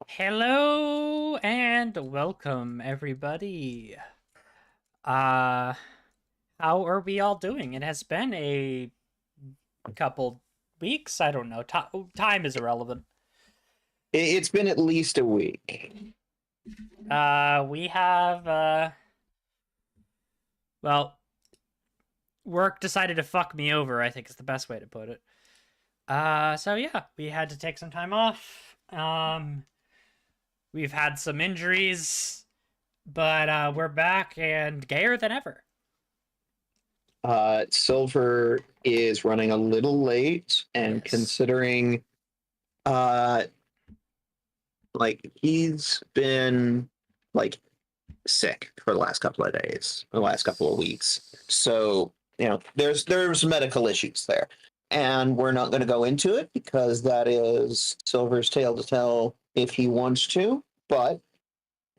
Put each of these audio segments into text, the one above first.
Hello and welcome everybody. Uh how are we all doing? It has been a couple weeks. I don't know. Time is irrelevant. It's been at least a week. We have well, work decided to fuck me over, I think is the best way to put it. So yeah, we had to take some time off. We've had some injuries, but we're back and gayer than ever. Silver is running a little late, and Yes. considering, uh, he's been like sick for the last couple of days, the last couple of weeks. So there's medical issues there, and we're not going to go into it because that is Silver's tale to tell if he wants to. But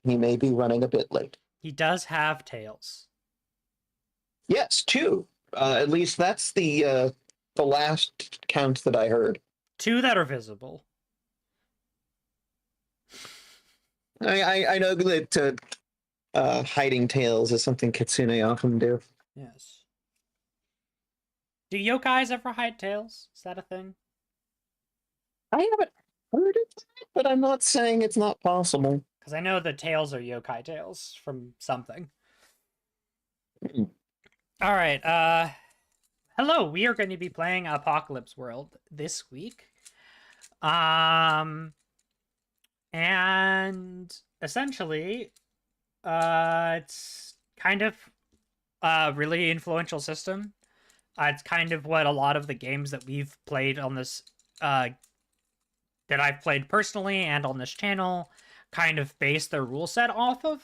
he may be running a bit late. He does have tails. Yes, two. At least that's the last count that I heard. Two that are visible. I know that hiding tails is something Kitsune often do. Yes. Do yokais ever hide tails? Is that a thing? I haven't heard it, but I'm not saying it's not possible. Because I know the tails are yokai tails from something. Mm. All right. Hello. We are going to be playing Apocalypse World this week. And essentially, it's kind of a really influential system. It's kind of what a lot of the games that we've played on this, that I've played personally and on this channel, kind of base their rule set off of.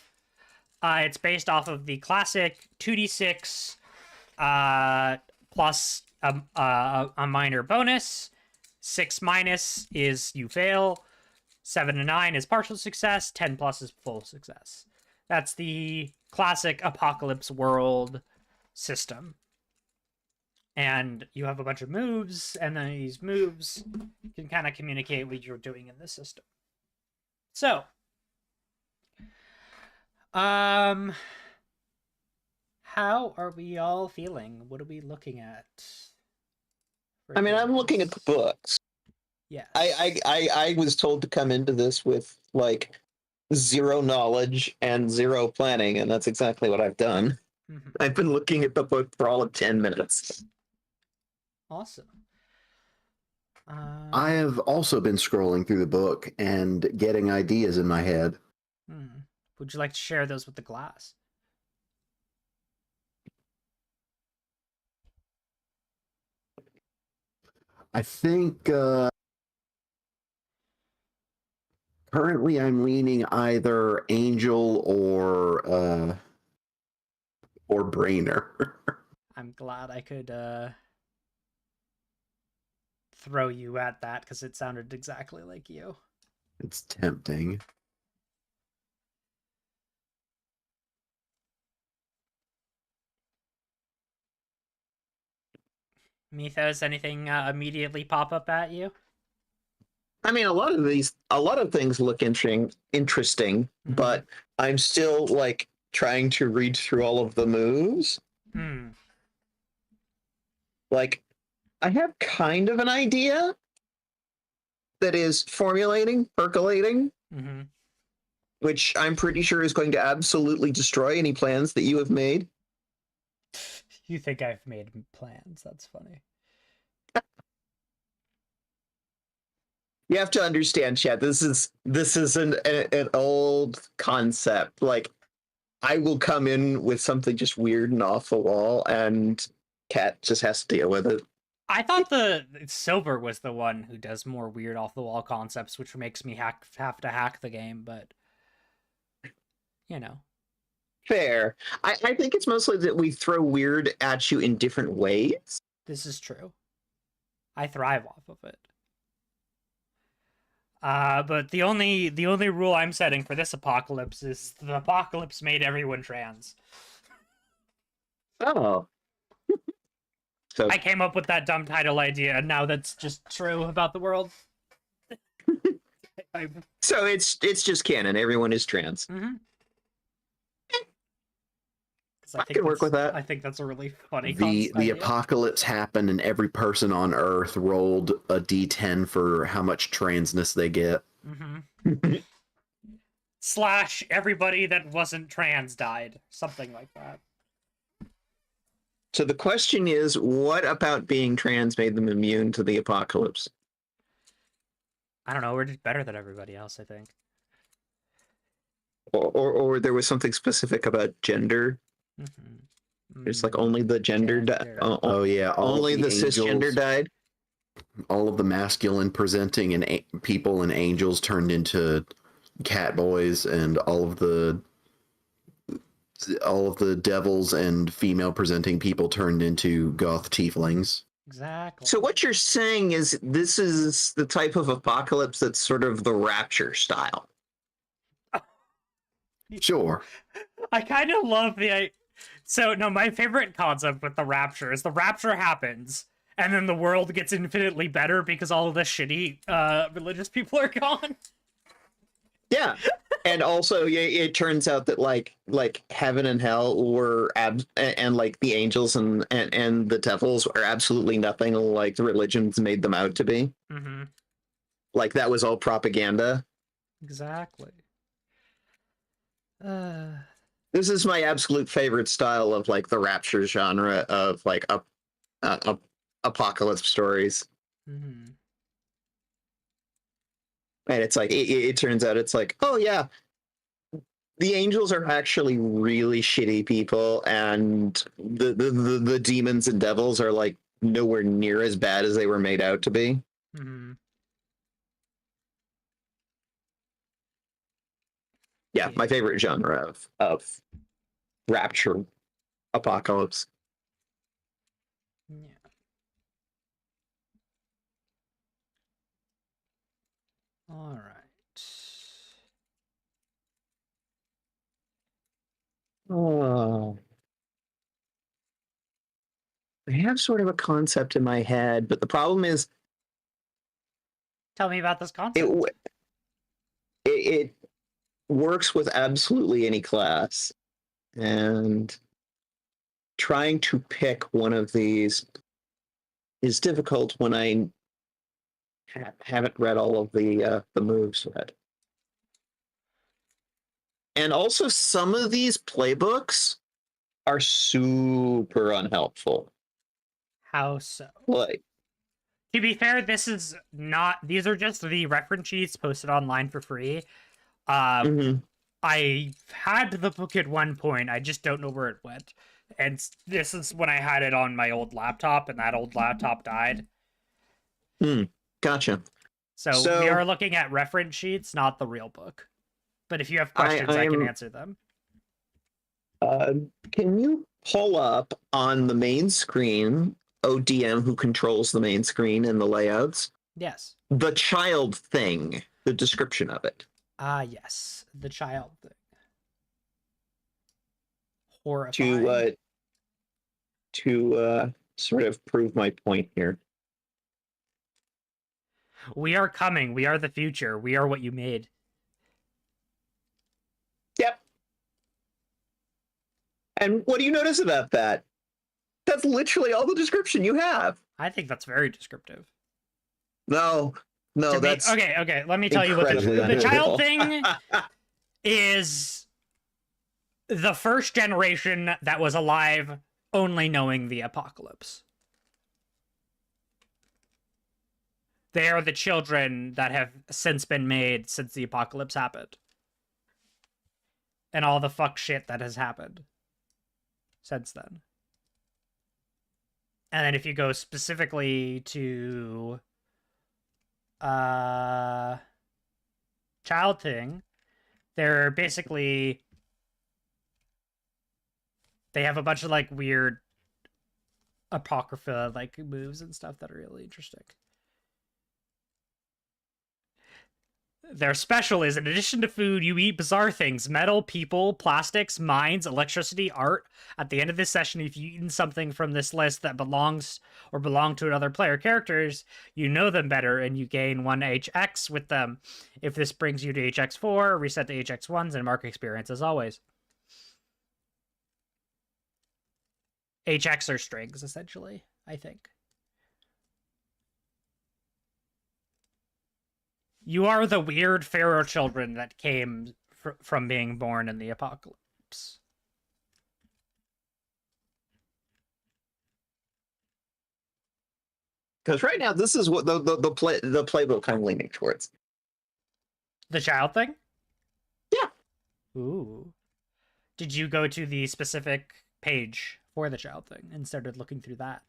It's based off of the classic 2d6 plus a minor bonus. 6 minus is you fail. 7 to 9 is partial success. 10 plus is full success. That's the classic Apocalypse World system. And you have a bunch of moves, and then these moves can kind of communicate what you're doing in the system. So, how are we all feeling? What are we looking at? I mean, I'm looking at the books. Yes. I was told to come into this with like zero knowledge and zero planning, and that's exactly what I've done. Mm-hmm. I've been looking at the book for all of 10 minutes. Awesome. I have also been scrolling through the book and getting ideas in my head. Would you like to share those with the class? I think currently I'm leaning either Angel or Brainer. I'm glad I could throw you at that because it sounded exactly like you. It's tempting. Mythos, anything immediately pop up at you? I mean, a lot of things look interesting, but I'm still like trying to read through all of the moves. Like, I have kind of an idea that is formulating, percolating, which I'm pretty sure is going to absolutely destroy any plans that you have made. You think I've made plans? That's funny. You have to understand, Chad. This is an old concept. Like, I will come in with something just weird and off the wall, and Kat just has to deal with it. I thought the Silver was the one who does more weird off the wall concepts, which makes me have to hack the game. But you know, Fair. I think it's mostly that we throw weird at you in different ways. this is true. I thrive off of it. But the only rule I'm setting for this apocalypse is the apocalypse made everyone trans. Oh. So I came up with that dumb title idea, and now that's just true about the world. So it's just canon. Everyone is trans. Mm-hmm. I can work with that. I think that's a really funny The idea. apocalypse happened, and every person on Earth rolled a d10 for how much transness they get. Mm-hmm. / everybody that wasn't trans died. Something like that. So the question is, what about being trans made them immune to the apocalypse? I don't know. We're just better than everybody else, I think. Or there was something specific about gender. Mm-hmm. It's like only the gender died. Oh yeah, all Only of the angels, cisgender died. all of the masculine presenting and people and angels turned into cat boys, and all of the devils and female presenting people turned into goth tieflings. Exactly. So what you're saying is this is the type of apocalypse that's sort of the Rapture style. Sure. I kind of love So, no, my favorite concept with the Rapture is the Rapture happens, and then the world gets infinitely better because all of the shitty religious people are gone. Yeah. And also, it turns out that like heaven and hell were and like the angels and the devils are absolutely nothing like the religions made them out to be. Mm-hmm. Like that was all propaganda. Exactly. This is my absolute favorite style of like the Rapture genre of like apocalypse stories. Mm-hmm. And it's like it turns out it's like, oh yeah, the angels are actually really shitty people, and the demons and devils are like nowhere near as bad as they were made out to be. Mm-hmm. Yeah, my favorite genre of Rapture apocalypse. Yeah. All right. Oh. I have sort of a concept in my head, but the problem is Tell me about this it concept. it works with absolutely any class, and trying to pick one of these is difficult when I haven't read all of the moves yet. And also, some of these playbooks are super unhelpful. How so? Like, To be fair, this is not. These are just the reference sheets posted online for free. I had the book at one point. I just don't know where it went. And this is when I had it on my old laptop, and that old laptop died. Gotcha. So we are looking at reference sheets, not the real book. But if you have questions, I can answer them. Can you pull up on the main screen ODM, who controls the main screen and the layouts? Yes. The child thing, the description of it. Yes. The child thing. Horrifying. To sort of prove my point here. We are coming. We are the future. We are what you made. Yep. And what do you notice about that? That's literally all the description you have. I think that's very descriptive. No, that's okay. Let me tell you what the child thing is. The first generation that was alive only knowing the apocalypse. They are the children that have since been made since the apocalypse happened. And all the fuck shit that has happened since then. And then if you go specifically to child thing, they're basically, they have a bunch of like weird apocrypha like moves and stuff that are really interesting. Their special is, in addition to food, you eat bizarre things: metal, people, plastics, mines, electricity, art. At the end of this session, if you've eaten something from this list that belongs or belong to another player characters, you know them better and you gain 1 HX with them. If this brings you to HX4, reset to HX1s and mark experience as always. HX are strings, essentially, I think. You are the weird pharaoh children that came from being born in the apocalypse. Because right now, this is what the playbook I'm leaning towards. The child thing? Yeah. Ooh. Did you go to the specific page for the child thing and started looking through that?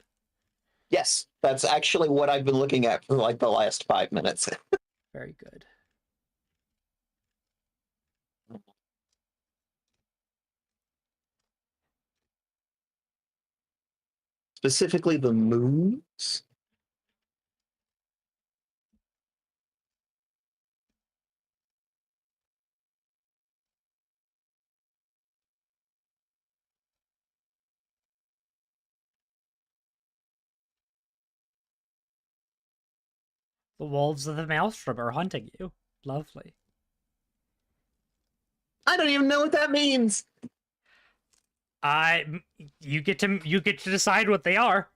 Yes, that's actually what I've been looking at for like the last 5 minutes. Very good. Specifically, the moons. The wolves of the maelstrom are hunting you. Lovely. I don't even know what that means. You get to decide what they are.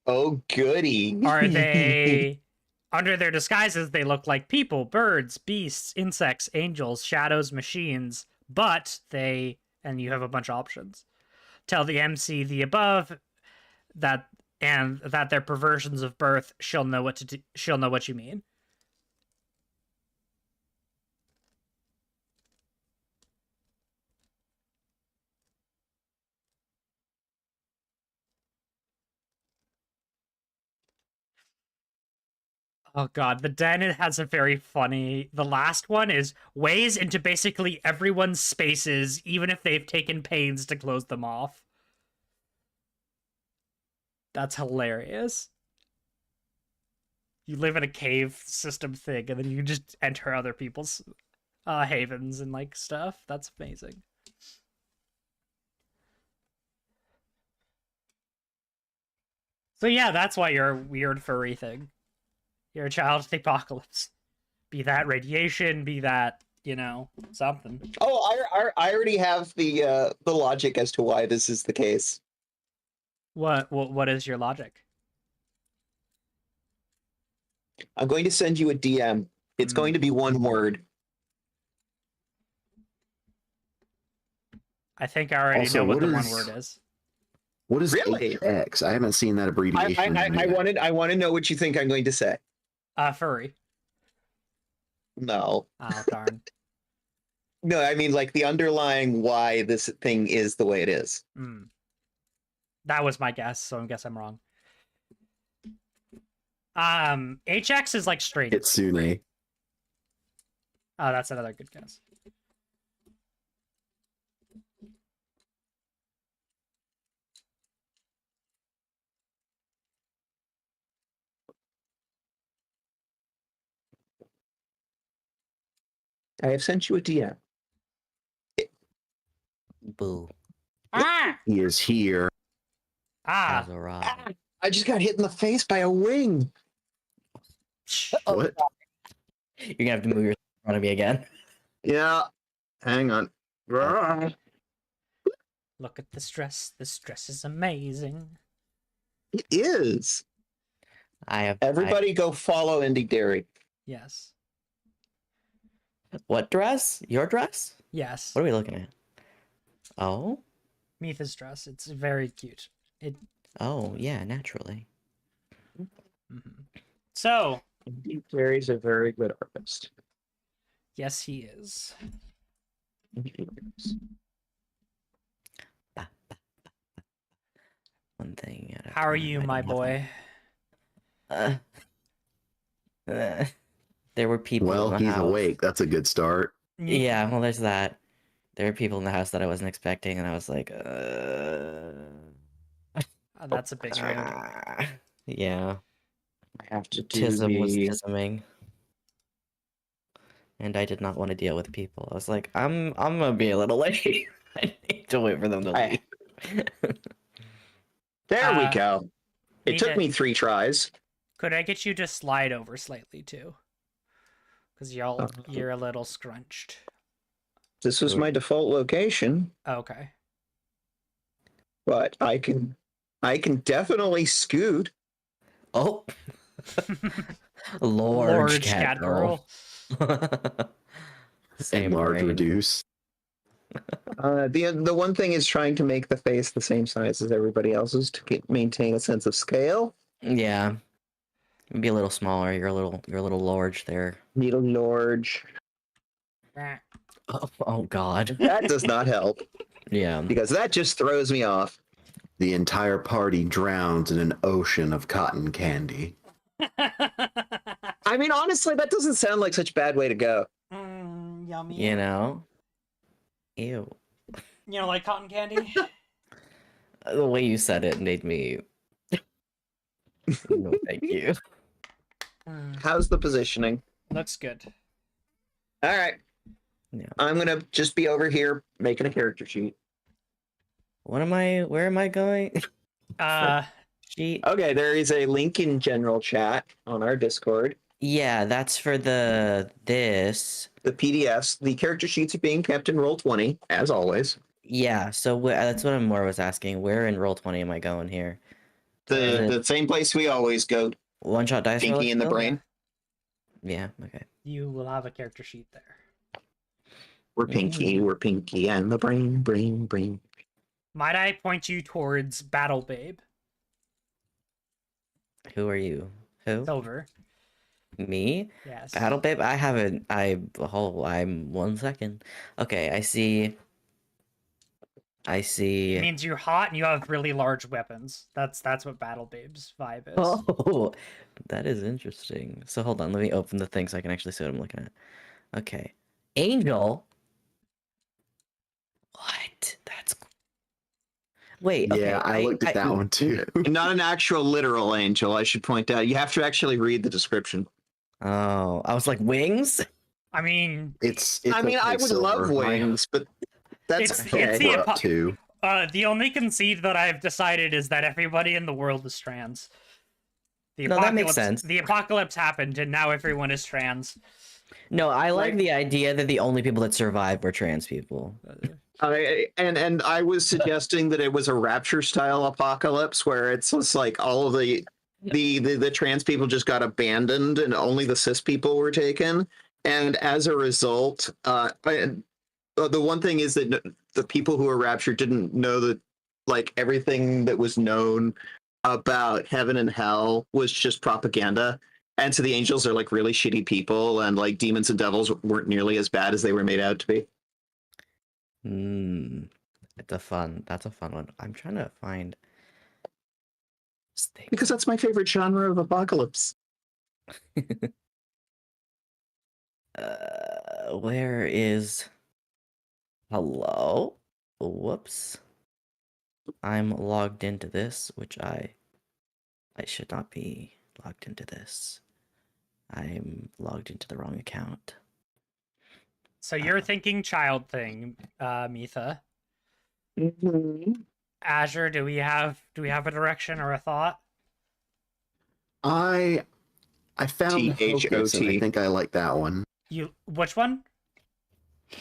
Oh, goody. Are they under their disguises? They look like people, birds, beasts, insects, angels, shadows, machines. But they, and you have a bunch of options. Tell the MC the above that their perversions of birth. She'll know what to do. She'll know what you mean. Oh god, the den has a very funny. The last one is ways into basically everyone's spaces, even if they've taken pains to close them off. That's hilarious. You live in a cave system thing, and then you just enter other people's havens and like stuff. That's amazing. So yeah, that's why you're a weird furry thing. You're a child of the apocalypse. Be that radiation, be that, something. Oh, I already have the logic as to why this is the case. What is your logic? I'm going to send you a DM. It's going to be one word. I think I already know what the one word is. What is Really? HX? I haven't seen that abbreviation. I want to know what you think I'm going to say. Furry. No. Oh, darn. No, I mean like the underlying why this thing is the way it is. That was my guess, so I guess I'm wrong. HX is like straight. Kitsune. Oh, that's another good guess. I have sent you a DM. Boo. Ah! He is here. Has Ah! arrived. I just got hit in the face by a wing. What? You're gonna have to move your in front of me again. Yeah. Hang on. Look at this dress. This dress is amazing. It is. Everybody go follow Indie Dairy. Yes. What dress? Your dress? Yes. What are we looking at? Oh? Mitha's dress. It's very cute. Oh, yeah, naturally. So. Indie Dairy's a very good artist. Yes, he is. One thing. At a How are time, you, I my don't have boy? There were people Well, in the he's house. awake. That's a good start. Yeah, well, there's that. There were people in the house that I wasn't expecting, and I was like, That's a big mood. yeah. I have to do Tism was the. tisming. And I did not want to deal with people. I was like, I'm gonna be a little late. I need to wait for them to I- leave. There we go. It took Mita, me 3 tries. could I get you to slide over slightly too? Because Uh, you're a little scrunched. This was my default location, Okay. but I can definitely scoot. Oh, large cat girl. And Same large brain. reduce. The one thing is trying to make the face the same size as everybody else's to maintain a sense of scale. Yeah, be a little smaller. You're a little large there. Need a large. Oh God. That does not help Yeah. because that just throws me off. The entire party drowns in an ocean of cotton candy. I mean, honestly, that doesn't sound like such a bad way to go. Yummy. You know. Ew. You know, like cotton candy? The way you said it made me. No, thank you. How's the positioning? Looks good. All right. Yeah. I'm going to just be over here making a character sheet. Where am I going? Sheet. Okay, there is a link in general chat on our Discord. Yeah, that's for this. The PDFs, the character sheets are being kept in Roll20, as always. Yeah, so that's what I'm more was asking. Where in Roll20 am I going here? The same place we always go, One shot dice roll Pinky in the still? brain. Yeah, okay. You will have a character sheet there. We're Pinky and the brain. Might I point you towards Battle Babe? Who are you? Who? Silver. Me? Yes. Battle Babe? I'm 1 second. Okay, I see. It means you're hot and you have really large weapons. That's what Battle Babe's vibe is. Oh, that is interesting. So hold on, let me open the thing so I can actually see what I'm looking at. Okay. Angel? What? That's... Wait, okay. Yeah, I looked at that one too. Not an actual literal angel, I should point out. You have to actually read the description. Oh, I was like, wings? I mean, It's I mean, okay, I would Silver. love wings, but that's It's- okay. it's the We're up to. the only conceit that I've decided is that everybody in the world is trans. No, that makes sense. The apocalypse happened, and now everyone is trans. No, I like Like- the idea that the only people that survived were trans people. And I was suggesting that it was a rapture style apocalypse where it's just like all of the trans people just got abandoned and only the cis people were taken. And as a result, the one thing is that the people who were raptured didn't know that like everything that was known about heaven and hell was just propaganda. And so the angels are like really shitty people, and like demons and devils weren't nearly as bad as they were made out to be. That's a fun one. I'm trying to find this thing. Because that's my favorite genre of apocalypse. Where is... Hello? Whoops. I'm logged into this, which I should not be logged into this. I'm logged into the wrong account. So you're thinking child thing, Mitha. Azure, do we have a direction or a thought? I found Hocus, and I think I like that one. Which one?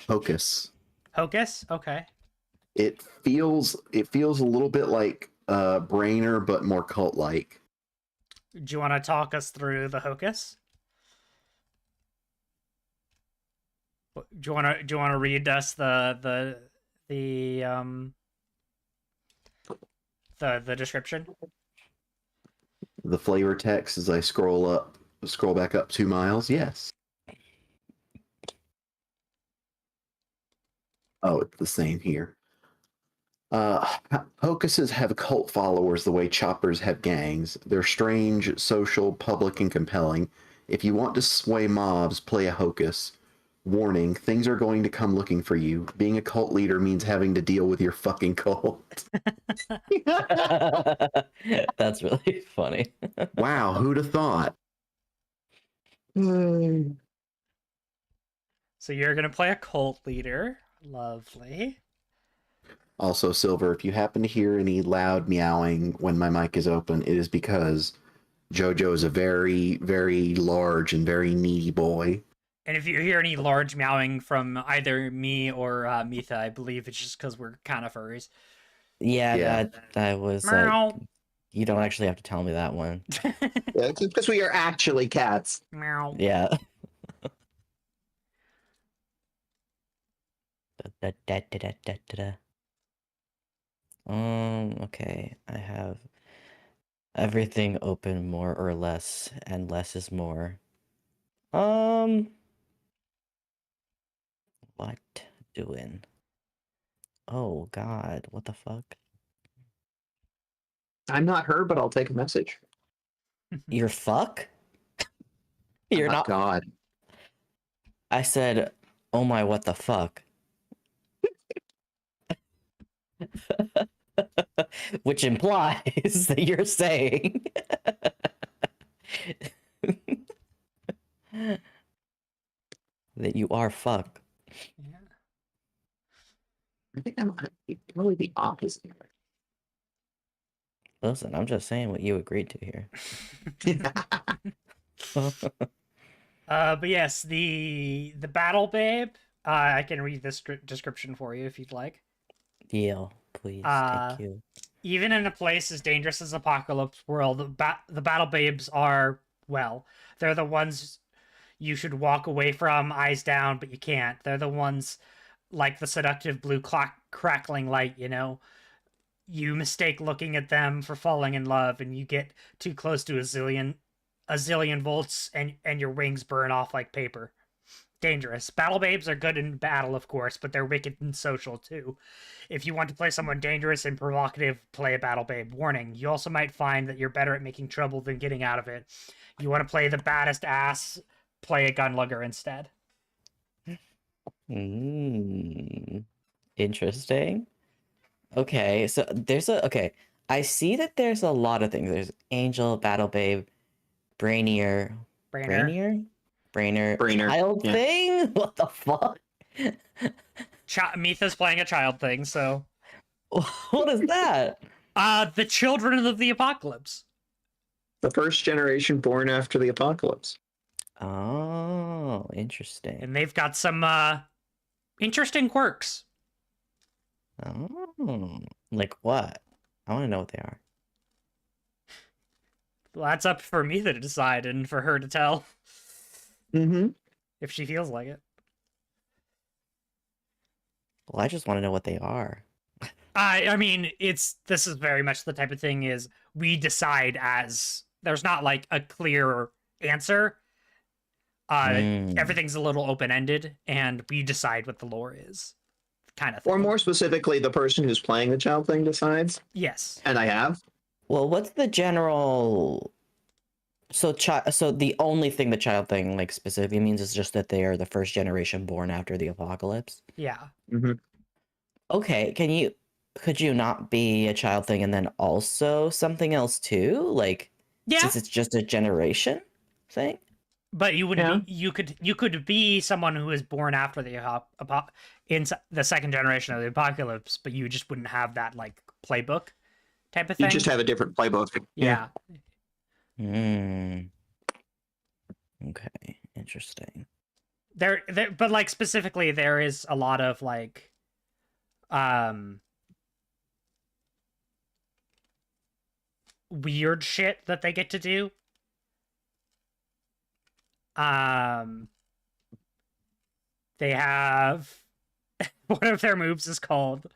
Hocus. Hocus? Okay. It feels a little bit like Brainer, but more cult-like. Do you want to talk us through the Hocus? Do you want to read us the description? The flavor text as I scroll back up 2 miles. Yes. Oh, it's the same here. Hocuses have cult followers the way choppers have gangs. They're strange, social, public, and compelling. If you want to sway mobs, play a hocus. Warning, things are going to come looking for you. Being a cult leader means having to deal with your fucking cult. That's really funny. Wow, who'd have thought? So you're gonna play a cult leader. Lovely. Also, Silver, if you happen to hear any loud meowing when my mic is open, it is because Jojo is a very, very large and very needy boy. And if you hear any large meowing from either me or Mitha, I believe it's just because we're kind of furries. Yeah, Yeah. that was Meow. you don't actually have to tell me that one. Yeah, because we are actually cats. Meow. Yeah. Okay. I have everything open more or less, and less is more. What doing? Oh God, what the fuck? I'm not her, but I'll take a message. You're fuck? You're Oh, not. God. I said, oh my, what the fuck? Which implies that you're saying that you are fuck. Yeah. I think I'm really the opposite. Listen, I'm just saying what you agreed to here. But yes, the battle babe. I can read this description for you if you'd like. Deal, please. Uh, Thank you. Even in a place as dangerous as Apocalypse World, the battle babes are, well, they're the ones you should walk away from, eyes down, but you can't. They're the ones like the seductive blue crackling light, you know. You mistake looking at them for falling in love, and you get too close to a zillion volts, and your wings burn off like paper. Dangerous. Battle babes are good in battle, of course, but they're wicked and social too. If you want to play someone dangerous and provocative, play a battle babe. Warning, you also might find that you're better at making trouble than getting out of it. You want to play the baddest ass, play a gunlugger instead. Interesting. Okay, so okay. I see that there's a lot of things. There's Angel, Battle Babe, Brainier, Brainer. Brainer, Brainer, Child yeah. Thing? What the fuck? Mitha's playing a child thing, so What is that? the children of the apocalypse. The first generation born after the apocalypse. Oh, interesting. And they've got some interesting quirks. Oh, like what? I want to know what they are. Well, that's up for Mitha to decide and for her to tell Mm-hmm. if she feels like it. Well, I just want to know what they are. I mean, this is very much the type of thing is we decide as there's not like a clear answer. Everything's a little open-ended, and we decide what the lore is, kind of thing. Or more specifically, the person who's playing the child thing decides. Yes. And I have. Well, what's the general? So the only thing the child thing like specifically means is just that they are the first generation born after the apocalypse. Yeah. Mm-hmm. Okay, could you not be a child thing and then also something else too? Like, Yeah. since it's just a generation thing? But you would Yeah. be, you could be someone who is born after the in the second generation of the apocalypse, but you just wouldn't have that like playbook type of thing. You just have a different playbook. Yeah. Okay, interesting. There, but like specifically, there is a lot of like, weird shit that they get to do. They have one of their moves is called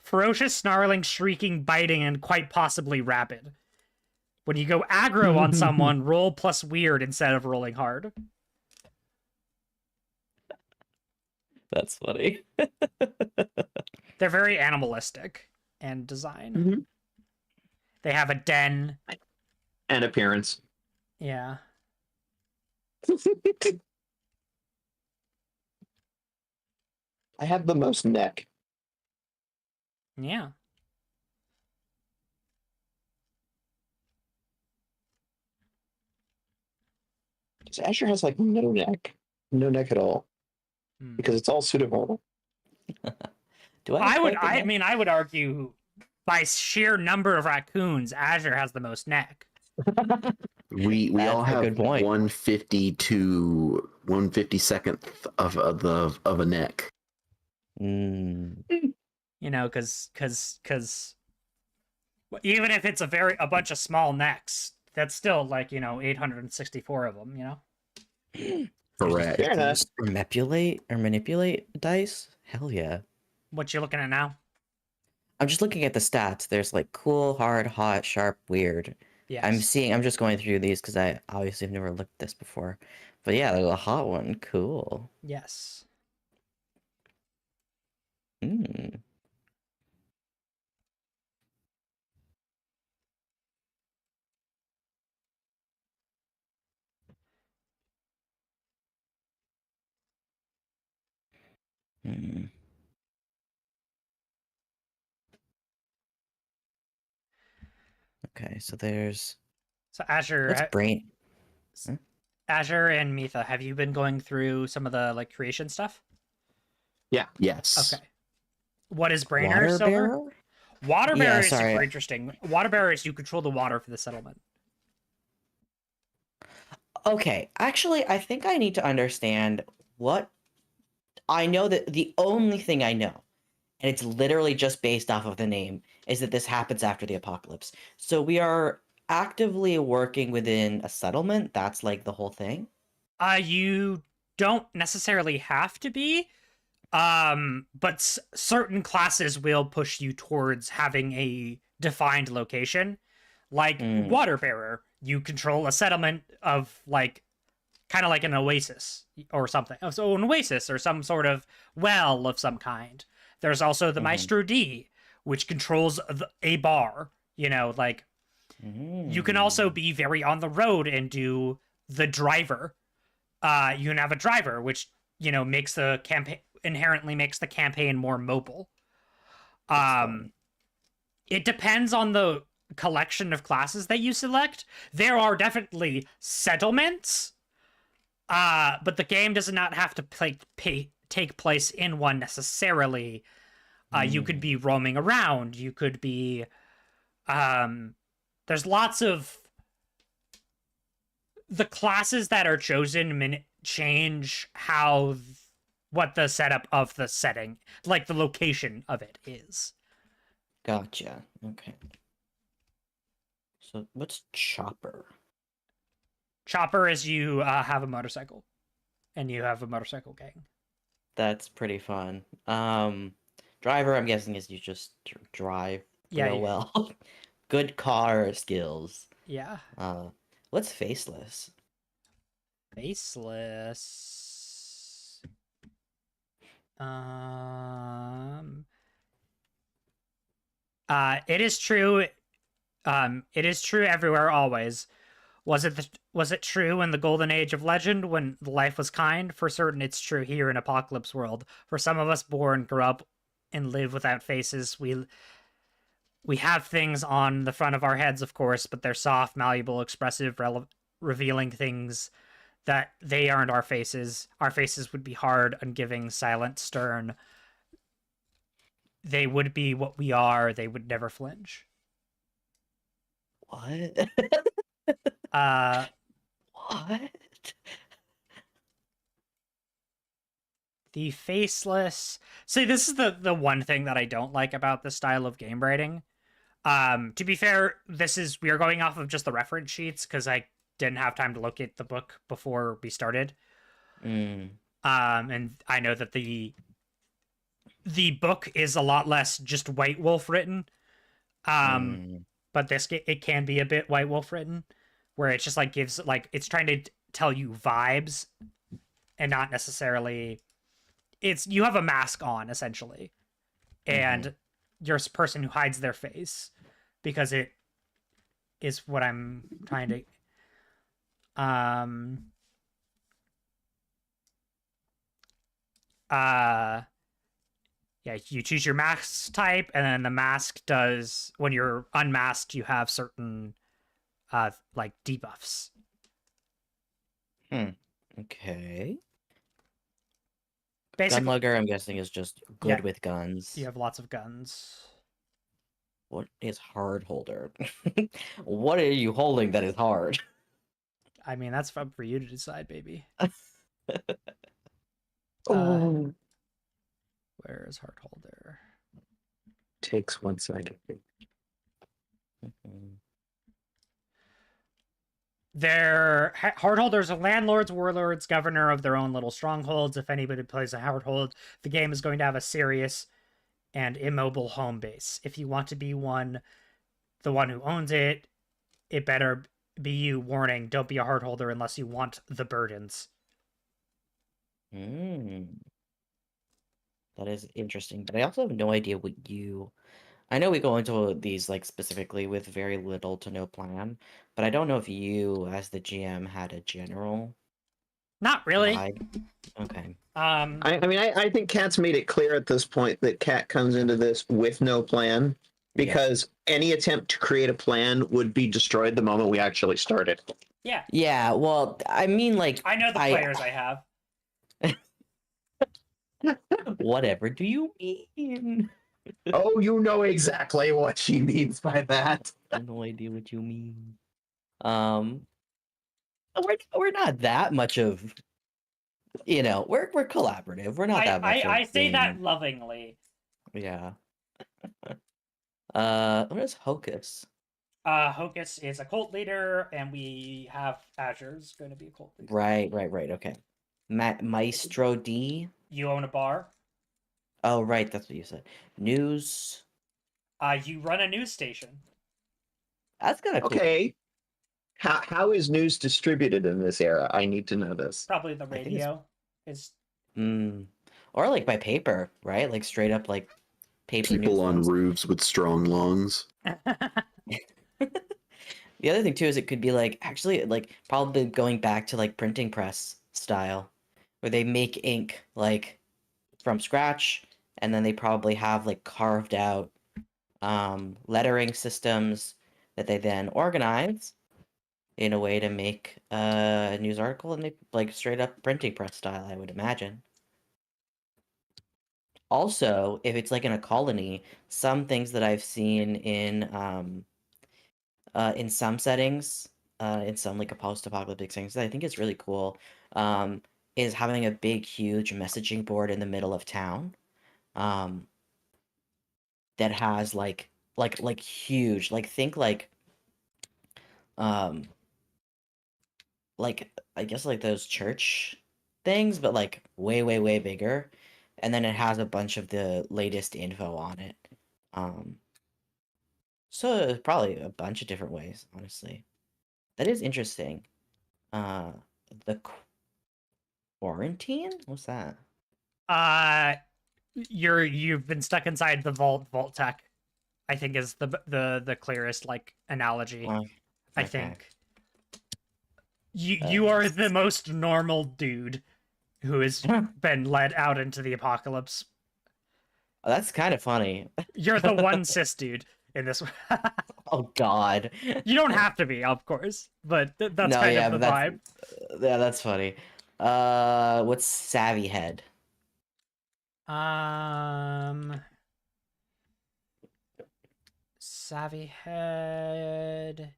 ferocious, snarling, shrieking, biting, and quite possibly rapid. When you go aggro on someone, roll plus weird instead of rolling hard. That's funny. They're very animalistic in design. Mhm. They have a den. And appearance. Yeah. I have the most neck. Yeah. Because Azure has like no neck. No neck at all. Hmm. Because it's all pseudonormal. Do I? Have I would. quite the I neck? mean, I would argue, by sheer number of raccoons, Azure has the most neck. We That's all a have good point. 150 to 152nd of a neck. Mm, You know, because even if it's a bunch of small necks, that's still like 864 of them. You know. Correct. Fair enough. use or manipulate dice? Hell yeah. What you looking at now? I'm just looking at the stats. There's like cool, hard, hot, sharp, weird. Yes. I'm just going through these because I obviously have never looked at this before. But yeah, there's a hot one. Cool. Yes. Mm. Mm. Okay, so there's So Azure, what's brain? Huh? Azure and Mitha, have you been going through some of the like creation stuff? Yes. Okay. What is Brainer, Water Silver? bearer? Water Yeah, bearer is sorry. super interesting. Water bearer is you control the water for the settlement. Okay, actually, I think I need to understand what I know that the only thing I know, and it's literally just based off of the name, is that this happens after the apocalypse. So we are actively working within a settlement. That's like the whole thing. You don't necessarily have to be, but certain classes will push you towards having a defined location. Like Mm. water bearer, you control a settlement of like kind of like an oasis or something. So an oasis or some sort of well of some kind. There's also the Mhm. Maestro D, which controls a bar. You know, like you can also Mm. be very on the road and do the driver. You can have a driver, which makes the campaign inherently makes the campaign more mobile. That's Um, fun. it depends on the collection of classes that you select. There are definitely settlements, but the game does not have to take place in one necessarily. You could be roaming around. You could be. There's lots of the classes that are chosen change what the setup of the setting, like the location of it is. Gotcha. Okay. So what's chopper? Chopper is you have a motorcycle, and you have a motorcycle gang. That's pretty fun. Driver, I'm guessing is you just drive Yeah, real well. Good car skills. yeah. What's faceless? Faceless. It is true. It is true everywhere, always. Was it true in the golden age of legend when life was kind? For certain, it's true here in Apocalypse World. For some of us born, grow up, and live without faces, we have things on the front of our heads, of course, but they're soft, malleable, expressive, revealing things that they aren't our faces. Our faces would be hard, ungiving, silent, stern. They would be what we are. They would never flinch. What? What? The faceless. See, this is the one thing that I don't like about this style of game writing. To be fair, we are going off of just the reference sheets because I didn't have time to look at the book before we started. Mm. And I know that the book is a lot less just White Wolf written. But it can be a bit White Wolf written, where it just like gives like it's trying to tell you vibes, and not necessarily. You have a mask on essentially, and you're a person who hides their face, because it is what I'm trying to. Yeah, you choose your mask type, and then the mask does, when you're unmasked, you have certain like debuffs. Okay. Basically, Gunlugger, I'm guessing, is just good Yeah. with guns. you have lots of guns. What is hard holder? What are you holding that is hard? I mean, that's up for you to decide, baby. Oh, Where is hard holder? takes 1 second. Their hard holders are landlords, warlords, governor of their own little strongholds. If anybody plays a hard hold, the game is going to have a serious and immobile home base. If you want to be the one who owns it, it better be you. Warning, don't be a hard holder unless you want the burdens. That is interesting, but I also have no idea what you. I know we go into these like specifically with very little to no plan, but I don't know if you, as the GM, had a general Not really. vibe. Okay. I mean, I think Kat's made it clear at this point that Kat comes into this with no plan because any attempt to create a plan would be destroyed the moment we actually started. Yeah. Yeah. Well, I mean, like, I know the players I have. Whatever do you mean? Oh, you know exactly what she means by that. I have no idea what you mean. We're not that much of, we're collaborative. We're not that much. I say that being- lovingly. Yeah. What is Hocus? Hocus is a cult leader, and we have Azure's going to be a cult leader. Right. Okay. Maestro D. You own a bar. Oh, right. That's what you said. News. You run a news station. That's kind of cool. Okay. How is news distributed in this era? I need to know this. Probably the think it's- radio is. Or like by paper, right? Like straight up like paper People news on ones. roofs with strong lungs. The other thing too is it could be like actually like probably going back to like printing press style, where they make ink like from scratch, and then they probably have like carved out lettering systems that they then organize in a way to make a news article, and they like straight up printing press style, I would imagine. Also, if it's like in a colony, some things that I've seen in some settings, in some like a post-apocalyptic settings, that I think is really cool, is having a big, huge messaging board in the middle of town, that has like huge, like think like I guess like those church things, but like way, way, way bigger, and then it has a bunch of the latest info on it. So it's probably a bunch of different ways, honestly. That is interesting. The quarantine? What's that? You've been stuck inside the vault tech, I think is the clearest like analogy. I Okay. think you are the most normal dude who has been led out into the apocalypse. Oh, that's kind of funny. You're the one cis dude in this one. Oh God. You don't have to be, of course, but that's No, kind yeah, of the but vibe. Yeah, that's funny. What's Savvy Head? Savvy head.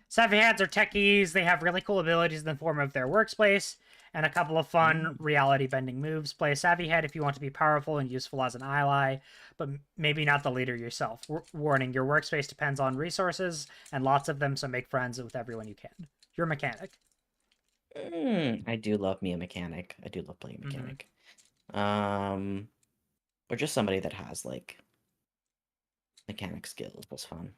Savvy heads are techies. They have really cool abilities in the form of their workspace and a couple of fun reality bending moves. Play a savvy head if you want to be powerful and useful as an ally, but maybe not the leader yourself. Warning, your workspace depends on resources and lots of them, so make friends with everyone you can. You're a mechanic. I do love me a mechanic. I do love playing mechanic. Or just somebody that has like mechanic skills. That's fun.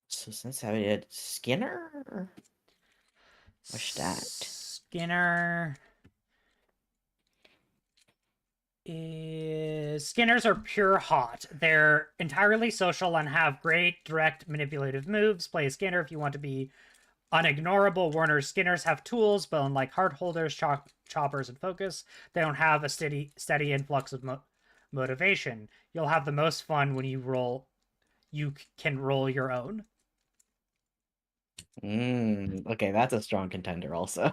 So since I did Skinner, what's that? Skinner is Skinners are pure hot. They're entirely social and have great direct manipulative moves. Play a Skinner if you want to be unignorable. Warner Skinners have tools, but unlike heart holders, choppers, and focus, they don't have a steady influx of motivation. You'll have the most fun when you roll. You can roll your own. Okay, that's a strong contender also.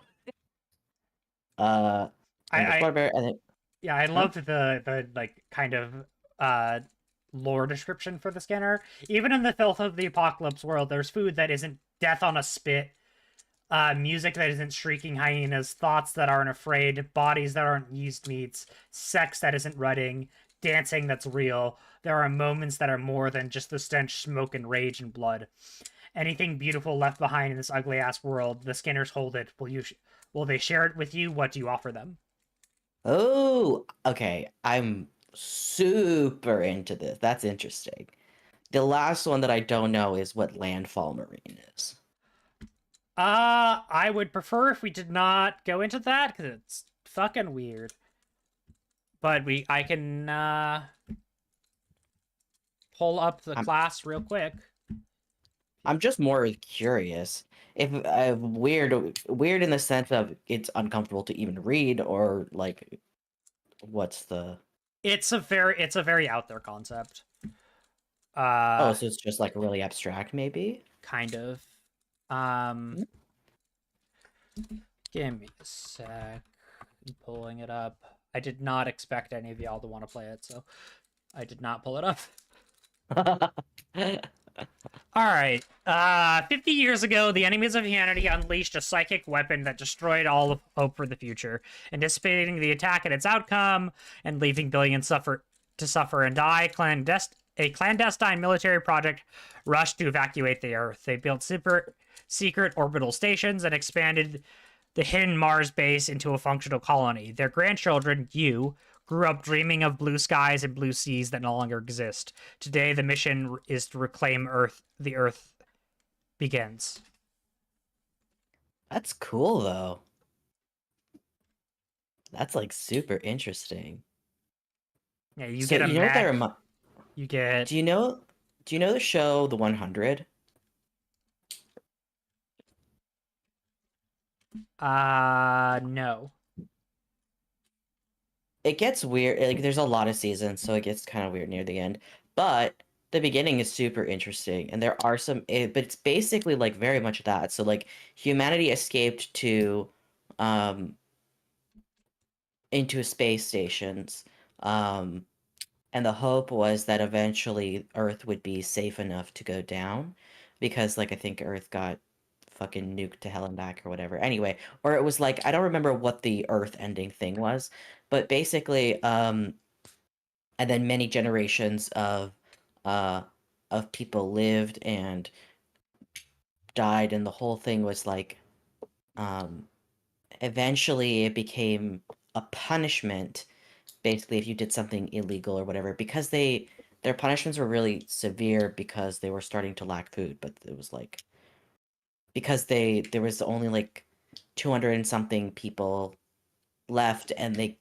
And the I Flutterbear, and then Yeah, I loved the like kind of uh lore description for the scanner. Even in the filth of the apocalypse world, there's food that isn't death on a spit, music that isn't shrieking hyenas, thoughts that aren't afraid, bodies that aren't used meats, sex that isn't rutting, dancing that's real. There are moments that are more than just the stench, smoke, and rage and blood. Anything beautiful left behind in this ugly ass world, the scanners hold it. Will they share it with you? What do you offer them? oh, okay, I'm super into this. That's interesting. The last one that I don't know is what landfall marine is. I would prefer if we did not go into that because it's fucking weird. But I can pull up the class real quick. I'm just more curious if weird in the sense of it's uncomfortable to even read, or like what's the It's a very out there concept. oh, so it's just like really abstract, maybe. Kind of. Give me a sec. I'm pulling it up. I did not expect any of y'all to want to play it, so I did not pull it up. All right. 50 years ago, the enemies of humanity unleashed a psychic weapon that destroyed all of hope for the future, anticipating the attack and its outcome, and leaving billions to suffer and die. A clandestine military project rushed to evacuate the Earth. They built super secret orbital stations and expanded the hidden Mars base into a functional colony. Their grandchildren, you, grew up dreaming of blue skies and blue seas that no longer exist. Today, the mission is to reclaim Earth. The Earth begins. That's cool, though. That's like super interesting. Yeah, you So get a you know what mech. they're You get. Do you know the show The 100? No. It gets weird. Like there's a lot of seasons, so it gets kind of weird near the end. But the beginning is super interesting, and there are but it's basically like very much that. So like humanity escaped to, into space stations, and the hope was that eventually Earth would be safe enough to go down, because like I think Earth got fucking nuked to hell and back or whatever. Anyway, or it was like I don't remember what the Earth ending thing was, but basically, and then many generations uh of people lived and died, and the whole thing was like, eventually it became a punishment, basically, if you did something illegal or whatever, because their punishments were really severe because they were starting to lack food. But it was like, because there was only like 200 and something people left, and the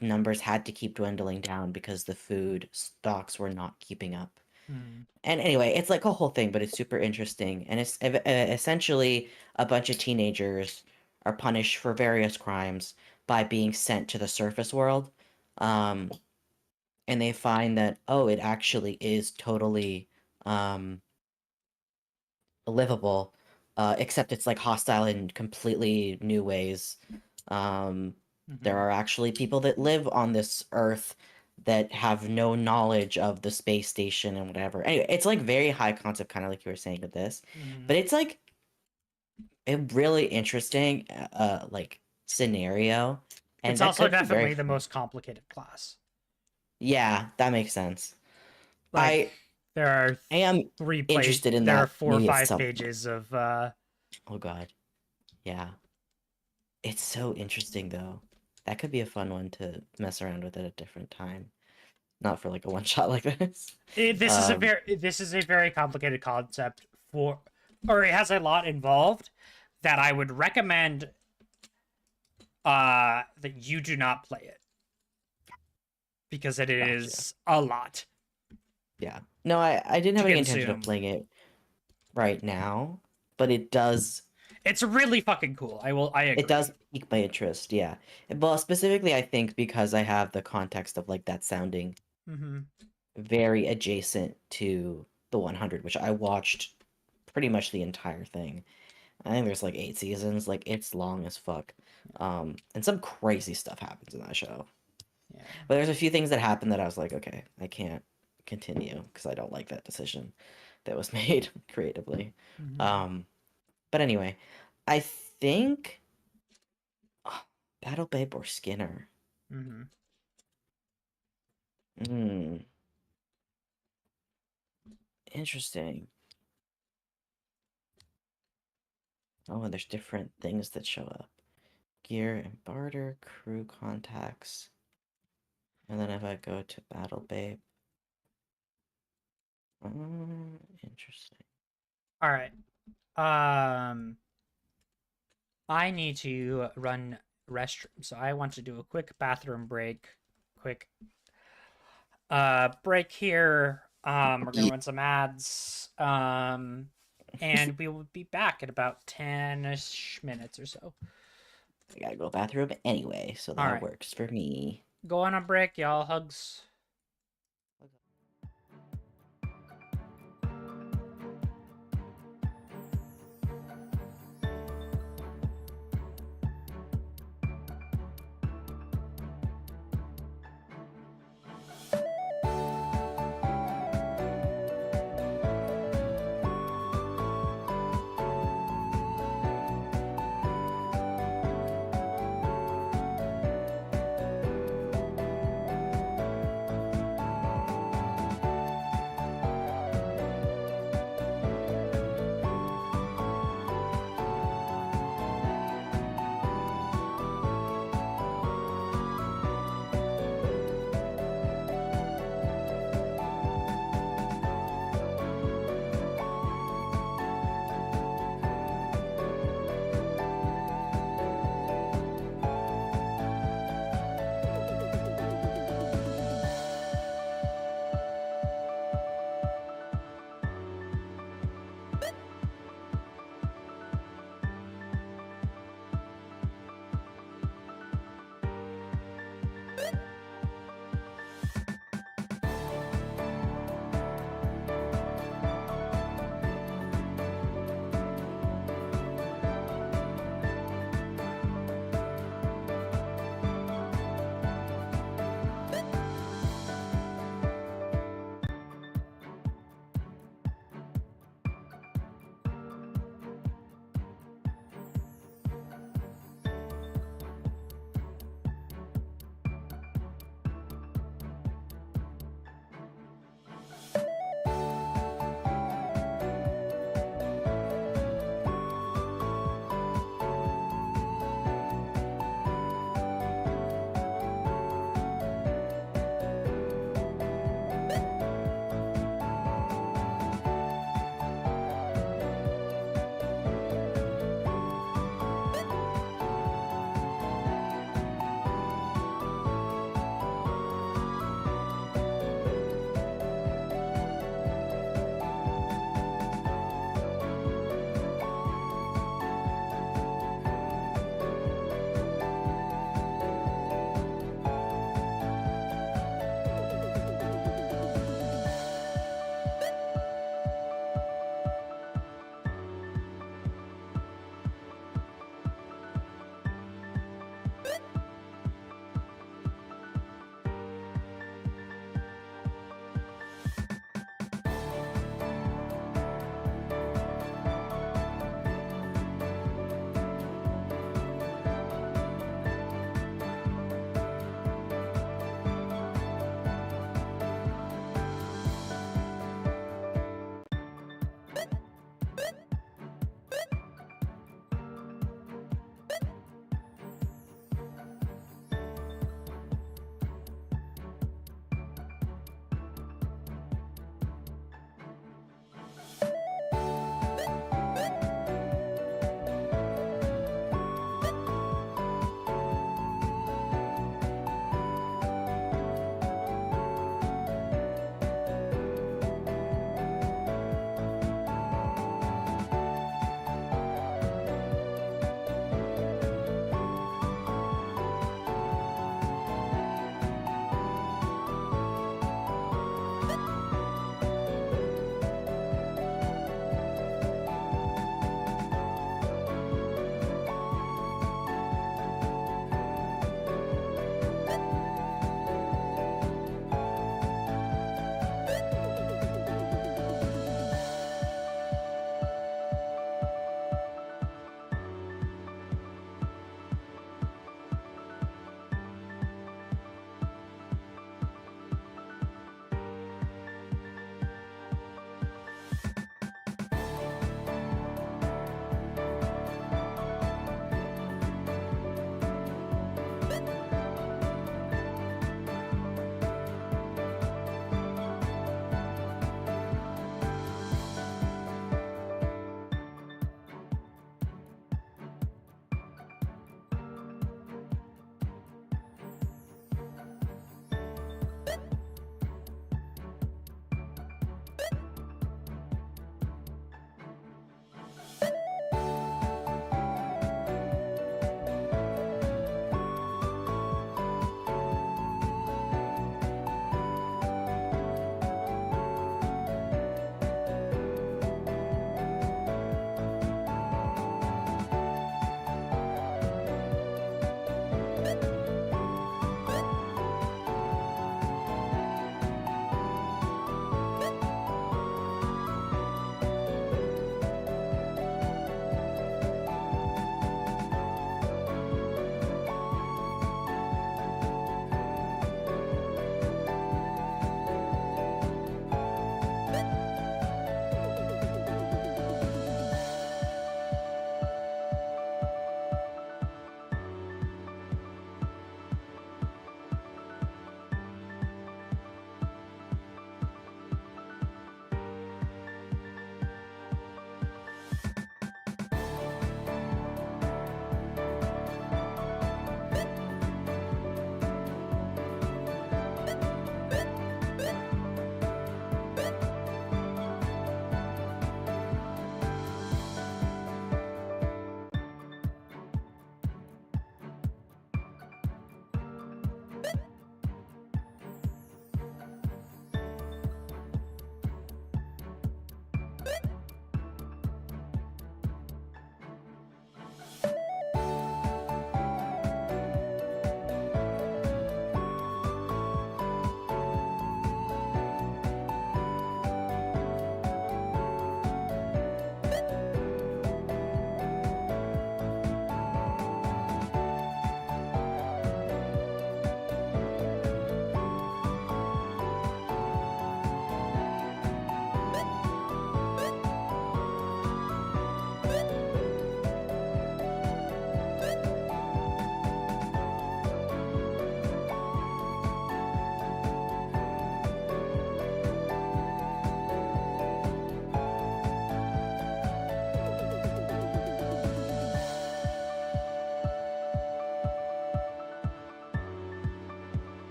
numbers had to keep dwindling down because the food stocks were not keeping up. And anyway, it's like a whole thing, but it's super interesting, and it's essentially a bunch of teenagers are punished for various crimes by being sent to the surface world, and they find that, oh, it actually is totally livable, except it's like hostile in completely new ways. There are actually people that live on this Earth that have no knowledge of the space station and whatever. Anyway, it's like very high concept, kind of like you were saying with this, but it's like a really interesting, like scenario. And It's that also could be very definitely the fun. most complicated class. Yeah, that makes sense. Like, there are I am interested in there are that 4 or maybe at 5 some point. pages of Oh god. Yeah. It's so interesting though. That could be a fun one to mess around with at a different time. Not for like a one shot like this. this is a very complicated concept or it has a lot involved that I would recommend that you do not play it because it is a lot. Yeah. No, I didn't have to any intention of consume. playing it right now, but it does It's really fucking cool. I agree. It does pique my interest, yeah. Well, specifically, I think because I have the context of like that sounding Mm-hmm. very adjacent to the 100, which I watched pretty much the entire thing. I think there's like 8 seasons. Like it's long as fuck, and some crazy stuff happens in that show. Yeah. But there's a few things that happen that I was like, okay, I can't continue because I don't like that decision that was made creatively. Mhm. But anyway, I think Battle Babe or Skinner. Mm-hmm. Hmm. Interesting. Oh, and there's different things that show up. Gear and barter, crew contacts. And then if I go to Battle Babe. Interesting. All right. I need to run restroom, so I want to do a quick bathroom break. Quick break here. We're gonna run some ads. And we will be back in about 10-ish minutes or so. I gotta go to the bathroom anyway, so that Alright. works for me. Go on a break, y'all. Hugs.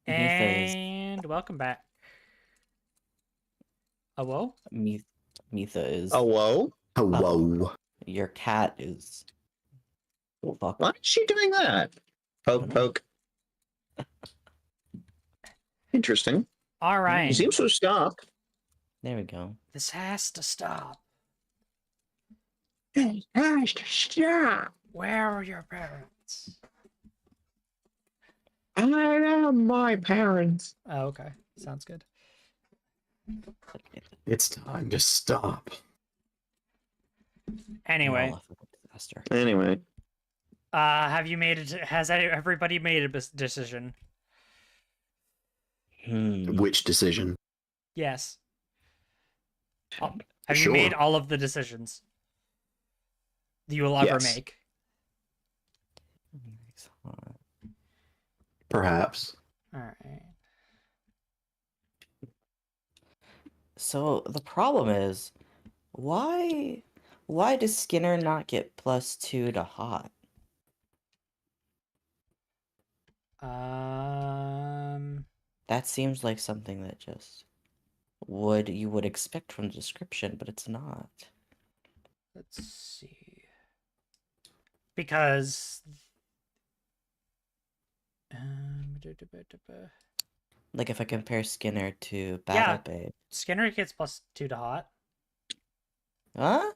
Mitha is And welcome back. Oh, whoa. Mitha is Oh, whoa. Hello. your cat is fuck. Why is she doing that? Poke, know. poke. Interesting. All He right. seems to have stopped. There we go. This has to stop. Hey, gosh, stop. Where are your parents? I am my parents. Oh, okay. Sounds good. Okay, It's time to stop. Anyway, disaster. Anyway, have you made it? Has everybody made a decision? Which decision? Yes. Have you Sure. made all of the decisions that you will ever Yes. make? Perhaps. All right. So the problem is, why does Skinner not get +2 to hot? That seems like something that just you would expect from the description, but it's not. Let's see. Because Like if I compare Skinner to Battle Babe. Skinner gets +2 to hot. Huh?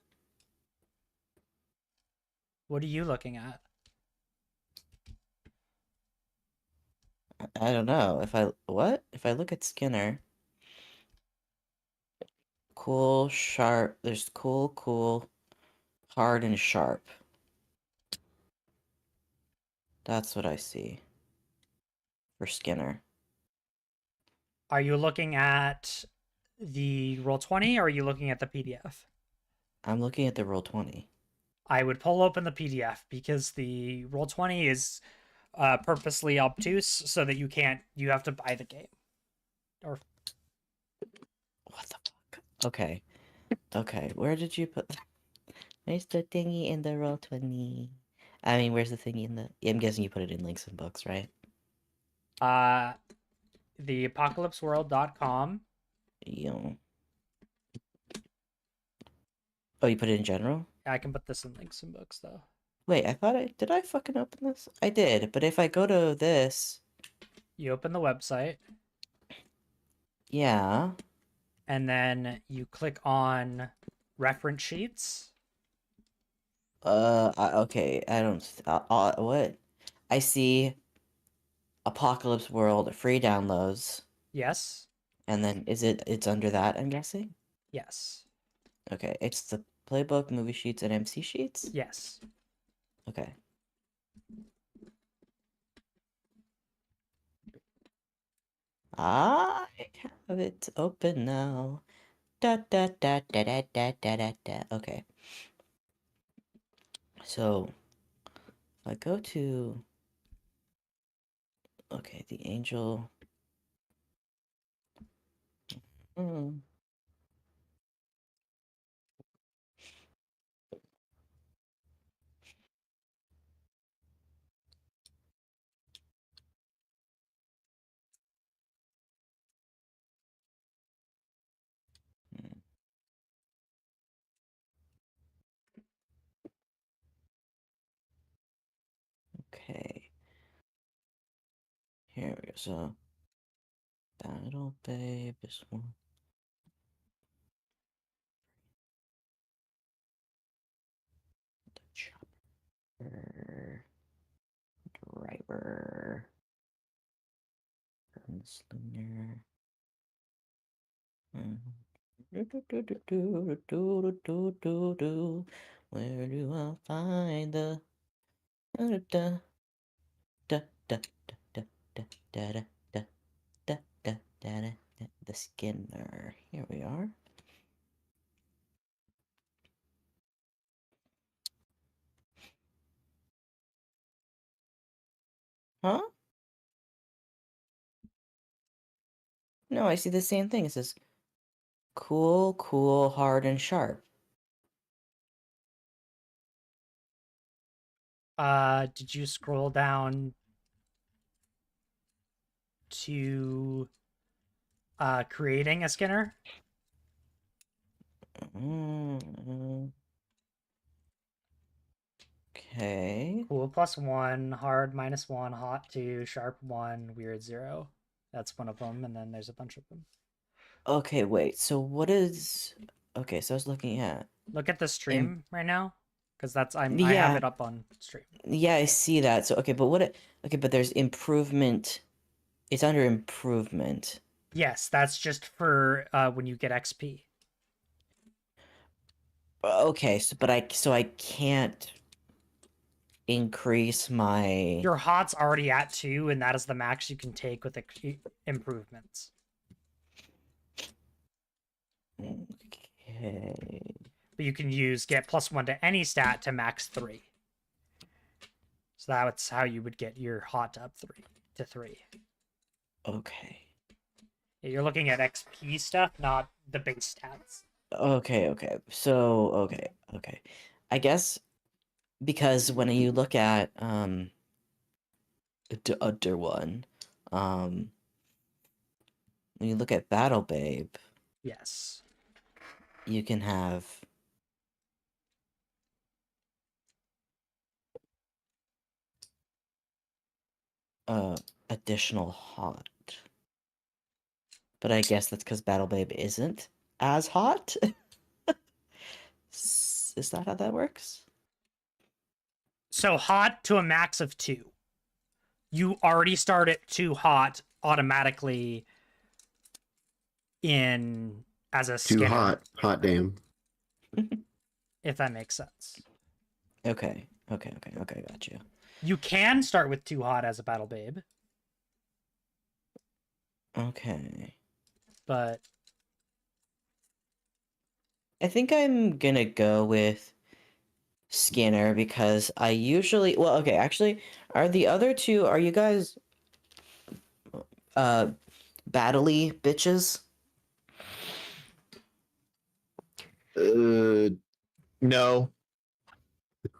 What are you looking at? I don't know. If I look at Skinner, cool, sharp, there's cool, hard and sharp. That's what I see for Skinner. Are you looking at the Roll20 or are you looking at the PDF? I'm looking at the Roll20. I would pull open the PDF because the Roll20 is purposely obtuse so that you have to buy the game. Or What the fuck? Okay. Okay, where did you put Where's the thingy in the Roll20? I mean, where's the thingy in the I'm guessing you put it in links and books, right? theapocalypseworld.com. You Oh, you put it in general? I can put this in links and books though. Wait, did I fucking open this? I did, but if I go to this, You open the website yeah. and then you click on reference sheets. Okay, I don't. What? I see Apocalypse World free downloads, Yes. and then it's under that, I'm guessing? Yes. Okay, it's the playbook, movie sheets, and MC sheets? Yes. Okay. I have it open now. Da da da da da da da da da. Okay. So, if I go to. Okay, the angel. Hmm. Okay. Here we go. So, Battle Babe is one. The Chopper. Driver. Gunslinger. Where do I find the da da da da da da da da da da da da da the Skinner? Here we are. Huh? No, I see the same thing. It says cool, hard, and sharp. Did you scroll down to creating a Skinner. Okay. Cool +1, hard -1, hot 2, sharp 1, weird 0. That's one of them, and then there's a bunch of them. Okay, wait. So what is? Okay, so I was looking at. Look at the stream right now, because that's I have Yeah. it up on stream. Yeah, I see that. So okay, but okay, but there's improvement. It's under improvement. Yes, that's just for when you get XP. Okay, so I can't increase my. Your hot's already at 2, and that is the max you can take with improvements. Okay. But you can get +1 to any stat to max 3. So that's how you would get your hot up 3. Okay. You're looking at XP stuff, not the base stats. Okay. So okay. I guess because when you look at the other one, when you look at Battle Babe, Yes. you can have additional hot. But I guess that's because Battle Babe isn't as hot. Is that how that works? So hot to a max of 2. You already start at 2 hot automatically in as a Too Skinner, hot damn. if that makes sense. Okay, got you. You can start with 2 hot as a Battle Babe, Okay. but I think I'm gonna go with Skinner because I usually actually are the other two, are you guys battle-y bitches? No.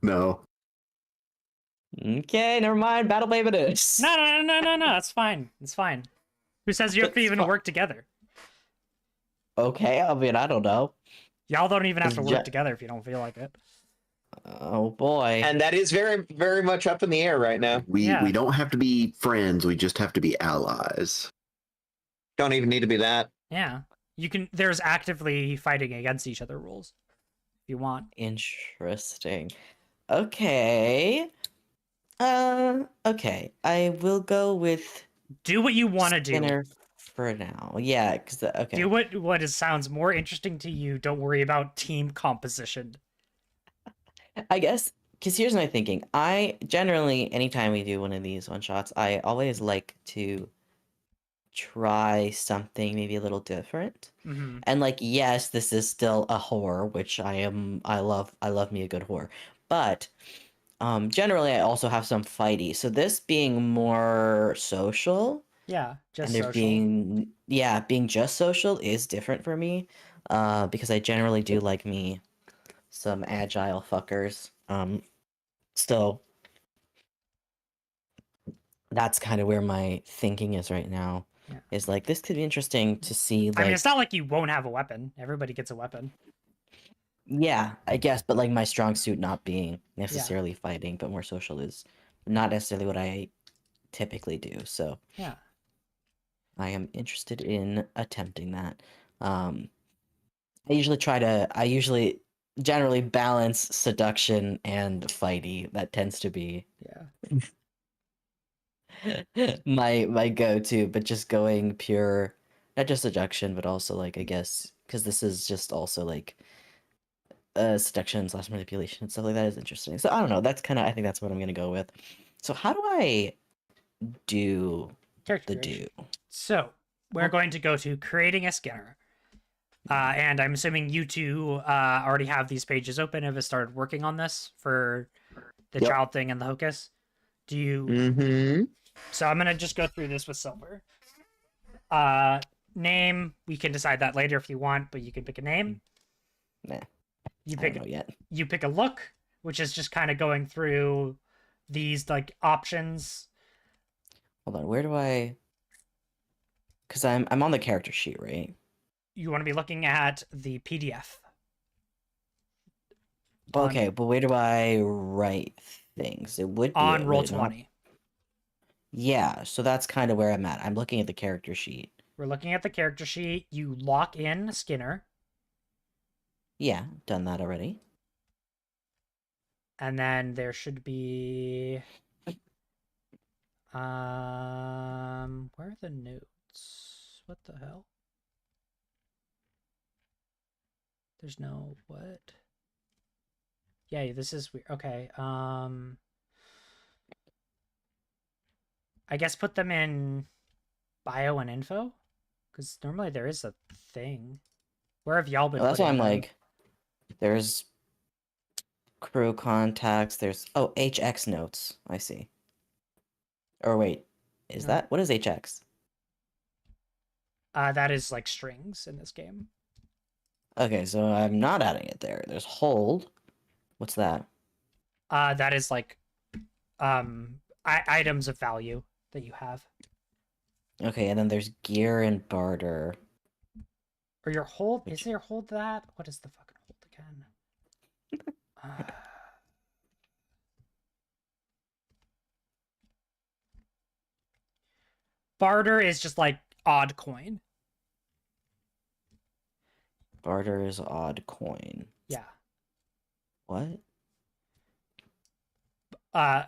No. Okay, never mind, Battle Babe it is. no, it's fine. It's fine. Who says you have to It's even fine. work together? Okay, I mean, I don't know. Y'all don't even have to It's work ju- together if you don't feel like it. Oh boy. And that is very, very much up in the air right now. We Yeah. don't have to be friends. We just have to be allies. Don't even need to be that. Yeah. There's actively fighting against each other rules. If you want. Interesting. Okay. Okay. I will go with Do what you want to do. Skinner for now. Yeah, because okay. Do what sounds more interesting to you. Don't worry about team composition. I guess because here's my thinking. I generally, anytime we do one of these one shots, I always like to try something maybe a little different. Mm-hmm. And like, yes, this is still a horror, which I love me a good horror. But generally I also have some fighty. So this being more social, Yeah, just and there social. being just social is different for me. Because I generally do like me some agile fuckers. So that's kind of where my thinking is right now. Yeah. Is like this could be interesting to see. Like, I mean, it's not like you won't have a weapon. Everybody gets a weapon. yeah, I guess, but like my strong suit not being necessarily fighting, but more social is not necessarily what I typically do. So Yeah. I am interested in attempting that. I usually generally balance seduction and fighty. That tends to be Yeah. my go-to, but just going pure, not just seduction, but also like I guess because this is just also like seduction / manipulation and stuff like that is interesting. So I don't know. I think that's what I'm gonna go with. So how do I do Character the creation. do? So we're going to go to creating a Skinner. And I'm assuming you two already have these pages open. Have started working on this for the Yep. child thing and the hocus. Do you? Mm-hmm. So I'm gonna just go through this with Silver. Name, we can decide that later if you want, but you can pick a name. Nah, You I pick don't know yet. you pick a look, which is just kind of going through these like options. Hold on, where do I? Because I'm on the character sheet, right? You want to be looking at the PDF. On- Okay, but where do I write things? It would be On would it not? Roll20. Yeah, so that's kind of where I'm at. I'm looking at the character sheet. We're looking at the character sheet. You lock in Skinner, Yeah, done that already. and then there should be where are the notes? What the hell? There's no what? Yeah, this is weird. Okay. I guess put them in bio and info, because normally there is a thing. Where have y'all been? Well, that's why putting I'm them? like, there's crew contacts. There's HX notes. I see. Or wait, is No. that what is HX? That is like strings in this game. Okay, so I'm not adding it there. There's hold. What's that? That is like items of value that you have. Okay, and then there's gear and barter. Or your hold. Which- Is there hold that? What is the fucking hold again? Barter is just like odd coin. Barter is odd coin. Yeah. What?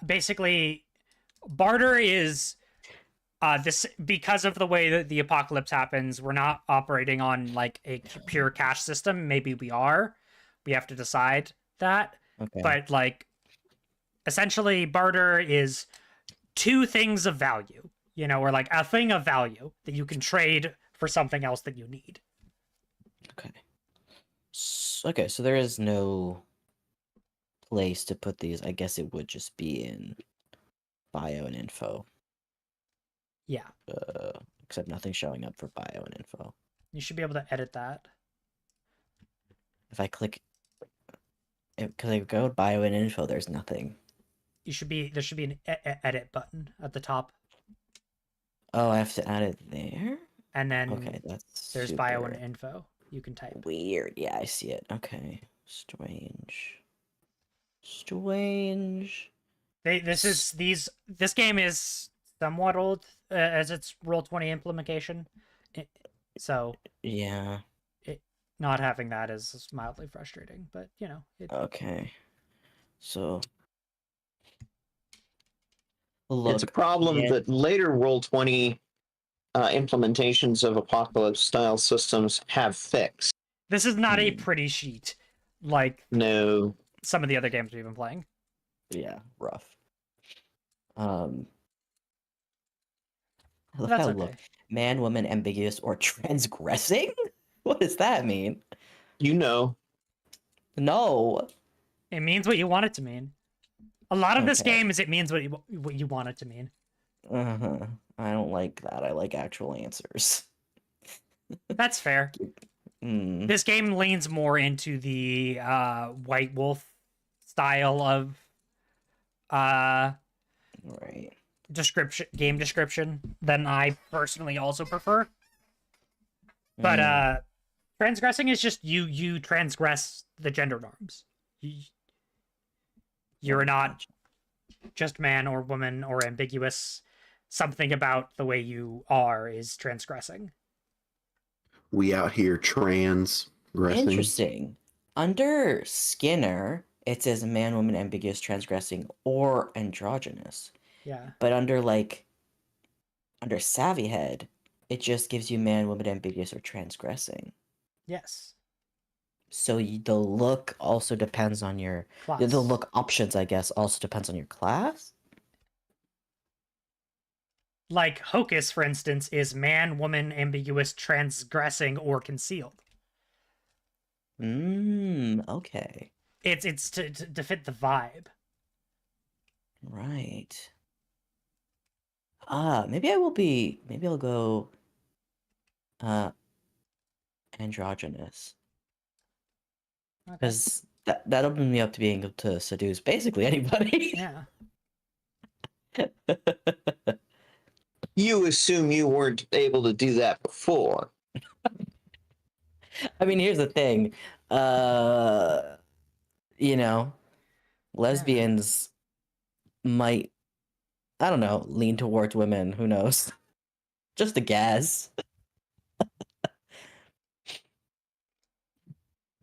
Basically, barter is this because of the way that the apocalypse happens. We're not operating on like a pure cash system. Maybe we are. We have to decide that. Okay. But like, essentially, barter is two things of value. You know, or like a thing of value that you can trade for something else that you need. Okay. Okay, so there is no place to put these. I guess it would just be in bio and info. Yeah, Except nothing showing up for bio and info. you should be able to edit that. If I click, because I go bio and info, there's nothing. There should be an edit button at the top, Oh, I have to add it there? and then Okay, that's there's bio super and info. You can type. weird. Yeah, I see it. Okay. Strange. This game is somewhat old as its Roll20 implementation, so Yeah. not having that is mildly frustrating. But you know, Okay. So. It's a Look, problem yeah. that later Roll20 implementations of apocalypse style systems have fixed. this is not a Hmm. pretty sheet like No, some of the other games we've been playing. Yeah, rough. I love That's how okay. look, man, woman, ambiguous, or transgressing? What does that mean? you know, No. It means what you want it to mean. A lot of this Okay. game is it means what you want it to mean. Uh-huh. I don't like that. I like actual answers. That's fair. Mm. This game leans more into the White Wolf style of Right. game description than I personally also prefer. But Mm. transgressing is just you transgress the gender norms. You're not Gotcha. just man or woman or ambiguous. Something about the way you are is transgressing. We out here transgressing. Interesting. Under Skinner, it says man, woman, ambiguous, transgressing, or androgynous. Yeah. But under Savvy Head, it just gives you man, woman, ambiguous, or transgressing. Yes. So the look also depends on your Class. the look options, I guess, also depends on your class. Like Hocus, for instance, is man, woman, ambiguous, transgressing, or concealed. Okay. It's to fit the vibe. Right. Maybe I'll go androgynous. Okay. Because that opened me up to being able to seduce basically anybody. Yeah. You assume you weren't able to do that before. I mean, here's the thing. You know, lesbians might, I don't know, lean towards women. Who knows? Just a guess.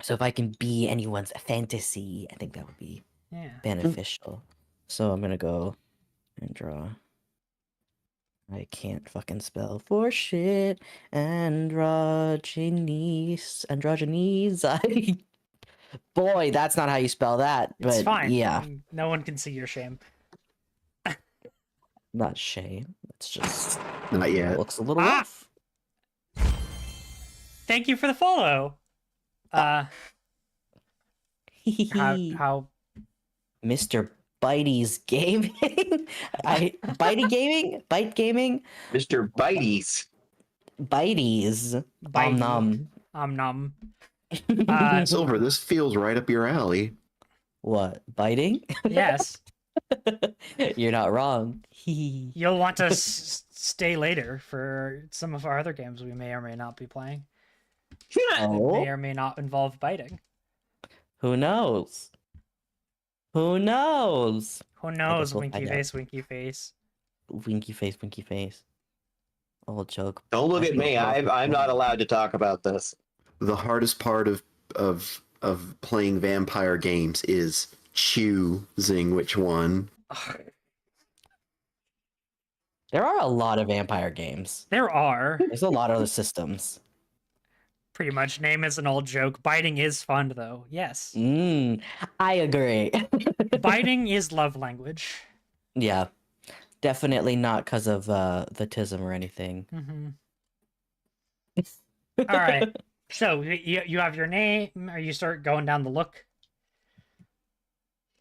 So if I can be anyone's fantasy, I think that would be Yeah. beneficial. So I'm gonna go and draw. I can't fucking spell for shit. Androgynese. I. Boy, that's not how you spell that. It's But fine. yeah, No one can see your shame. not shame. It's just Not it yet. looks a little Ah! rough. Thank you for the follow. How Mr. Bitey's gaming. Bite gaming. Mr. Bitey's. Bitey's. Bitey. Nom. nom. Silver, this feels right up your alley. What? Biting? Yes. You're not wrong. You'll want to stay later for some of our other games we may or may not be playing. That may or may not involve biting. Who knows? Who knows? Who knows? we'll Winky find out. face, winky face. Winky face, winky face. Old joke. Don't look at me. I'm not allowed to talk about this. The hardest part of playing vampire games is choosing which one. There are a lot of vampire games. There are. There's a lot of other systems. Pretty much. Name is an old joke. Biting is fun, though. Yes. I agree. Biting is love language. Yeah. Definitely not because of the tism or anything. All right. So you have your name, or you start going down the look?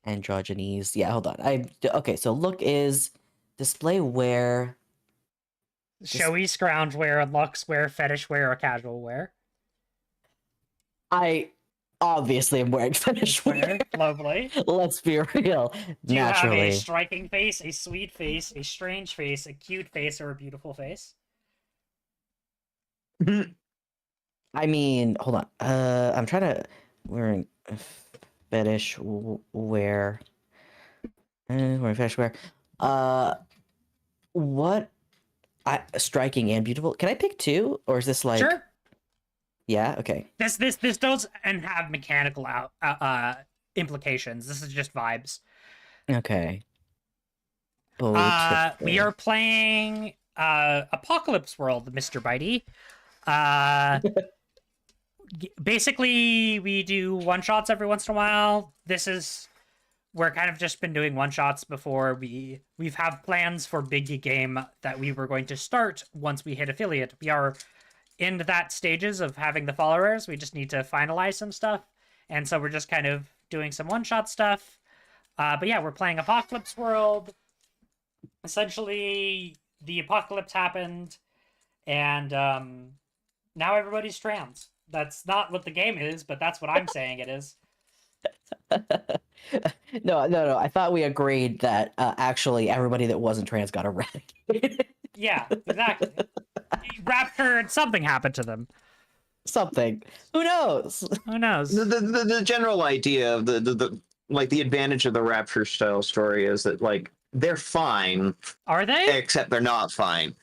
Androgynese. Yeah, hold on. Okay, so look is display wear. Showy scrounge wear, luxe wear, fetish wear, or casual wear. I obviously am wearing fetish wear. Lovely. Let's be real. Do you have Naturally. a striking face, a sweet face, a strange face, a cute face, or a beautiful face? I mean, hold on. I'm trying to wearing fetish wear. Wearing fetish wear. What? Striking and beautiful. Can I pick two, or is this like? Sure. Yeah. Okay. This does and have mechanical implications. This is just vibes. Okay. We are playing Apocalypse World, Mr. Bitey. Basically, we do one-shots every once in a while. We're kind of just been doing one-shots before. We've have plans for big game that we were going to start once we hit affiliate. We are in that stages of having the followers. We just need to finalize some stuff. And so we're just kind of doing some one-shot stuff. But yeah, we're playing Apocalypse World. Essentially, the apocalypse happened, and now everybody's trans. That's not what the game is, but that's what I'm saying it is. No. I thought we agreed that actually everybody that wasn't trans got eradicated. Yeah, exactly. Raptured, something happened to them. Something. Who knows? Who knows? The general idea of the advantage of the Rapture style story is that like they're fine. Are they? Except they're not fine.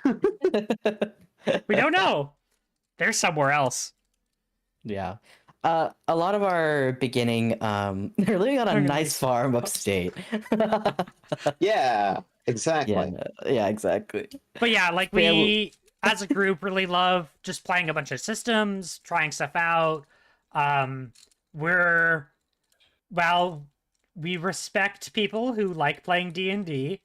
We don't know. They're somewhere else. Yeah. A lot of our beginning, they're living on a nice farm upstate. Yeah, exactly. Yeah, exactly. But yeah, like we, as a group, really love just playing a bunch of systems, trying stuff out. We respect people who like playing D&D.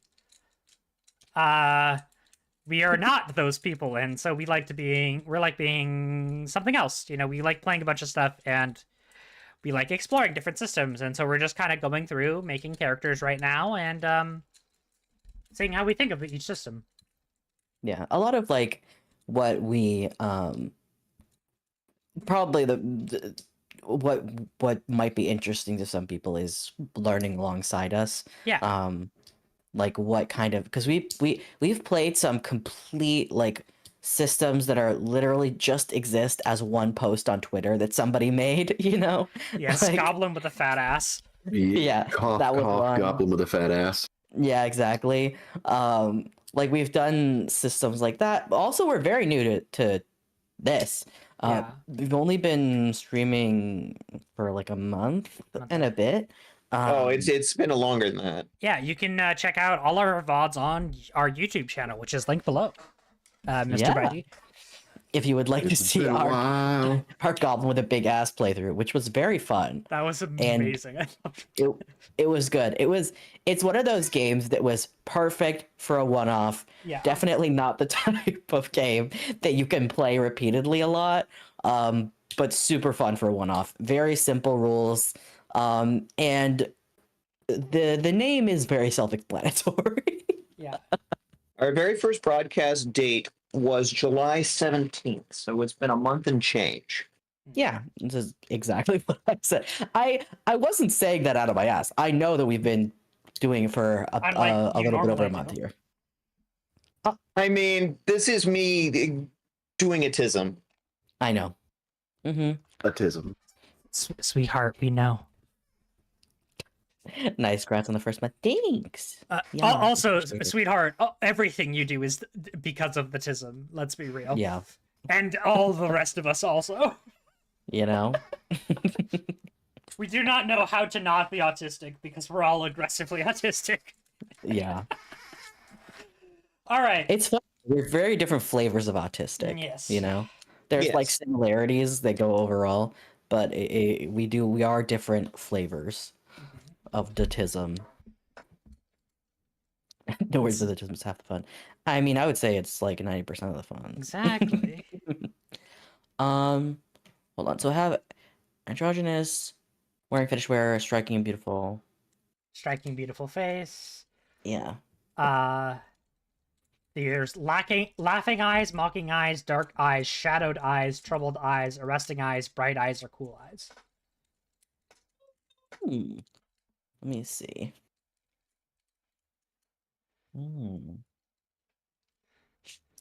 We are not those people, and so we're like being something else. You know, we like playing a bunch of stuff, and we like exploring different systems, and so we're just kind of going through, making characters right now, and seeing how we think of each system. Yeah, a lot of like what we probably what might be interesting to some people is learning alongside us. Yeah. like what kind of, because we've played some complete like systems that are literally just exist as one post on Twitter that somebody made, you know? Yes, Like, goblin with a fat ass. Yeah, Cough, that was cough, one. goblin with a fat ass. Yeah, exactly. Like we've done systems like that. But also, we're very new to this. Yeah. We've only been streaming for like a month and a bit. Oh, Um, it's been longer than that. Yeah, you can check out all our VODs on our YouTube channel, which is linked below. Mr. Yeah. Bitey. if you would like to It's see been a our while. our goblin with a big ass playthrough, which was very fun. That was amazing. It was good. It's one of those games that was perfect for a one-off. Yeah. Definitely not the type of game that you can play repeatedly a lot. But super fun for a one-off. Very simple rules. And the name is very self-explanatory. Yeah. Our very first broadcast date was July 17th, so it's been a month and change. Yeah, this is exactly what I said. I wasn't saying that out of my ass. I know that we've been doing it for Unlike a you little bit over normally a month do. here. I mean, this is me doing autism. I know. Autism. Sweetheart, we know. Nice, congrats on the first month. Thanks. Yeah, Also, appreciate it. sweetheart, everything you do is because of the tism. Let's be real. Yeah, And all the rest of us also. you know. We do not know how to not be autistic because we're all aggressively autistic. Yeah, All right. it's fun. We're very different flavors of autistic. Yes. You know, there's like Yes. similarities that go overall, but we are different flavors of autism. No worries, that autism is half the fun. I mean, I would say it's like 90% of the fun. Exactly. Hold on. So I have androgynous, wearing fetish wear, striking and beautiful. Striking beautiful face. Yeah. There's laughing eyes, mocking eyes, dark eyes, shadowed eyes, troubled eyes, arresting eyes, bright eyes, or cool eyes. Let me see.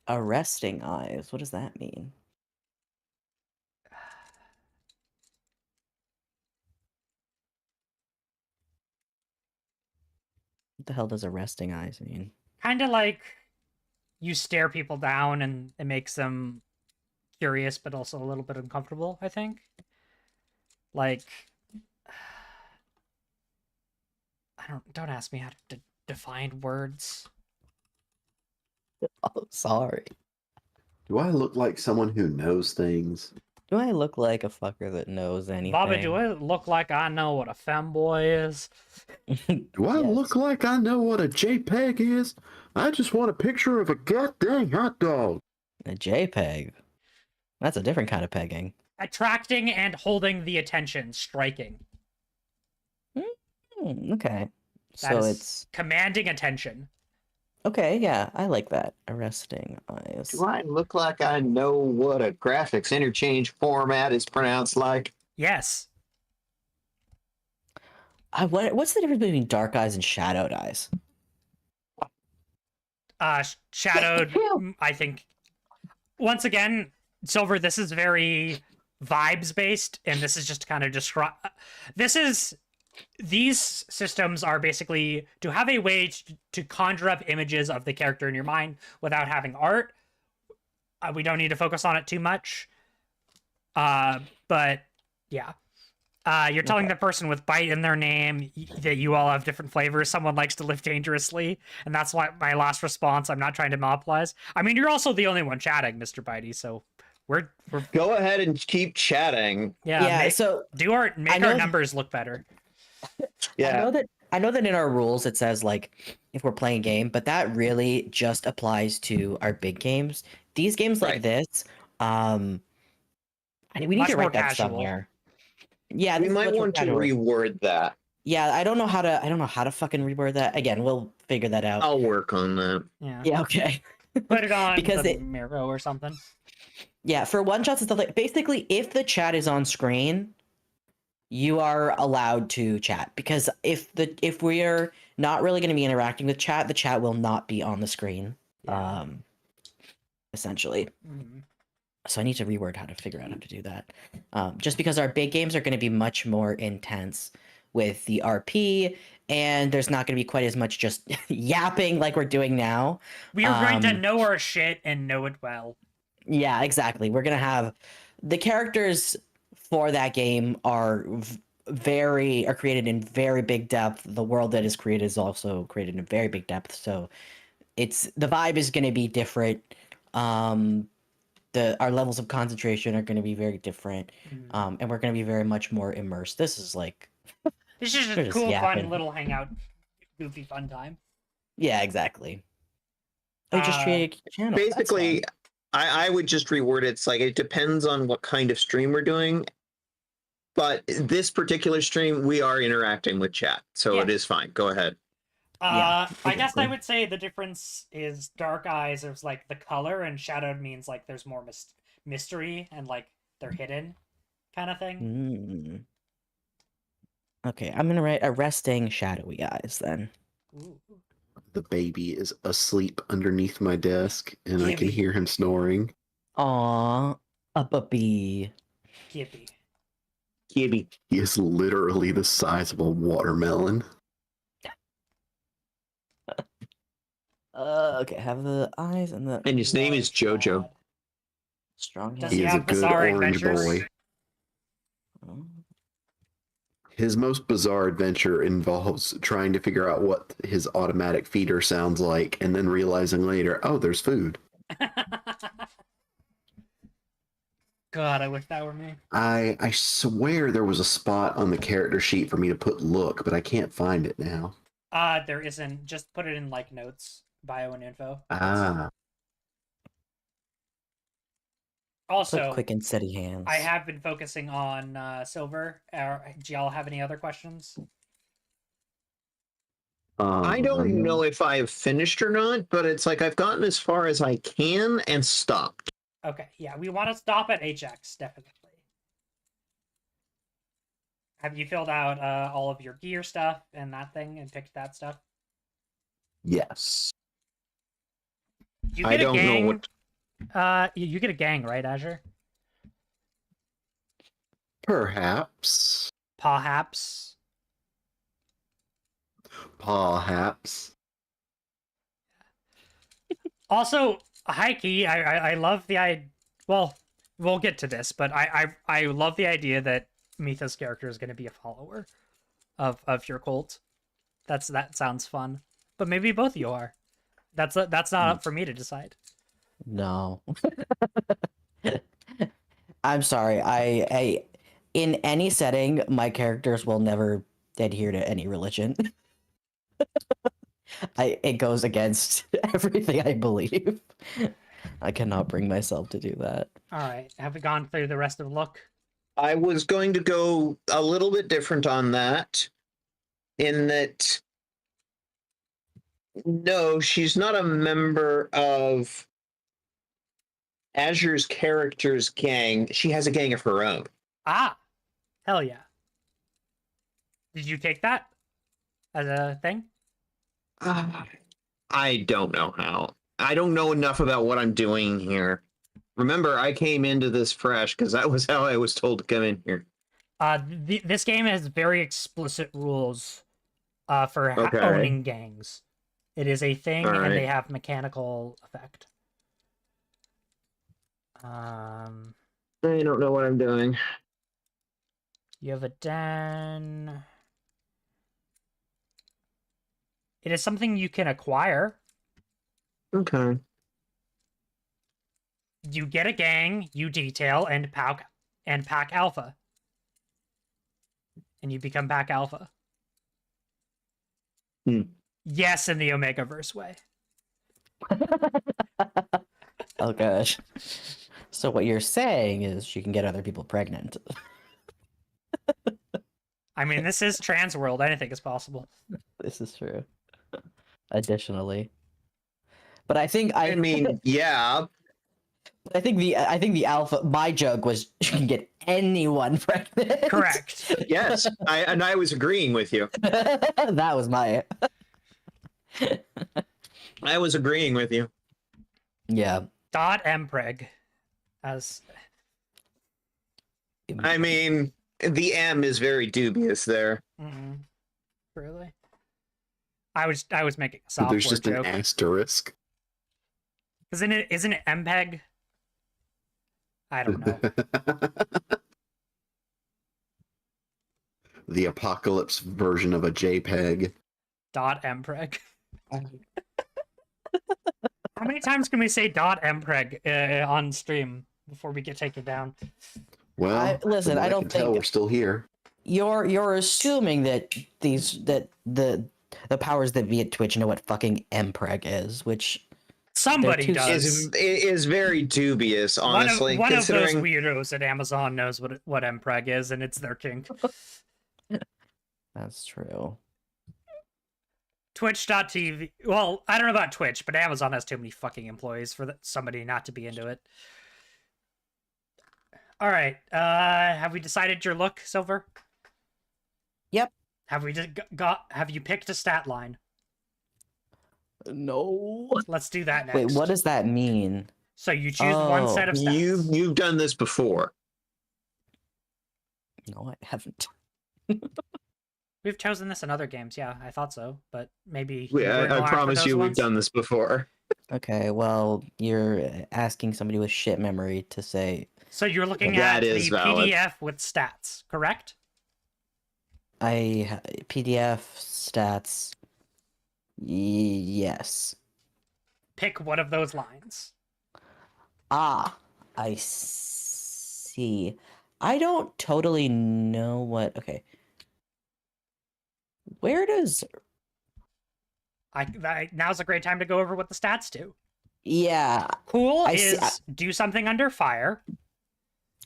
Arresting eyes. What does that mean? What the hell does arresting eyes mean? Kind of like you stare people down and it makes them curious but also a little bit uncomfortable, I think. Like, don't ask me how to define words. Oh, sorry. Do I look like someone who knows things? Do I look like a fucker that knows anything? Bobby, do I look like I know what a femboy is? Do I Yes. look like I know what a JPEG is? I just want a picture of a goddamn hot dog. A JPEG? That's a different kind of pegging. Attracting and holding the attention, striking. Okay. That So is it's commanding attention. okay, yeah, I like that. Arresting eyes. Do I look like I know what a graphics interchange format is pronounced like? Yes. What's the difference between dark eyes and shadowed eyes? Shadowed, I think. Once again, Silver, this is very vibes based, and this is just kind of describe. These systems are basically to have a way to conjure up images of the character in your mind without having art. We don't need to focus on it too much. But yeah. You're telling the person with bite in their name that you all have different flavors. Someone likes to live dangerously, and that's why my last response. I'm not trying to monopolize. I mean, you're also the only one chatting, Mr. Bitey, so we're Go ahead and keep chatting. yeah. So make our numbers look better. Yeah. I know that in our rules it says like if we're playing a game, but that really just applies to our big games. These games like Right. this, we need Much to more write that casual. somewhere. Yeah, We this is might much more want to casual. reword that. Yeah, I don't know how to fucking reword that. Again, we'll figure that out. I'll work on that. Yeah. Yeah, okay. Put it on Because the it- Miro or something. Yeah, for one shots and stuff like basically if the chat is on screen, you are allowed to chat, because if we are not really going to be interacting with chat, the chat will not be on the screen. Yeah. Essentially. Mhm. So I need to reword how to figure out how to do that. Just because our big games are going to be much more intense with the RP, and there's not going to be quite as much just yapping like we're doing now. We are going to Um, know our shit and know it well. Yeah, exactly. We're gonna have the characters for that game are created in very big depth. The world that is created is also created in very big depth. So the vibe is gonna be different. Our levels of concentration are gonna be very different. Mhm. And we're gonna be very much more immersed. This is like This is we're just just cool, fun yapping. little hangout, goofy fun time. Yeah, exactly. I just created a channel. That's Basically, fun. I would just reword it. It's like it depends on what kind of stream we're doing. But this particular stream, we are interacting with chat, so Yeah. it is fine. Go ahead. Yeah, I guess I exactly. would say the difference is dark eyes is like the color, and shadowed means like there's more mystery and like they're hidden, kind of thing. Mm. Okay, I'm gonna write arresting shadowy eyes then. Ooh. The baby is asleep underneath my desk, and I can Gibby. hear him snoring. Aw, a puppy. Gibby. Kibby. He is literally the size of a watermelon. Okay, have the eyes and the And his name is Large Jojo. lad. strong Does hand. He he is a have good bizarre orange adventures? boy. Oh. His most bizarre adventure involves trying to figure out what his automatic feeder sounds like, and then realizing later, oh, there's food. God, I wish that were me. I swear there was a spot on the character sheet for me to put look, but I can't find it now. There isn't. Just put it in like notes, bio and info. Ah, Put Also, quick and steady hands. I have been focusing on silver. Do y'all have any other questions? I don't know um, if I have finished or not, but it's like I've gotten as far as I can and stopped. Okay, yeah, we want to stop at HX, definitely. Have you filled out all of your gear stuff and that thing and picked that stuff? yes. You I get a don't know gang. what. You get a gang, right, Azure? Perhaps. Perhaps. Perhaps. Also, high key, I love the idea. Well, we'll get to this, but I love the idea that Mitha's character is going to be a follower of your cult. That sounds fun. But maybe both of you are. That's not up for me to decide. No. I'm sorry. I in any setting, my characters will never adhere to any religion. It goes against everything I believe. I cannot bring myself to do that. All right, have we gone through the rest of the look? I was going to go a little bit different on that, in that no, she's not a member of Azure's character's gang. She has a gang of her own. Ah, hell yeah. Did you take that as a thing? I don't know how. I don't know enough about what I'm doing here. Remember, I came into this fresh because that was how I was told to come in here. This game has very explicit rules for Okay. owning gangs. It is a thing, All and they right. have mechanical effect. I don't know what I'm doing. You have a den. It is something you can acquire. Okay. You get a gang, you detail and pack alpha. And you become pack alpha. Hmm. Yes, in the Omegaverse way. Oh gosh. So what you're saying is she can get other people pregnant. I mean, this is trans world. Anything is possible. This is true. Additionally. But I think I mean, yeah. I think the alpha, my joke was she can get anyone pregnant. Correct. Yes, I was agreeing with you. That was my. I was agreeing with you. Yeah. .mpreg as I mean, the M is very dubious there. really. I was making a software There's just joke. an asterisk. Isn't it MPEG? I don't know. The apocalypse version of a JPEG. .mpreg. How many times can we say .mpreg on stream before we get taken down? Well, listen, from what I don't can tell think- we're still here. You're assuming that the powers that be at Twitch know what fucking MPreg is, which Somebody too- does. Is very dubious, honestly. One of those considering weirdos at Amazon knows what MPreg is, and it's their kink. that's true. Twitch.tv. Well, I don't know about Twitch, but Amazon has too many fucking employees for somebody not to be into it. All right. Have we decided your look, Silver? Yep. Have we have you picked a stat line? No. Let's do that next. Wait, what does that mean? So you choose one Oh. set of stats. you've done this before. No, I haven't. We've chosen this in other games, yeah. I thought so, but maybe. I promise you, we've done this before. Okay, well, you're asking somebody with shit memory to say So you're looking That at the is valid. PDF with stats, correct? PDF stats. Yes. Pick one of those lines. Ah, I see. I don't totally know what. Okay. Where does. Now's a great time to go over what the stats do. Yeah, Cool I see- is do something under fire.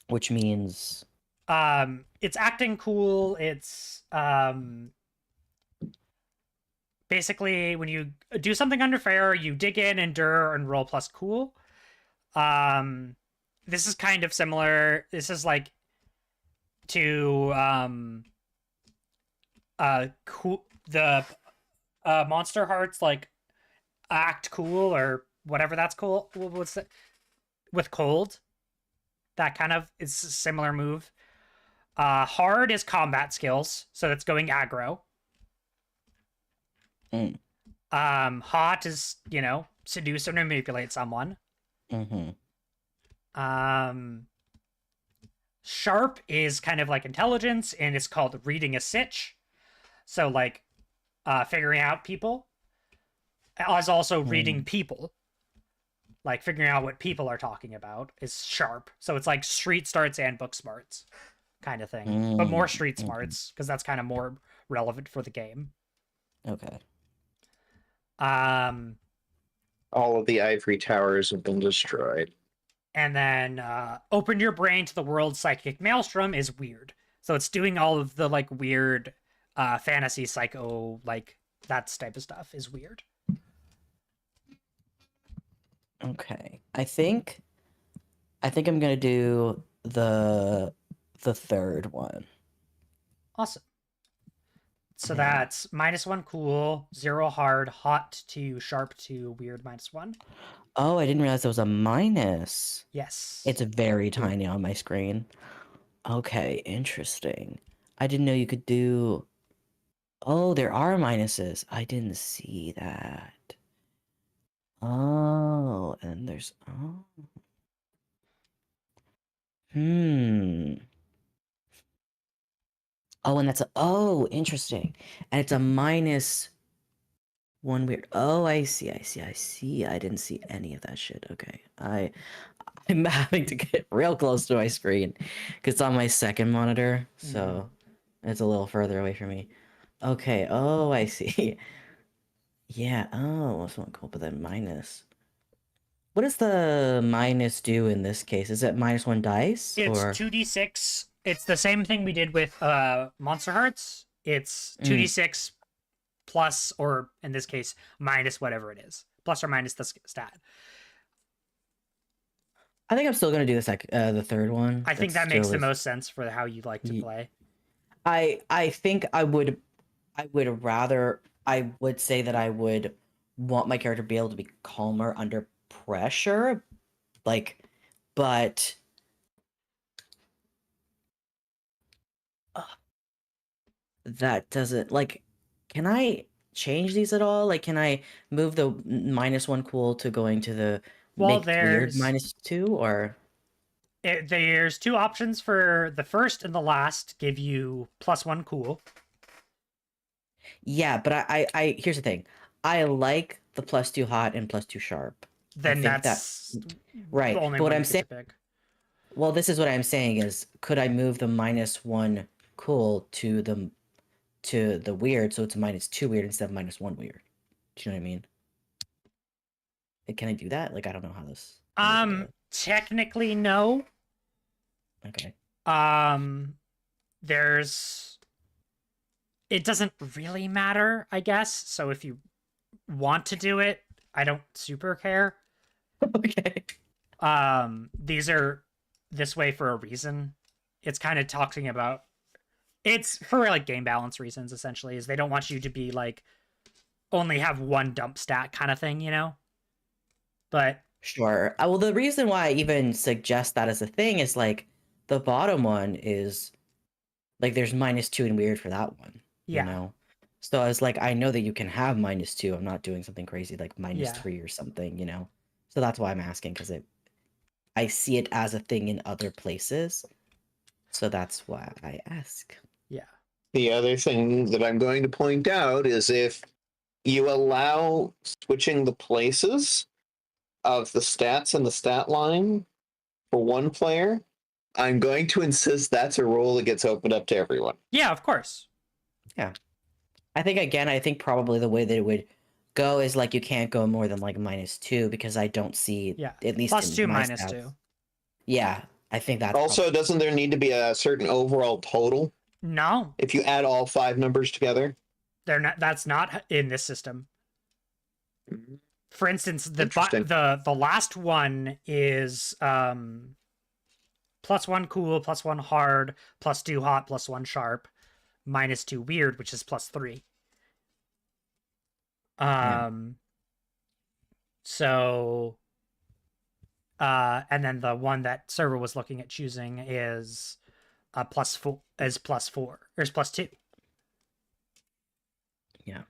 which means. It's acting cool. It's basically when you do something under fire, you dig in, endure, and roll plus cool. This is kind of similar. This is like to cool the Monster Hearts like act cool or whatever that's cool. What's it with cold? That kind of is a similar move. Hard is combat skills, so that's going aggro. Mm. Hot is, seduce or manipulate someone. Mm-hmm. Sharp is kind of like intelligence, and it's called reading a sitch. So like figuring out people. As also reading people. Like figuring out what people are talking about is sharp. So it's like street smarts and book smarts kind of thing. But more street smarts, because that's kind of more relevant for the game. Okay. All of the ivory towers have been destroyed. And then open your brain to the world's psychic maelstrom is weird. So it's doing all of the like weird fantasy psycho, like that type of stuff is weird. Okay. I think I'm gonna do the third one. Awesome. So Yeah. that's -1 cool, 0 hard, hot to sharp to weird -1. Oh, I didn't realize there was a minus. Yes. It's very tiny on my screen. Okay, interesting. I didn't know you could do. Oh, there are minuses. I didn't see that. Oh, and there's. Oh. Oh, and that's a. Oh, interesting. And it's a -1 weird. Oh, I see. I didn't see any of that shit. Okay. I'm having to get real close to my screen because it's on my second monitor, so it's a little further away from me. Okay. Oh, I see. Yeah. Oh, that's not cool. But then minus. What does the minus do in this case? Is it -1 dice? It's or 2d6. It's the same thing we did with Monster Hearts. It's 2d6 plus, or in this case, minus whatever it is. Plus or minus the stat. I think I'm still gonna do the third one. I think that makes the most sense for how you like to play. I think I would rather, I would say that I would want my character to be able to be calmer under pressure, like, but that doesn't, like, can I change these at all? Like, can I move the -1 cool to going to the Well, make weird there's -2, or there's two options for the first and the last give you +1 cool. yeah, but I here's the thing. I like the +2 hot and +2 sharp. Then think that's right. the only But what one I'm you get saying, to pick. well, this is what I'm saying is, could I move the -1 cool to the weird, so it's a -2 weird instead of -1 weird? Do you know what I mean? Can I do that? Like, I don't know how this. Technically no. Okay. There's it doesn't really matter, I guess. So if you want to do it, I don't super care. Okay. These are this way for a reason. It's kind of talking about it's for like game balance reasons, essentially, is they don't want you to be like only have one dump stat kind of thing, you know? But Sure. Well, the reason why I even suggest that as a thing is like the bottom one is like there's -2 and weird for that one. yeah. You know? So I was like, I know that you can have -2. I'm not doing something crazy like Yeah. -3 or something, you know? So that's why I'm asking, because I see it as a thing in other places. So that's why I ask. Yeah. The other thing that I'm going to point out is if you allow switching the places of the stats in the stat line for one player, I'm going to insist that's a role that gets opened up to everyone. Yeah, of course. I think probably the way that it would go is like you can't go more than like -2, because I don't see, Yeah. at least +2, in my -2. stats. Yeah, I think that's Also, doesn't there need to be a certain overall total No, if you add all 5 numbers together? they're not. That's not in this system. For instance, Interesting. the last one is +1 cool, +1 hard, +2 hot, +1 sharp, -2 weird, which is +3. So and then the one that server was looking at choosing is +4, is +4, or is +2. Yeah.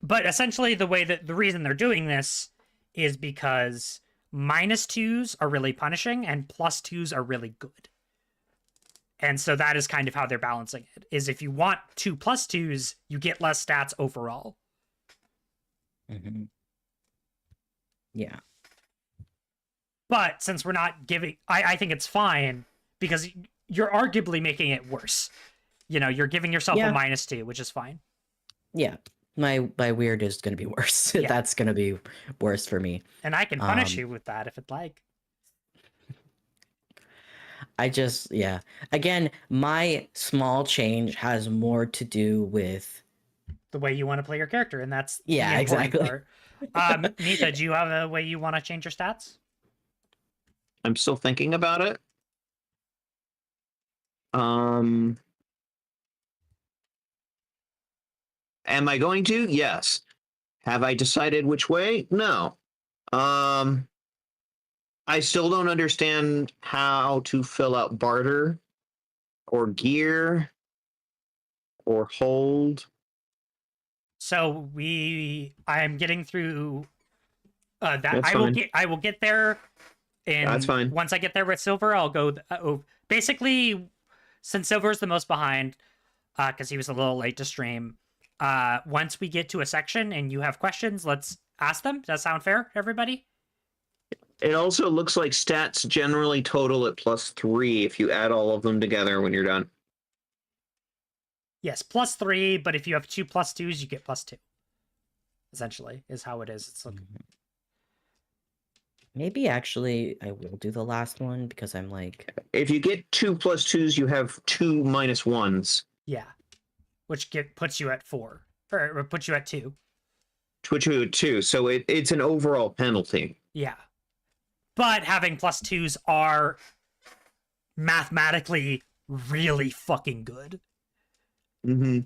But essentially the reason they're doing this is because -2s are really punishing and +2s are really good. And so that is kind of how they're balancing it, is if you want 2 +2s, you get less stats overall. Mm-hmm. Yeah. But since we're not giving, I think it's fine, because you're arguably making it worse. You know, you're giving yourself a -2, which is fine. Yeah. My weird is going to be worse. Yeah. That's going to be worse for me. And I can punish you with that if it'd like. Yeah. Again, my small change has more to do with the way you want to play your character, and that's Yeah, the important exactly. part. Nita, do you have a way you want to change your stats? I'm still thinking about it. Am I going to? Yes. Have I decided which way? No. I still don't understand how to fill out barter or gear or hold. So I am getting through that. That's I will fine. I will get there. And That's fine. Once I get there with Silver, I'll go. Basically, since Silver's the most behind, because he was a little late to stream. Once we get to a section and you have questions, let's ask them. Does that sound fair to everybody? It also looks like stats generally total at +3 if you add all of them together when you're done. Yes, +3, but if you have 2 +2s, you get +2. Essentially, is how it is. It's looking. Maybe actually I will do the last one, because I'm like, If you get 2 +2s, you have 2 -1s. Yeah, which puts you at 4, or puts you at 2. Which you would 2, so it's an overall penalty. Yeah. But having plus 2s are mathematically really fucking good. Mm-hmm.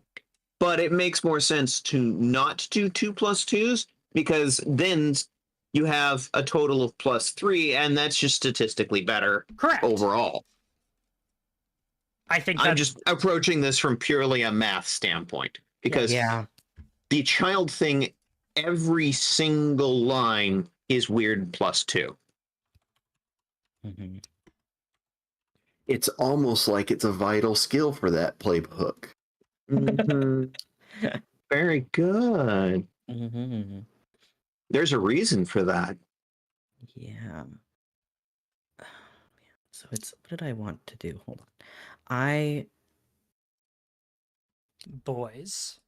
But it makes more sense to not do 2+2s, because then you have a total of +3, and that's just statistically better Correct. overall. I think I'm just approaching this from purely a math standpoint, because Yeah. the child thing, every single line is weird +2. Mm-hmm. It's almost like it's a vital skill for that playbook. Mhm. Very good. Mm-hmm. There's a reason for that. Yeah. So it's what did I want to do? Hold on. I boys.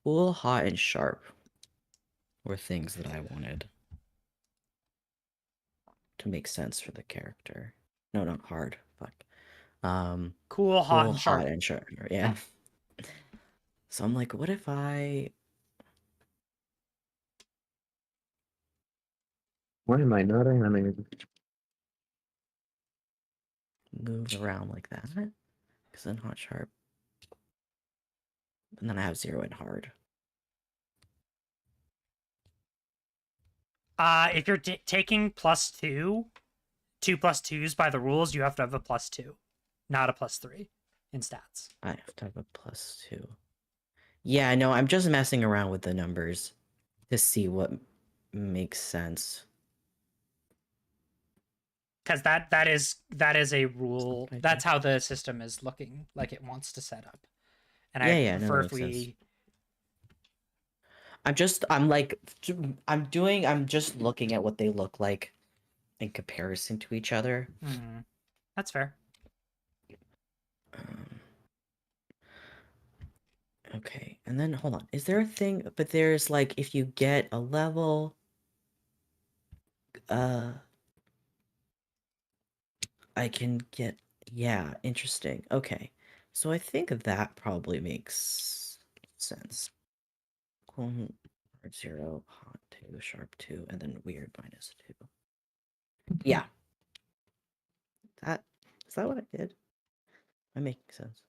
cool, hot, and sharp were things that I wanted to make sense for the character. No, not hard. Fuck. Cool, hot, Cool, and sharp. hot, and sharp. Yeah. So I'm like, what if I Why am I not animated? move around like that? Because then hot, sharp. And then I have 0 and hard. If you're taking +2, 2+2s by the rules, you have to have a +2, not a +3 in stats. I have to have a +2. Yeah, no, I'm just messing around with the numbers to see what makes sense. Because that is a rule. Something like That's how the system is looking like it wants to set up. And Yeah, I yeah, no, prefer that if makes sense. we I'm just looking at what they look like in comparison to each other. That's fair. Okay, and then hold on. Is there a thing? But there's like if you get a level, I can get. Yeah, interesting. Okay, so I think that probably makes sense. Cool, hard 0, hot 2, sharp 2, and then weird -2. Yeah. Is that what I did? That makes sense.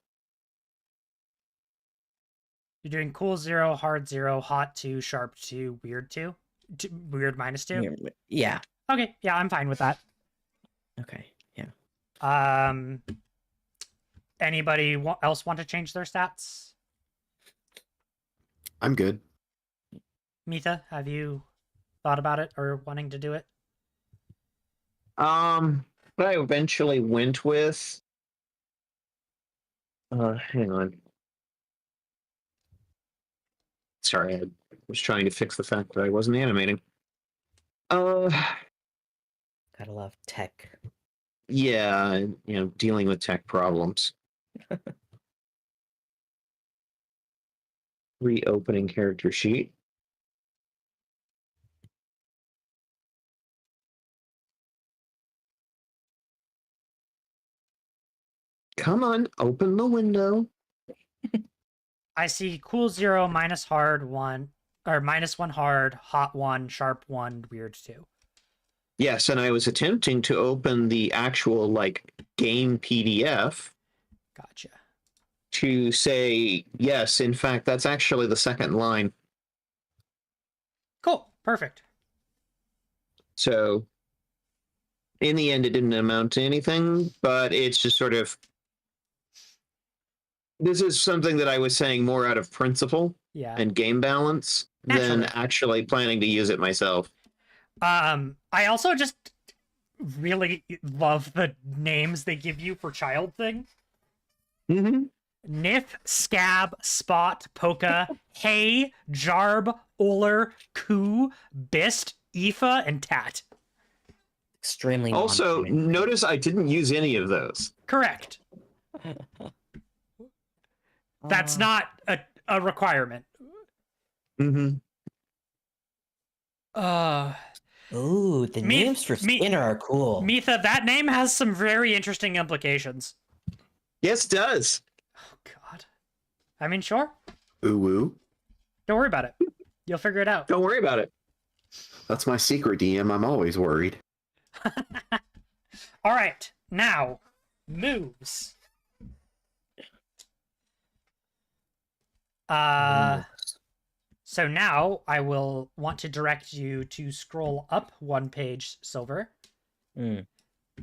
You're doing cool 0, hard 0, hot 2, sharp 2, weird 2, weird -2. Yeah. Okay, yeah, I'm fine with that. Okay. Yeah. Anybody else want to change their stats? I'm good. Mitha, have you thought about it or wanting to do it? But I eventually went with. Hang on. Sorry, I was trying to fix the fact that I wasn't animating. Gotta love tech. Yeah, dealing with tech problems. Reopening character sheet. Come on, open the window. I see cool 0, minus hard 1, or -1 hard, hot 1, sharp 1, weird 2. Yes, and I was attempting to open the actual game PDF Gotcha. to say yes, in fact, that's actually the second line. Cool. Perfect. So in the end, it didn't amount to anything, but it's just sort of, this is something that I was saying more out of principle Yeah. and game balance Naturally. than actually planning to use it myself. I also just really love the names they give you for child things. Mm-hmm. Nif, Scab, Spot, Poka, Hay, Jarb, Uller, Koo, Bist, Aoife, and Tat. Extremely. Also, non-human. notice I didn't use any of those. Correct. That's not a requirement. Mm-hmm. Ooh, the names for Skinner are cool. Mitha, that name has some very interesting implications. Yes, it does. Oh, God. I mean, sure. Ooh woo. Don't worry about it. You'll figure it out. Don't worry about it. That's my secret, DM. I'm always worried. All right, now moves. So now I will want to direct you to scroll up one page, Silver, Mm.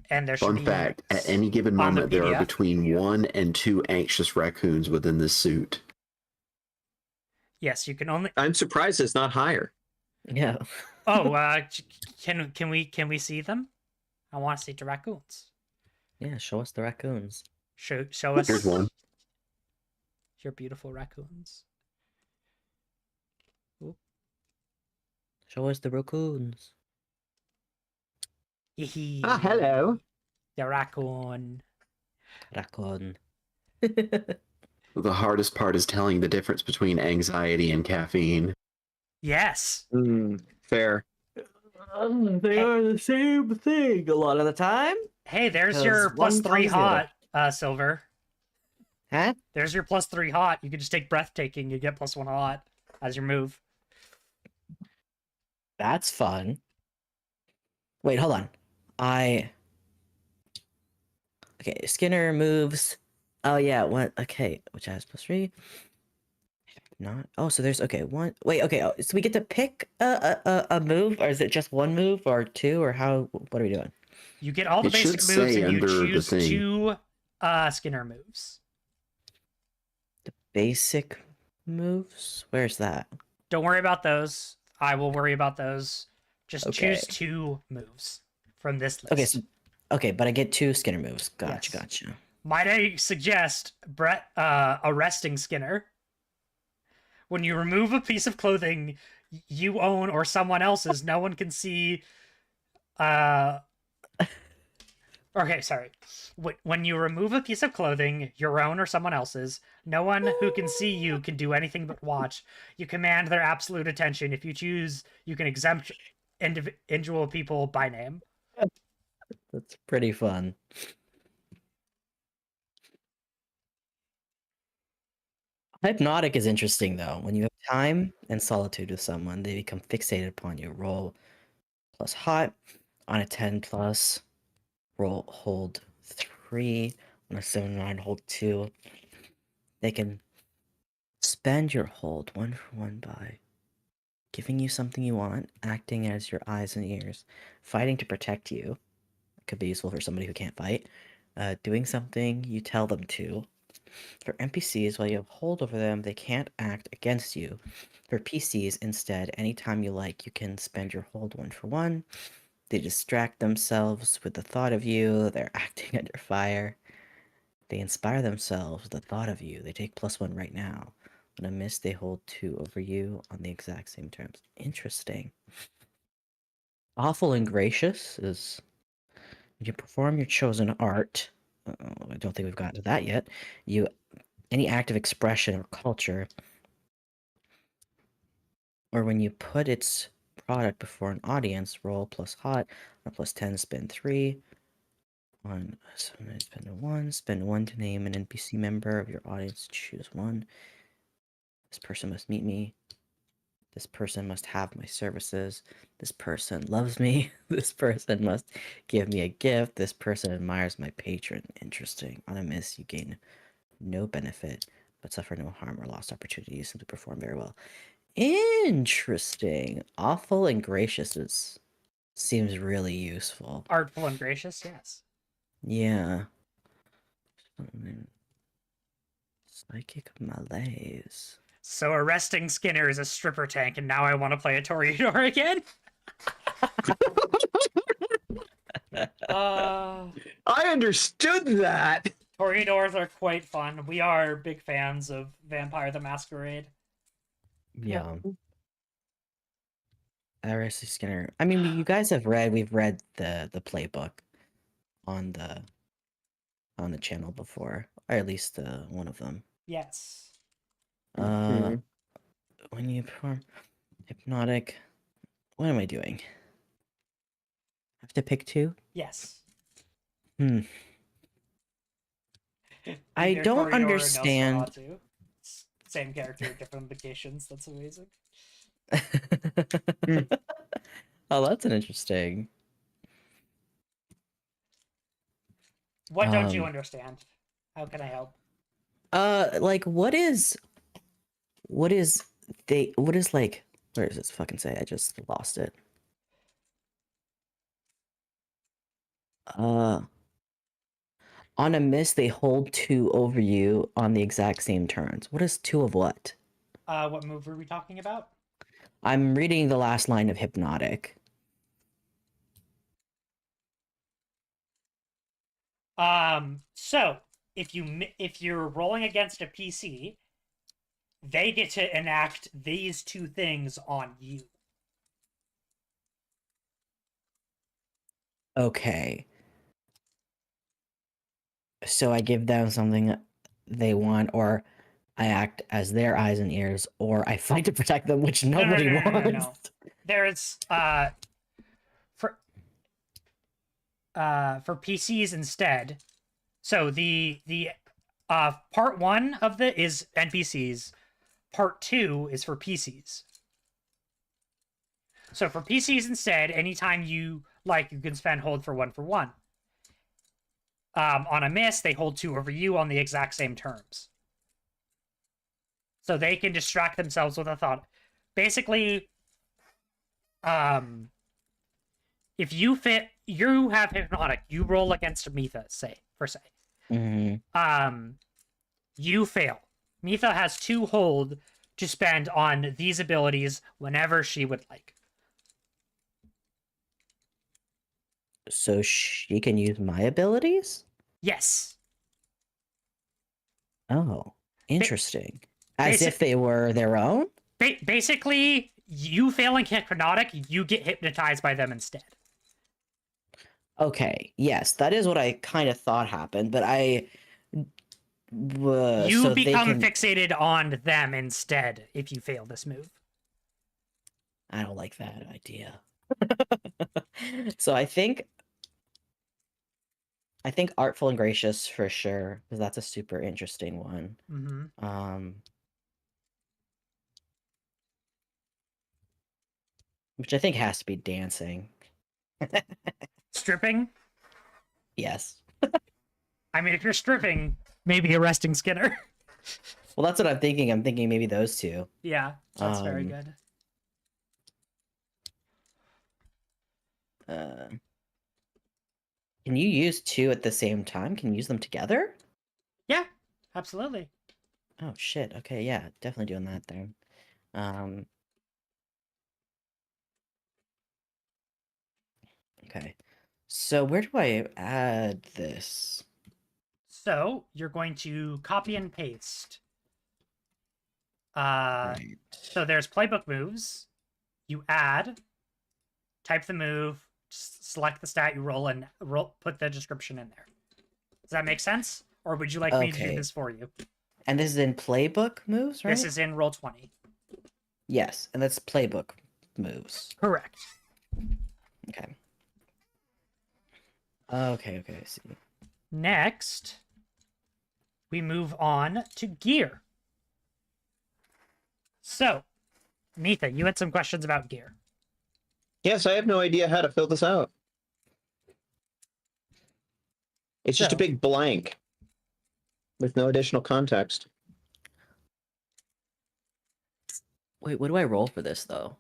and there should Fun be fact, at any given on the moment, there are PDF. between 1 and 2 anxious raccoons within this suit. Yes, you can only. I'm surprised it's not higher. Yeah. Oh, can we see them? I want to see the raccoons. Yeah, show us the raccoons. Show us Here's one. your beautiful raccoons. Show us the raccoons. Ah, hello. The raccoon. Raccoon. The hardest part is telling the difference between anxiety and caffeine. Yes. Fair. They are the same thing a lot of the time. Hey, there's 'Cause your one +3 causes the other. hot, Silver. Huh? There's your +3 hot. You can just take breathtaking. You get +1 hot as your move. That's fun. Wait, hold on. Okay, Skinner moves. Oh yeah, what? Okay, which has +3. Not. Oh, so there's okay. One. Wait. Okay. Oh, so we get to pick a move, or is it just one move, or two, or how? What are we doing? You get all the It should basic moves, say and you under the choose thing. 2 Skinner moves. The basic moves. Where's that? Don't worry about those. I will worry about those. Just Okay. choose 2 moves from this list. Okay. So, okay, but I get 2 Skinner moves. Gotcha. Yes. Gotcha. Might I suggest, Brett, arresting Skinner? When you remove a piece of clothing you own or someone else's, no one can see. Okay, sorry. When you remove a piece of clothing, your own or someone else's, no one who can see you can do anything but watch. You command their absolute attention. If you choose, you can exempt individual people by name. That's pretty fun. Hypnotic is interesting though. When you have time and solitude with someone, they become fixated upon you. Roll plus hot on a 10 plus. Roll hold 3 on a 7-9 hold 2. They can spend your hold 1-for-1 by giving you something you want, acting as your eyes and ears, fighting to protect you. It could be useful for somebody who can't fight. Doing something you tell them to. For NPCs, while you have hold over them, they can't act against you. For PCs, instead, anytime you like, you can spend your hold 1-for-1. They distract themselves with the thought of you. They're acting under fire. They inspire themselves with the thought of you. They take +1 right now. On a miss, they hold 2 over you on the exact same terms. Interesting. Awful and gracious is you perform your chosen art. I don't think we've gotten to that yet. Any act of expression or culture, or when you put its product before an audience, roll plus hot, or +10, spend 3. On spend 1 to name an NPC member of your audience. Choose 1. This person must meet me. This person must have my services. This person loves me. This person must give me a gift. This person admires my patron. Interesting. On a miss, you gain no benefit, but suffer no harm or lost opportunity. You simply perform very well. Interesting. Awful and gracious seems really useful. Artful and gracious, yes. Yeah. Psychic malaise. So arresting Skinner is a stripper tank, and now I want to play a Toreador again? I understood that. Toreadors are quite fun. We are big fans of Vampire the Masquerade. Yeah. Arresting Skinner. I mean, you guys have we've read the playbook on the channel before, or at least one of them. Yes. Mhm. When you perform hypnotic, what am I doing? I have to pick 2? Yes. I Either don't Toreador or understand. Nosferatu. Same character, different locations. That's amazing. Oh, that's an interesting. What don't you Um, understand? How can I help? like what is what is like where does this fucking say? I just lost it. Uh on a miss they hold two over you on the exact same turns. What is two of what? What move were we talking about? I'm reading the last line of hypnotic. So if you're rolling against a PC, they get to enact these two things on you. Okay. So I give them something they want, or I act as their eyes and ears, or I fight to protect them, which No, no, nobody no, no, no, wants. no. There's for PCs instead. So the part one of the is NPCs. Part two is for PCs. So for PCs instead, anytime you like, you can spend hold for one. On a miss, they hold two over you on the exact same terms. So they can distract themselves with a thought. Basically, if you have hypnotic, you roll against Mitha, say. Mhm. You fail. Mitha has two hold to spend on these abilities whenever she would like. So she can use my abilities? Yes. Oh, interesting. As Basic, if they were their own? basically, you failing hypnotic, you get hypnotized by them instead. Okay, yes, that is what I kind of thought happened, but You so they become can. fixated on them instead if you fail this move. I don't like that idea. So I think artful and gracious for sure, because that's a super interesting one. Mm-hmm. Which I think has to be dancing. Stripping? Yes. I mean, if you're stripping, maybe arresting Skinner. Well, that's what I'm thinking. I'm thinking maybe those two. Yeah, that's very Um, good. uh, can you use two at the same time? Can you use them together? Yeah, absolutely. Oh shit. Okay, yeah, definitely doing that then. Um, okay. So where do I add this? So you're going to copy and paste. Right. So there's playbook moves. You add, type the move, select the stat you roll, and put the description in there. Does that make sense? Or would you like me to do Okay. this for you? And this is in playbook moves, right? This is in Roll20. Yes, and that's playbook moves. Correct. Okay. Okay, I see. Next, we move on to gear. So, Mitha, you had some questions about gear. Yes, I have no idea how to fill this out. It's just a So- big blank with no additional context. Wait, what do I roll for this though?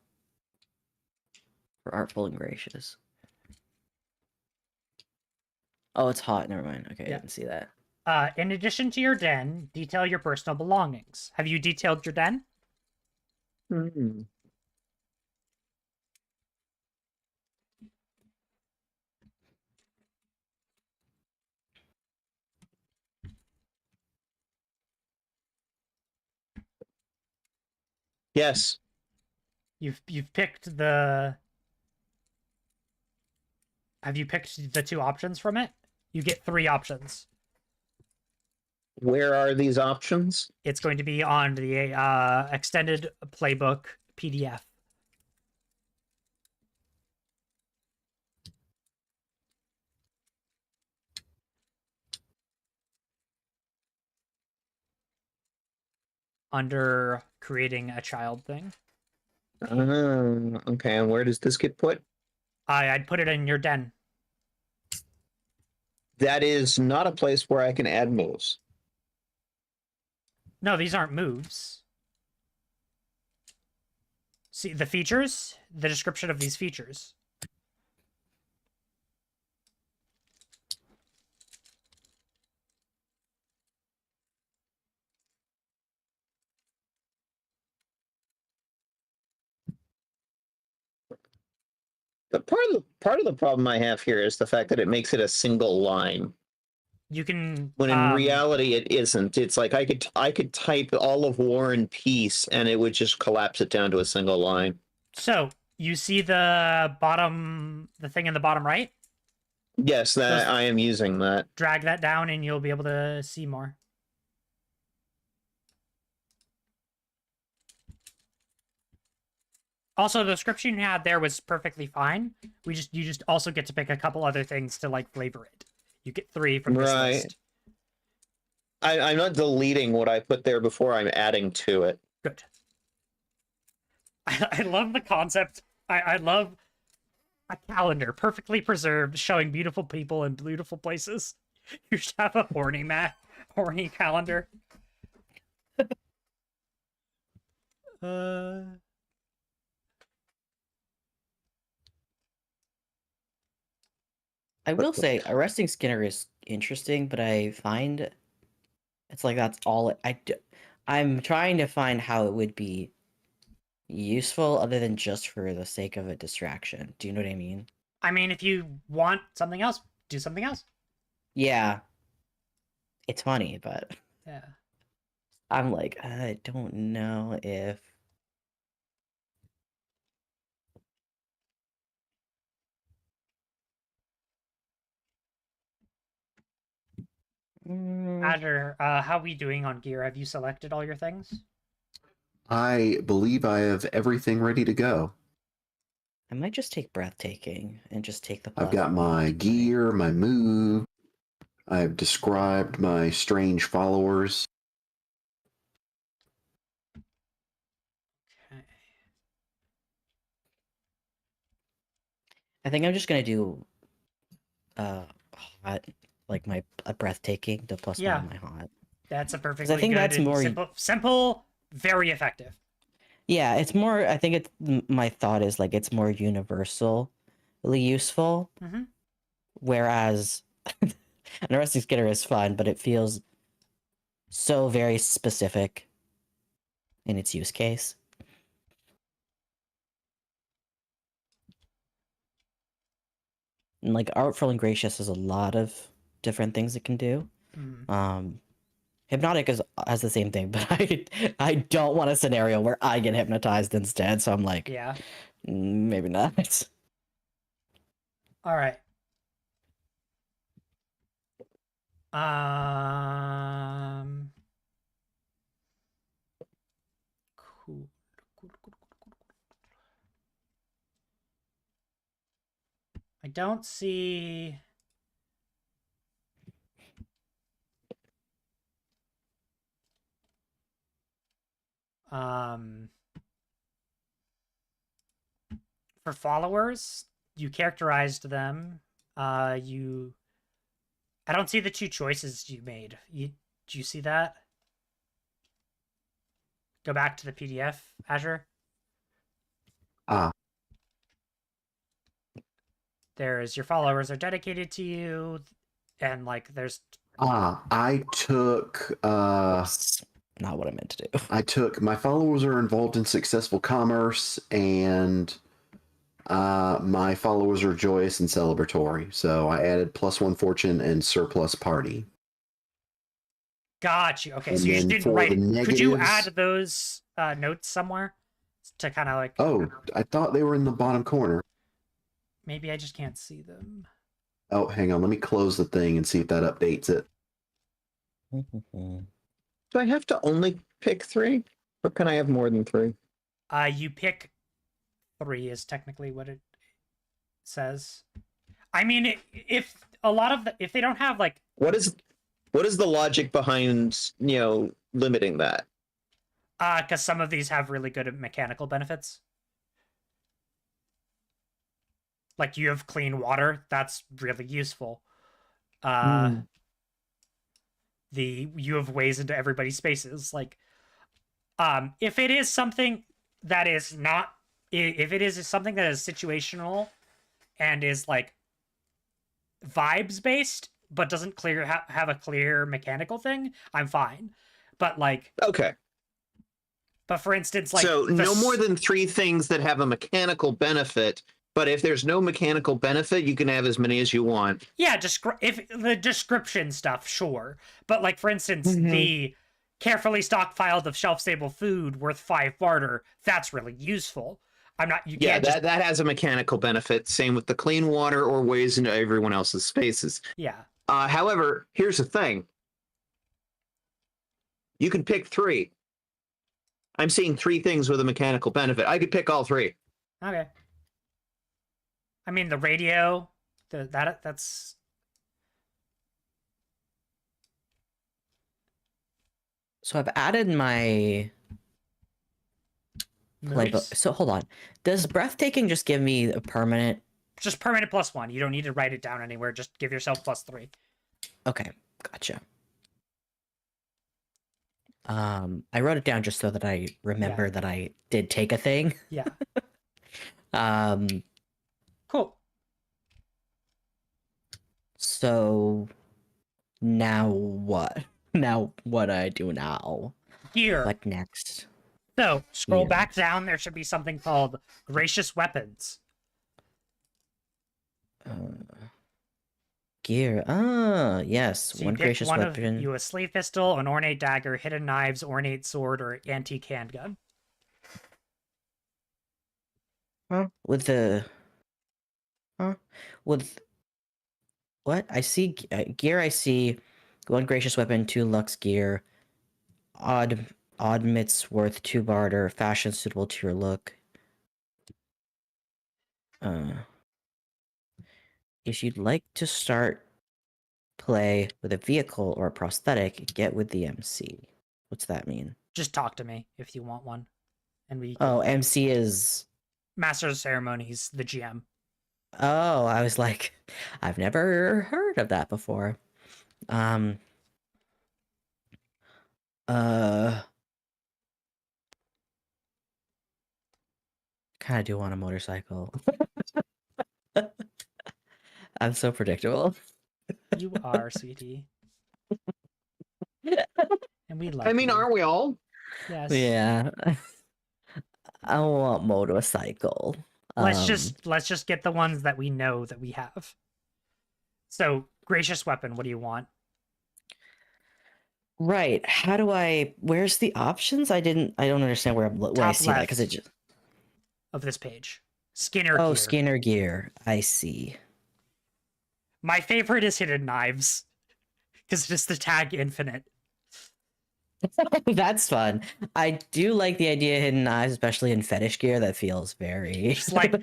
For artful and gracious. Oh, it's hot. Never mind. Okay, Yeah. I didn't see that. In addition to your den, detail your personal belongings. Have you detailed your den? Hmm. Yes. You've picked the. Have you picked the two options from it? You get three options. Where are these options? It's going to be on the extended playbook PDF. Under creating a child thing. Okay, and where does this get put? I'd put it in your den. That is not a place where I can add moves. No, these aren't moves. See the features, the description of these features. The part of the problem I have here is the fact that it makes it a single line. You can When in reality it isn't. It's like I could type all of War and Peace and it would just collapse it down to a single line. So you see the thing in the bottom right? Yes, that Those- I am using that. Drag that down and you'll be able to see more. Also, the description you had there was perfectly fine. You just also get to pick a couple other things to like flavor it. You get 3 from this Right. list. I'm not deleting what I put there before, I'm adding to it. Good. I love the concept. I love a calendar perfectly preserved, showing beautiful people and beautiful places. You should have a horny calendar. I will say, arresting Skinner is interesting, but I find it's like that's all I'm trying to find how it would be useful other than just for the sake of a distraction. Do you know what I mean? I mean, if you want something else, do something else. Yeah. It's funny, but Yeah. I'm like, I don't know if Azure, how are we doing on gear? Have you selected all your things? I believe I have everything ready to go. I might just take breathtaking and just take the I've plus got my one. gear, my move. I've described my strange followers. Okay. I think I'm just gonna do hot, like my a breathtaking, the plus Yeah. one on my hot. That's a perfectly think good that's and more- simple, very effective. Yeah, it's more. I think my thought is like it's more universally useful. Mm-hmm. Whereas an arresting Skinner is fun, but it feels so very specific in its use case. And like Artful and Gracious has a lot of different things it can do. Mm. Hypnotic has the same thing, but I don't want a scenario where I get hypnotized instead. So I'm like, Yeah. maybe not. All right. Um. Cool. I don't see. For followers, you characterized them. You. I don't see the 2 choices you made. Do you see that? Go back to the PDF, Azure. Ah, There's your followers are dedicated to you, and like there's I took Oops, not what I meant to do. I took my followers are involved in successful commerce, and my followers are joyous and celebratory. So I added +1 fortune and surplus party. got you. Okay, And so you just then didn't for write the it. Could you negatives- add those notes somewhere to kind of like? Oh, I thought they were in the bottom corner. Maybe I just can't see them. Oh, hang on. Let me close the thing and see if that updates it. Do I have to only pick 3? Or can I have more than 3? You pick 3 is technically what it says. I mean, if a lot of if they don't have like What is the logic behind, limiting that? because some of these have really good mechanical benefits. Like you have clean water, that's really useful. Uh, you have ways into everybody's spaces. Like, if it is something that is not, if it is something that is situational and is like vibes based, but doesn't have a clear mechanical thing, I'm fine. But like, Okay. but for instance, like So no more than 3 things that have a mechanical benefit, but if there's no mechanical benefit, you can have as many as you want. yeah, if the description stuff, sure. But like for instance, Mhm. the carefully stockpiled of shelf stable food worth 5 barter, that's really useful. I'm not you Yeah, can't just that has a mechanical benefit. Same with the clean water or ways into everyone else's spaces. yeah. However, here's the thing. You can pick 3. I'm seeing 3 things with a mechanical benefit. I could pick all 3. Okay. I mean the radio, that's So I've added my playbook. moose. So hold on. Does breathtaking just give me a permanent? Just permanent +1. You don't need to write it down anywhere. Just give yourself +3. Okay, gotcha. I wrote it down just so that I remember that I did take a thing. Yeah. Um, Cool. so now what? Now what do I do now? Gear. What next? So scroll Gear. back down. There should be something called gracious weapons. Gear. Ah, yes. So you One pick gracious one weapon. of you a sleeve pistol, an ornate dagger, hidden knives, ornate sword, or antique handgun. Huh? With the. Huh? With. What? I see gear. I see one gracious weapon, 2 lux gear, odd mitts worth 2 barter, fashion suitable to your look. If you'd like to start play with a vehicle or a prosthetic, get with the MC. What's that mean? Just talk to me if you want one, and we. Oh, MC is. Master of Ceremonies, the GM. Oh, I was like, I've never heard of that before. Um. Kind of do want a motorcycle. I'm so predictable. You are, sweetie, and we love I mean, you. aren't we all? Yes. Yeah. I want motorcycle. Let's just get the ones that we know that we have. So, gracious weapon, what do you want? Right. How do I? Where's the options? I don't understand where I Top see that because it left. just. Of this page. Skinner Oh, gear. Skinner gear. I see. My favorite is hidden knives. Because just the tag infinite. That's fun. I do like the idea of hidden knives, especially in fetish gear. That feels very. Just like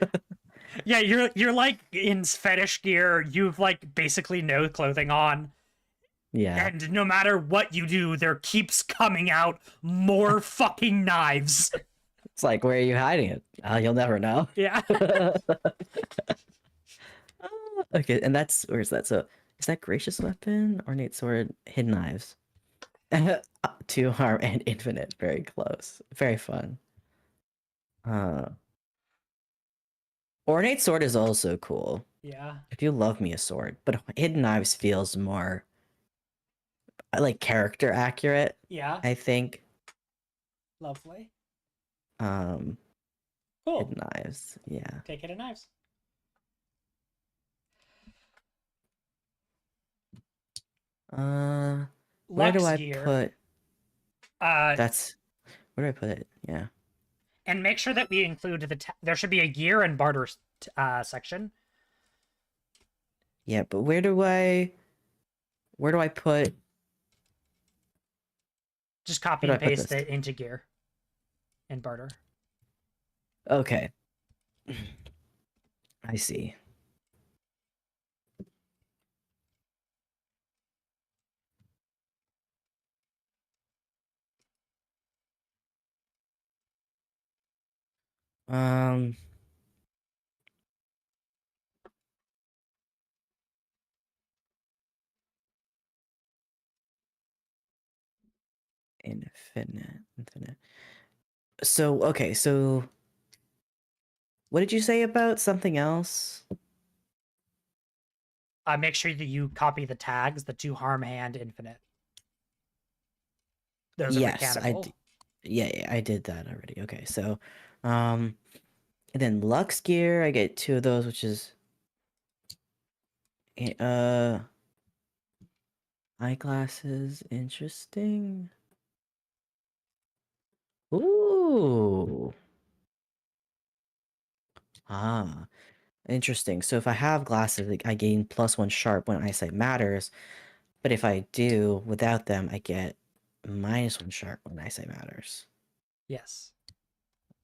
yeah, you're like in fetish gear, you've like basically no clothing on. Yeah. And no matter what you do, there keeps coming out more fucking knives. It's like, where are you hiding it? You'll never know. Yeah. Okay, and where's that? So, is that gracious weapon, ornate sword, hidden knives? 2 harm and infinite. Very close. Very fun. Ornate sword is also cool. Yeah. I do love me a sword, but hidden knives feels more like character accurate, Yeah. I think. Lovely. Hidden Cool. knives. Yeah. Take hidden knives. Where do Lux I gear. put Where do I put it? Yeah. and make sure that we include there should be a gear and barter section. Yeah, but where do I put Just copy Where and do I put paste this? it into gear and barter. Okay. I see. Um Infinite. So, okay, so what did you say about something else? Make sure that you copy the tags, the 2 harm hand infinite. Those are Yes, mechanical. yeah, I did that already. Okay, so, and then Lux Gear, I get 2 of those, which is, eyeglasses, interesting. Ooh. Ah, interesting. So if I have glasses, like, I gain +1 sharp when eyesight matters, but if I do without them, I get -1 sharp when eyesight matters. Yes.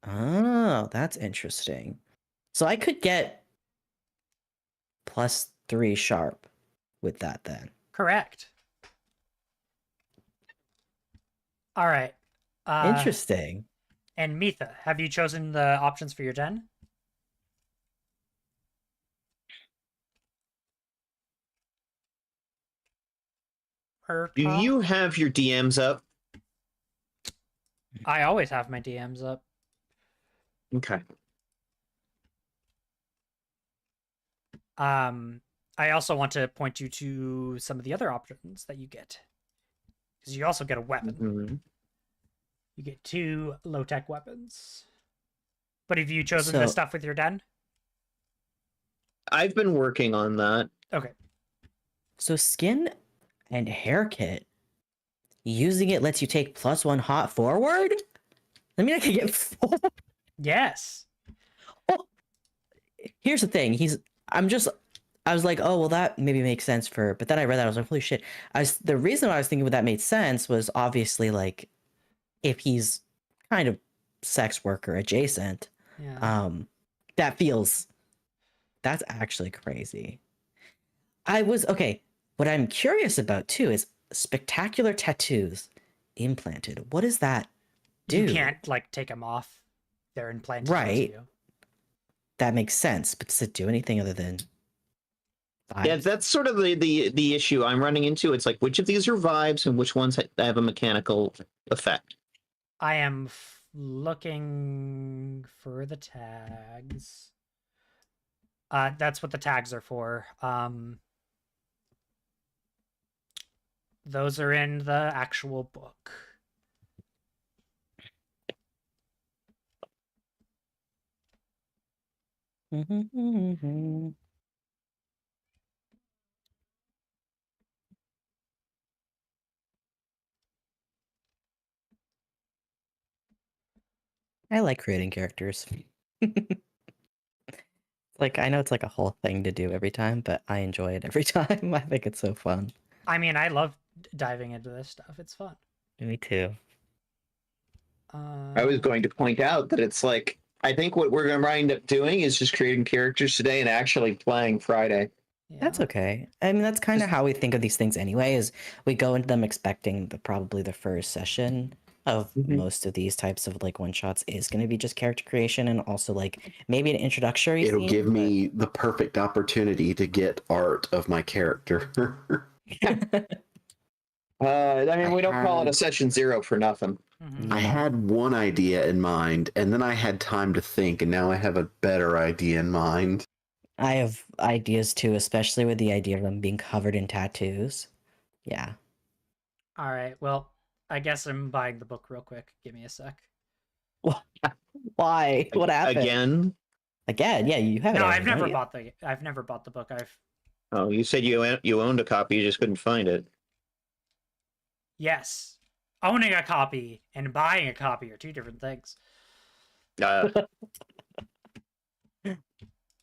Oh, that's interesting. So I could get +3 sharp with that then. Correct. All right. Interesting. And Mitha, have you chosen the options for your den? Do you have your DMs up? I always have my DMs up. Okay. I also want to point you to some of the other options that you get. Because you also get a weapon. Mm-hmm. You get 2 low-tech weapons. But have you chosen So- this stuff with your den? I've been working on that. Okay. So skin and hair kit, using it lets you take +1 hot forward? I mean, I could get 4. Yes. Here's the thing. I was like, oh, well, that maybe makes sense for, but then I read that, I was like, holy shit. The reason why I was thinking that made sense was obviously like, if he's kind of sex worker adjacent, Yeah. that's actually crazy. Okay, what I'm curious about too is spectacular tattoos implanted. What does that do? You can't like take them off. They're implanted Right. into you. That makes sense, but does it do anything other than Yeah, vibes? that's sort of the issue I'm running into. It's like, which of these are vibes and which ones have a mechanical effect? I am looking for the tags. That's what the tags are for. Those are in the actual book. I like creating characters. Like, I know it's like a whole thing to do every time, but I enjoy it every time. I think it's so fun. I mean, I love diving into this stuff. It's fun. Me too. I was going to point out that it's like, I think what we're going to wind up doing is just creating characters today and actually playing Friday. Yeah. That's okay. I mean, that's kind of Just- how we think of these things anyway, is we go into them expecting probably the first session of Mhm. most of these types of like one shots is going to be just character creation and also like maybe an introductory It'll scene, give but- me the perfect opportunity to get art of my character. I mean, we don't call it a had- session 0 for nothing. Mhm. I had one idea in mind, and then I had time to think, and now I have a better idea in mind. I have ideas too, especially with the idea of them being covered in tattoos. Yeah. All right. Well, I guess I'm buying the book real quick. Give me a sec. Why? What happened? Again? Yeah, you have it. No, already, I've never don't you? bought the book. Oh, you said you owned a copy, you just couldn't find it. Yes. Owning a copy and buying a copy are 2 different things. Uh,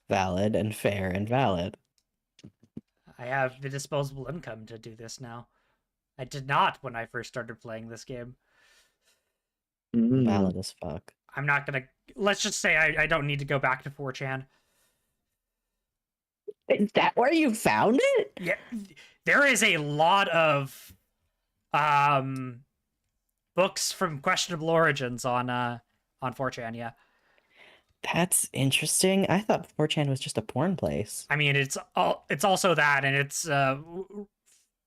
Valid and fair and valid. I have the disposable income to do this now. I did not when I first started playing this game. Valid as fuck. I'm not gonna. Let's just say I don't need to go back to 4chan. Is that where you found it? Yeah, there is a lot of books from questionable origins on 4chan. Yeah, That's interesting. I thought 4chan was just a porn place. I mean it's also that, and it's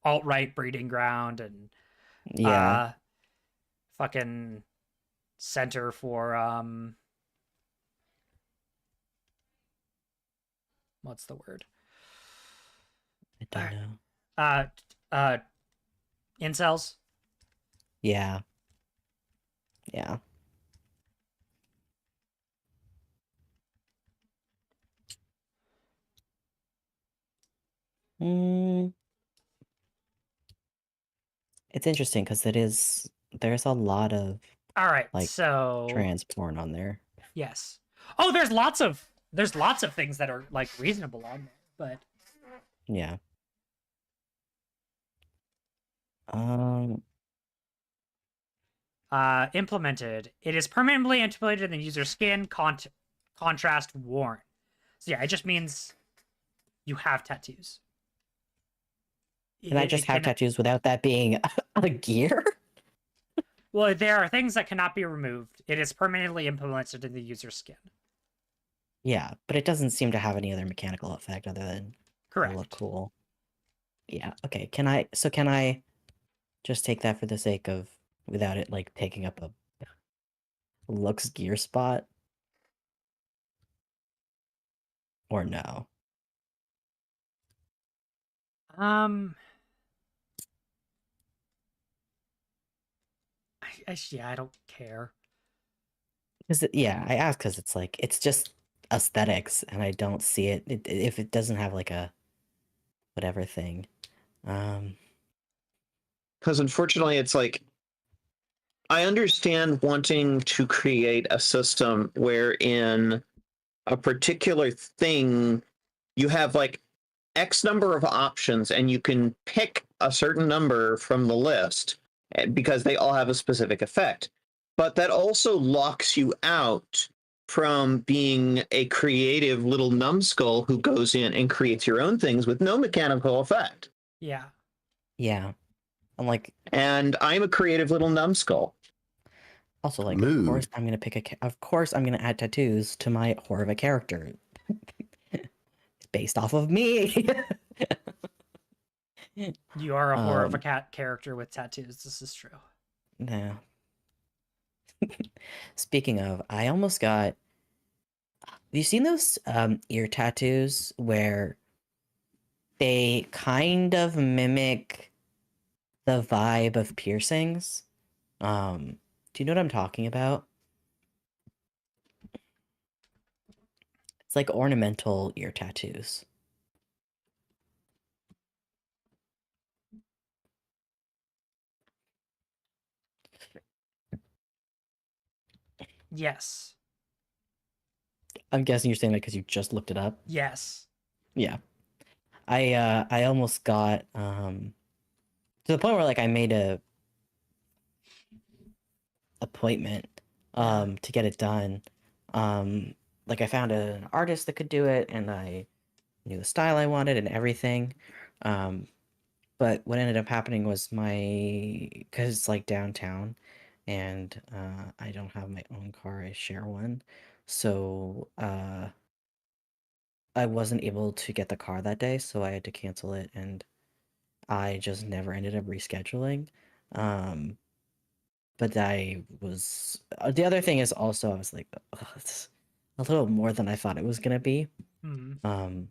alt-right breeding ground, and Yeah. fucking center for what's the word? I don't know. Uh incels. Yeah. Yeah. Mm, it's interesting because there's a lot of All right, like so trans porn on there. yes. Oh, there's lots of things that are like reasonable on there, but Yeah. Um. implemented. It is permanently implemented in the user's skin, contrast worn. So yeah, it just means you have tattoos. Can I just have tattoos without that being a gear? Well, there are things that cannot be removed. It is permanently implemented in the user's skin. Yeah, but it doesn't seem to have any other mechanical effect other than Correct. they look cool. Yeah. Okay. Can I just take that for the sake of without it like taking up a looks gear spot? Or no? Um, yeah, I don't care. Yeah, I ask because it's like it's just aesthetics, and I don't see it if it doesn't have like a whatever thing. Um, Because unfortunately, it's like I understand wanting to create a system wherein a particular thing you have like X number of options and you can pick a certain number from the list because they all have a specific effect. But that also locks you out from being a creative little numbskull who goes in and creates your own things with no mechanical effect. Yeah. yeah, I'm like And I'm a creative little numbskull. also like Mood. of course I'm gonna of course I'm gonna add tattoos to my horror of a character. It's based off of me. You are a horror of a cat character with tattoos. This is true. No. Speaking of, I almost got. Have you seen those ear tattoos where they kind of mimic the vibe of piercings? Do you know what I'm talking about? It's like ornamental ear tattoos. Yes. I'm guessing you're saying that because you just looked it up. Yes. Yeah. I almost got to the point where like I made a appointment to get it done. Like I found an artist that could do it and I knew the style I wanted and everything. But what ended up happening was because it's like downtown and I don't have my own car, I share one. So I wasn't able to get the car that day, so I had to cancel it and I just never ended up rescheduling. Um, but I was the other thing is also I was like, "Ugh, it's a little more than I thought it was gonna be. Mm.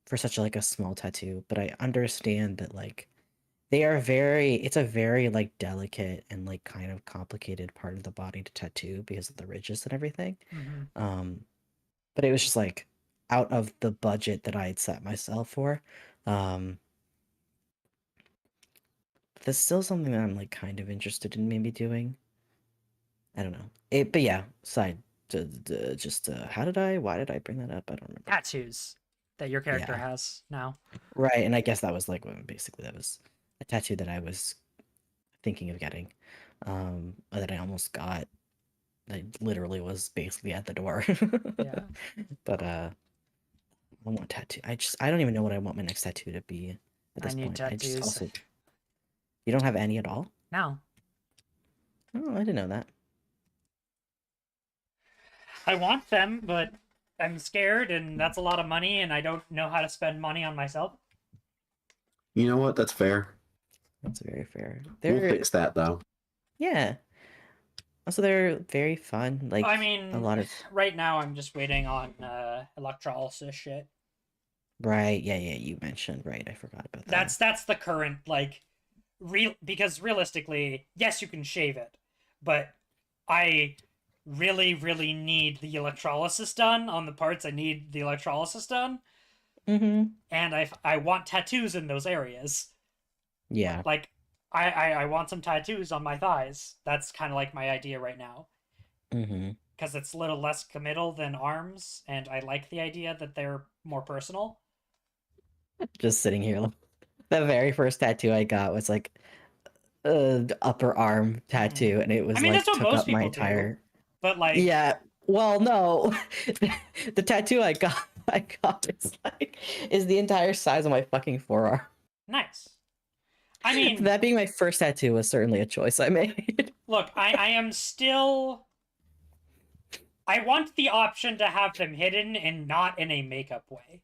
For such like a small tattoo, but I understand that like it's a very like delicate and like kind of complicated part of the body to tattoo because of the ridges and everything. Mm-hmm. But it was just like out of the budget that I had set myself for. Um, that's still something that I'm like kind of interested in maybe doing. I don't know. But yeah, why did I bring that up? I don't remember. Tattoos that your character Yeah. has now. Right, and I guess that was like basically that was a tattoo that I was thinking of getting, that I almost got. I literally was basically at the door. Yeah. But I want tattoo. I don't even know what I want my next tattoo to be at I this need point. I just tattoos. also you don't have any at all? No. Oh, I didn't know that. I want them, but I'm scared and that's a lot of money and I don't know how to spend money on myself. You know what? That's fair. That's very fair. We'll fix that though. Yeah. Also, they're very fun. Like I a mean, lot of right now I'm just waiting on electrolysis shit. right. Yeah, yeah. You mentioned right. I forgot about that. That's the current like real because realistically, yes, you can shave it, but I really need the electrolysis done on the parts I need the electrolysis done, Mm-hmm. and I want tattoos in those areas. Yeah. Like I want some tattoos on my thighs. That's kind of like my idea right now Mm-hmm. because it's a little less committal than arms, and I like the idea that they're more personal. Just sitting here. The very first tattoo I got was like upper arm tattoo, and it I was mean, that's like what took most up my people do, entire. but like, Yeah. Well, no. The tattoo I got is the entire size of my fucking forearm. nice. I mean, That being my first tattoo was certainly a choice I made. look, I am still. I want the option to have them hidden and not in a makeup way.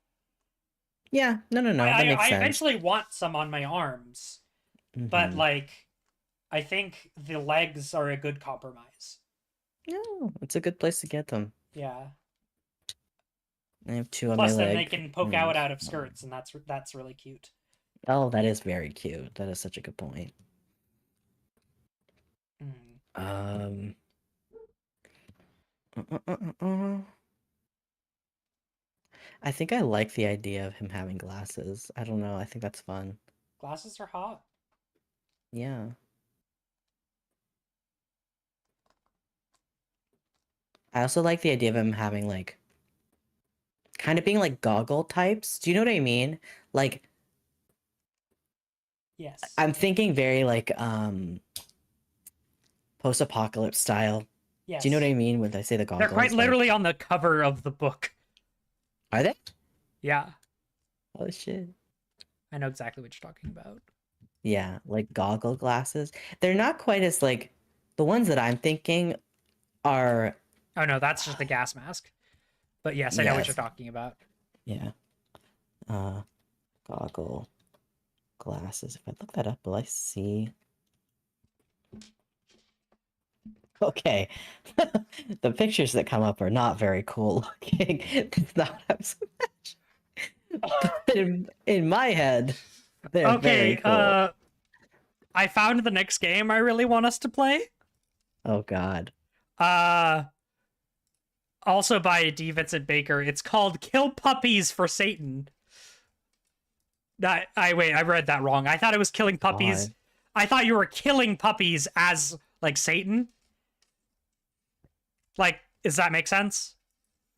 Yeah, no, that makes I sense. eventually want some on my arms, but Mm-hmm. like, I think the legs are a good compromise. No, it's a good place to get them. Yeah. I have two on my Plus, then they leg. can poke And out of skirts, and that's really cute. oh, that is very cute. That is such a good point. Mm. Um. uh, uh, uh, uh. I think I like the idea of him having glasses. I don't know. I think that's fun. Glasses are hot. Yeah. I also like the idea of him having like kind of being like goggle types. Do you know what I mean? Like Yes. I'm thinking very like post-apocalypse style. Yes. Do you know what I mean when I say the They're goggles? quite literally on the cover of the book. Are they? Yeah. Oh shit. I know exactly what you're talking about. Yeah, like goggle glasses. They're not quite as like the ones that I'm thinking are Oh no, that's just the gas mask. But yes, I know what you're yes. talking about. Yeah. Uh goggle glasses. If I look that up, will I see? Okay. The pictures that come up are not very cool looking. It's not what I was but in my head, they're very Okay, cool. I found the next game I really want us to play. Oh god. Uh Also by D. Vincent Baker. It's called Kill Puppies for Satan. Wait, I read that wrong. I thought it was killing puppies. God. I thought you were killing puppies as like Satan. Like, does that make sense?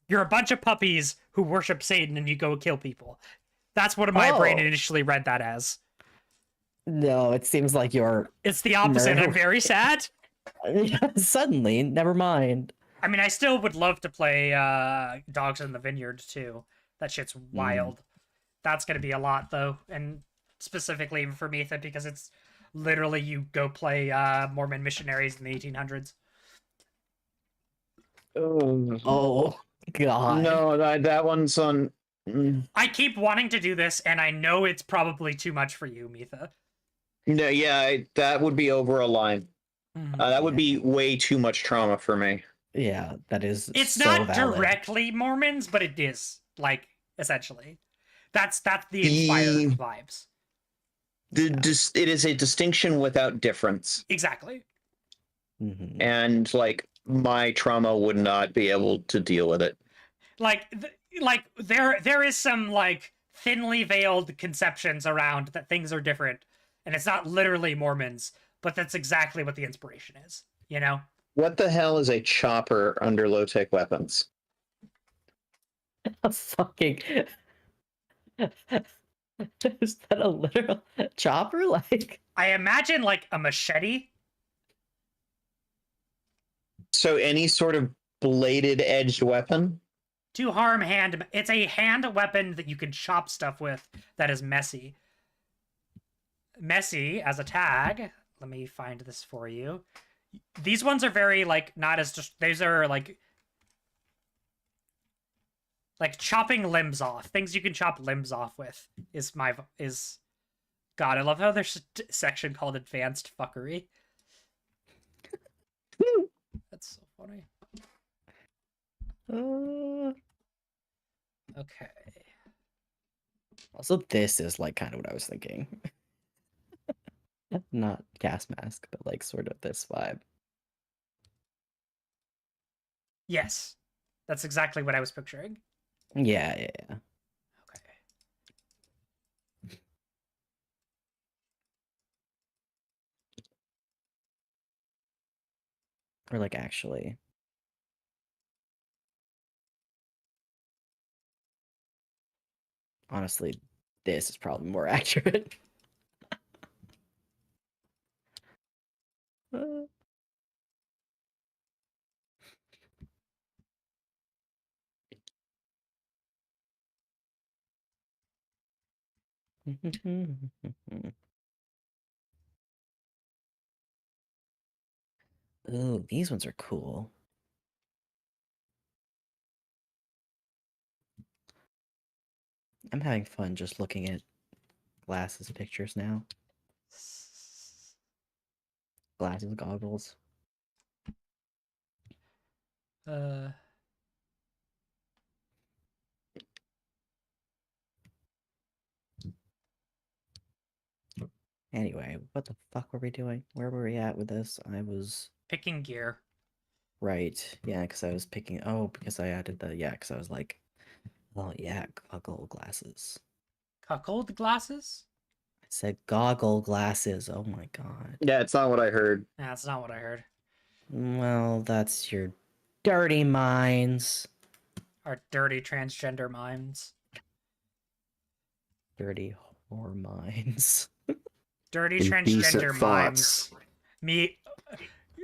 You're a bunch of puppies who worship Satan and you go kill people. That's what my brain Oh. initially read that as. No, it seems like you're It's the opposite. I'm Nerd. very sad. suddenly, never mind. I mean, I still would love to play Dogs in the Vineyard too. That shit's wild. That's gonna be a lot though, and specifically for me, because it's literally you go play Mormon missionaries in the 1800s. Oh god. No, that one's on. I keep wanting to do this, and I know it's probably too much for you, Mitha. No, yeah, that would be over a line. That would be way too much trauma for me. Yeah, that is It's so not valid. directly Mormons, but it is like essentially. That's the Inspire vibes. It is a distinction without difference. Exactly. Mm-hmm. And like my trauma would not be able to deal with it. Like there is some like thinly veiled conceptions around that things are different, and it's not literally Mormons, but that's exactly what the inspiration is. You know. What the hell is a chopper under low-tech weapons? A fucking is that a literal chopper? Like I imagine like a machete. So any sort of bladed edged weapon? To harm hand. It's a hand weapon that you can chop stuff with that is messy. Messy as a tag. Let me find this for you. These ones are very like not as just these are like chopping limbs off. Things you can chop limbs off with is God, I love how there's a section called advanced fuckery. funny. Uh, Okay. also, this is like kind of what I was thinking. Not gas mask, but like sort of this vibe. Yes. That's exactly what I was picturing. Yeah. Okay. Or like actually. Honestly, this is probably more accurate. Ooh, these ones are cool. I'm having fun just looking at glasses pictures now. Glasses, goggles. Uh, Anyway, what the fuck were we doing? Where were we at with this? I was picking gear. right. Yeah, because I was picking. Oh, because I added the. Yeah, because I was like, oh, yeah, goggle glasses. Cuckold glasses? I said goggle glasses. Oh my god. Yeah, it's not what I heard. Nah, that's not what I heard. Well, that's your dirty minds. Our dirty transgender minds. Dirty whore minds. Dirty Indecent transgender thoughts. mimes. Me,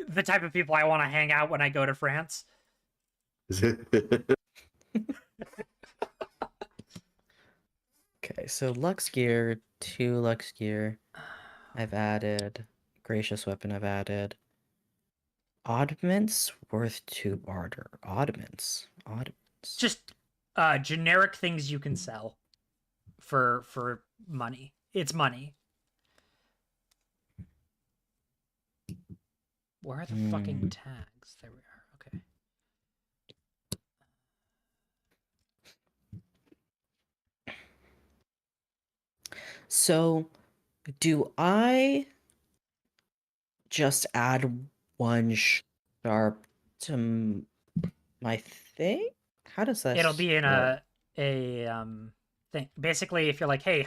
the type of people I want to hang out when I go to France. Okay, so Lux Gear, 2 Lux Gear. I've added. Gracious Weapon, I've added. Oddments worth 2 barter. Oddments. Just generic things you can sell for money. It's money. Where are the fucking tags? There we are. Okay. So, do I just add 1 sharp to my thing? How does that It'll be in work? a thing. Basically, if you're like, hey,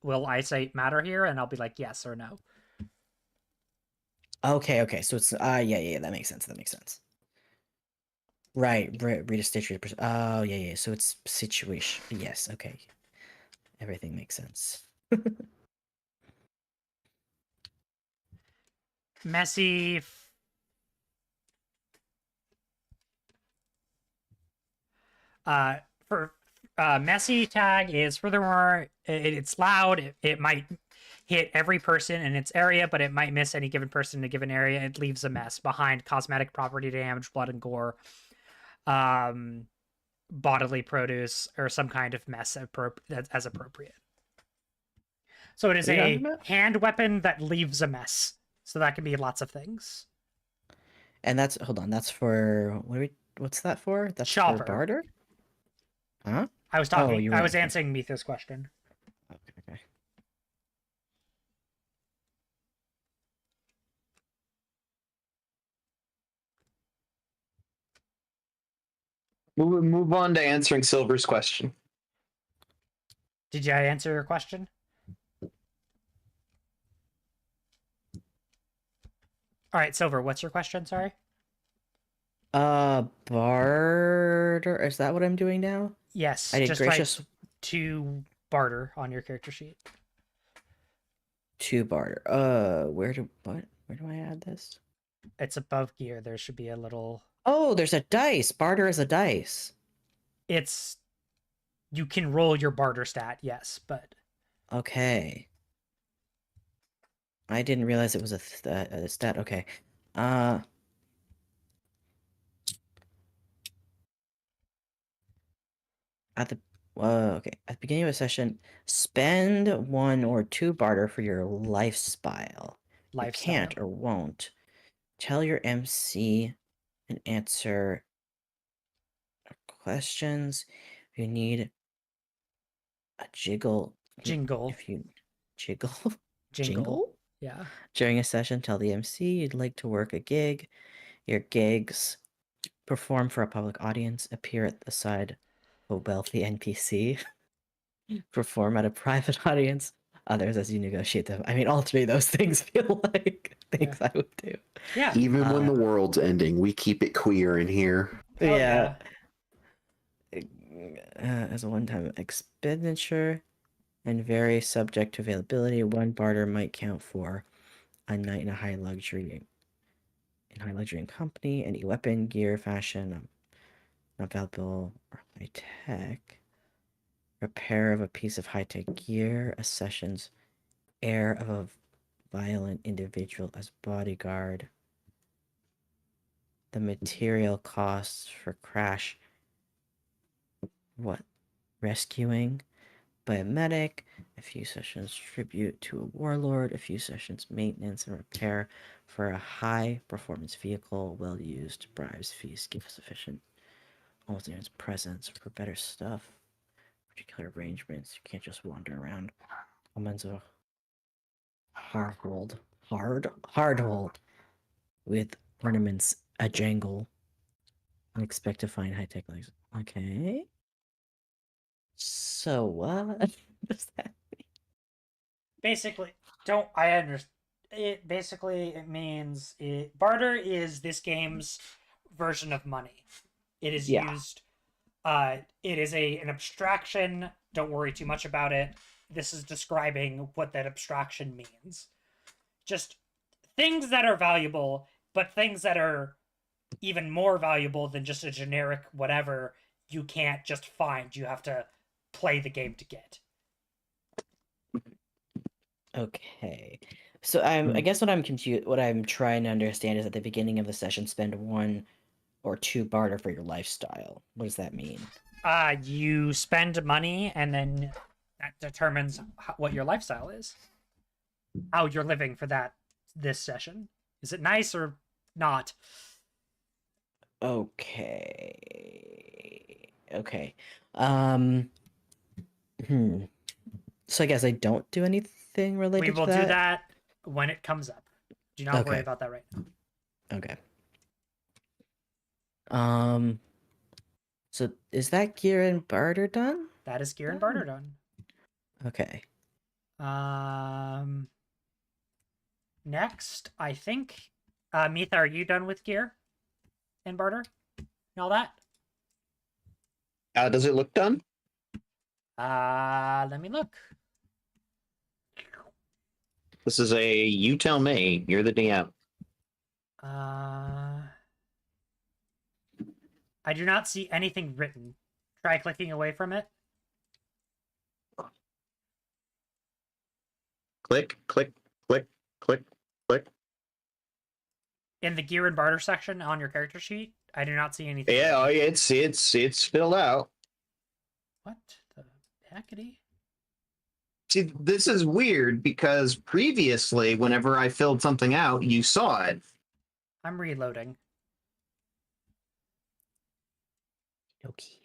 will eyesight matter here? And I'll be like, yes or no. Okay, so it's yeah, that makes sense. Right, read a stitch. Oh, yeah, so it's situation. Yes, okay. Everything makes sense. Messy. For messy tag is furthermore, it's loud. It might hit every person in its area, but it might miss any given person in a given area. It leaves a mess behind cosmetic property damage, blood and gore, bodily produce, or some kind of mess as appropriate. So it is What are you a talking about? hand weapon that leaves a mess. So that can be lots of things. And that's hold on, that's for what's that for? That's for Chopper. barter? Huh? I was Oh, talking. you're I right. was answering Mitha's question. Okay. Move on to answering Silver's question. Did I answer your question? All right, Silver. What's your question? Sorry. Barter. Is that what I'm doing now? Yes. I did Just gracious type to barter on your character sheet. 2 barter. Where do I add this? It's above gear. There should be a little. Oh, there's a dice. Barter is a dice. It's. You can roll your barter stat, yes, but Okay. I didn't realize it was a stat. Okay. At the okay. At the beginning of a session, spend 1 or 2 barter for your lifestyle. You lifestyle. can't or won't tell your MC and answer questions. If you need a Jingle. if you jiggle Jingle. Yeah. during a session, tell the MC you'd like to work a gig. Your gigs perform for a public audience, appear at the side of a wealthy NPC, perform at a private audience, others as you negotiate them. I mean, all three of those things feel like things I would do. Yeah. Even when the world's ending, we keep it queer in here. Oh, yeah. As a one-time expenditure and very subject to availability, one barter might count for a night in a high luxury company. Any weapon, gear, fashion, not valuable or high tech. Repair of a piece of high tech gear, a session's heir of a violent individual as bodyguard. The material costs for crash. What? Rescuing by a medic. A few sessions tribute to a warlord. A few sessions maintenance and repair for a high performance vehicle. Well used. Bribes, fees, give sufficient. Almost its presence for better stuff. Particular arrangements. You can't just wander around. Elements of hard hold with ornaments a jangle. And expect to find high tech legs. Okay. So what does that mean? Basically, don't I understand? It means barter is this game's version of money. It is used. It is an abstraction. Don't worry too much about it. This is describing what that abstraction means. Just things that are valuable, but things that are even more valuable than just a generic whatever you can't just find. You have to play the game to get. Okay. So I guess what I'm confused, what I'm trying to understand is at the beginning of the session, spend 1 or 2 barter for your lifestyle. What does that mean? You spend money, and then that determines what your lifestyle is. How you're living for this session. Is it nice or not? Okay. Okay. So I guess I don't do anything related We will to that? do that when it comes up. Do not worry Okay. about that right now. Okay. So is that gear and barter done? That is gear and barter done. Okay. Next, I think, Mitha, are you done with gear and barter and all that? Does it look done? Let me look. This is a you tell me. You're the DM. I do not see anything written. Try clicking away from it. Click, click, click, click, click. In the gear and barter section on your character sheet, I do not see anything. Yeah, written. it's filled out. What the heckity? See, this is weird because previously, whenever I filled something out, you saw it. I'm reloading. Okay.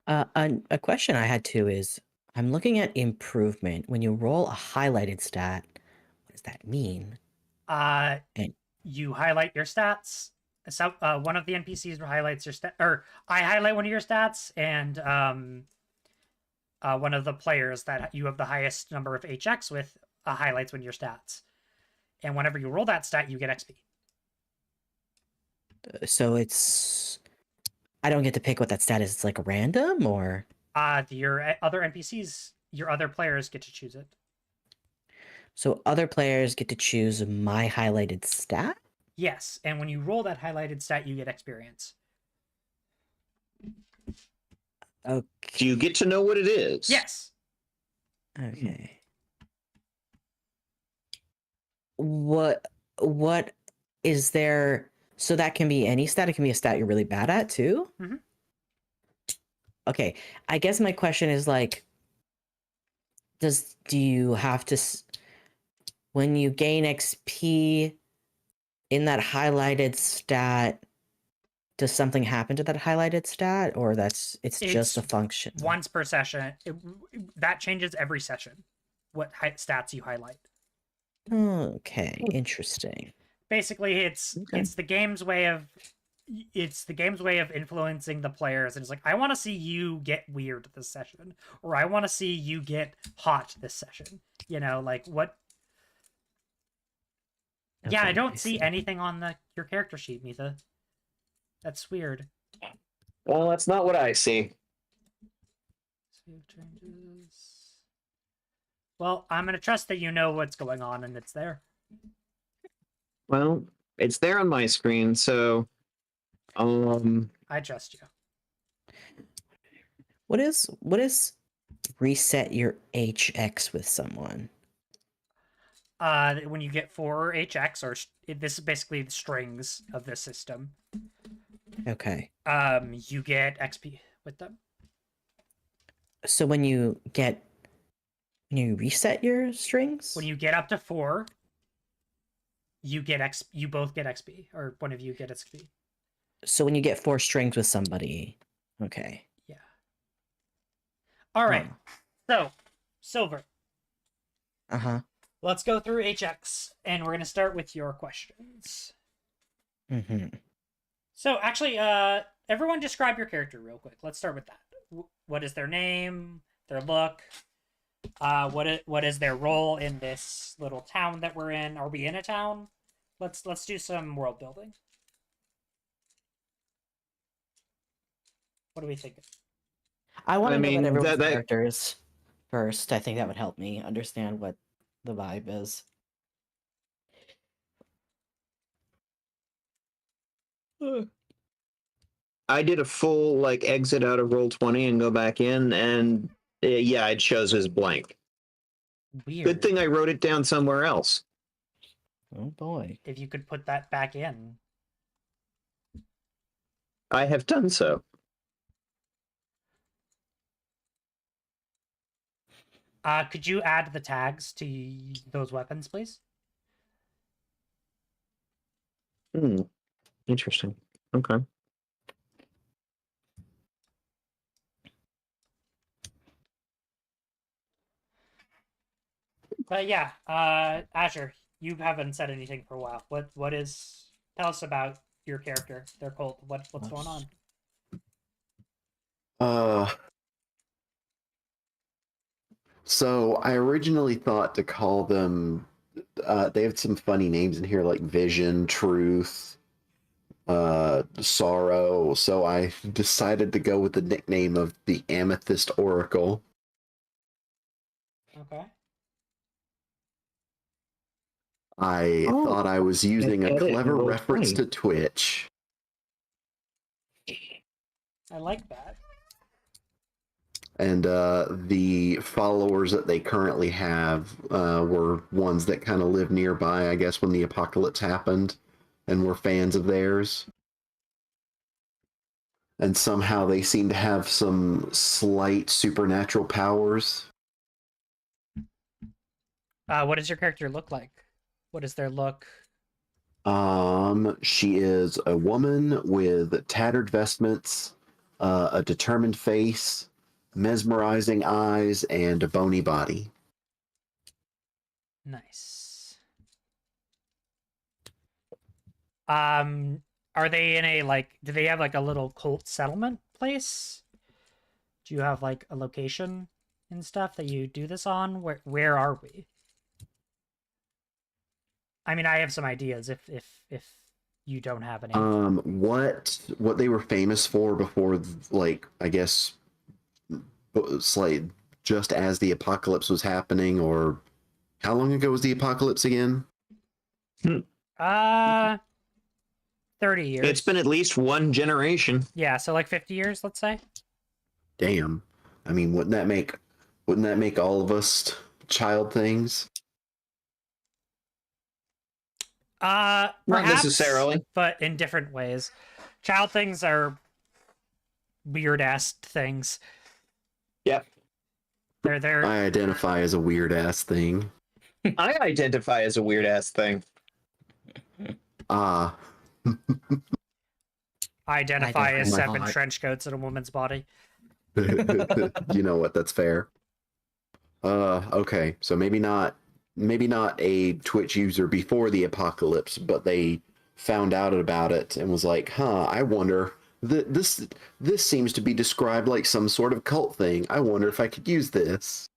A question I had too is I'm looking at improvement. When you roll a highlighted stat, what does that mean? You highlight your stats. So one of the NPCs highlights your stat, or I highlight one of your stats, and one of the players that you have the highest number of HX with highlights one of your stats. And whenever you roll that stat, you get XP. So I don't get to pick what that stat is. It's like random, or your other NPCs, your other players get to choose it. So other players get to choose my highlighted stat? Yes, and when you roll that highlighted stat, you get experience. Okay. Do you get to know what it is? Yes. Okay. What is there? So that can be any stat. It can be a stat you're really bad at too. Mhm. Okay. I guess my question is like, do you have to, when you gain XP in that highlighted stat, does something happen to that highlighted stat, or it's just a It's function? once per session. That changes every session. What stats you highlight? Okay, interesting. Basically, Okay. it's the game's way of influencing the players, and it's like, I want to see you get weird this session, or I want to see you get hot this session. You know, like what? Yeah, I Okay, don't see see. anything on your character sheet, Mitha. That's weird. Well, that's not what I see. Save changes. Well, I'm gonna trust that you know what's going on and it's there. Well, it's there on my screen, so I trust you. What is reset your HX with someone? When you get 4 HX, or this is basically the strings of this system. Okay. You get XP with them. So when you reset your strings? When you get up to 4, you get you both get XP, or one of you get XP. So when you get 4 strings with somebody, okay. Yeah. All right. So, Silver. Uh-huh. Let's go through HX, and we're gonna start with your questions. Mm-hmm. So, actually, everyone describe your character real quick. Let's start with that. What is their name? Their look? What is their role in this little town that we're in? Are we in a town? Let's do some world building. What do we think? I want to know mean, about everyone's that- characters first. I think that would help me understand what the vibe is. I did a full like exit out of Roll20 and go back in, and yeah, it shows as blank. Weird. Good thing I wrote it down somewhere else. Oh boy. If you could put that back in. I have done so. Could you add the tags to those weapons, please? Interesting. Okay. But yeah, Azure, you haven't said anything for a while. What is? Tell us about your character, their cult. What's going on? So I originally thought to call them. They have some funny names in here, like Vision, Truth, Sorrow. So I decided to go with the nickname of the Amethyst Oracle. Okay. I thought I was using a clever reference to Twitch. I like that. And the followers that they currently have were ones that kind of live nearby, I guess, when the apocalypse happened, and were fans of theirs. And somehow they seem to have some slight supernatural powers. What does your character look like? What is their look? She is a woman with tattered vestments, a determined face, mesmerizing eyes, and a bony body. Nice. Are they in a do they have like a little cult settlement place? Do you have like a location and stuff that you do this on? Where are we? I mean, I have some ideas if you don't have any. What they were famous for before, like, I guess, it's like just as the apocalypse was happening, or how long ago was the apocalypse again? 30 years. It's been at least one generation. Yeah, so like 50 years, let's say. Damn. I mean, wouldn't that make all of us child things? Perhaps, Not necessarily, but in different ways. Child things are weird ass things. Yep. They're I identify as a weird ass thing. I identify as a weird ass thing. Ah. identify as don't 7 know. trench coats in a woman's body. You know what? That's fair. Okay, so maybe not a Twitch user before the apocalypse, but they found out about it and was like, "Huh, I wonder this seems to be described like some sort of cult thing. I wonder if I could use this."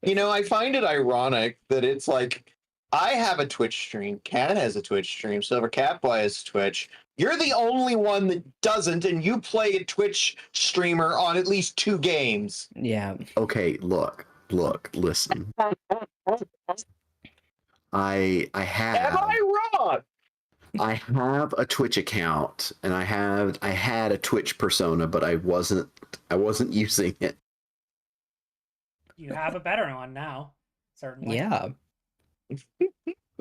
You know, I find it ironic that it's like I have a Twitch stream, Cat has a Twitch stream, Silver Catboy has Twitch. You're the only one that doesn't, and you play a Twitch streamer on at least 2 games. Yeah. Okay, look, listen. I Am I wrong? I have a Twitch account and I had a Twitch persona, but I wasn't using it. You have a better one now, certainly. Yeah.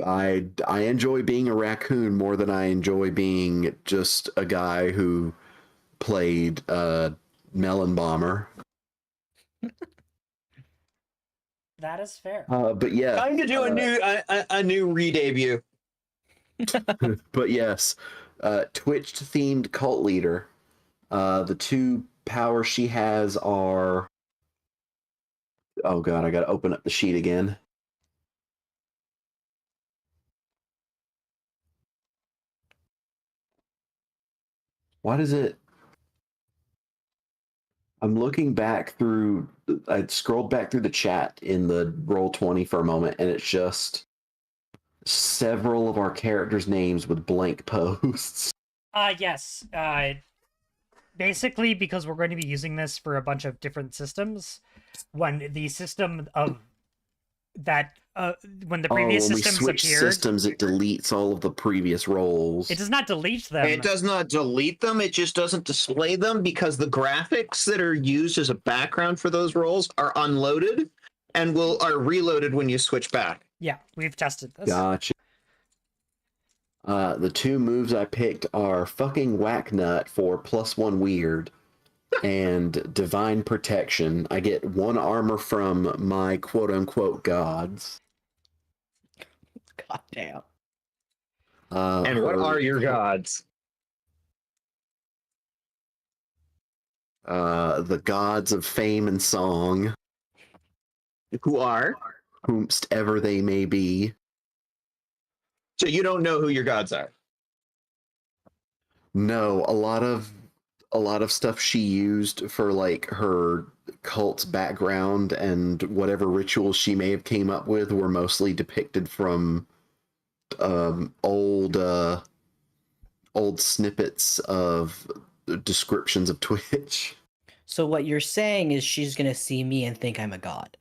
I enjoy being a raccoon more than I enjoy being just a guy who played Melon Bomber. That is fair. But yeah, Time to do a new re-debut. but yes, Twitch themed cult leader. The 2 powers she has are. Oh god, I gotta open up the sheet again. Why does it? I'm looking back through. I scrolled back through the chat in the Roll20 for a moment, and it's just several of our characters' names with blank posts. Yes. Basically, because we're going to be using this for a bunch of different systems, when the system of that when the previous when we systems switch appeared, systems, it deletes all of the previous roles. it does not delete them. It does not delete them, it just doesn't display them because the graphics that are used as a background for those roles are unloaded and are reloaded when you switch back. Yeah, we've tested this. Gotcha. The 2 moves I picked are fucking whack nut for +1 weird and divine protection. I get 1 armor from my quote unquote gods. God damn. And what are your gods? The gods of fame and song, Who are? whomst ever they may be. So you don't know who your gods are. No, a lot of stuff she used for like her cult's background and whatever rituals she may have came up with were mostly depicted from old snippets of descriptions of Twitch. So what you're saying is she's gonna see me and think I'm a god.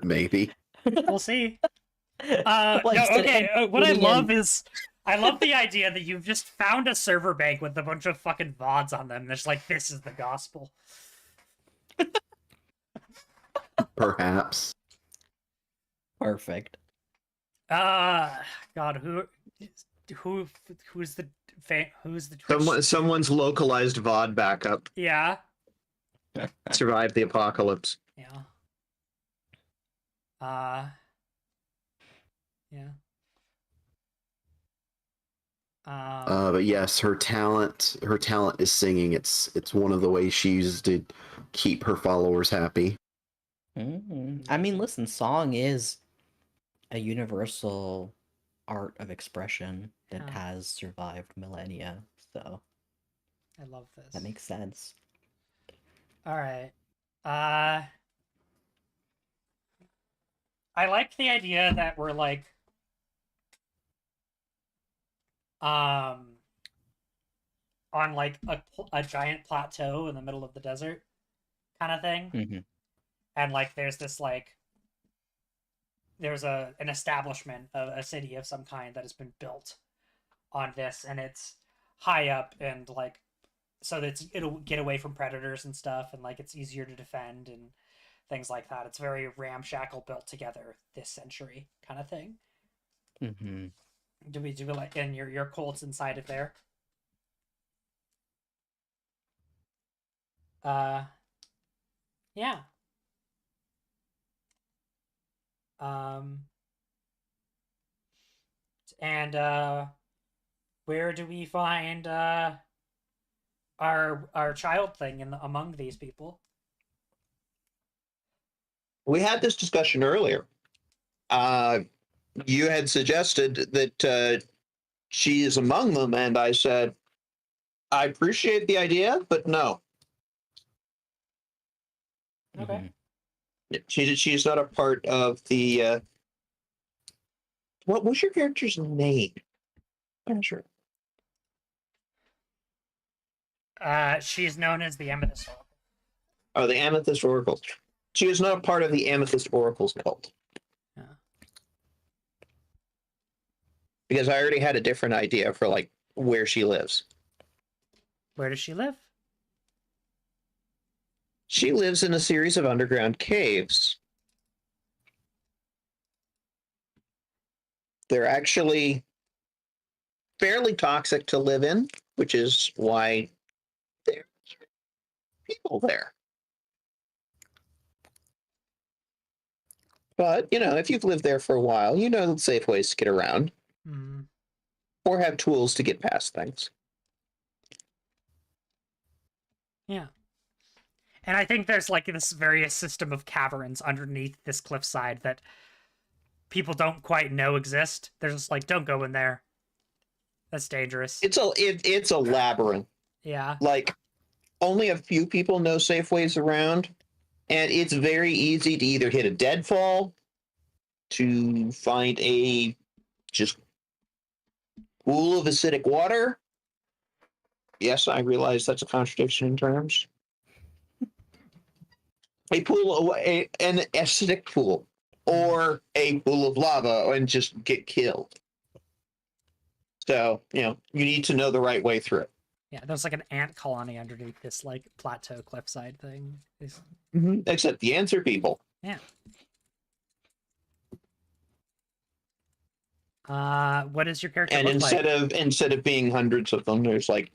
Maybe. We'll see. Like, No, instead of okay. What I putting love in- is, I love the idea that you've just found a server bank with a bunch of fucking VODs on them. There's like, this is the gospel. Perhaps. Perfect. God, who's the Twitch? Someone's localized VOD backup Yeah, survived the apocalypse. yeah. Yeah. But yes, her talent is singing. It's one of the ways she uses to keep her followers happy. I mean, listen, song is a universal art of expression that Yeah. has survived millennia, so I love this. that makes sense. All right. I like the idea that we're like on like a giant plateau in the middle of the desert kind of thing. Mm-hmm. And like there's this like there's an establishment, a city of some kind that has been built on this, and it's high up and like so that it'll get away from predators and stuff, and like it's easier to defend and things like that. It's very ramshackle, built together this century kind of thing. Mm-hmm. Do we do like and your Colt's inside of there? Yeah. And where do we find our child thing among these people? We had this discussion earlier. You had suggested that she is among them, and I said, I appreciate the idea, but no. Okay. Mhm. She's not a part of the. What was your character's name? I'm not sure. She's known as the Amethyst Oracle. Oh, the Amethyst Oracles. She is not a part of the Amethyst Oracles cult. Yeah. Because I already had a different idea for like where she lives. Where does she live? She lives in a series of underground caves. They're actually fairly toxic to live in, which is why there's people there. But, if you've lived there for a while, you know the safe ways to get around Hmm. or have tools to get past things. Yeah. And I think there's like this various system of caverns underneath this cliffside that people don't quite know exist. They're just like, don't go in there. That's dangerous. It's a labyrinth. Yeah. Like, only a few people know safe ways around, and it's very easy to either hit a deadfall, to find a just pool of acidic water. Yes, I realize that's a contradiction in terms. An acidic pool, or a pool of lava, and just get killed. So, you need to know the right way through it. Yeah, there's like an ant colony underneath this like plateau cliffside thing. Except the answer people. Yeah. What does your character And look like? instead of being hundreds of them, there's like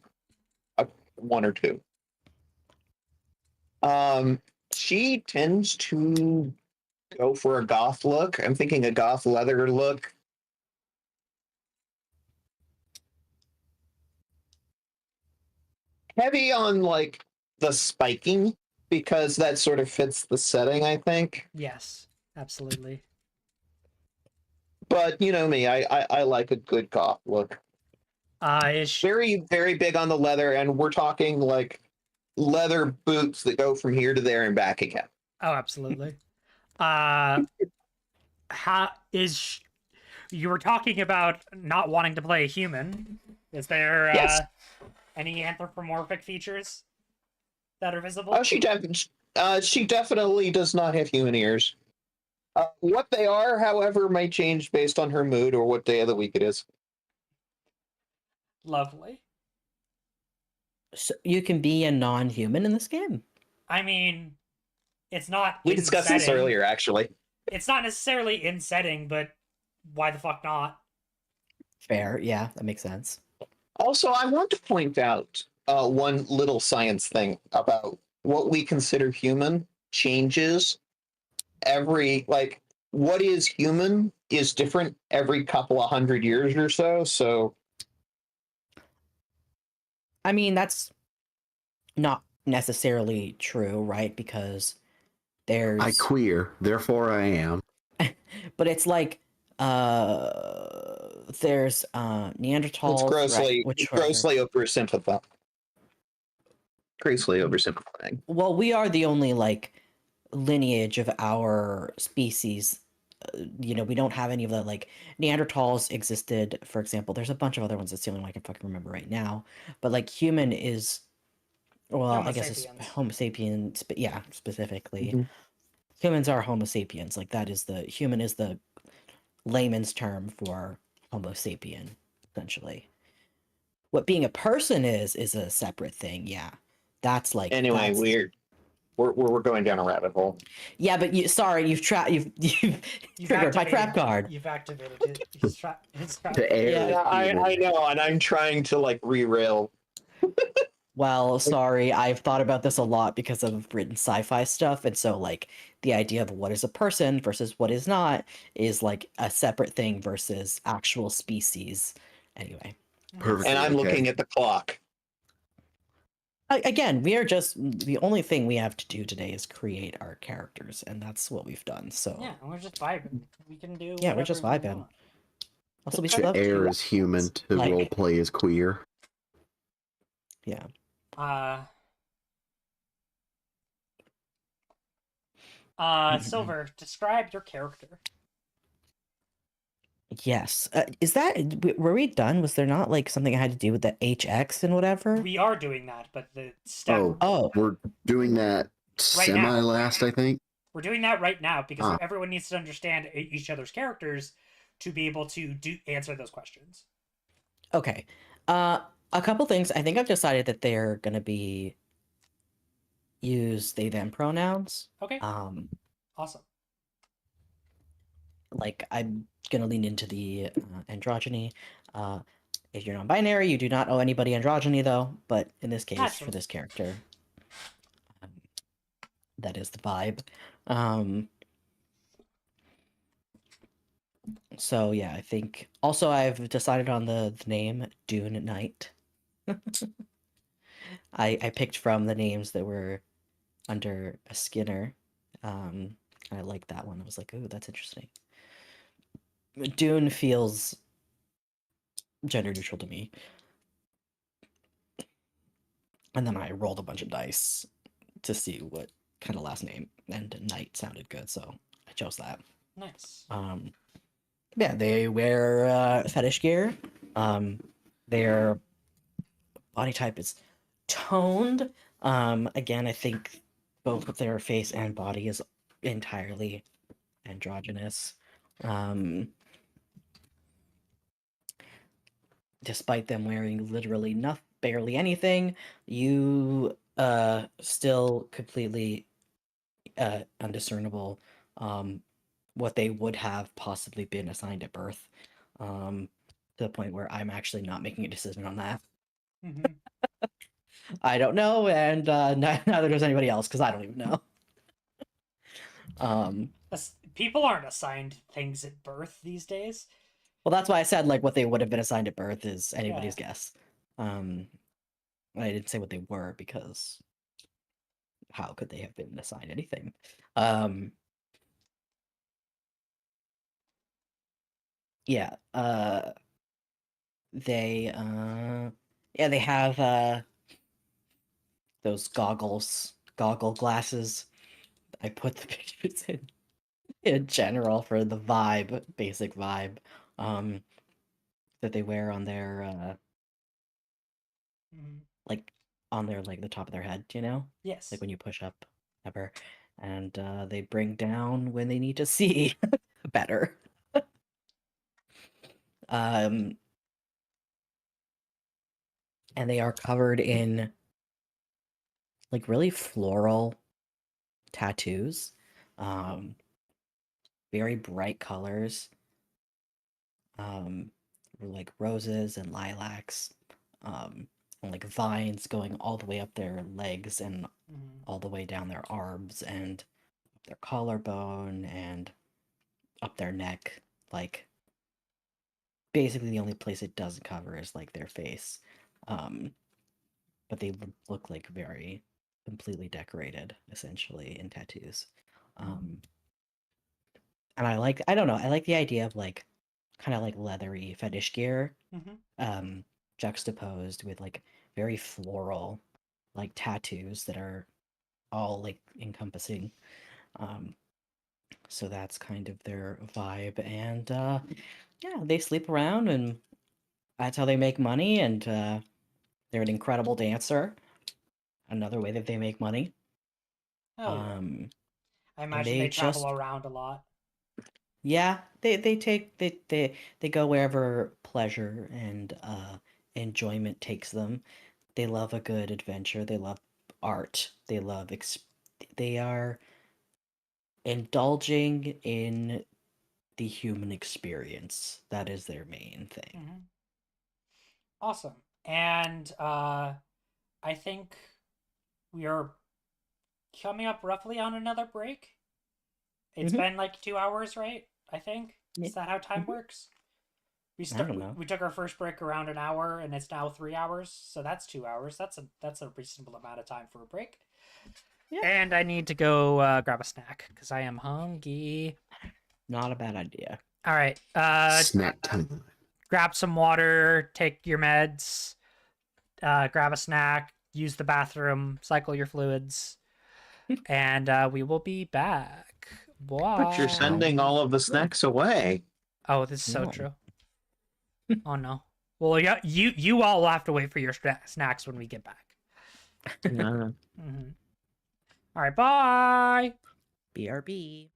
one or two. She tends to go for a goth look. I'm thinking a goth leather look. Heavy on like the spiking, because that sort of fits the setting, I think. Yes, absolutely. But you know me, I like a good goth look. Is she... Very, very big on the leather, and we're talking like leather boots that go from here to there and back again. Oh, absolutely. You were talking about not wanting to play a human. Is there Yes. any anthropomorphic features that are visible? She definitely does not have human ears. What they are, however, might change based on her mood or what day of the week it is. Lovely. So you can be a non-human in this game. I mean, it's not. We discussed this earlier, actually. It's not necessarily in setting, but why the fuck not? Fair, yeah, that makes sense. Also, I want to point out one little science thing about what we consider human changes every, like, what is human is different every couple of 100 years or so. So, I mean, that's not necessarily true, right? Because there's I queer, therefore I am. but it's like there's Neanderthals, it's grossly, right? grossly oversimplifying. Grossly oversimplifying. Well, we are the only like lineage of our species. We don't have any of the like Neanderthals existed, for example. There's a bunch of other ones. That's the only one I can fucking remember right now. But like human is, well, Homo I guess sapiens. it's Homo sapiens. But yeah, specifically, Mhm. humans are Homo sapiens. Like that is the human is the layman's term for Homo sapien, essentially. What being a person is a separate thing. Yeah, that's like Anyway, that's... we're going down a rabbit hole. Yeah, but you've triggered my trap card. You've activated his trap. To air Yeah, is I human. know, and I'm trying to like re-rail. Well, sorry, I've thought about this a lot because I've written sci-fi stuff, and so like the idea of what is a person versus what is not is like a separate thing versus actual species. Anyway, Perfect. And I'm Okay. looking at the clock. Again, we are just the only thing we have to do today is create our characters, and that's what we've done. So Yeah, we're just vibing. We can do yeah, we're whatever just we vibing. want. Also, we To still have err 2 as human, to like- role play as queer. Yeah. Silver, describe your character. Yes. Is that were we done? Was there not like something I had to do with the HX and whatever? We are doing that, but the step Oh. We're doing that Right now. semi-last, I think. we're doing that right now because Ah. everyone needs to understand each other's characters to be able to answer those questions. Okay. A couple things. I think I've decided that they're gonna be use they them pronouns. Okay, awesome. Like I'm gonna lean into the androgyny. If you're non-binary, you do not owe anybody androgyny though. But in this case, Naturally. for this character, um, that is the vibe. So yeah, I think also I've decided on the name Dune Knight. I picked from the names that were under a Skinner. I liked that one. I was like, "Ooh, that's interesting." Dune feels gender neutral to me. And then I rolled a bunch of dice to see what kind of last name, and Knight sounded good, so I chose that. Nice. Yeah, they wear fetish gear. Their body type is toned. Again, I think both of their face and body is entirely androgynous. Despite them wearing literally barely anything, you still completely undiscernible what they would have possibly been assigned at birth. To the point where I'm actually not making a decision on that. Mhm. I don't know, and neither does anybody else because I don't even know. People aren't assigned things at birth these days. Well, that's why I said like what they would have been assigned at birth is anybody's guess. I didn't say what they were because how could they have been assigned anything? Yeah. They they have those goggle glasses. I put the pictures in general for the vibe, basic vibe, that they wear on their Mhm. like on their like the top of their head, you know? Yes. Like when you push up ever. And they bring down when they need to see better. And they are covered in like really floral tattoos. Very bright colors. Like roses and lilacs. And like vines going all the way up their legs and Mhm. all the way down their arms and their collarbone and up their neck. Like basically the only place it doesn't cover is like their face. But they look like very completely decorated essentially in tattoos. And I don't know, I like the idea of like kind of like leathery fetish gear Mhm. juxtaposed with like very floral like tattoos that are all like encompassing. So that's kind of their vibe. And yeah, they sleep around and that's how they make money. And they're an incredible dancer. Another way that they make money. Oh yeah. I And imagine they they travel just around a lot. yeah, they go wherever pleasure and enjoyment takes them. They love a good adventure. They love art. They are indulging in the human experience. That is their main thing. Mhm. Awesome. And I think we are coming up roughly on another break. It's Mhm. been like 2 hours, right? I think. Yeah. Is that how time Mhm. works? I don't know. We took our first break around an hour, and it's now 3 hours, so that's 2 hours. That's a reasonable amount of time for a break. Yeah. And I need to go grab a snack because I am hungry. Not a bad idea. All right. Snack time. Grab some water. Take your meds. Grab a snack. Use the bathroom. Cycle your fluids. And we will be back. Bye. But you're sending all of the snacks away. Oh, this is so No. true. Oh no. Well, yeah, you all will have to wait for your snacks when we get back. Uh, Mm-hmm. All right, bye. BRB.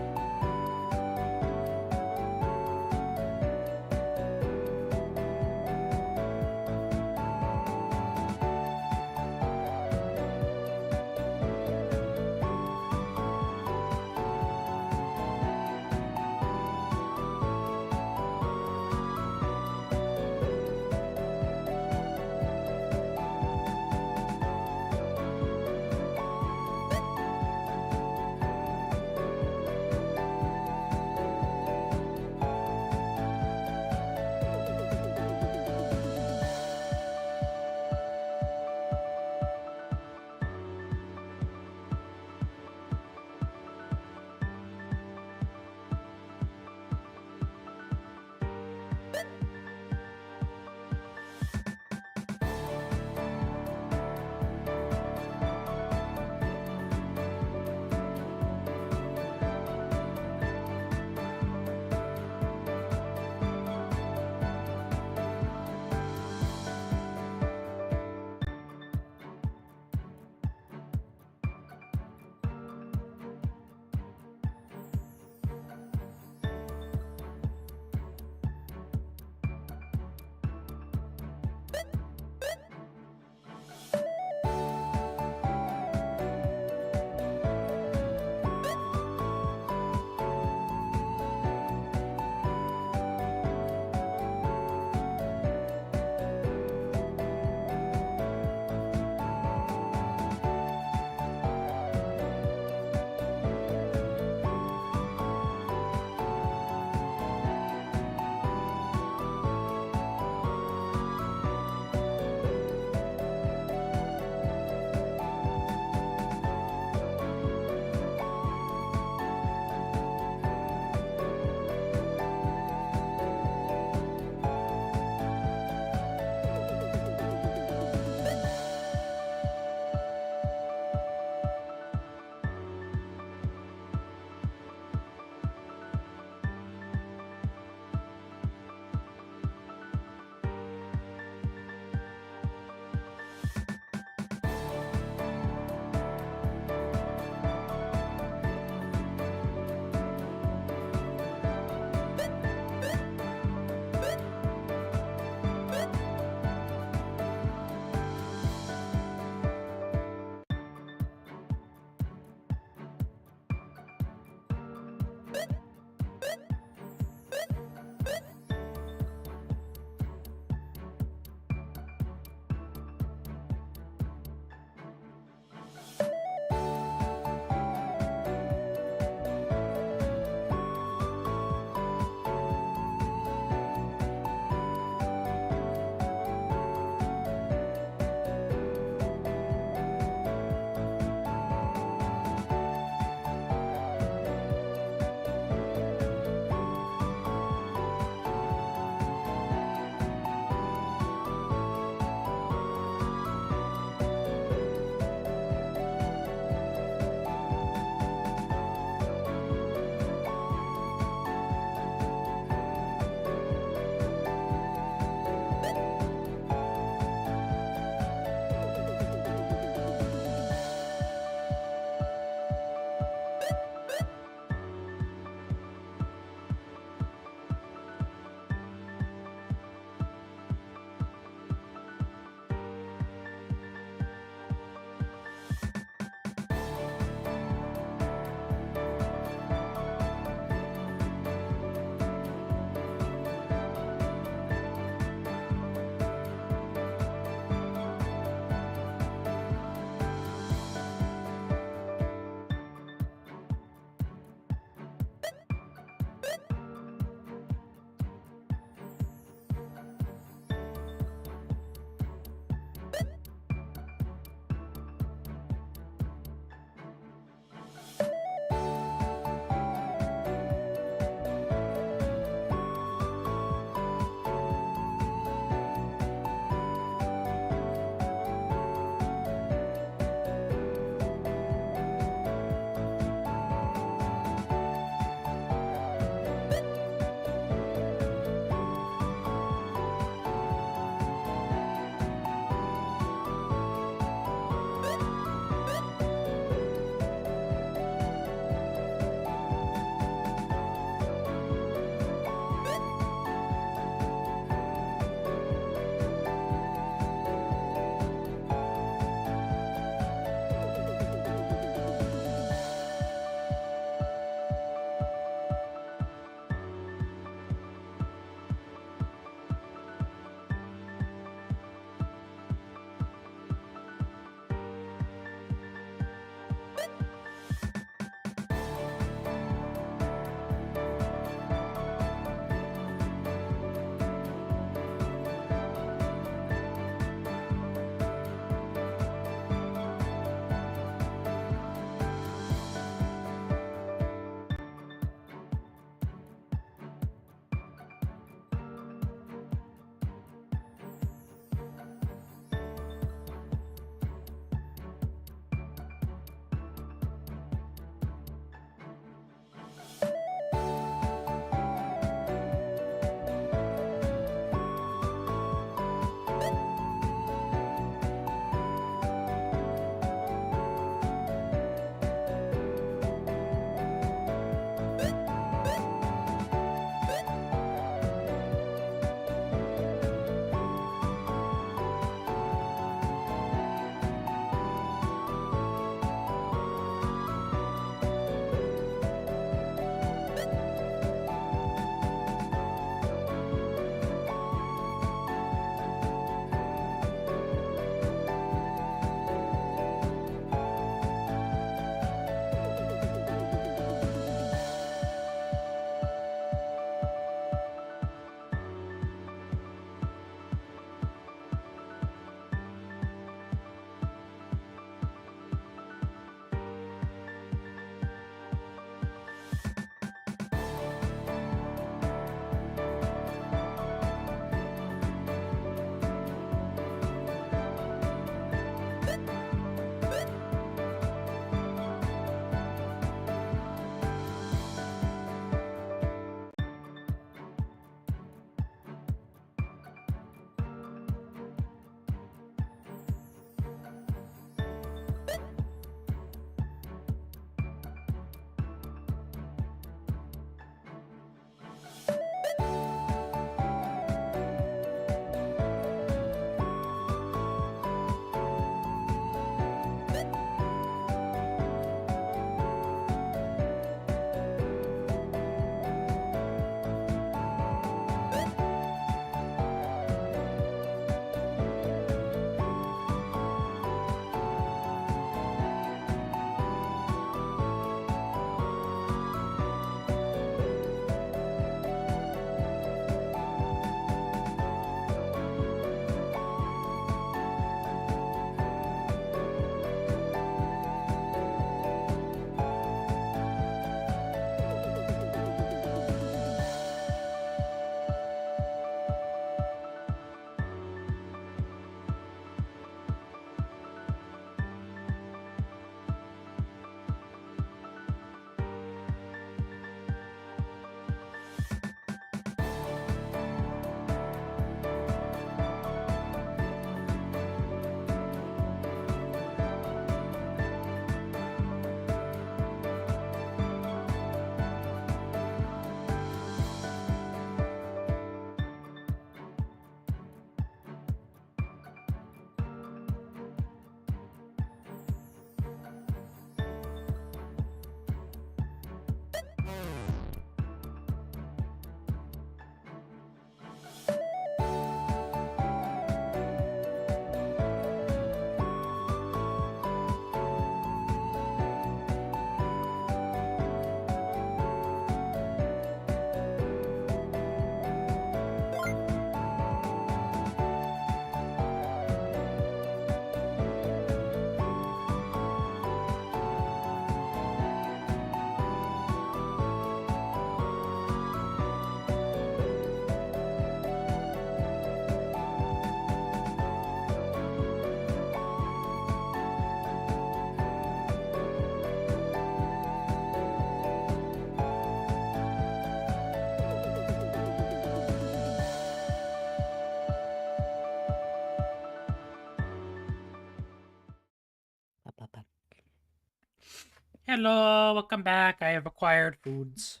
Hello, welcome back. I have acquired foods.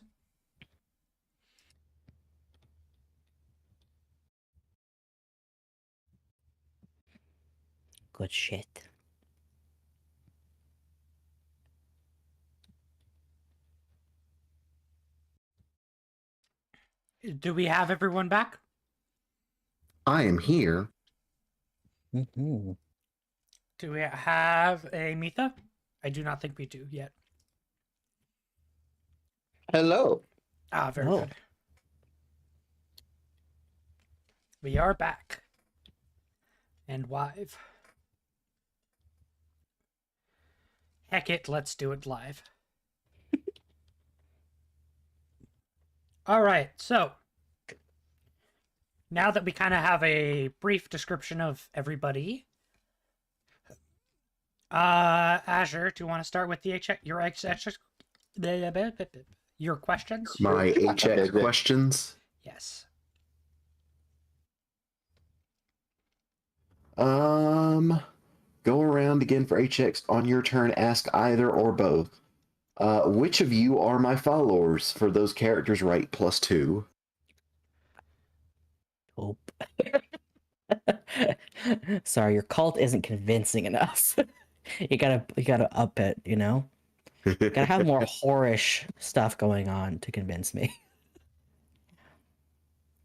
Good shit. Do we have everyone back? I am here. Mm-hmm. Do we have a Mitha? I do not think we do yet. Hello. Ah, very Oh. good. We are back. And live. Heck it, let's do it live. All right, so now that we kind of have a brief description of everybody, Azure, do you want to start with the your questions? My HX questions. Yes. Go around again for HX. On your turn, ask either or both. Which of you are my followers? For those characters, write +2. Hope. Sorry, your cult isn't convincing enough. You gotta up it, you know? Gotta have more whorish stuff going on to convince me.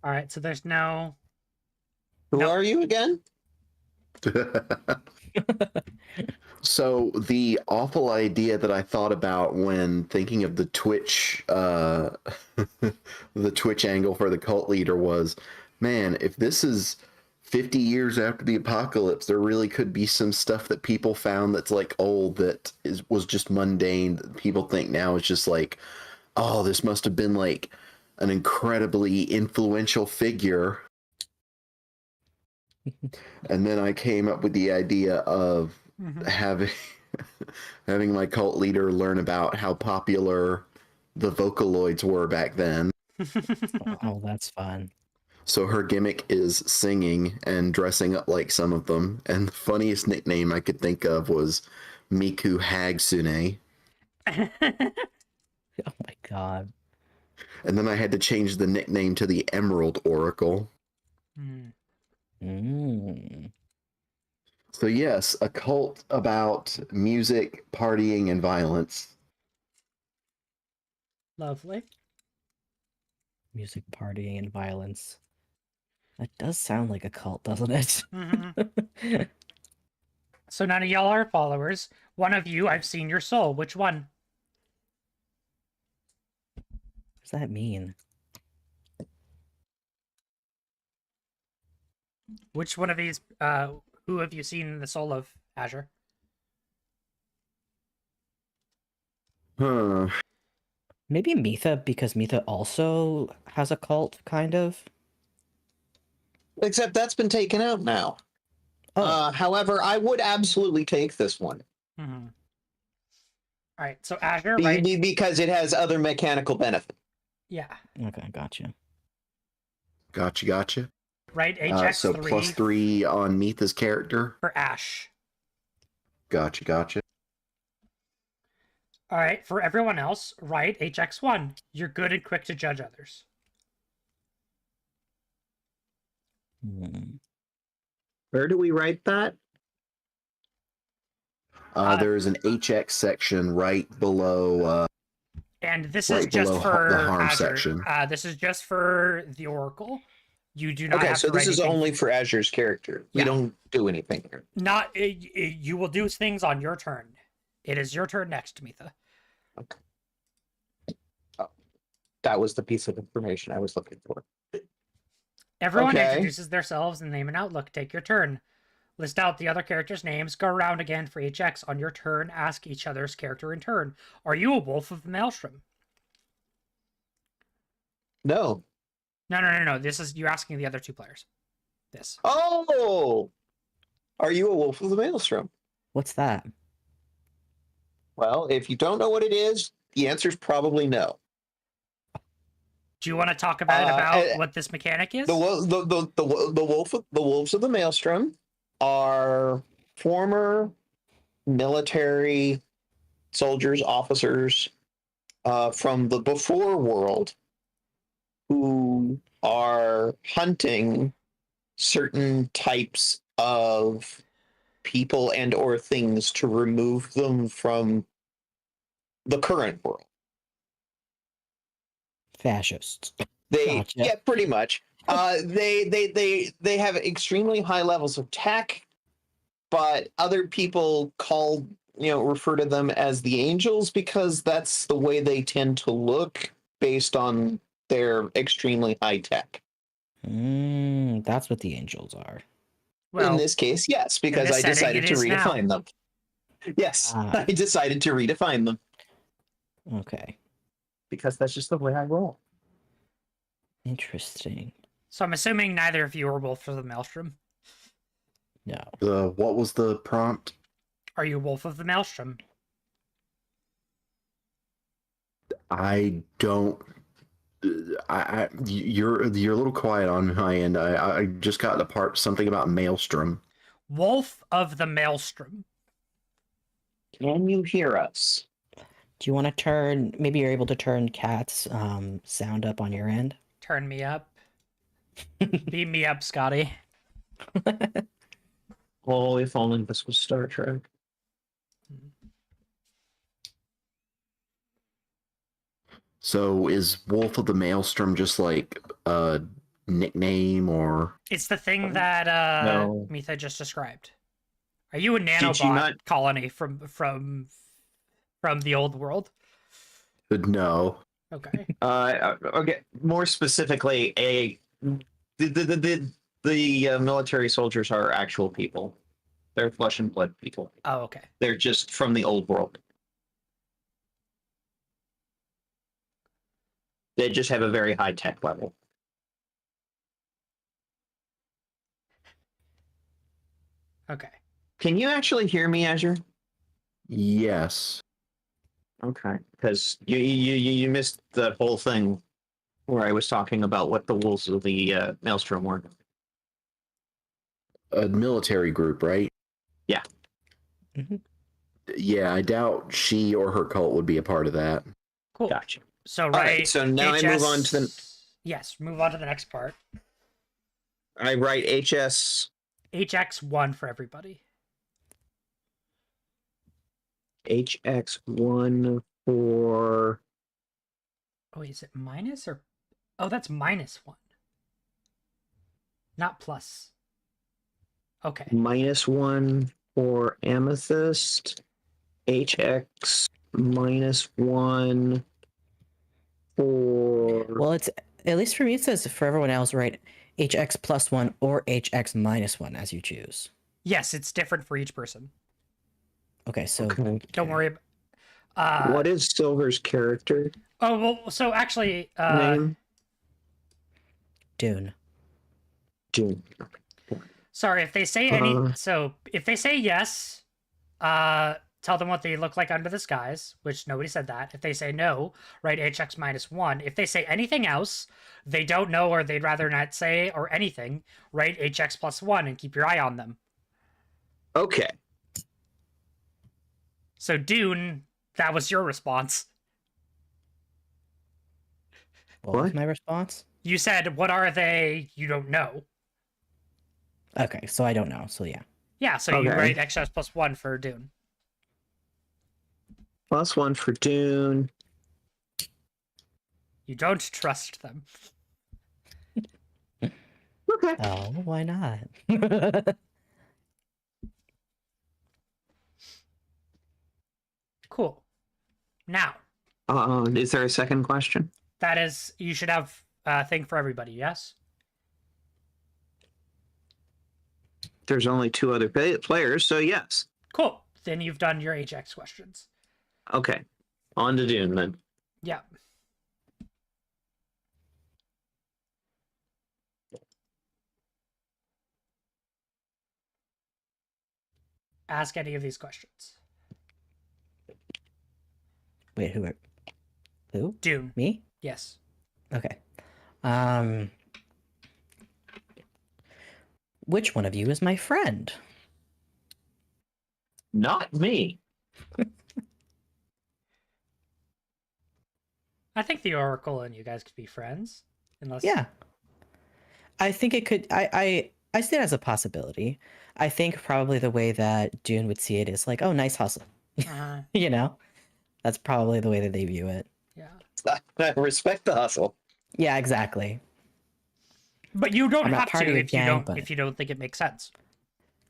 All right, so there's no. Who No. are you again? So the awful idea that I thought about when thinking of the Twitch, the Twitch angle for the cult leader was, man, if this is 50 years after the apocalypse, there really could be some stuff that people found that's like old that was just mundane that people think now is just like, oh, this must have been like an incredibly influential figure. And then I came up with the idea of having my cult leader learn about how popular the Vocaloids were back then. Oh, that's fun. So her gimmick is singing and dressing up like some of them. And the funniest nickname I could think of was Miku Hagsune. Oh my god. And then I had to change the nickname to the Emerald Oracle. Mm. So yes, a cult about music, partying, and violence. Lovely. Music, partying, and violence. That does sound like a cult, doesn't it? Mhm. So none of y'all are followers. One of you, I've seen your soul. Which one? What does that mean? Which one of these? Who have you seen the soul of, Azure? Huh. Maybe Mitha, because Mitha also has a cult, kind of. Except that's been taken out now. Oh, However, I would absolutely take this one. Mm-hmm. All right, so Azure, right? Because it has other mechanical benefit. Yeah, okay, gotcha. Gotcha. right. HX So 3 +3 on Mitha's character. for Ash. Gotcha. All right, for everyone else, right? HX1. You're good and quick to judge others. Hmm. Where do we write that? There's an HX section right below. And this Right is just below for the harm Azure. section. This is just for the Oracle. You do not Okay, have so to this write is anything. only for Azure's character. We Yeah. don't do anything here. Not you will do things on your turn. It is your turn next, Mitha. That was the piece of information I was looking for. Everyone Okay. introduces themselves and name and outlook. Take your turn. List out the other characters' names. Go around again for HX. On your turn, ask each other's character in turn. Are you a wolf of the Maelstrom? No. No. This is you're asking the other two players. This. Oh! Are you a wolf of the Maelstrom? What's that? Well, if you don't know what it is, the answer is probably no. Do you want to talk about what this mechanic is? The wolves of the Maelstrom are former military soldiers, officers from the before world who are hunting certain types of people and or things to remove them from the current world. Fascists. They Gotcha. yeah, pretty much. They have extremely high levels of tech, but other people refer to them as the angels because that's the way they tend to look based on their extremely high tech. That's what the angels are. In Well, this case, yes, because this I setting, decided it to is now. redefine them. Yes, Ah. I decided to redefine them Okay. because that's just the way I roll. Interesting. so I'm assuming neither of you are Wolf of the Maelstrom. No. What was the prompt? Are you Wolf of the Maelstrom? I don't. You're a little quiet on my end. I just got the part something about Maelstrom. Wolf of the Maelstrom. Can you hear us? Do you want to turn? Maybe you're able to turn Cat's sound up on your end. Turn me up. Beat me up, Scotty. Oh, if only this was Star Trek. So is Wolf of the Maelstrom just like a nickname or? It's the thing that No. Mitha just described. Are you a you nanobot not- colony from the old world? No. Okay. Okay. More specifically, the military soldiers are actual people. They're flesh and blood people. Oh, okay. They're just from the old world. They just have a very high tech level. Okay. Can you actually hear me, Azure? Yes. Okay, because you missed the whole thing where I was talking about what the wolves of the Maelstrom were. A military group, right? Yeah. Mhm. Yeah, I doubt she or her cult would be a part of that. Cool. Gotcha. So All right. right, so now I move on to the. Yes, move on to the next part. I write HS HX1 for everybody. HX1 for Oh, is it minus or? Oh, that's -1. Not plus. Okay. -1 for Amethyst. HX -1 for. Well, it's at least for me. It says for everyone else, right? HX +1 or HX -1 as you choose. Yes, it's different for each person. Okay, so Okay. Don't worry. What is Silver's character Oh well. So actually, name? Dune. June. sorry if they say So if they say yes, tell them what they look like under the skies, which nobody said that. If they say no, write HX -1. If they say anything else, they don't know or they'd rather not say or anything, write HX +1 and keep your eye on them. Okay. So Dune, that was your response. What was What? my response? You said, "What are they?" You don't know. Okay, so I don't know. So yeah. Yeah, so you Okay. write HX +1 for Dune. +1 for Dune. You don't trust them. Okay. Oh, why not? Cool. Now, Is there a second question? that is, you should have a thing for everybody, yes? There's only 2 other players, so yes. Cool. Then you've done your HX questions. Okay. On to Dune then. Yeah. Ask any of these questions. Wait, who? Dune. Me? Yes. Okay. Which one of you is my friend? Not me. I think the Oracle and you guys could be friends. Unless Yeah. I think it could. I see it as a possibility. I think probably the way that Dune would see it is like, oh, nice hustle. Uh, You know, that's probably the way that they view it. yeah. I respect the hustle. Yeah, exactly. But you don't I'm not have part to of your if you gang, don't but- if you don't think it makes sense.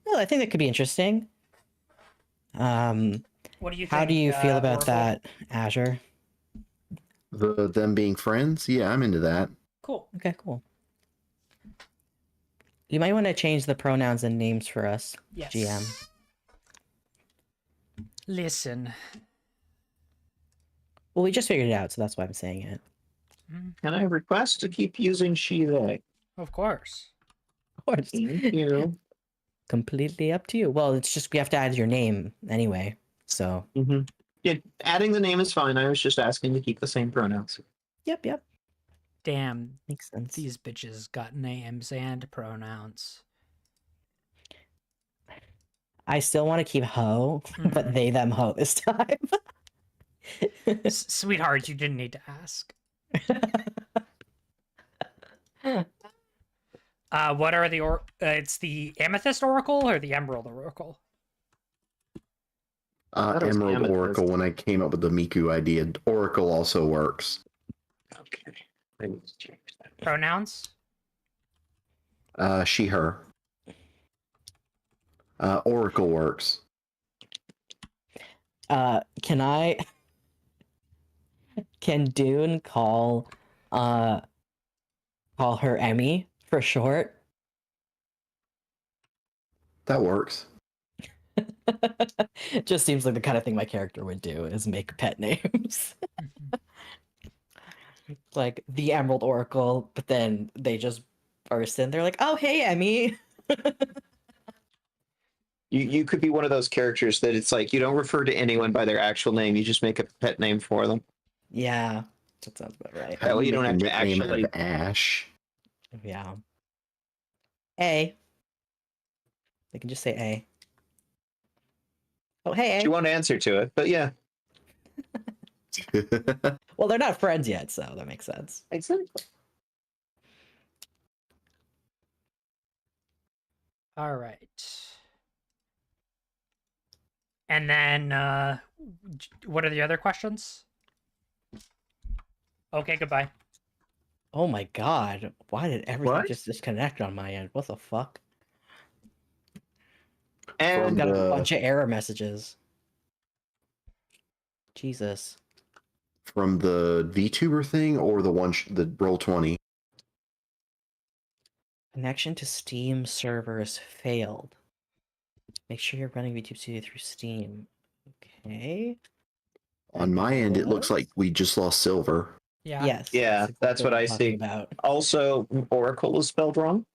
Well, I think that could be interesting. What do you think? How do you feel about Oracle? that, Azure? Them being friends? Yeah, I'm into that. Cool. Okay, cool. You might want to change the pronouns and names for us, Yes. GM. Listen. Well, we just figured it out, so that's why I'm saying it. Can I request to keep using she, they? Of course. Of course. Thank you. Completely up to you. Well, it's just we have to add your name anyway. So, Mm-hmm. Yeah, adding the name is fine. I was just asking to keep the same pronouns. yep, Damn, makes sense. these bitches got names and pronouns. I still want to keep ho, but Mhm. they them ho this time. Sweetheart, you didn't need to ask. What are the it's the Amethyst Oracle or the Emerald Oracle? thought it was Emerald Amethyst. Oracle, when I came up with the Miku idea, Oracle also works. Okay. I need to change that. Pronouns? She, her. Oracle works. Can Dune call her Emmy for short? That works. It just seems like the kind of thing my character would do is make pet names. Like the Emerald Oracle, but then they just burst in. They're like, "Oh, hey, Emmy." You could be one of those characters that it's like you don't refer to anyone by their actual name. You just make a pet name for them. Yeah, that sounds about right. That way you don't have to Make a nickname out actually. of Ash. Yeah. A. They can just say A. Oh, hey, She A. won't answer to it, but yeah. Well, they're not friends yet, so that makes sense. Exactly. All right. And then, what are the other questions? Okay, goodbye. Oh my god, why did everything What? just disconnect on my end? What the fuck? And From Got a the- bunch of error messages. Jesus. From the VTuber thing or the one the Roll20? Connection to Steam servers failed. Make sure you're running YouTube Studio through Steam. Okay. On my end, it looks Yes. like we just lost Silver. Yeah. Yes. Yeah, that's what I'm I talking see. about. also, Oracle is spelled wrong.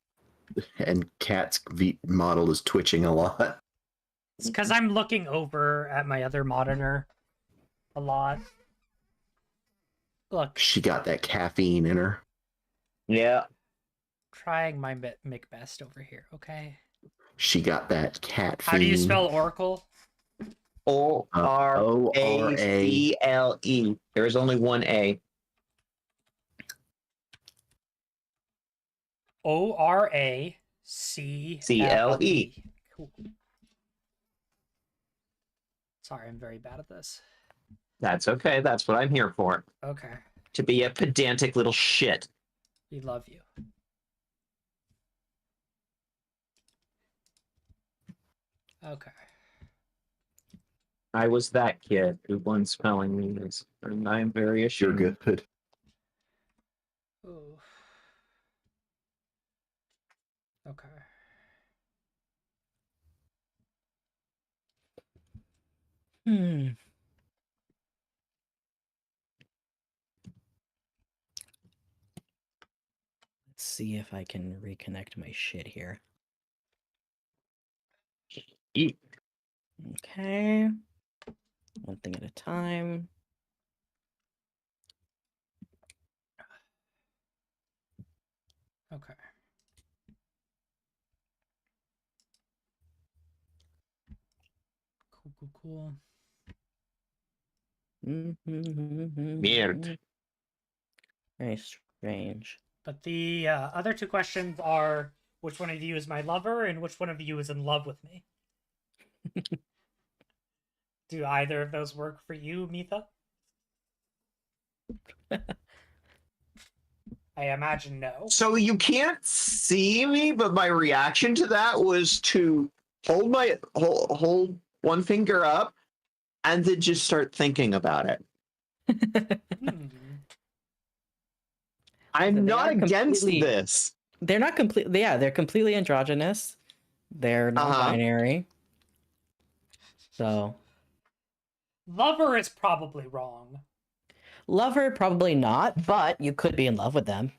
And Cat's model is twitching a lot. It's because I'm looking over at my other monitor a lot. Look, She got that caffeine in her. Yeah. trying my make best over here, okay? She got that cat How do you fiend. spell Oracle? ORACLE. There is only one A. ORACLE. Cool. Sorry, I'm very bad at this. That's okay. That's what I'm here for. Okay, To be a pedantic little shit. we love you. Okay. I was that kid who won spelling bees, and I am very You're ashamed. good. Ooh. Okay. Hmm. Let's see if I can reconnect my shit here. Eat. Okay. One thing at a time. Okay. Cool. Weird. Very strange. But the other two questions are: which one of you is my lover, and which one of you is in love with me? Do either of those work for you, Mitha? I imagine no. So you can't see me, but my reaction to that was to hold one finger up and then just start thinking about it. Hmm. I'm They not are against completely- this. They're not completely. Yeah, they're completely androgynous. They're non-binary. So, Lover is probably wrong. lover probably not, but you could be in love with them.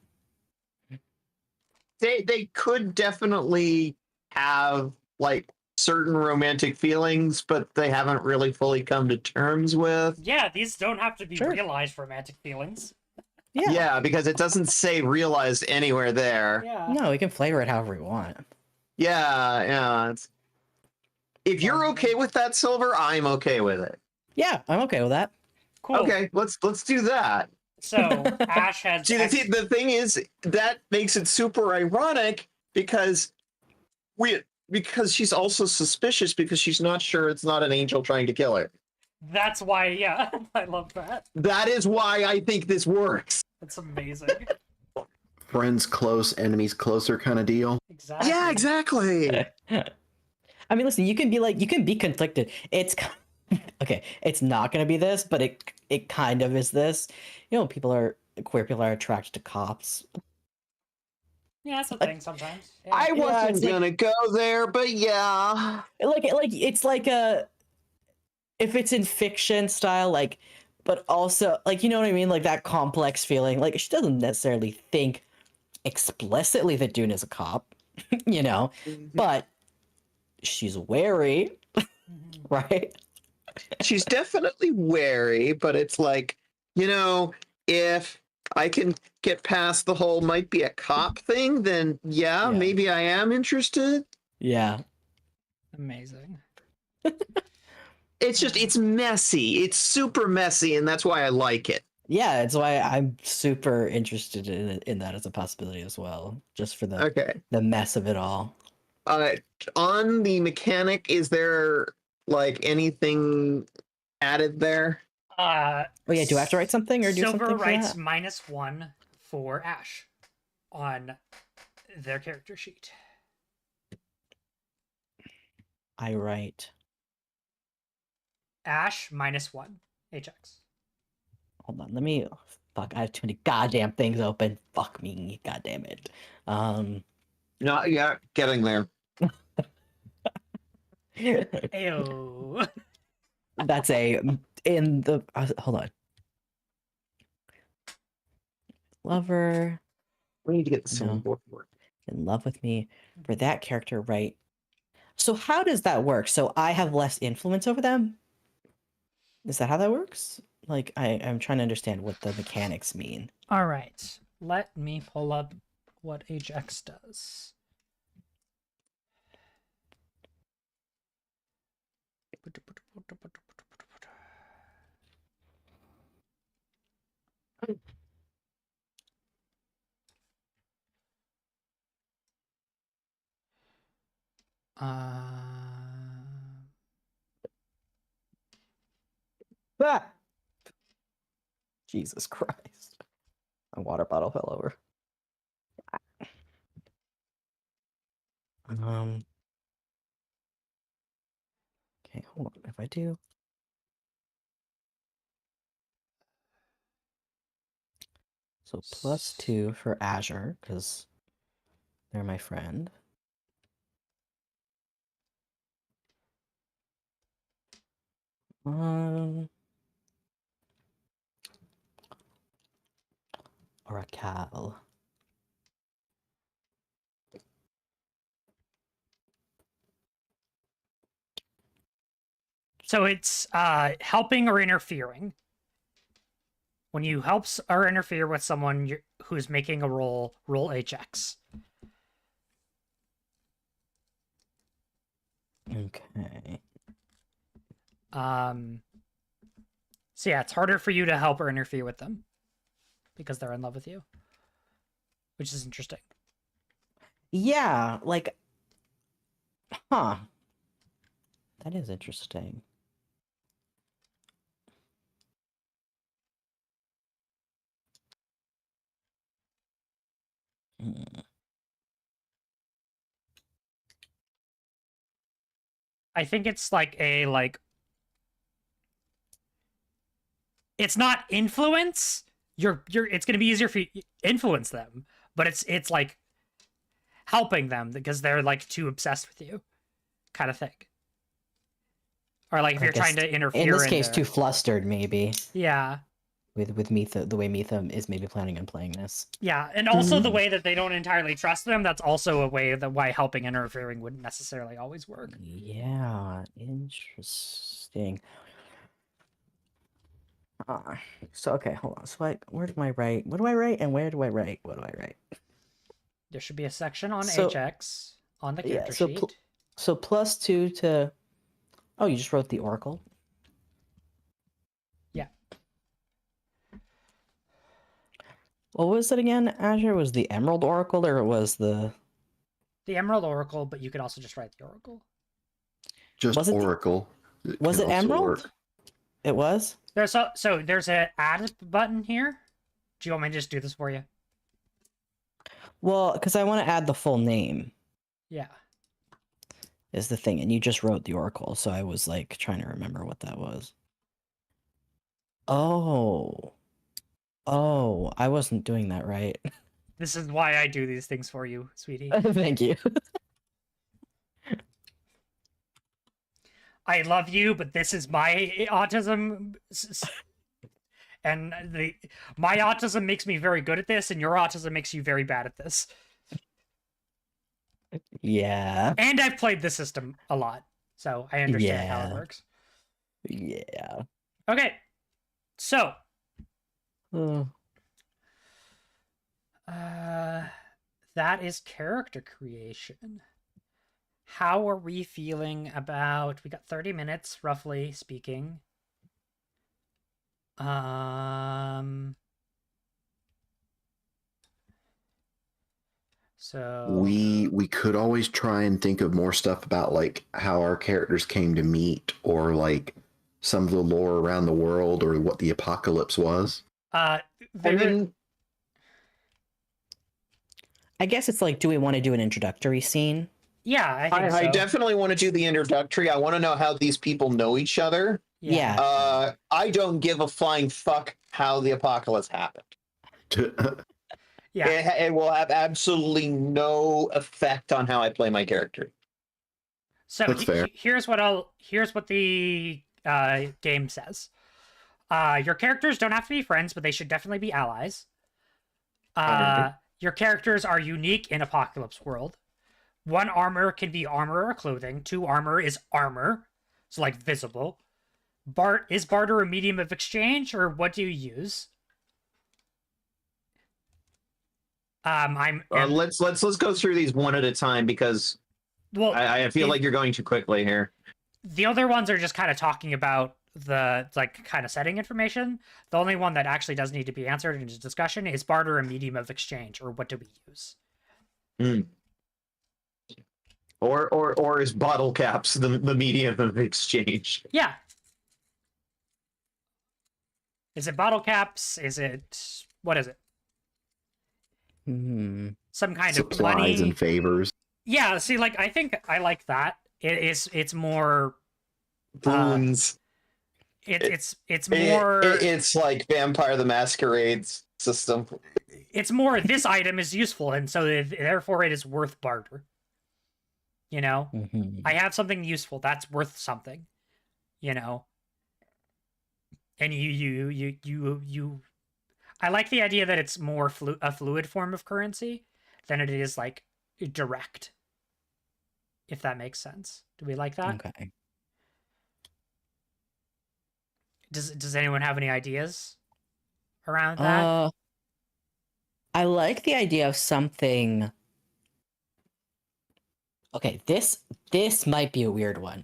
They could definitely have like certain romantic feelings, but they haven't really fully come to terms with. Yeah, these don't have to be Sure. realized romantic feelings. Yeah. Yeah, because it doesn't say realized anywhere there. Yeah. No, we can flavor it however we want. Yeah. If you're okay with that, Silver, I'm okay with it. Yeah, I'm okay with that. Cool. Okay, let's do that. So Ash has See, the thing is that makes it super ironic because she's also suspicious because she's not sure it's not an angel trying to kill her. That's why, yeah, I love that. That is why I think this works. That's amazing. Friends close, enemies closer kind of deal. Exactly. Yeah, exactly. I mean, listen, you can be conflicted. It's okay. It's not going to be this, but it kind of is this. You know, queer people are attracted to cops. Yeah, that's a thing sometimes. Yeah. I wasn't it's like- gonna go there, but yeah. Like it's like if it's in fiction style, like, but also like, you know what I mean, like that complex feeling. Like she doesn't necessarily think explicitly that Dune is a cop, you know, but she's wary, Mhm. right? She's definitely wary, but it's like, if I can get past the whole might be a cop thing, then yeah. Maybe I am interested. Yeah. Amazing. It's just, it's messy. It's super messy, and that's why I like it. Yeah, it's why I'm super interested in that as a possibility as well, just for Okay. the mess of it all. On the mechanic, is there like anything added there? Oh yeah, do I have to write something or do Silver something for writes that? -1 for Ash on their character sheet. I write. Ash -1 HX. Hold on, let me. Fuck, I have too many goddamn things open. Fuck me, goddamn it. Not yet. Getting there. Ayo. That's in the. Hold on. Lover We need to get the No. soundboard to work. in love with me for that character, right? So how does that work? So I have less influence over them? Is that how that works? Like I'm trying to understand what the mechanics mean. All right. Let me pull up what HX does. Ah! Jesus Christ. My water bottle fell over. Okay, hold on. If I do. So +2 for Azure, because they're my friend. Oracle. So it's helping or interfering. When you help or interfere with someone who's making a roll HX. Okay. So yeah, it's harder for you to help or interfere with them. because they're in love with you, which is interesting. Yeah, like, huh? That is interesting. Hmm. I think it's like it's not influence. It's gonna be easier for you to influence them, but it's like helping them because they're like too obsessed with you, kind of thing. Or like if I you're trying guess to interfere in this in case, their- too flustered, maybe. Yeah. With Mitha, the way Mitha is maybe planning on playing this. Yeah, and also the Mhm. way that they don't entirely trust them, that's also a way that why helping and interfering wouldn't necessarily always work. Yeah, interesting. So okay, hold on. So where do I write? What do I write? And where do I write? What do I write? There should be a section on So- HX on the yeah, character so sheet. So +2 to. Oh, you just wrote the Oracle. Yeah. What was it again? Azure was the Emerald Oracle, or it was the? The Emerald Oracle, but you could also just write the Oracle. Just Was it the- Oracle. Was can it also Emerald? work. It was. So there's a add button here. Do you want me to just do this for you? Well, because I want to add the full name Yeah. is the thing, and you just wrote the Oracle, so I was like trying to remember what that was. Oh, I wasn't doing that right. This is why I do these things for you, sweetie. Thank you. I love you, but this is my autism. And my autism makes me very good at this, and your autism makes you very bad at this. Yeah. And I've played the system a lot, so I understand how it Yeah. works. Yeah. Okay, so Uh, that is character creation. How are we feeling about? We got 30 minutes, roughly speaking. So We could always try and think of more stuff about like how our characters came to meet, or like some of the lore around the world, or what the apocalypse was. I there- mean, I guess it's like, do we want to do an introductory scene? yeah, I think I so. definitely want to do the introductory. I want to know how these people know each other. Yeah. I don't give a flying fuck how the apocalypse happened. Yeah. It will have absolutely no effect on how I play my character. So That's fair. here's what the game says. Your characters don't have to be friends, but they should definitely be allies. Alright. Your characters are unique in Apocalypse World. 1 armor can be armor or clothing. 2 armor is armor, so like visible. Is barter a medium of exchange, or what do you use? Let's go through these one at a time, because well. I feel like you're going too quickly here. The other ones are just kind of talking about the like kind of setting information. The only one that actually does need to be answered in this discussion is barter a medium of exchange, or what do we use? Or is bottle caps the medium of exchange? Yeah. Is it bottle caps? Is it what is it? Some kind of Supplies money and favors. Yeah, see, like I think I like that. It's more Boons. it's more It's like Vampire the Masquerade's system. it's more this item is useful, and so therefore it is worth barter. You know, I have something useful that's worth something. You know, and you. I like the idea that it's more a fluid form of currency than it is like direct. If that makes sense. Do we like that? Okay. Does anyone have any ideas around that? I like the idea of something. Okay, this might be a weird one.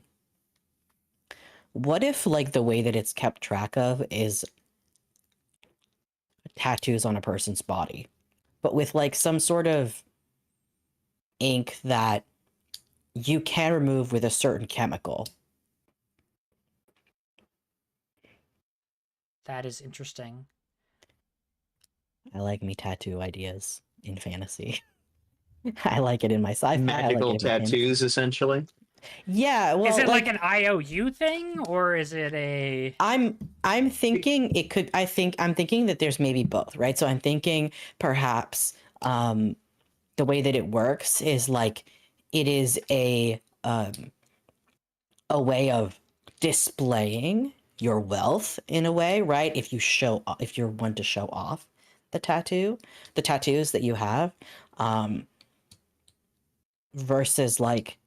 What if like the way that it's kept track of is tattoos on a person's body, but with like some sort of ink that you can remove with a certain chemical. That is interesting. I like me tattoo ideas in fantasy. I like it in my sci-fi. Magical I like it in my fantasy. tattoos, essentially. Yeah, well, Is it like an IOU thing, or is it a? I'm thinking it could. I'm thinking that there's maybe both, right? So I'm thinking perhaps the way that it works is like it is a way of displaying your wealth in a way, right? If you're one to show off the tattoos that you have, versus like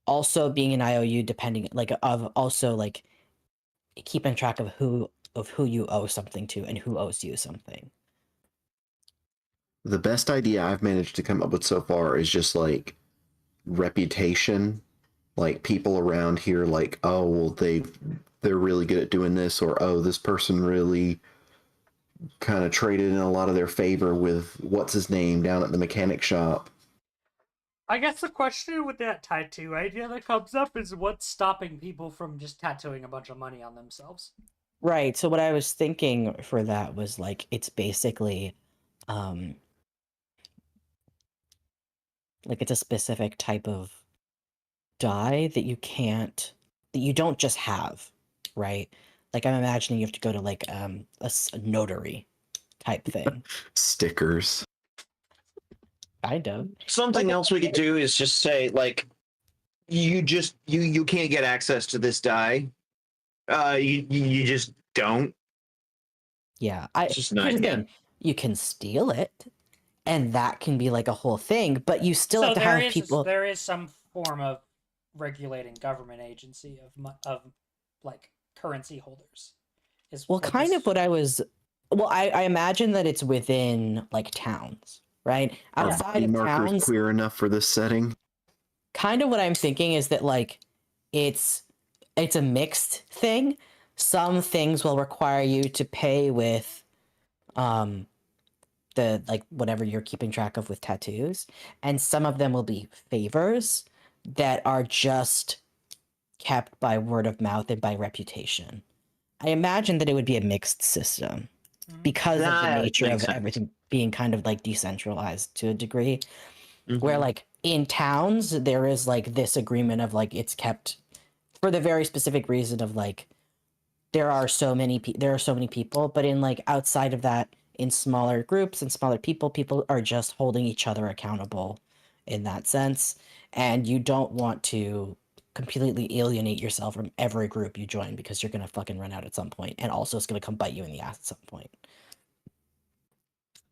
also being an IOU, depending like of also like keeping track of who you owe something to and who owes you something. The best idea I've managed to come up with so far is just like reputation, like people around here, like, oh, well, they're really good at doing this, or oh, this person really kind of traded in a lot of their favor with what's his name down at the mechanic shop. I guess the question with that tattoo idea that comes up is what's stopping people from just tattooing a bunch of money on themselves? Right. So what I was thinking for that was like it's basically like it's a specific type of dye that you don't just have, right? Like I'm imagining you have to go to like a notary type thing. Stickers. Kind of. Something else we could do is just say, like, you can't get access to this dye. You just don't. Yeah. It's just an Here's the idea. thing. You can steal it, and that can be like a whole thing, but you still have to there have is people. there is some form of regulating government agency of like currency holders. Well, kind of what I was. Well, I imagine that it's within like towns, right? Are Outside body of markers towns, queer enough for this setting? kind of what I'm thinking is that like it's a mixed thing. Some things will require you to pay with the like whatever you're keeping track of with tattoos, and some of them will be favors that are just kept by word of mouth and by reputation. I imagine that it would be a mixed system because of the That nature of makes sense. everything being kind of like decentralized to a degree. Mhm. Where like in towns there is like this agreement of like it's kept for the very specific reason of like there are so many people, but in like outside of that, in smaller groups and smaller people are just holding each other accountable in that sense, and you don't want to completely alienate yourself from every group you join because you're gonna fucking run out at some point, and also it's gonna come bite you in the ass at some point.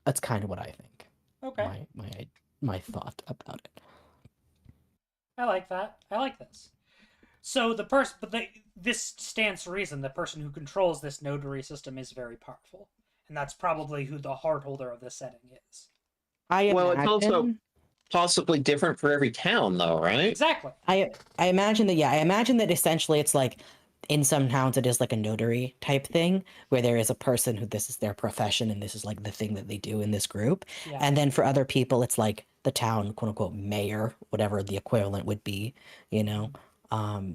That's kind of what I think. Okay. My thought about it. I like that. I like this. So this stands to reason the person who controls this notary system is very powerful, and that's probably who the heart holder of this setting is. Well, it's also possibly different for every town, though, right? Exactly. I imagine that. Yeah, I imagine that essentially it's like in some towns it is like a notary type thing where there is a person who this is their profession and this is like the thing that they do in this group. Yeah. And then for other people it's like the town quote unquote mayor, whatever the equivalent would be, you know.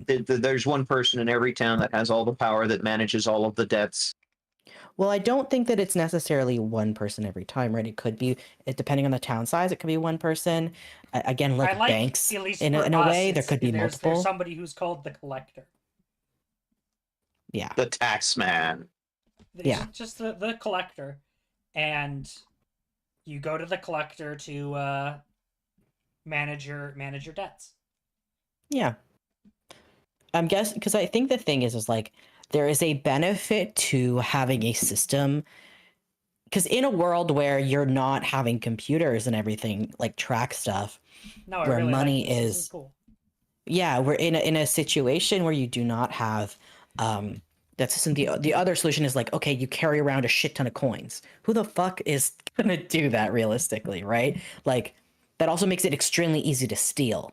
There's one person in every town that has all the power that manages all of the debts. Well, I don't think that it's necessarily one person every time, right? It could be, depending on the town size, it could be one person. Again, like, I like banks, at least in for a us, way, there could be multiple. There's somebody who's called the collector. Yeah. The tax man. Yeah. Just the collector, and you go to the collector to manage your debts. Yeah. I'm guessing, because I think the thing is like, there is a benefit to having a system, because in a world where you're not having computers and everything like track stuff, No, I where really money like this. This is cool. Yeah, we're in a situation where you do not have that system. The other solution is like, okay, you carry around a shit ton of coins. Who the fuck is gonna do that realistically, right? Like that also makes it extremely easy to steal,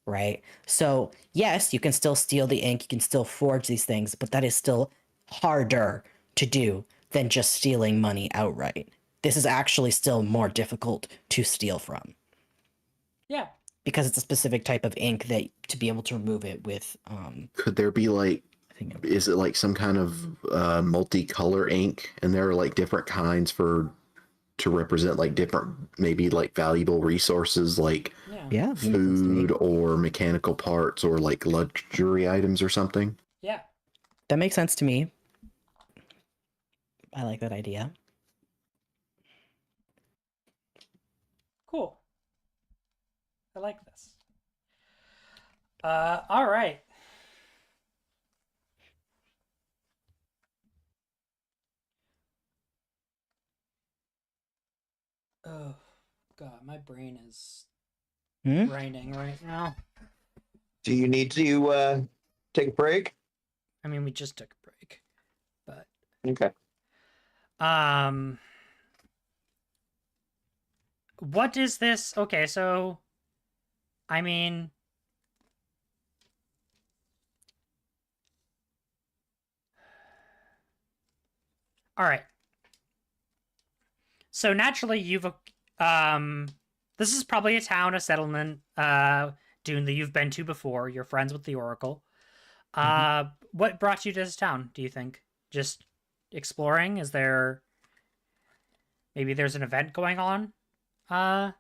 right? So yes, you can still steal the ink, you can still forge these things, but that is still harder to do than just stealing money outright. This is actually still more difficult to steal from Yeah. because it's a specific type of ink that to be able to remove it with Could there be like, I think is it like some kind of multicolor ink, and there are like different kinds to represent like different, maybe like valuable resources like Yeah. yeah, makes sense to me. food or mechanical parts or like luxury items or something? Yeah. That makes sense to me. I like that idea. Cool. I like this. All right. Oh, God, my brain is Hmm? grinding right now. Do you need to take a break? I mean, we just took a break, but Okay. what is this? Okay, so I mean, all right. So naturally, this is probably a town, a settlement, Dune that you've been to before. You're friends with the Oracle. What brought you to this town? Do you think just exploring? Is there maybe there's an event going on? I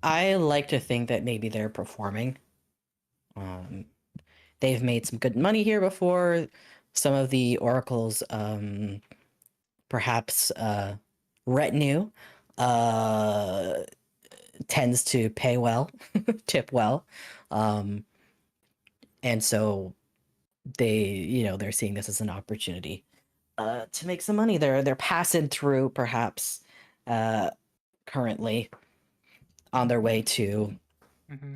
like to think that maybe they're performing. They've made some good money here before. Some of the oracles, perhaps retinue, tends to pay well, tip well, and so they're seeing this as an opportunity to make some money. They're passing through, perhaps, currently on their way to Mm-hmm.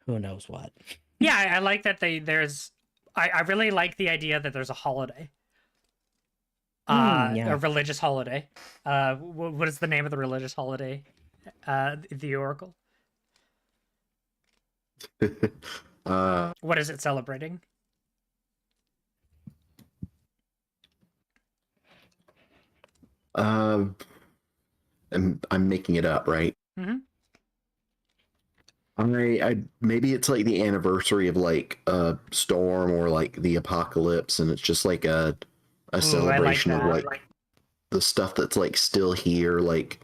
who knows what. Yeah, I like that I really like the idea that there's a holiday. Yeah. A religious holiday. What is the name of the religious holiday? The Oracle. What is it celebrating? I'm making it up, right? Mm-hmm. I maybe it's like the anniversary of like a storm or like the apocalypse, and it's just like a Ooh, I like celebration of that. like the stuff that's like still here, like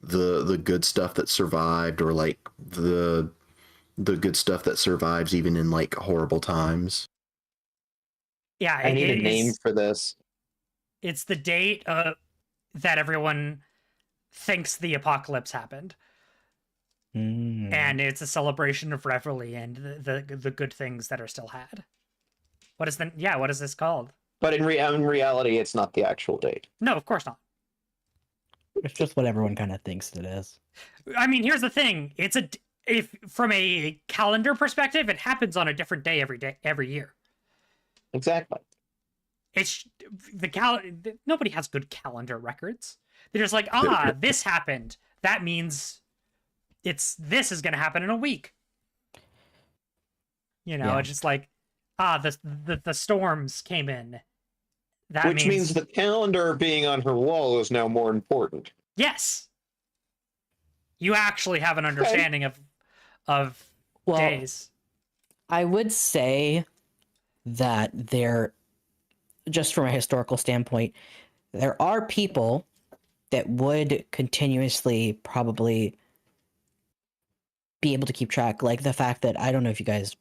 the good stuff that survived, or like the good stuff that survives even in like horrible times. Yeah, I need a name for this. it's the date that everyone thinks the apocalypse happened, and it's a celebration of revelry and the good things that are still had. What is this called? But in reality, it's not the actual date. No, of course not. It's just what everyone kind of thinks it is. I mean, here's the thing: if from a calendar perspective, it happens on a different day every year. Exactly. It's nobody has good calendar records. They're just like, this happened. That means this is going to happen in a week. Yeah. It's just like, the storms came in. Which means the calendar being on her wall is now more important. Yes. You actually have an understanding of Well, days. I would say that there, just from a historical standpoint, there are people that would continuously probably be able to keep track. Like the fact that, I don't know if you guys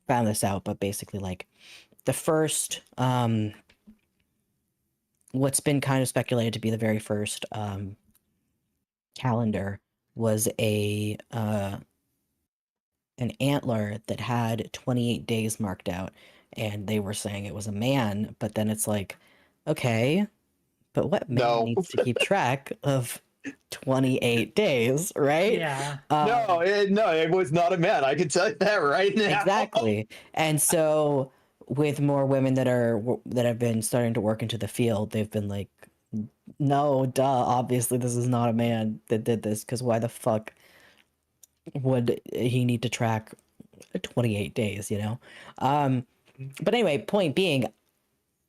found this out, but basically like the first, what's been kind of speculated to be the very first calendar was an antler that had 28 days marked out, and they were saying it was a man, but then it's like, okay, but what man needs to keep track of 28 days, right? Yeah. No, it was not a man. I can tell you that right now. Exactly. And so with more women that have been starting to work into the field, they've been like, no, duh, obviously this is not a man that did this, because why the fuck would he need to track 28 days, But anyway, point being,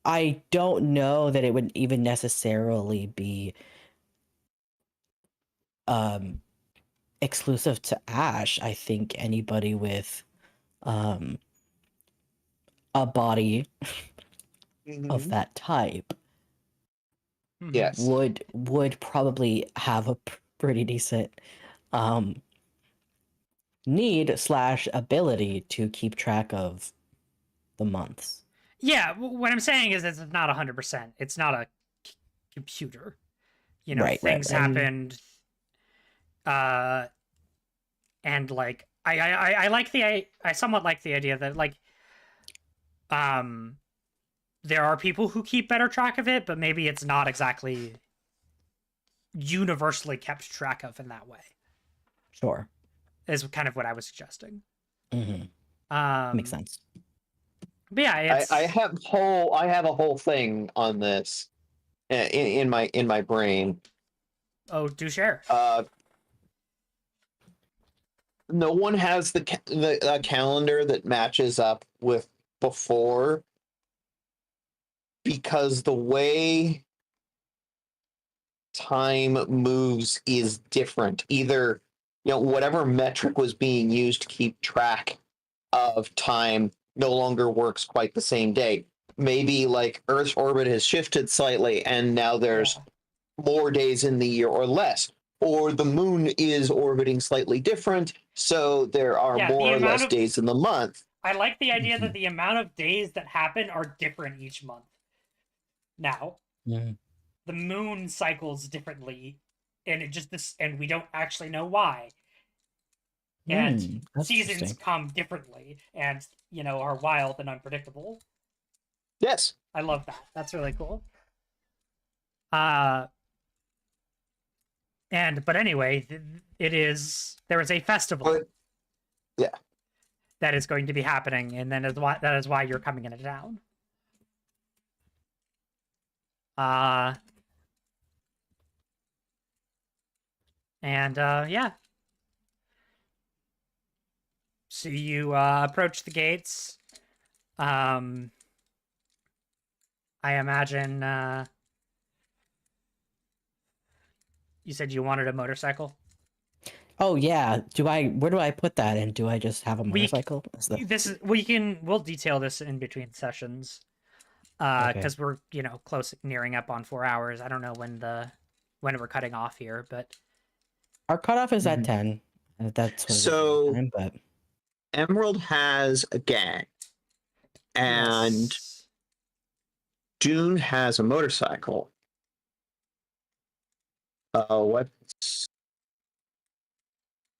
I don't know that it would even necessarily be exclusive to Ash. I think anybody with a body of Mhm. that type Mhm. Yes. would probably have a pretty decent need / ability to keep track of the months. Yeah, what I'm saying is it's not 100%. It's not a computer. You know, Right. things happened, uh, and like I like I somewhat like the idea that like um there are people who keep better track of it, but maybe it's not exactly universally kept track of in that way. Sure. Is kind of what I was suggesting. Hmm. Makes sense. But yeah, it's I have a whole thing on this in my brain. oh, do share. No one has the calendar that matches up with before, because the way time moves is different. Either, whatever metric was being used to keep track of time no longer works quite the same day. Maybe like Earth's orbit has shifted slightly and now there's more days in the year or less. Or the moon is orbiting slightly different, so there are Yeah, the more or amount less of days in the month. I like the idea that the amount of days that happen are different each month. Now, Mhm. the moon cycles differently, and and we don't actually know why. And That's seasons interesting. come differently, and are wild and unpredictable. Yes. I love that. That's really cool. But anyway, there is a festival But yeah. that is going to be happening, and then that is why you're coming into town. Yeah. So you approach the gates. I imagine you said you wanted a motorcycle. Oh yeah. Where do I put that? And do I just have a motorcycle? We'll detail this in between sessions. Okay. Because we're close nearing up on 4 hours. I don't know when we're cutting off here, but Our cutoff is at Mhm. 10. That's what it is So time, but Emerald has a gang, and yes. Dune has a motorcycle. What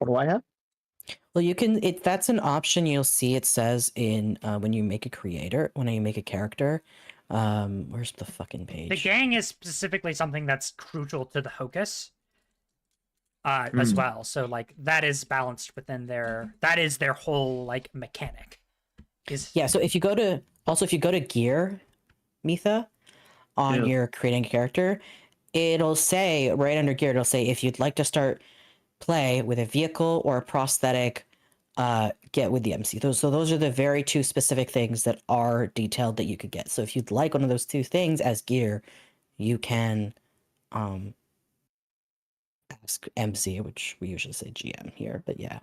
do I have? well, you can. That's an option you'll see. It says in when you make a character. Where's the fucking page? The gang is specifically something that's crucial to the Hocus. As well. So like that is balanced within that is their whole like mechanic. Yeah, so if you go to gear, Mitha, on your creating a character, it'll say right under gear, it'll say if you'd like to start play with a vehicle or a prosthetic, get with the MC. Those are the very two specific things that are detailed that you could get. So if you'd like one of those two things as gear, you can ask MC, which we usually say GM here, but yeah.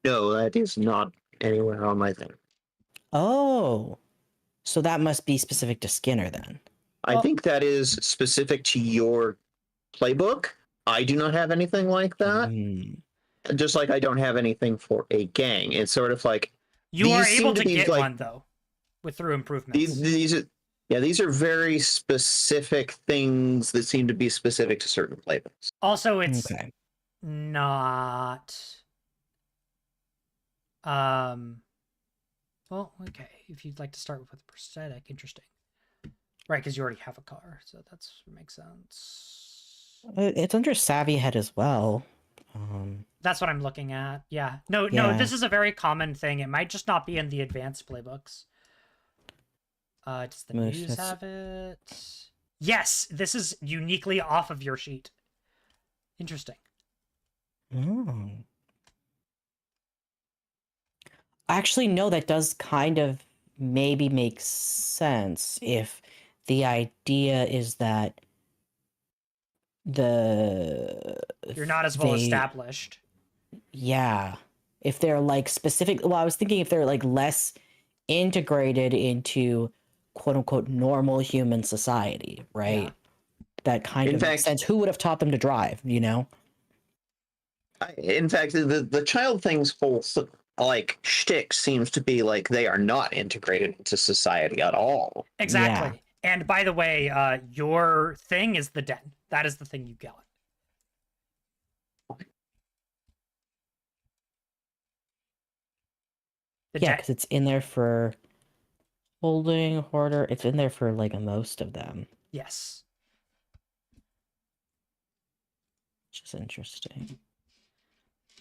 No, that is not anywhere on my thing. Oh, so that must be specific to Skinner then. I think that is specific to your playbook. I do not have anything like that. Just like I don't have anything for a gang. It's sort of like you are these seem able to be get like one though, through improvements. these are very specific things that seem to be specific to certain playbooks. Also, it's Okay. not. Well, okay. If you'd like to start with a prosthetic, interesting. Right, because you already have a car, so that's makes sense. It's under Savvy Head as well. That's what I'm looking at. Yeah. No, Yeah. this is a very common thing. It might just not be in the advanced playbooks. Does the news have it? Yes, this is uniquely off of your sheet. Interesting. Actually, no, that does kind of maybe makes sense if the idea is that You're not as well they- established. Yeah. If they're like specific, well, I was thinking if they're like less integrated into quote unquote normal human society, right? Yeah. That kind In of makes fact- sense. Who would have taught them to drive, you know? In fact, the child thing's whole like shtick seems to be like they are not integrated into society at all. Exactly. And by the way, your thing is the den. That is the thing you get. The Yeah, den. because it's in there for holding, hoarder. It's in there for like most of them, Yes. which is interesting.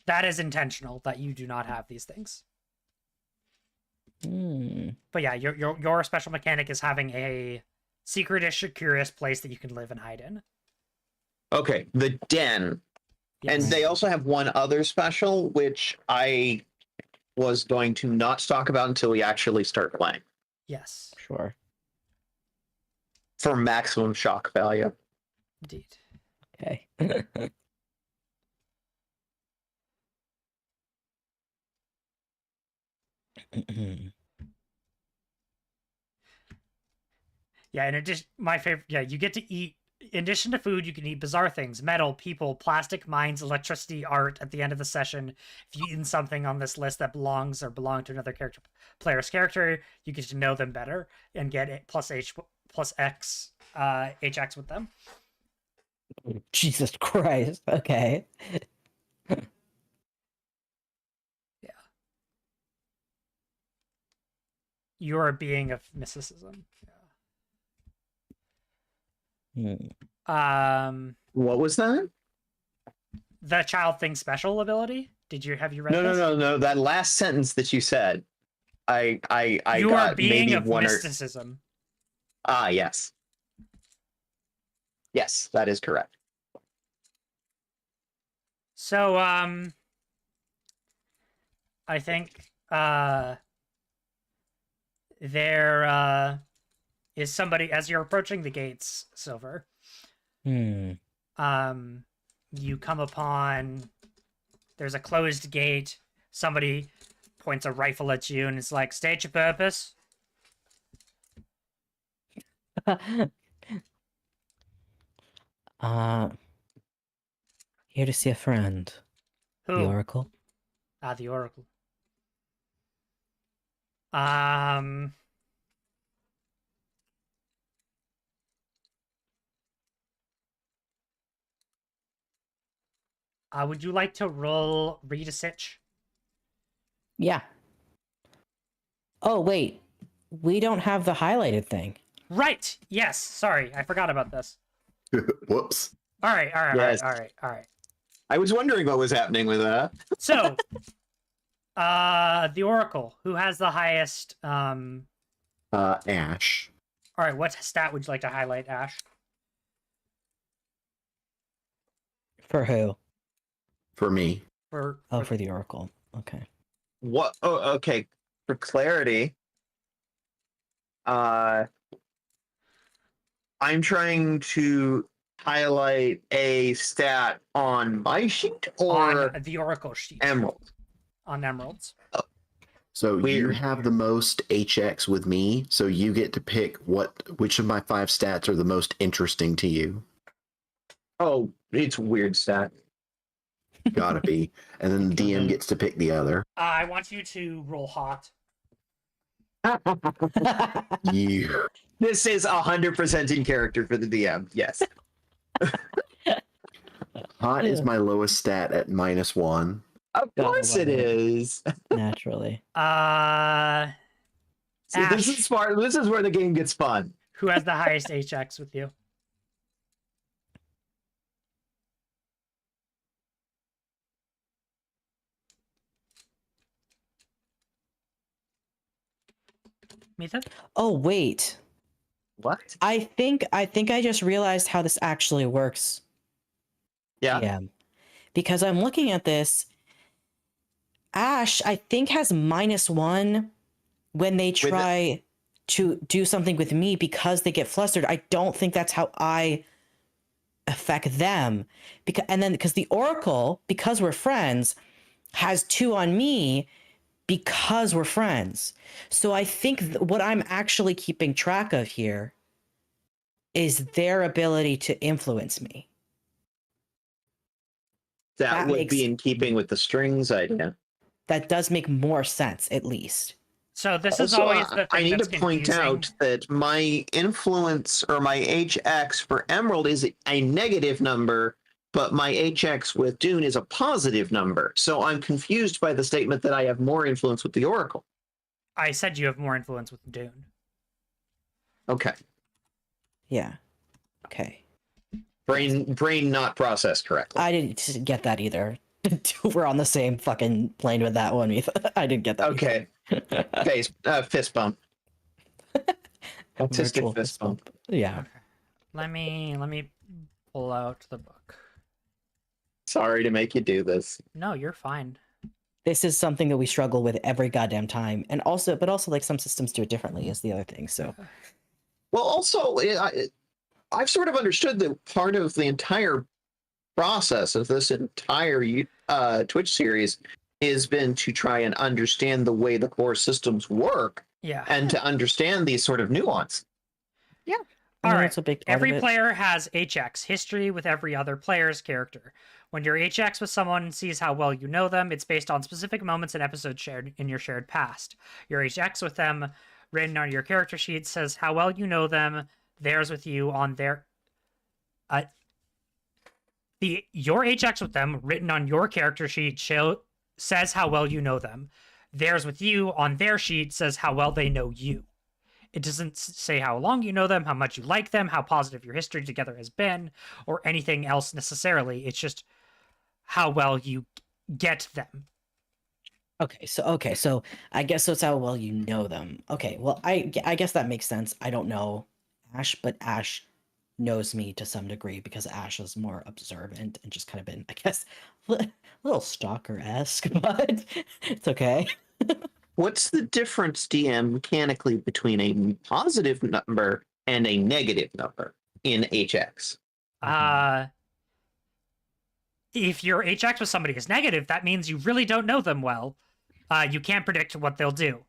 That is intentional that you do not have these things. Hmm. But yeah, your special mechanic is having a secret-ish, curious place that you can live and hide in. Okay, the den. Yes. And they also have one other special, which I was going to not talk about until we actually start playing, Yes, Sure. for maximum shock value. indeed. Okay. Yeah, in addition, my favorite. Yeah, you get to eat. In addition to food, you can eat bizarre things: metal, people, plastic, mines, electricity, art. At the end of the session, if you've eaten something on this list that belongs or belong to another player's character, you get to know them better and get it plus X HX with them. Jesus Christ. Okay. You're a being of mysticism. Hmm. What was that? The child thing special ability. Have you read No, no, this? no. That last sentence that you said, I You are a got being maybe of one or mysticism. yes, yes, that is correct. So, I think there is somebody as you're approaching the gates, Silver. Hmm. You come upon there's a closed gate. Somebody points a rifle at you and it's like, state your purpose. uh, here to see a friend. Who? The Oracle. The Oracle. Would you like to roll read a sitch? Yeah. Oh, wait. We don't have the highlighted thing. Right. Yes. Sorry, I forgot about this. Whoops. All right. Yes. All right. I was wondering what was happening with that. So, the Oracle, who has the highest? Ash. All right. What stat would you like to highlight, Ash? For who? For me. For The Oracle. Okay. What? Oh, okay. For clarity, I'm trying to highlight a stat on my sheet or on the Oracle sheet Emerald. on emeralds. So you Weird. have the most HX with me, so you get to pick which of my 5 stats are the most interesting to you. Oh, it's weird stat. Gotta be. And then the DM gets to pick the other. I want you to roll hot. You. This is 100% in character for the DM. Yes. Hot is my lowest stat at -1. Of course it is. Naturally. See, Ash, this is smart. This is where the game gets fun. who has the highest HX with you? Mitha? Oh, wait. What? I think I just realized how this actually works. Yeah. Yeah. Because I'm looking at this. Ash, I think, has -1 when they it- try to do something with me because they get flustered, I don't think that's how I affect them. Because the Oracle, because we're friends, has 2 on me because we're friends. So I think what I'm actually keeping track of here is their ability to influence me. That would makes- be in keeping with the strings idea. That does make more sense, at least. So this is Also, always the I thing need that's to point confusing. out that my influence or my HX for Emerald is a negative number, but my HX with Dune is a positive number. So I'm confused by the statement that I have more influence with the Oracle. I said you have more influence with Dune. Okay. Yeah. Okay. Brain not processed correctly. I didn't get that either. We're on the same fucking plane with that one. I didn't get that. Okay. Fist bump. Autistic Virtual fist bump. Yeah. Okay. Let me pull out the book. Sorry to make you do this. No, you're fine. This is something that we struggle with every goddamn time, and also, but also, like, some systems do it differently. Is the other thing. So Well, also, I've sort of understood that part of the entire process of this entire Twitch series has been to try and understand the way the core systems work Yeah. and to understand these sort of nuance. All right. that's a big part Every of it. player has HX, history with every other player's character. When your HX with someone sees how well you know them, it's based on specific moments and episodes shared in your shared past. Your HX with them, written on your character sheet, says how well you know them. Theirs with you on their... your HX with them, written on your character sheet, says how well you know them. Theirs with you on their sheet says how well they know you. It doesn't say how long you know them, how much you like them, how positive your history together has been, or anything else necessarily. It's just how well you get them. Okay, so I guess that's how well you know them. Okay, well, I guess that makes sense. I don't know Ash, but Ash knows me to some degree because Ash is more observant and just kind of been, I guess, a little stalker-esque, but it's okay. What's the difference, DM, mechanically between a positive number and a negative number in HX? If your HX with somebody is negative, that means you really don't know them well. You can't predict what they'll do.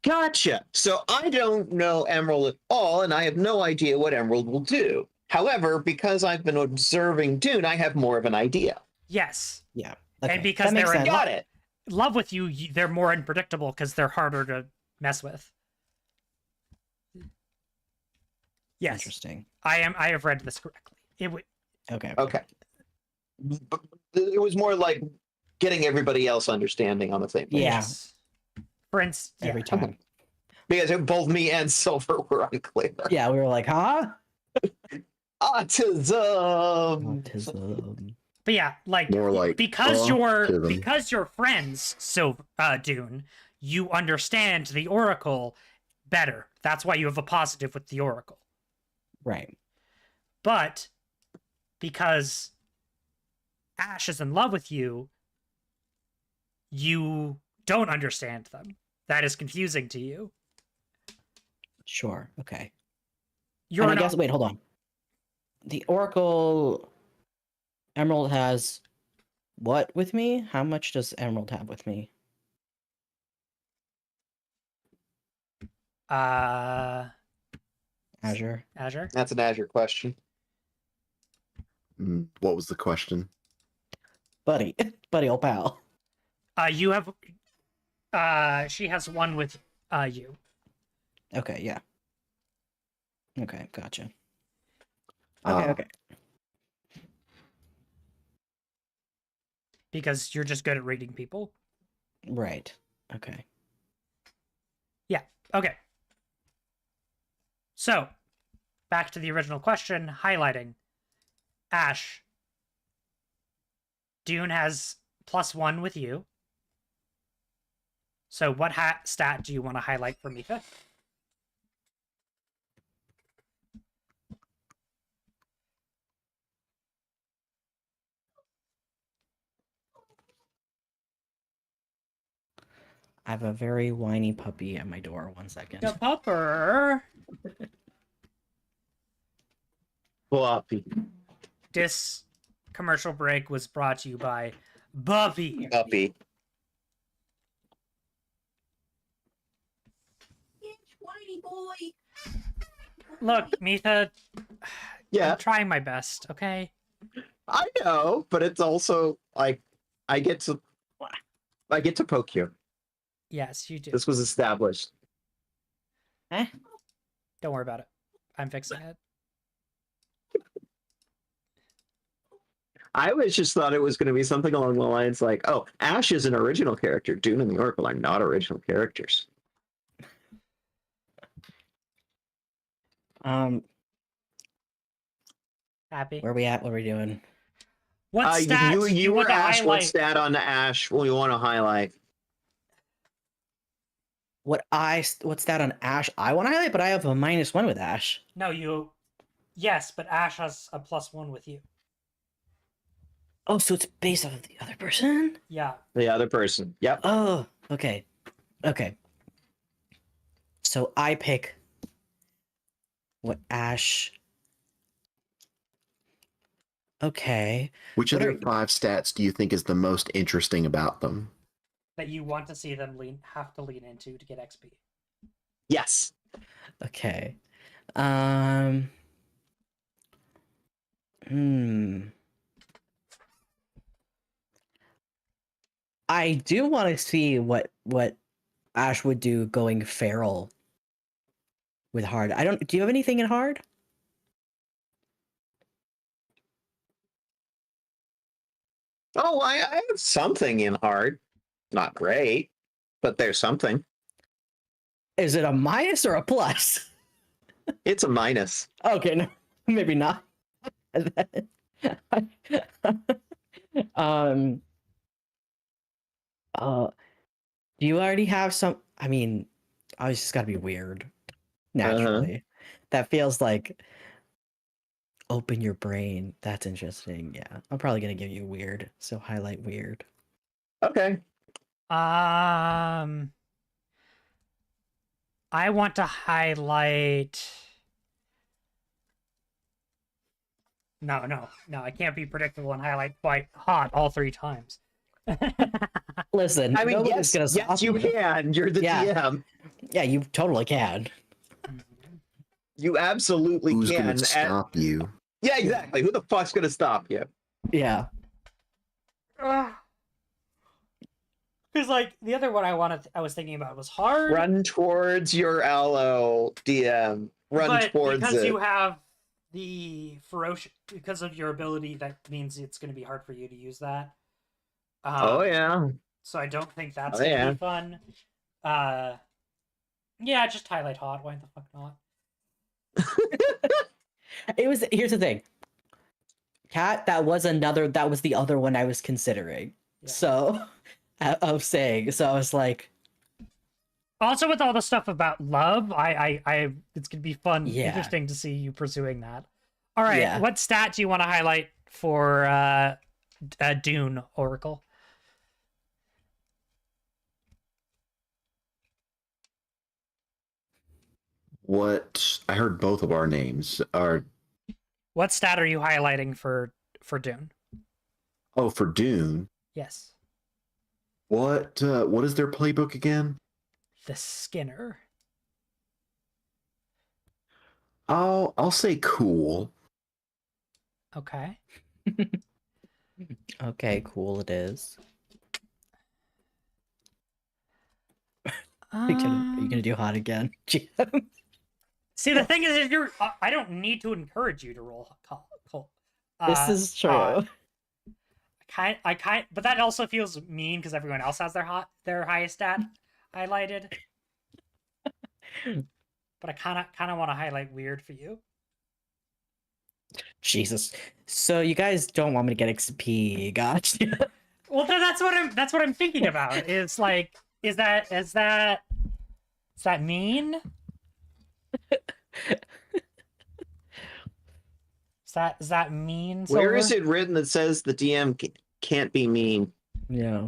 Gotcha. So I don't know Emerald at all, and I have no idea what Emerald will do. However, because I've been observing Dune, I have more of an idea. Yes. Yeah. And Okay, because that makes they're in sense. Got it. love with you, they're more unpredictable because they're harder to mess with. Yes. Interesting. I have read this correctly. Okay. Okay. But it was more like getting everybody else understanding on the same page. Yeah. Yes. For instance, Every time. Because both me and Silver were unclear. Yeah, we were like, huh? Autism. Autism. But yeah, like More like because you're autism. friends, so Dune, you understand the Oracle better. That's why you have a positive with the Oracle. Right. But because Ash is in love with you, you don't understand them. That is confusing to you. Sure. Okay. You're And I not, guess, wait, hold on. The Oracle Emerald has what with me? How much does Emerald have with me? Azure. Azure. That's an Azure question. What was the question? Buddy. Buddy, old pal. You have she has one with you. Okay, yeah. Okay, gotcha. Okay, Ah. okay. Because you're just good at reading people. Right. Okay. Yeah. Okay. So, back to the original question, highlighting. Ash. Dune has +1 with you. So what stat do you want to highlight for Mika? I have a very whiny puppy at my door. 1 second. The pupper. Floppy. This commercial break was brought to you by Buffy. Puppy. Whiny boy. Look, Mitha, Yeah, I'm trying my best, okay? I know, but it's also like I get to poke you. Yes, you do. This was established. Eh? Don't worry about it. I'm fixing it. I was just thought it was going to be something along the lines like, "Oh, Ash is an original character. Dune and the Oracle are not original characters." Happy? Where we at? What are we doing? What stats you want were to asked what highlight? stat on the Ash will you want to highlight? What's that on Ash? I want to highlight, but I have a -1 with Ash. No, you... Yes, but Ash has a +1 with you. Oh, so it's based off of the other person? Yeah. The other person. Yep. Oh, okay. Okay. So I pick what Ash. Okay. Which of What their are- 5 stats do you think is the most interesting about them? That you want to see them have to lean into to get XP. Yes. Okay. I do want to see what Ash would do going feral with hard. I don't. Do you have anything in hard? Oh, I have something in hard. Not great, but there's something. Is it a minus or a plus? It's a minus. Okay, no, maybe not. um. Do you already have some? I mean, I was just got to be weird. Naturally, that feels like open your brain. That's interesting. Yeah, I'm probably gonna give you weird. So highlight weird. Okay. I want to highlight... No, I can't be predictable and highlight quite hot all 3 times. Listen, I mean, nobody's gonna stop yes, you can. You're the Yeah. DM. Yeah, you totally can. You absolutely Who's can. going to stop you? Yeah, exactly. Who the fuck's gonna stop you? Yeah. Because, like, the other one I was thinking about was hard. Run towards your aloe, DM. Run but towards because it. you have the ferocious... Because of your ability, that means it's going to be hard for you to use that. Oh yeah. So I don't think that's Oh, going to yeah. be fun. Yeah, just highlight hot. Why the fuck not? Here's the thing. Cat, that was the other one I was considering. Yeah. So I was saying, so I was like, Also, with all the stuff about love, it's gonna be fun, Yeah. interesting to see you pursuing that. All right, Yeah. what stat do you want to highlight for Dune Oracle? What? I heard both of our names are. What stat are you highlighting for Dune? Oh, for Dune. Yes, What is their playbook again? the Skinner. I'll say cool. Okay. okay, cool it is. Are you gonna do hot again? See, the thing is I don't need to encourage you to roll cold. This is true. hot. But that also feels mean because everyone else has their highest stat highlighted. But I kind of want to highlight weird for you. Jesus. So you guys don't want me to get XP, gotcha. Well, that's what I'm thinking about. It's like, is that mean? Is that mean? Where Silver? is it written that says the DM can't be mean? Yeah.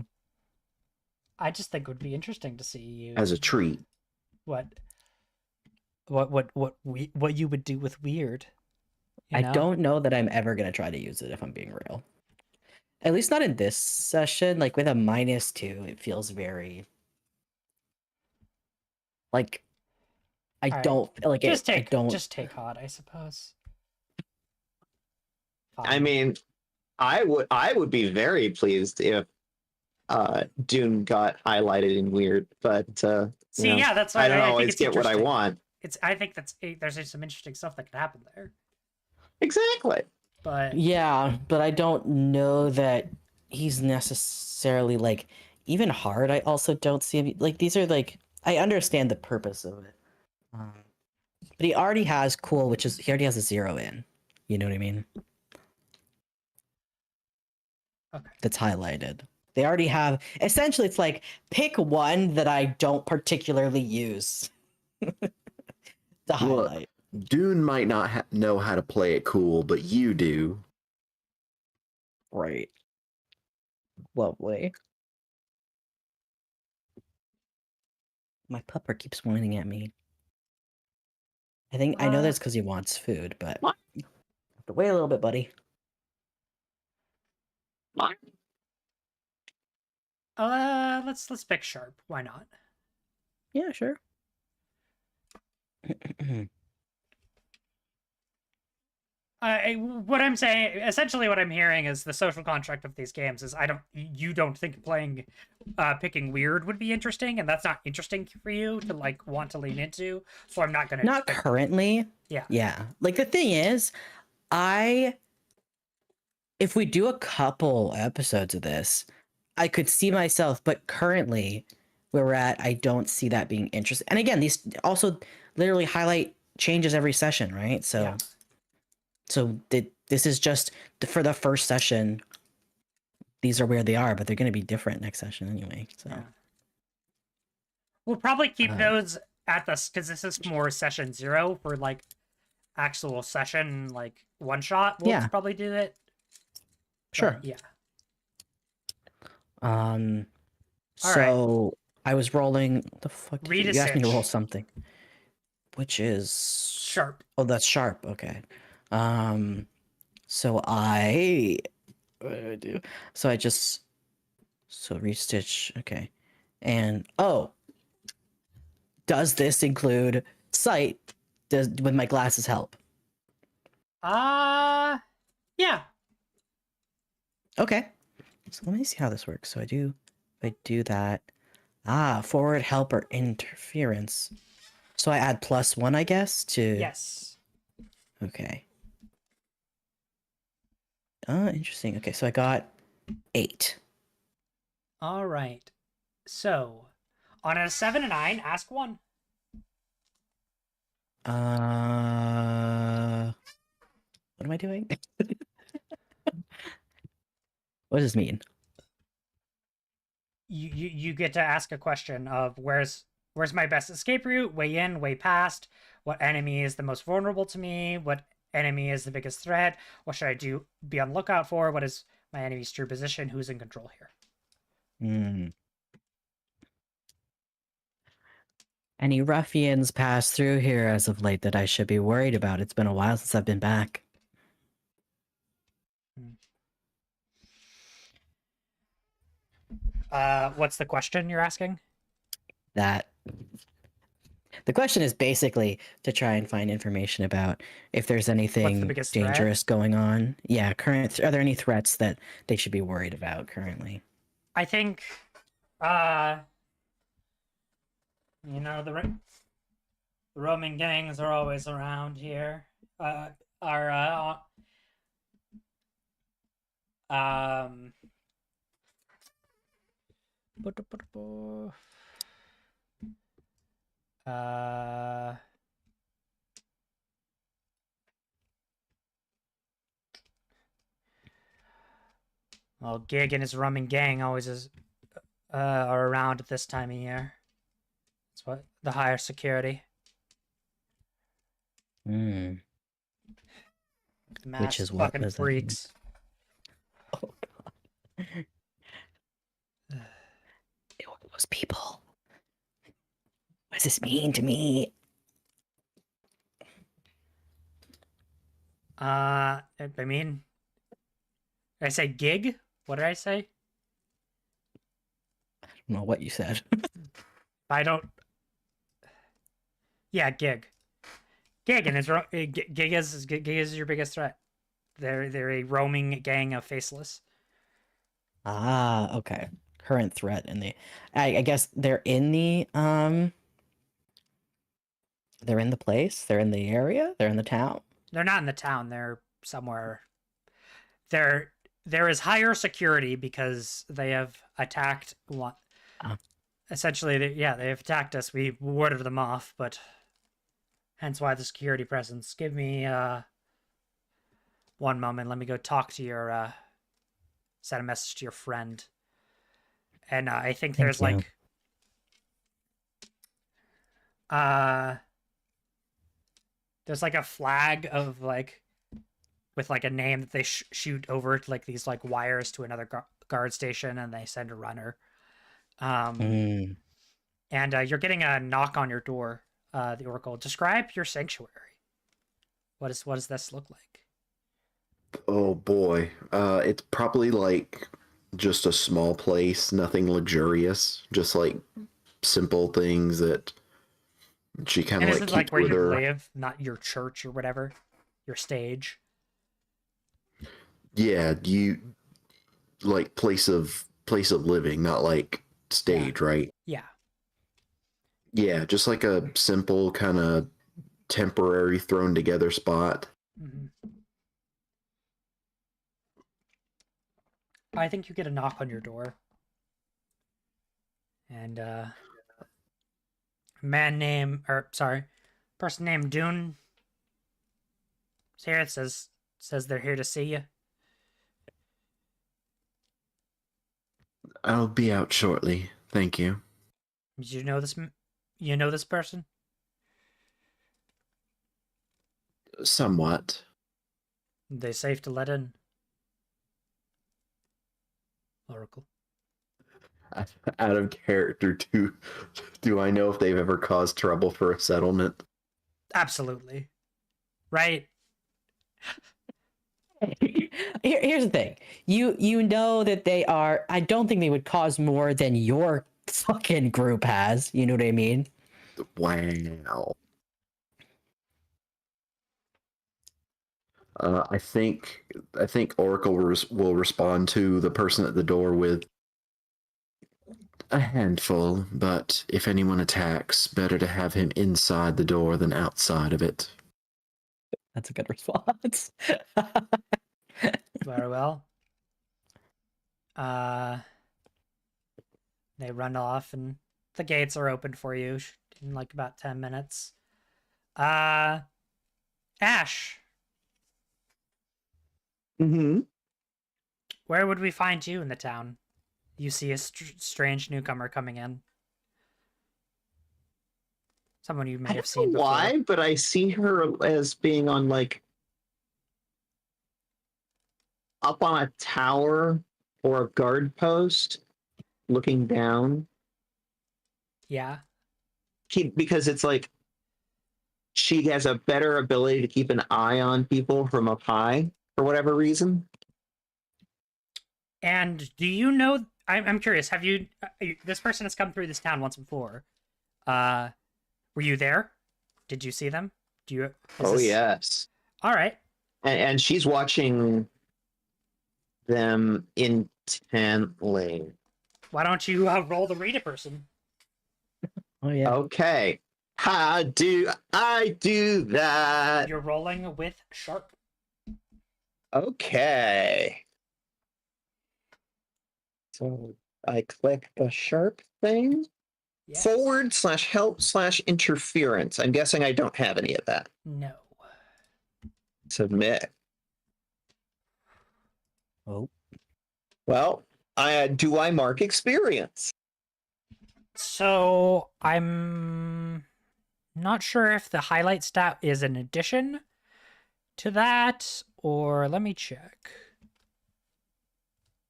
I just think it would be interesting to see you as a treat. what you would do with weird. You I know? don't know that I'm ever gonna try to use it if I'm being real. At least not in this session. Like with a -2, it feels very like I All right. don't like Just it. I take don't. just take hot, I suppose. I Fine. mean, I would be very pleased if Dune got highlighted in weird, but See, you know, yeah, that's why I don't I think always it's get what I interesting. want. I think there's some interesting stuff that could happen there. Exactly. But Yeah, but I don't know that he's necessarily like even hard. I also don't see him like these are like I understand the purpose of it, but he already has cool, which is he already has a 0 in. You know what I mean? okay. That's highlighted. They already have essentially. It's like pick one that I don't particularly use to Well, highlight. Dune might not know how to play it cool, but you do. Right. Lovely. My pupper keeps whining at me. I know that's because he wants food, but What? have to wait a little bit, buddy. Let's pick sharp. Why not? Yeah, sure. What I'm saying, essentially, what I'm hearing is the social contract of these games is you don't think picking weird would be interesting, and that's not interesting for you to like want to lean into. So I'm not gonna. Not currently. Yeah. Yeah. Like the thing is, if we do a couple episodes of this, I could see myself, but currently where we're at, I don't see that being interesting. And again, these also literally highlight changes every session, right? So Yeah. this is just for the first session. These are where they are, but they're going to be different next session anyway. So Yeah. We'll probably keep those at this because this is more session 0 for like actual session like one shot. We'll Yeah. probably do it. Sure. Yeah. So I was rolling. What the fuck? Read a You asked me to roll sitch. something, which is Sharp. Oh, that's sharp. Okay. So I what do I do? So I just restitch. Okay, and does this include sight? Does with my glasses help? Yeah. Okay. So let me see how this works. So I do that. Forward help or interference. So I add +1, I guess, to. Yes. Okay. Interesting. Okay, so I got 8. All right. So, on a 7 and 9, ask 1. What am I doing? What does this mean? You get to ask a question of where's my best escape route, way in, way past, what enemy is the most vulnerable to me, what enemy is the biggest threat, what should I be on lookout for, what is my enemy's true position, who's in control here. Any ruffians passed through here as of late that I should be worried about? It's been a while since I've been back. What's the question you're asking? That the question is basically to try and find information about if there's anything biggest dangerous going on. Yeah, are there any threats that they should be worried about currently? I think, the Roman gangs are always around here. Uh, well, Gig and his Roman gang always are around at this time of year. That's what the higher security. Which is what fucking does freaks. Oh god. Those people. What does this mean to me? I mean, did I say gig? What did I say? I don't know what you said. I don't. Yeah, gig. Gig, and gig is your biggest threat. They're a roaming gang of faceless. Ah, okay. Current threat in the I guess they're in the they're in the place, they're in the area, they're in the town. They're not in the town. They're somewhere. There is higher security because they have attacked one. Ah. Essentially, they have attacked us. We warded them off, but hence why the security presence. Give me one moment. Let me go talk to your send a message to your friend. And I think Thank there's you. like there's like a flag of like with like a name that they shoot over like these like wires to another guard station, and they send a runner. Mm. And you're getting a knock on your door. The Oracle, describe your sanctuary. What does this look like? Oh boy. It's probably like just a small place, nothing luxurious, just like simple things that she kind And of this like is like keeps where with you her. live, not your church or whatever, your stage. Yeah, you like place of living, not like stage, right? Yeah. Yeah, just like a simple kind of temporary thrown together spot. Mm-hmm. I think you get a knock on your door, and person named Dune is here. It says they're here to see you. I'll be out shortly. Thank you. Did you know this? You know this person? Somewhat. Are they safe to let in? Oracle. Out of character, do I know if they've ever caused trouble for a settlement? Absolutely. Right. Here's the thing. You know that they are. I don't think they would cause more than your fucking group has. You know what I mean? Wow. I think Oracle will respond to the person at the door with a handful, but if anyone attacks, better to have him inside the door than outside of it. That's a good response. Very well. They run off, and the gates are open for you in like about 10 minutes. Ash, Mm-hmm. where would we find you in the town? You see a strange newcomer coming in. Someone you may I have don't seen know before. why, but I see her as being on like up on a tower or a guard post, looking down. Yeah. Because it's like she has a better ability to keep an eye on people from up high for whatever reason. And do you know? I'm curious. Have you? This person has come through this town once before. Were you there? Did you see them? Do you? Yes. All right. And she's watching them intently. Why don't you roll the read a person? Oh yeah. Okay. How do I do that? You're rolling with sharp. Okay. So I click the sharp thing. Yes. /help/interference. I'm guessing I don't have any of that. No. Submit. Oh. Well, do I mark experience? So I'm not sure if the highlight stat is an addition to that, or let me check.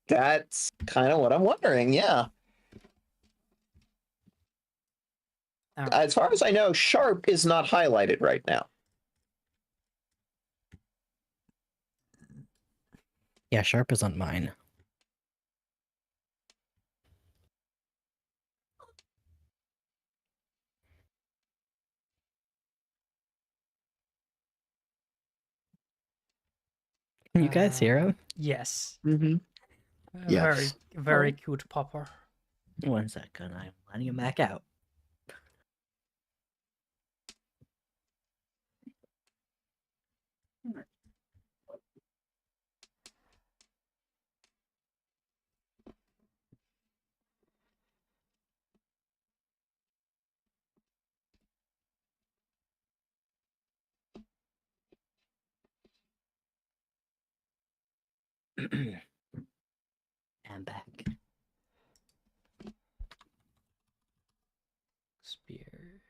That's kind of what I'm wondering, yeah. All right. As far as I know, sharp is not highlighted right now. Yeah, sharp is on mine. Can you guys hear him? Yes. Mm-hmm. Very, Yes. very Oh. cute popper. 1 second, I'm letting him back out. I'm back. Spear.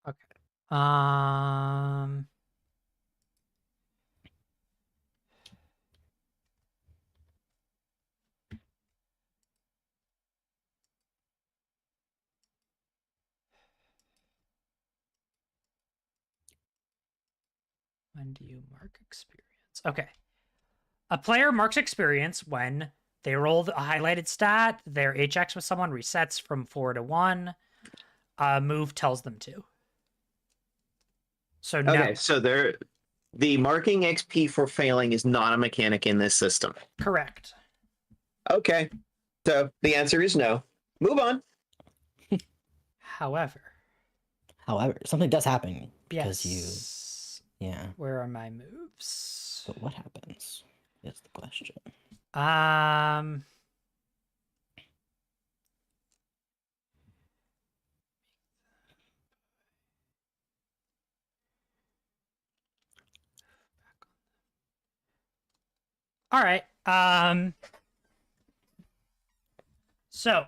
Okay. When do you mark experience? Okay. A player marks experience when they rolled a highlighted stat, their HX with someone resets from 4 to 1. A move tells them to. So no. Okay, so the marking XP for failing is not a mechanic in this system. Correct. Okay, so the answer is no. Move on. However, something does happen because yes. yeah. Where are my moves? But what happens is the question. All right. So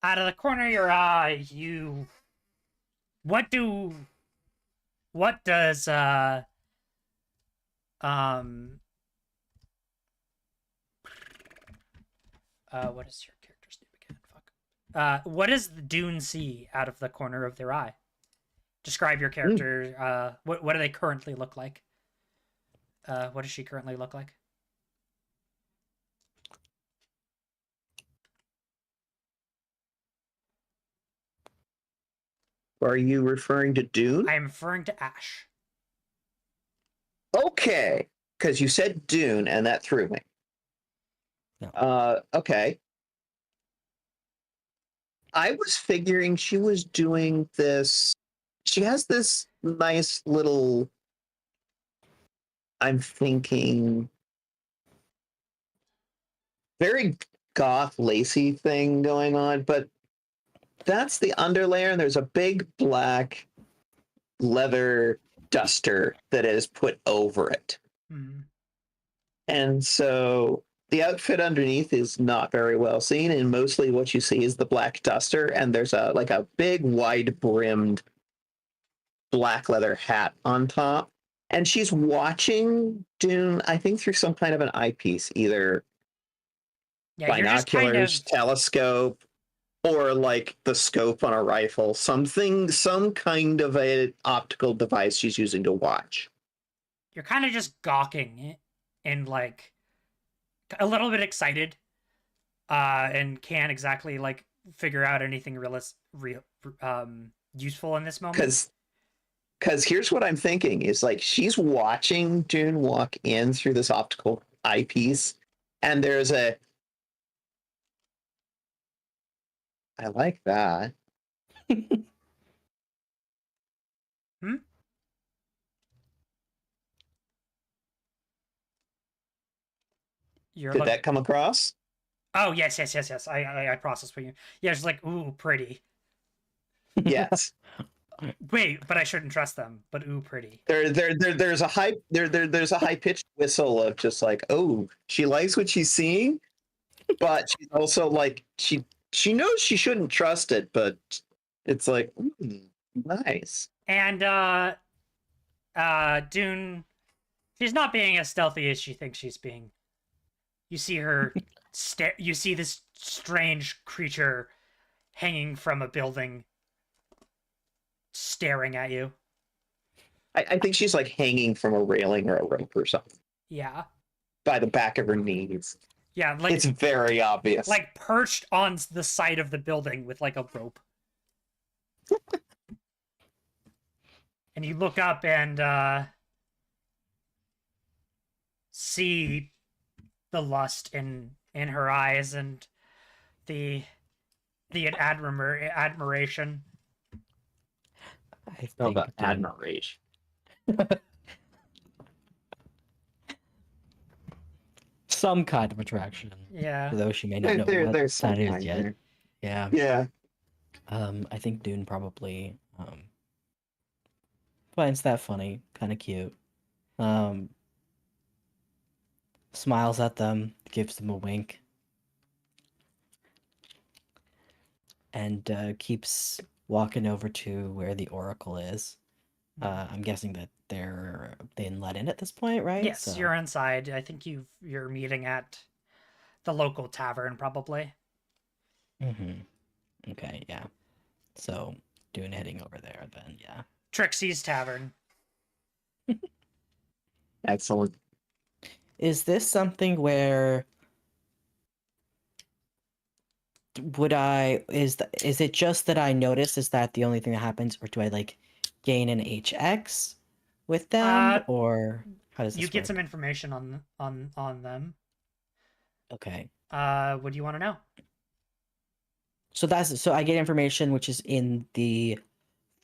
out of the corner of your eye, what does what is your character's name again? Fuck. What does the Dune see out of the corner of their eye? Describe your character. What do they currently look like? What does she currently look like? Are you referring to Dune? I am referring to Ash. Okay, because you said Dune and that threw me. No. Okay. I was figuring she was doing this. She has this nice little, I'm thinking, very goth lacy thing going on, but that's the underlayer, and there's a big black leather duster that is put over it. Mm-hmm. And so the outfit underneath is not very well seen, and mostly what you see is the black duster, and there's a big wide brimmed black leather hat on top. And she's watching Dune, I think, through some kind of an eyepiece, either Yeah, you're just kind binoculars, of telescope, or like the scope on a rifle, some kind of a optical device she's using to watch. you're kind of just gawking and like a little bit excited, and can't exactly like figure out anything useful in this moment. Because here's what I'm thinking is like she's watching Dune walk in through this optical eyepiece, and there's I like that. You're Did look. that come across? Oh yes, yes, yes, yes. I processed what you. Yeah, she's like, ooh, pretty. Yes. Wait, but I shouldn't trust them. But ooh, pretty. There's a there's a high pitched whistle of just like, oh, she likes what she's seeing, but she's also like she knows she shouldn't trust it, but it's like, nice. And Dune, she's not being as stealthy as she thinks she's being. You see her stare. You see this strange creature hanging from a building, staring at you. I think she's like hanging from a railing or a rope or something Yeah, by the back of her knees. yeah, like It's very obvious. like perched on the side of the building with like a rope. And you look up and see the lust in her eyes and the admiration. I How think about Dune- admiration? some kind of attraction, Yeah. though she may not know what There's that some is kind yet. there. Yeah. Yeah. I think Dune probably finds that funny, kind of cute. Smiles at them, gives them a wink, and keeps walking over to where the Oracle is. I'm guessing that they're been let in at this point, right? Yes, So- you're inside. I think you're meeting at the local tavern, probably. Mhm. Okay, yeah. So Dune heading over there then, yeah. Trixie's Tavern. Excellent. Is this something where is it just that I notice? Is that the only thing that happens, or do I like gain an HX with them, or how does this You get work? some information on them. Okay, What do you want to know? so I get information which is in the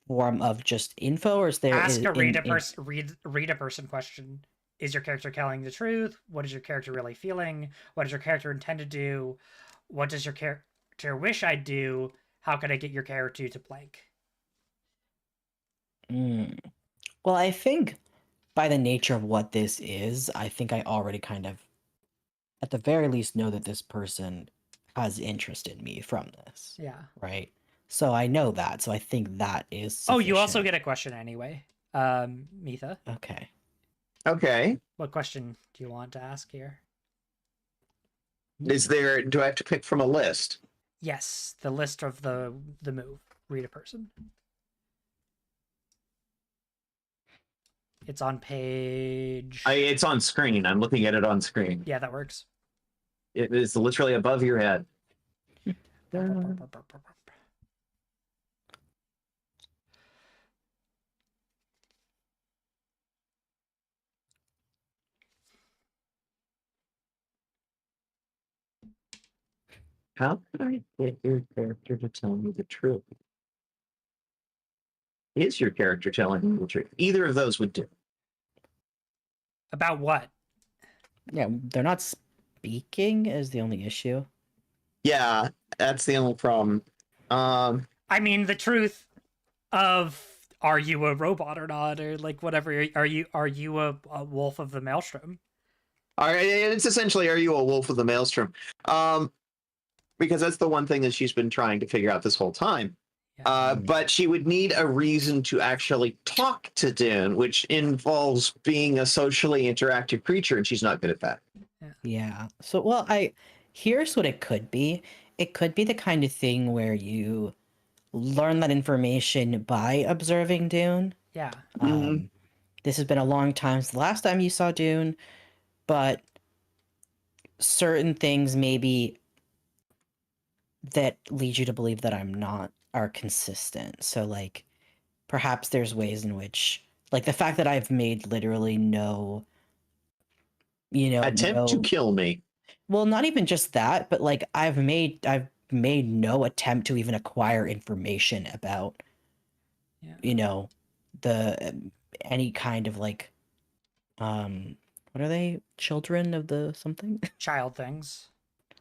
form of just info, or is there Ask a read in- a person question. Is your character telling the truth? What is your character really feeling? What does your character intend to do? What does your character wish I'd do? How could I get your character to blank? Mm. Well, I think by the nature of what this is, I think I already kind of, at the very least, know that this person has interest in me from this, Yeah. right? So I know that. So I think that is. Oh, you also sufficient. get a question anyway. Mitha, Okay. Okay. what question do you want to ask here? Do I have to pick from a list? Yes, the list of the move. Read a person. It's on page. It's on screen. I'm looking at it on screen. Yeah, that works. It is literally above your head. How can I get your character to tell me the truth? Is your character telling me the truth? Either of those would do. About what? Yeah, they're not speaking is the only issue. Yeah, that's the only problem. I mean, the truth of are you a robot or not, or like whatever. Are you a wolf of the maelstrom? All right, it's essentially, are you a wolf of the maelstrom? Because that's the one thing that she's been trying to figure out this whole time. Yeah. But she would need a reason to actually talk to Dune, which involves being a socially interactive creature, and she's not good at that. Yeah. So, well, here's what it could be. It could be the kind of thing where you learn that information by observing Dune. Yeah. Mhm. This has been a long time since the last time you saw Dune, but certain things maybe that lead you to believe that I'm not are consistent. So, like, perhaps there's ways in which, like, the fact that I've made literally no, Attempt to kill me. well, not even just that, but like I've made no attempt to even acquire information about, Yeah. you know, the any kind of like, what are they? Children of the something? Child things.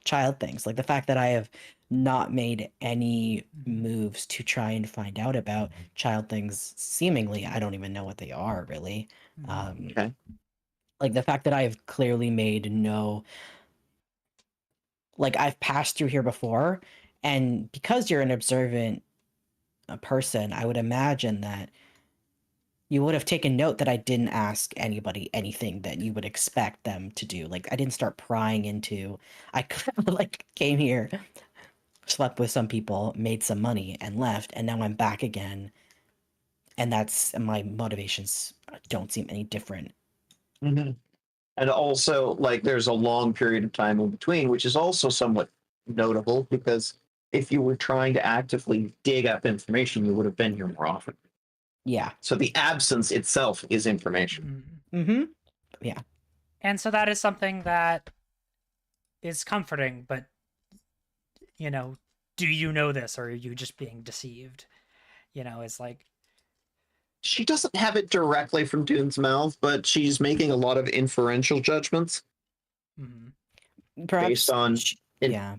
Child things. Like the fact that I have not made any Mhm. moves to try and find out about child things, seemingly, I don't even know what they are really. Mhm. Okay. Like the fact that I have clearly made no, like I've passed through here before, and because you're an observant person, I would imagine that you would have taken note that I didn't ask anybody anything that you would expect them to do. Like I didn't start prying into. I like came here, slept with some people, made some money, and left, and now I'm back again. And that's my motivations don't seem any different. Mhm. And also, like, there's a long period of time in between, which is also somewhat notable because if you were trying to actively dig up information, you would have been here more often. Yeah. So the absence itself is information. Mhm. Mm-hmm. Yeah. And so that is something that is comforting, but do you know this, or are you just being deceived? It's like, She doesn't have it directly from Dune's mouth, but she's making a lot of inferential judgments mhm. Perhaps. based on. Yeah.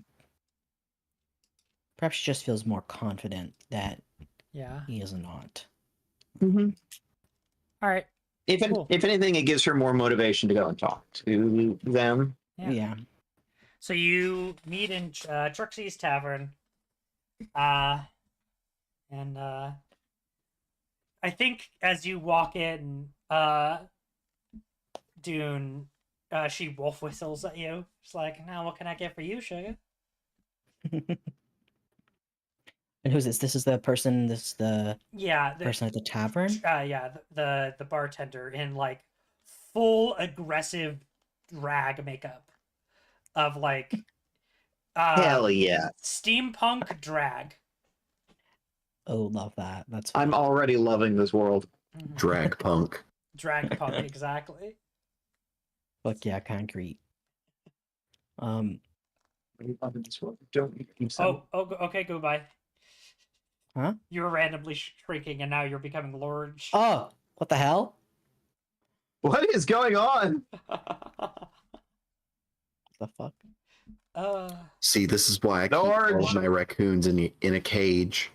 Perhaps she just feels more confident that Yeah. he is not. Mhm. All right. If, Cool. if anything, it gives her more motivation to go and talk to them. Yeah. So you meet in Trixie's Tavern, and I think as you walk in, Dune, she wolf whistles at you. She's like, "Now, what can I get for you, sugar?" And who's this? This is the person. This is the Yeah, person at the tavern. yeah, the bartender in like full aggressive drag makeup of like Hell yeah. steampunk drag. Oh, love that. That's I'm fun. already loving this world. Mhm. Drag punk. Drag punk, exactly. Fuck yeah, concrete. I'm loving this world. Don't you keep Oh, okay, goodbye. Huh? You were randomly shrinking, and now you're becoming large. Oh, what the hell? What is going on? The fuck? uh, See, this is why I keep all George. of my raccoons in a cage.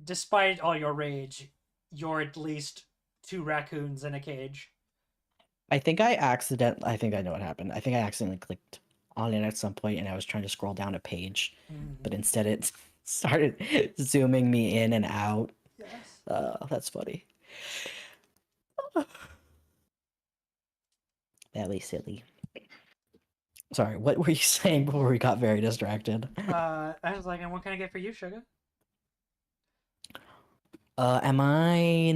Despite all your rage, you're at least 2 raccoons in a cage. I think I know what happened. I think I accidentally clicked on it at some point, and I was trying to scroll down a page, but instead it started zooming me in and out. Yes. That's funny. Very silly. Sorry, what were you saying before we got very distracted? I was like, and what can I get for you, sugar? Am I?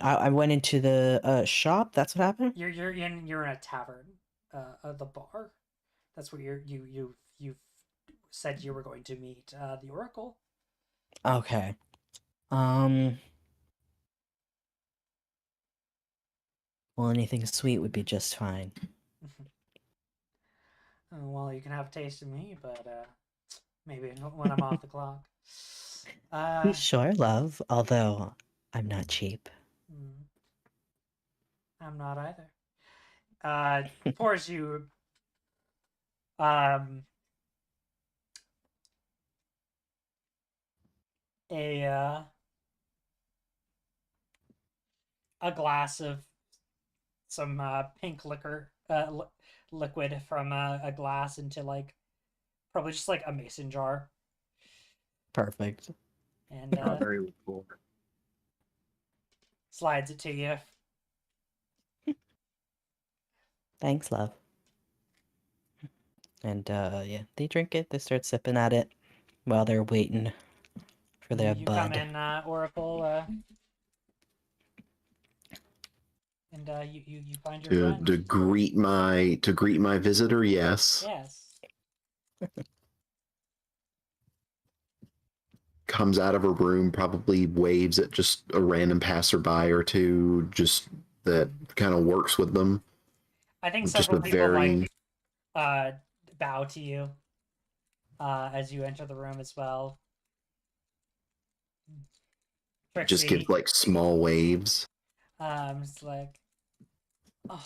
I went into the shop. That's what happened. You're in a tavern, the bar. That's where you've said you were going to meet the Oracle. Okay. Well, anything sweet would be just fine. Oh, well, you can have a taste of me, but maybe when I'm off the clock. Sure, love. Although I'm not cheap. I'm not either. Pours you um a a glass of some pink liquor liquid from a glass into like probably just like a mason jar, Perfect. and Oh, very cool. slides it to you. Thanks, love. And yeah, they drink it. They start sipping at it while they're waiting for their You come bud. in, Oracle, and you find your To friend. to greet my visitor, yes. Yes. Comes out of her room, probably waves at just a random passerby or two, just that kind of works with them. I think Just several a people very like bow to you as you enter the room as well. Just Trixie, give like small waves. it's like, oh,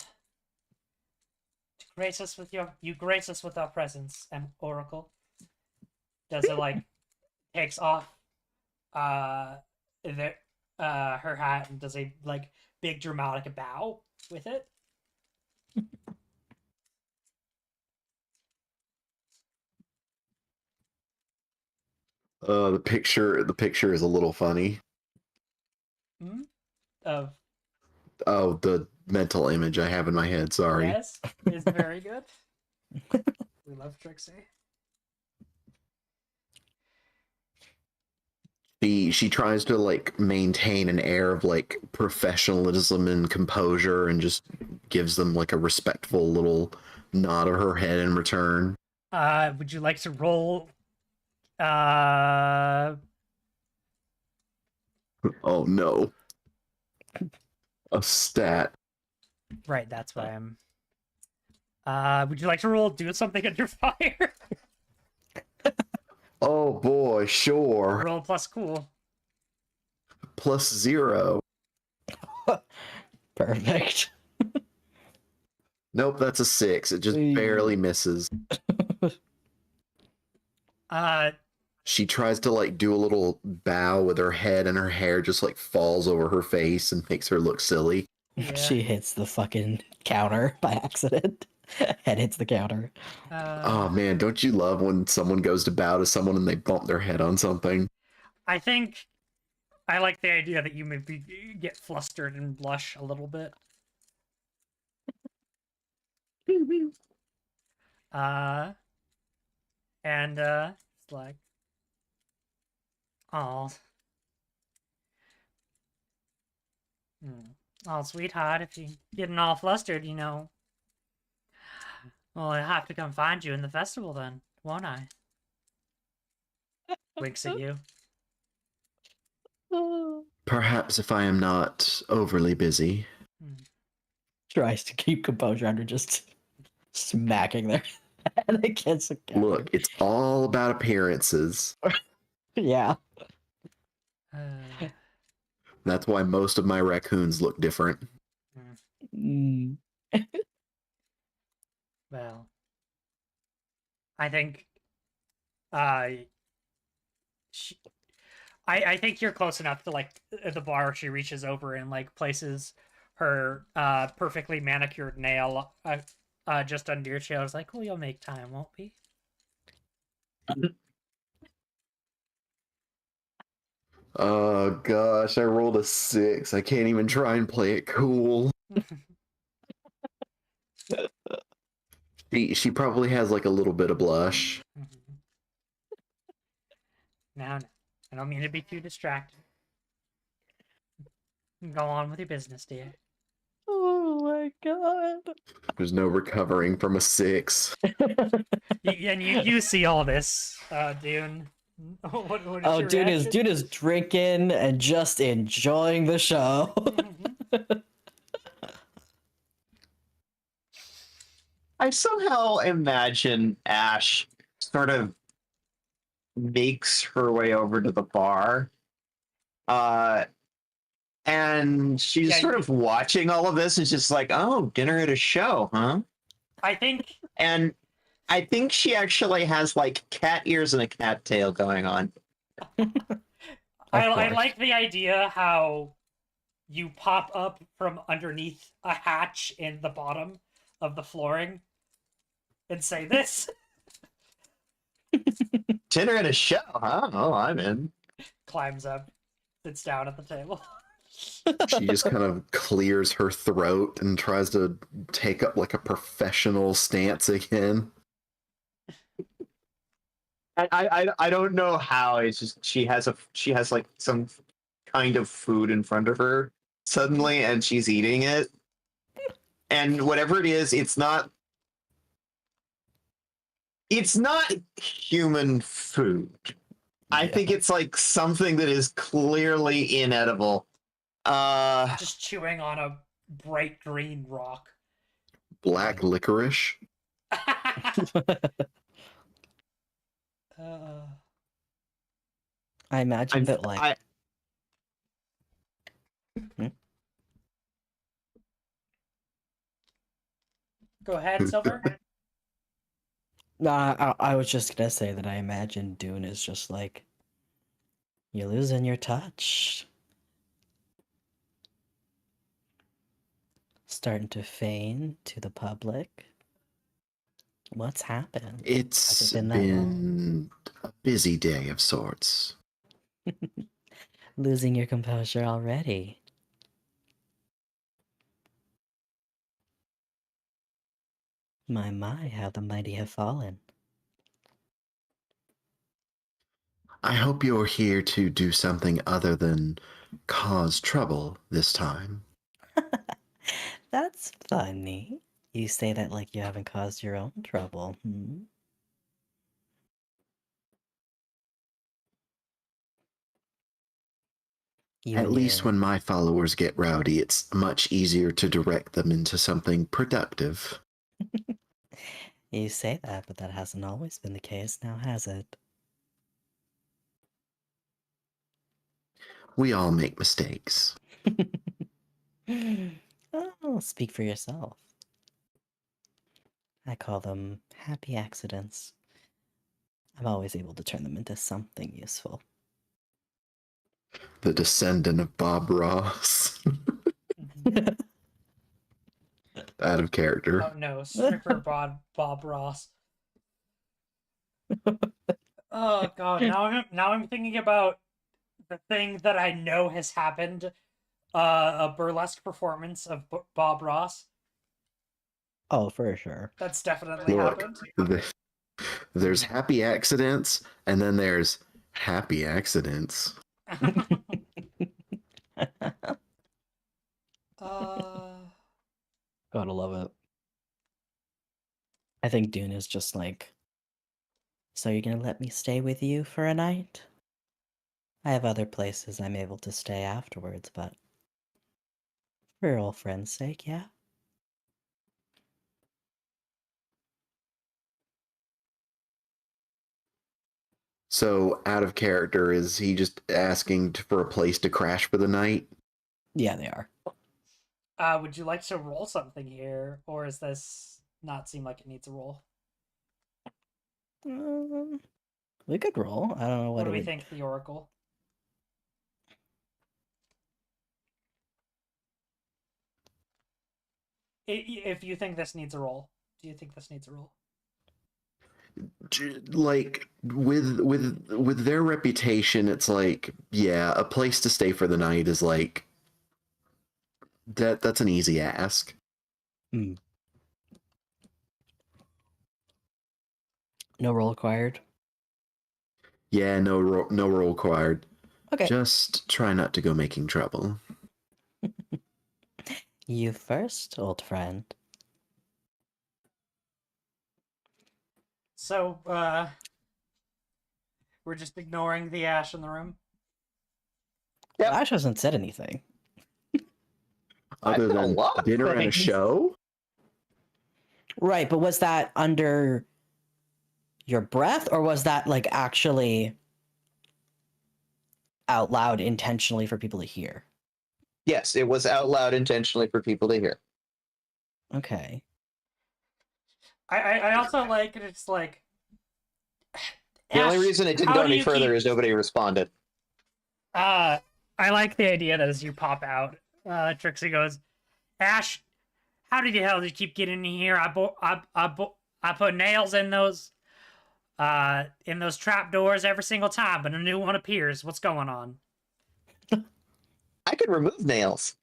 to grace us with you grace us with our presence, and Oracle. Does it like takes off the her hat and does a like big dramatic bow with it. The picture is a little funny. Hmm? Of Oh, the mental image I have in my head. Sorry. yes, is very good. We love Trixie. She tries to like maintain an air of like professionalism and composure, and just gives them like a respectful little nod of her head in return. Would you like to roll? Uh, Oh no, a stat. right. That's why I'm. Would you like to roll? Do something under fire. Oh boy, sure. Roll plus cool. +0. Perfect. Nope, that's a 6. It just barely misses. She tries to like do a little bow with her head, and her hair just like falls over her face and makes her look silly. Yeah. She hits the fucking counter by accident. Head hits the counter. Oh man, don't you love when someone goes to bow to someone and they bump their head on something? I think I like the idea that you maybe get flustered and blush a little bit. It's like, oh, oh, sweetheart, if you're getting all flustered, well, I'll have to come find you in the festival then, won't I? Winks at you. Perhaps if I am not overly busy. Tries to keep composure under just smacking their head against the counter. Look, it's all about appearances. Yeah. That's why most of my raccoons look different. Mm. Well, I think, I think you're close enough to like at the bar. She reaches over and like places her perfectly manicured nail just under your chair. I was like, "Oh, you'll make time, won't we?" Oh gosh, I rolled a 6. I can't even try and play it cool. She probably has like a little bit of blush. No, I don't mean to be too distracted. Go on with your business, dear. Oh my god. There's no recovering from a 6. And you see all this, Dune. What is Oh, your dude reaction? is drinking and just enjoying the show. I somehow imagine Ash sort of makes her way over to the bar. And she's Yeah, sort of watching all of this and just like, oh, dinner at a show, huh? I think And I think she actually has like cat ears and a cat tail going on. I course. like the idea how you pop up from underneath a hatch in the bottom of the flooring and say this. Dinner at a show, huh? Oh, I'm in. Climbs up, sits down at the table. She just kind of clears her throat and tries to take up like a professional stance again. I don't know how. It's just she has like some kind of food in front of her suddenly, and she's eating it. And whatever it is, it's not human food. I think it's like something that is clearly inedible. Just chewing on a bright green rock. Black licorice. I imagine that like I Go ahead, Silver. I was just gonna say that I imagine Dune is just like you're losing your touch. Starting to fade to the public. What's happened? It's Has it been that long? been a busy day of sorts. Losing your composure already. My, how the mighty have fallen. I hope you're here to do something other than cause trouble this time. That's funny. You say that like you haven't caused your own trouble, hmm? You At and least your... when my followers get rowdy, it's much easier to direct them into something productive. You say that, but that hasn't always been the case now, has it? We all make mistakes. Oh, speak for yourself. I call them happy accidents. I'm always able to turn them into something useful. The descendant of Bob Ross. Out of character. Oh no, stripper Bob Ross. Oh god, now I'm thinking about the thing that I know has happened. A burlesque performance of Bob Ross. Oh, for sure. That's definitely Look, happened. there's happy accidents, and then there's happy accidents. Gotta love it. I think Dune is just like, so you're gonna let me stay with you for a night? I have other places I'm able to stay afterwards, but for old friend's sake, yeah? So, out of character, is he just asking for a place to crash for the night? Yeah, they are. Would you like to roll something here, or is this not seem like it needs a roll? We could roll. I don't know What what do it we would... think, the Oracle? If you think this needs a roll, do you think this needs a roll? Like with their reputation, it's like, yeah, a place to stay for the night is like that's an easy ask. No roll required? Yeah, no roll required. Okay. Just try not to go making trouble. You first, old friend. So, we're just ignoring the ash in the room. Yep. Ash hasn't said anything. Other I've done a than lot of dinner and a things. show? Right, but was that under your breath, or was that like actually out loud intentionally for people to hear? Yes, it was out loud intentionally for people to hear. Okay. I also like it's like The only Ash, reason it didn't how go do any you further keep- is nobody responded. I like the idea that as you pop out, Trixie goes, Ash, how did the hell did you keep getting in here? I put nails in those trap doors every single time, but a new one appears. What's going on? I could remove nails.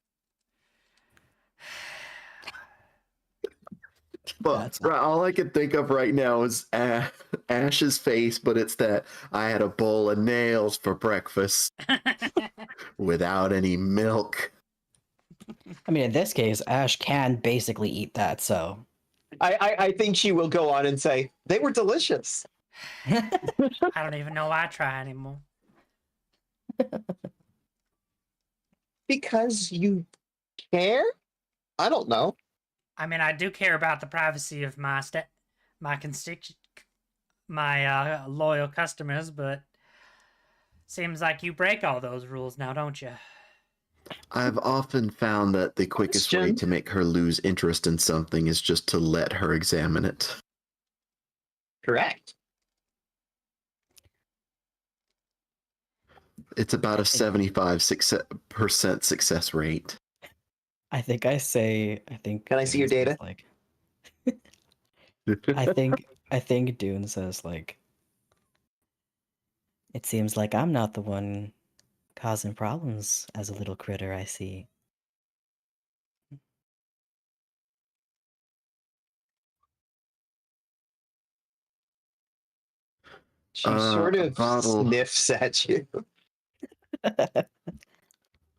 But That's- all I can think of right now is Ash's face, but it's that I had a bowl of nails for breakfast without any milk. I mean, in this case, Ash can basically eat that, so. I think she will go on and say, they were delicious. I don't even know why I try anymore. Because you care? I don't know. I mean, I do care about the privacy of my my loyal customers, but seems like you break all those rules now, don't you? I've often found that the quickest way Question. to make her lose interest in something is just to let her examine it. Correct. It's about a 75% success rate. I think Can I see your Dune says, data? like I think Dune says like it seems like I'm not the one causing problems as a little critter, I see. She sort a of bottle, sniffs at you.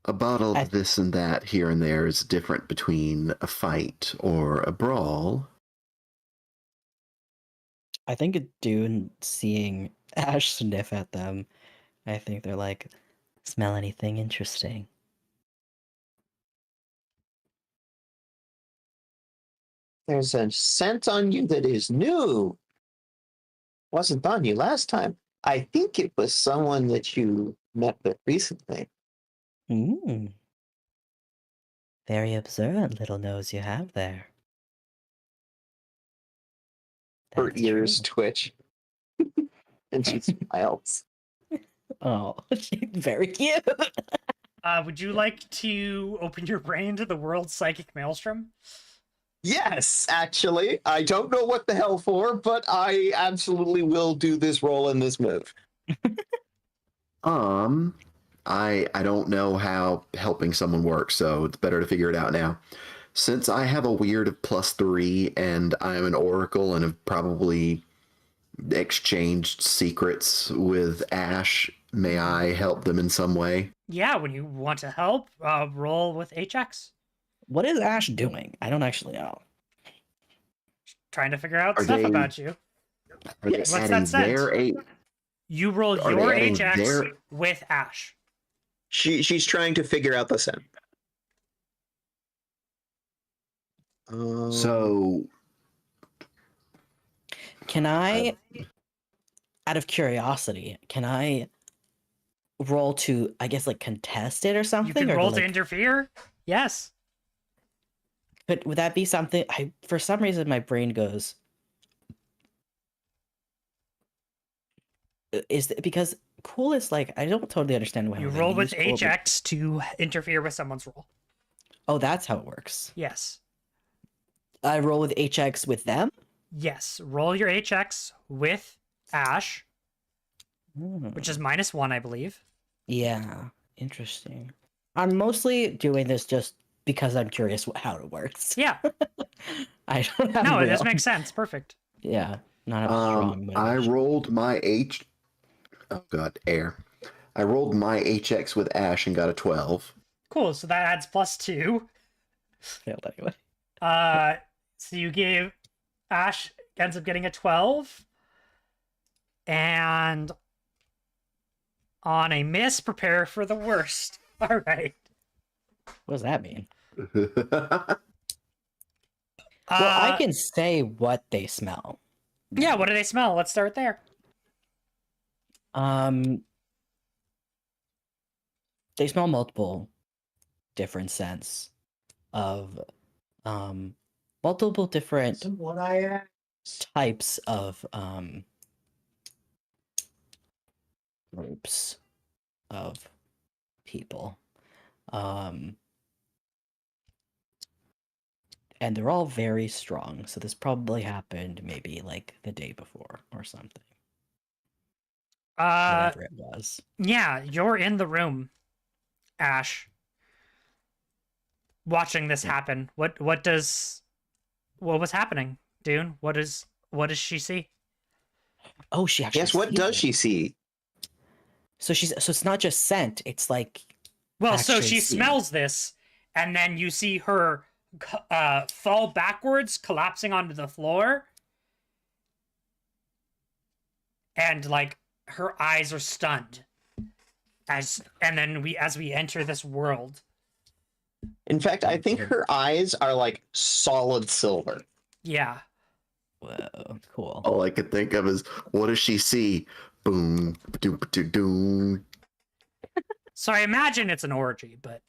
a bottle I- of this and that here and there is different between a fight or a brawl. I think Dune seeing Ash sniff at them, I think they're like, smell anything interesting? There's a scent on you that is new. Wasn't on you last time. I think it was someone that you met with recently. Mm. Very observant little nose you have there. Her That's ears true. twitch. And she smiles. Oh, she's very cute. Would you like to open your brain to the world's psychic maelstrom? Yes, actually. I don't know what the hell for, but I absolutely will do this roll in this move. I don't know how helping someone works, so it's better to figure it out now. Since I have a weird of +3 and I'm an oracle and have probably exchanged secrets with Ash, may I help them in some way? Yeah, when you want to help, roll with HX. What is Ash doing? I don't actually know. Trying to figure out Are stuff they- about you. Are they Yes. What's adding that scent? their You roll Are they your adding HX their- with Ash. She's trying to figure out the scent. So Can I, out of curiosity, can I roll to, I guess, like contest it or something? You can or roll to like, interfere. Yes. But would that be something? For some reason, my brain goes. Because cool is like I don't totally understand why You they roll with use cool, but- HX to interfere with someone's roll. Oh, that's how it works. Yes. I roll with HX with them. Yes. Roll your HX with Ash, which is -1, I believe. Yeah, interesting. I'm mostly doing this just because I'm curious how it works. Yeah. I don't have No, real- this makes sense. Perfect. Yeah, not have a strong I motivation. rolled my air. I rolled my HX with Ash and got a 12. Cool. So that adds +2. Failed anyway. So you gave Ash ends up getting a 12. And on a miss, prepare for the worst. All right. What does that mean? Oh, Well, I can say what they smell. Yeah, what do they smell? Let's start there. They smell multiple different scents of multiple different What I asked. types of groups of people. And they're all very strong, so this probably happened maybe like the day before or something. Whatever it was. Yeah, you're in the room, Ash, watching this happen. What was happening, Dune? What does she see? Oh, she actually Yes, what sees does it. she see? So it's not just scent, it's like Well, so actually she see. smells this, and then you see her fall backwards, collapsing onto the floor, and like her eyes are stunned. As we enter this world. In fact, I think her eyes are like solid silver. Yeah. Whoa, cool. All I could think of is, what does she see? Boom, doom, doom, doom. So I imagine it's an orgy, but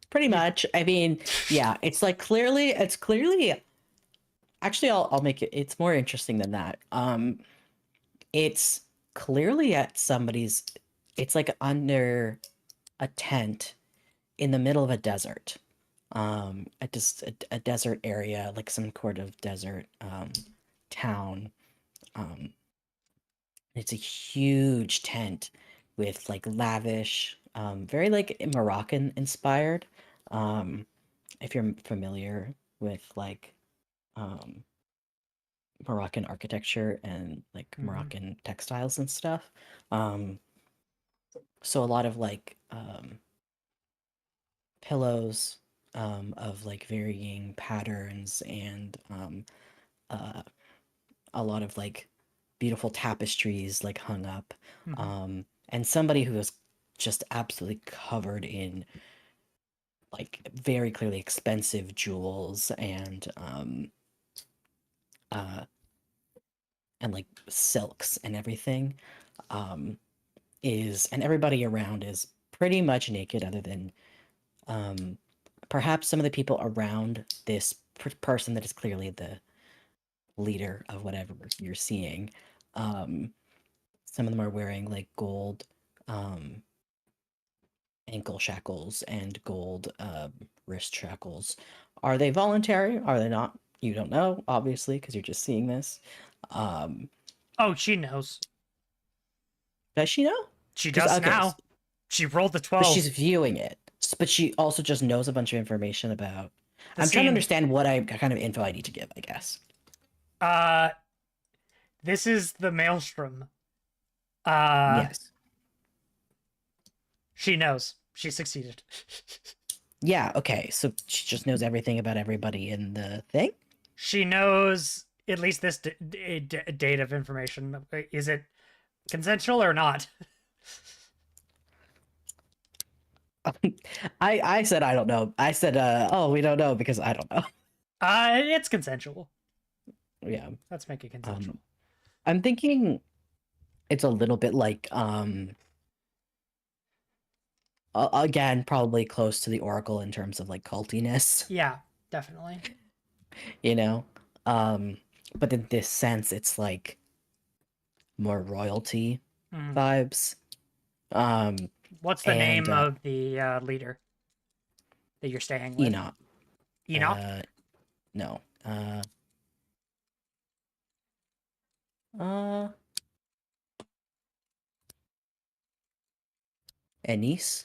Pretty much. I mean, yeah, it's clearly. Actually, I'll make it. It's more interesting than that. It's clearly at somebody's. It's under a tent in the middle of a desert. A desert area, like some sort of desert town. It's a huge tent with lavish, very Moroccan inspired. Um, if you're familiar with um, Moroccan architecture and Moroccan textiles and stuff. So a lot of pillows of varying patterns and a lot of beautiful tapestries hung up. And somebody who is just absolutely covered in very clearly expensive jewels uh and silks and everything and everybody around is pretty much naked other than perhaps some of the people around this person that is clearly the leader of whatever you're seeing. Some of them are wearing gold ankle shackles and gold wrist shackles. Are they voluntary? Are they not? You don't know, obviously, because you're just seeing this. oh, she knows. Does she know? She does Okay, now. She rolled the but 12. she's viewing it. But she also just knows a bunch of information about. The I'm trying to scene. understand what kind of info I need to give, I guess. This is the maelstrom. Yes. She knows. She succeeded. Yeah, okay. So she just knows everything about everybody in the thing? She knows at least this date of information. Is it consensual or not? I said I don't know. I said oh, we don't know because I don't know. It's consensual. Yeah. Let's make it consensual. I'm thinking it's a little bit again, probably close to the Oracle in terms of cultiness, Yeah, definitely. you know? But in this sense, it's more royalty vibes. What's the name of the leader that you're staying with? Enoch. Enoch? No. Anise?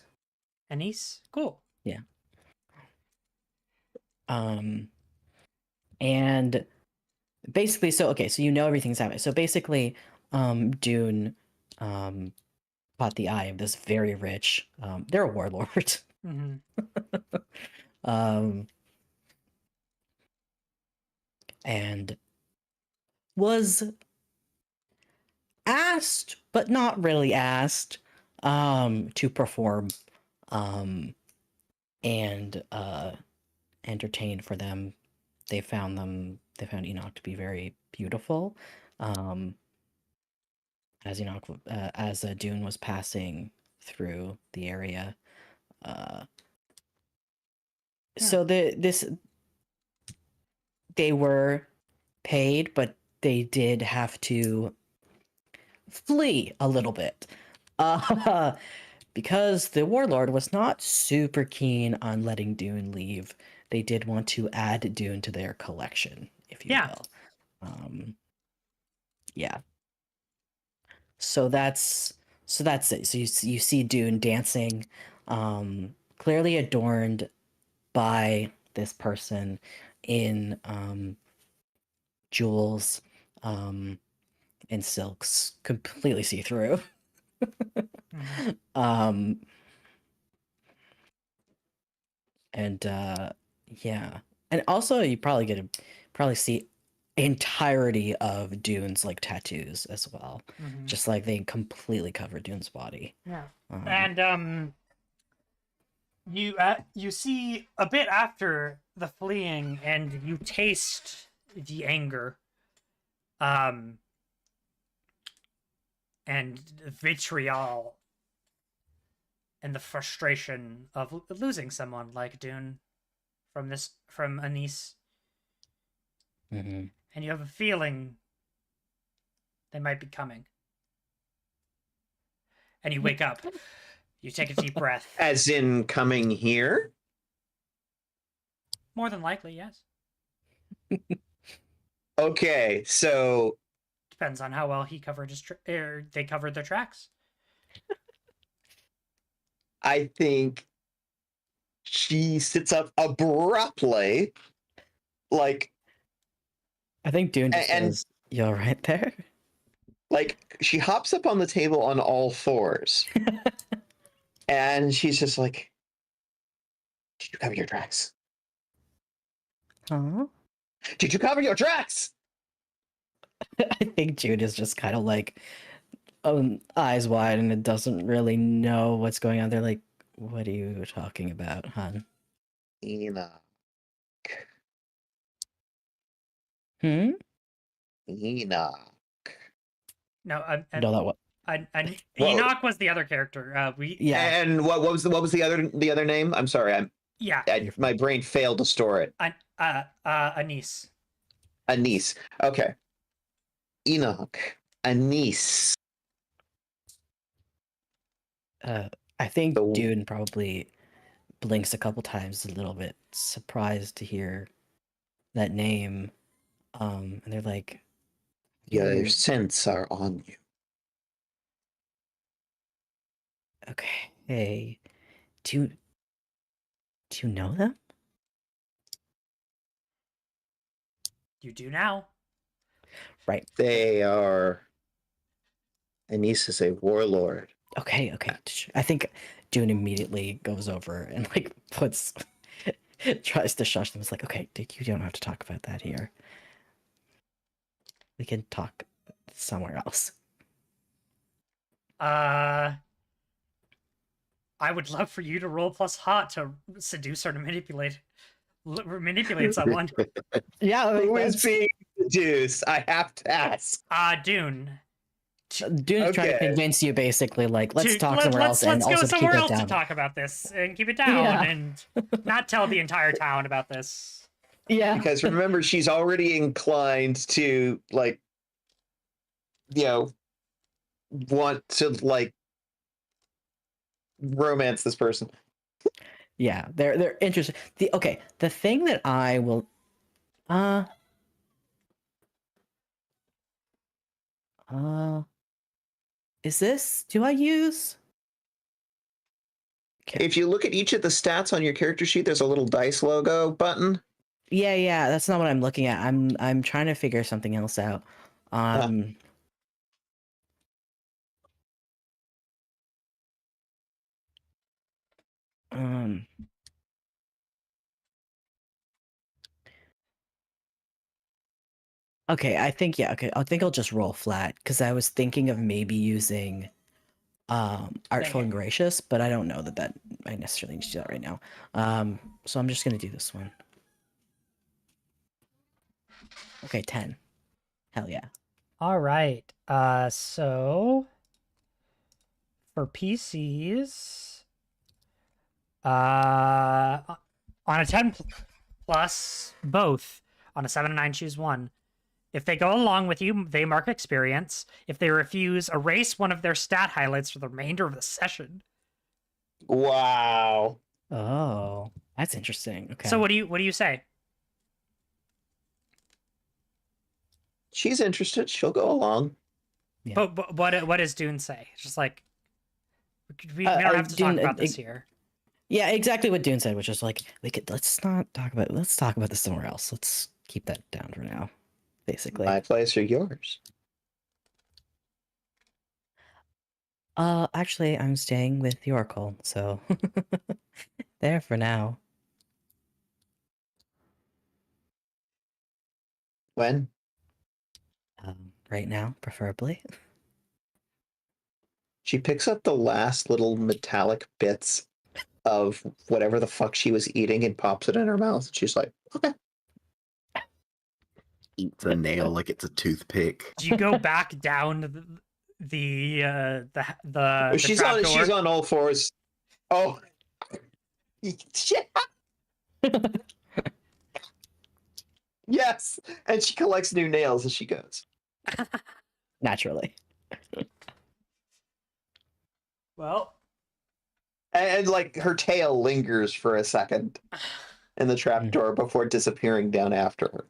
Anise? Cool. Yeah. And basically, so you know everything's happening. So basically, Dune caught the eye of this very rich, they're a warlord. And was asked, but not really asked, to perform and entertain for them. They found Enoch to be very beautiful. As Dune was passing through the area. So they were paid, but they did have to flee a little bit. Because the warlord was not super keen on letting Dune leave. They did want to add Dune to their collection, if you will. Yeah. So that's it. So you see Dune dancing, clearly adorned by this person in jewels and silks, completely see through. And yeah, and also you probably see entirety of Dune's tattoos as well, just they completely cover Dune's body. Yeah. And you see a bit after the fleeing, and you taste the anger and vitriol and the frustration of losing someone like Dune from Anise, Mm-hmm. and you have a feeling they might be coming. And you wake up. You take a deep breath. As in coming here? More than likely, yes. Okay, so Depends on how well he covered his they covered their tracks. I think she sits up abruptly, like, I think Dune just and goes, "You all right there?" like she hops up on the table on all fours, and she's just like, "Did you cover your tracks? Huh? Did you cover your tracks?" I think Jude is just kind of like eyes wide and it doesn't really know what's going on. They're like, "What are you talking about, hon?" Enoch. Hmm. No, No, that what? Whoa. Enoch was the other character. Yeah. And what was the other name? I'm sorry, my brain failed to store it. Anise. Anise. Okay. Enoch. Anise. I think So- Dune probably blinks a couple times, a little bit surprised to hear that name. And they're like, Your "You- scents are on you. okay, hey, do you know them?" You do now. Right. They are. Anise is a warlord. Okay. I think Dune immediately goes over and like puts tries to shush them. It's like, okay, Dick, you don't have to talk about that here. We can talk somewhere else. I would love for you to roll plus hot to seduce or to manipulate someone. Yeah, Who is being seduced? I have to ask. Dune. Dune's trying to Okay. convince you basically, like, let's Dude, talk somewhere else and let's go also to keep somewhere it else to down. talk about this and keep it down Yeah. and not tell the entire town about this. Yeah. Because remember, she's already inclined to, like, want to, like, romance this person. Yeah, they're interested. The thing that I will is this, do I use? Okay. If you look at each of the stats on your character sheet, there's a little dice logo button. Yeah, that's not what I'm looking at. I'm trying to figure something else out. Um Okay, I think I think I'll just roll flat because I was thinking of maybe using Artful and Gracious, but I don't know that I necessarily need to do that right now. So I'm just gonna do this one. Okay, 10. Hell yeah. All right. So for PCs, on a 10 plus, both on a 7 and 9, choose one. If they go along with you, they mark experience. If they refuse, erase one of their stat highlights for the remainder of the session. Wow. Oh, that's interesting. Okay. So what do you say? She's interested. She'll go along. Yeah. But what does Dune say? It's just like we don't have to Dune, talk about this here. Yeah, exactly what Dune said, which is like, let's talk about this somewhere else. Let's keep that down for now. Basically. My place or yours? Actually, I'm staying with the Oracle, so there for now. When? Right now, preferably. She picks up the last little metallic bits of whatever the fuck she was eating and pops it in her mouth. She's like, okay. eats a nail like it's a toothpick. Do you go back down the She's trapdoor? she's on all fours. Oh, yeah. Yes, and she collects new nails as she goes. Naturally. Well, And like her tail lingers for a second in the trapdoor before disappearing down after her.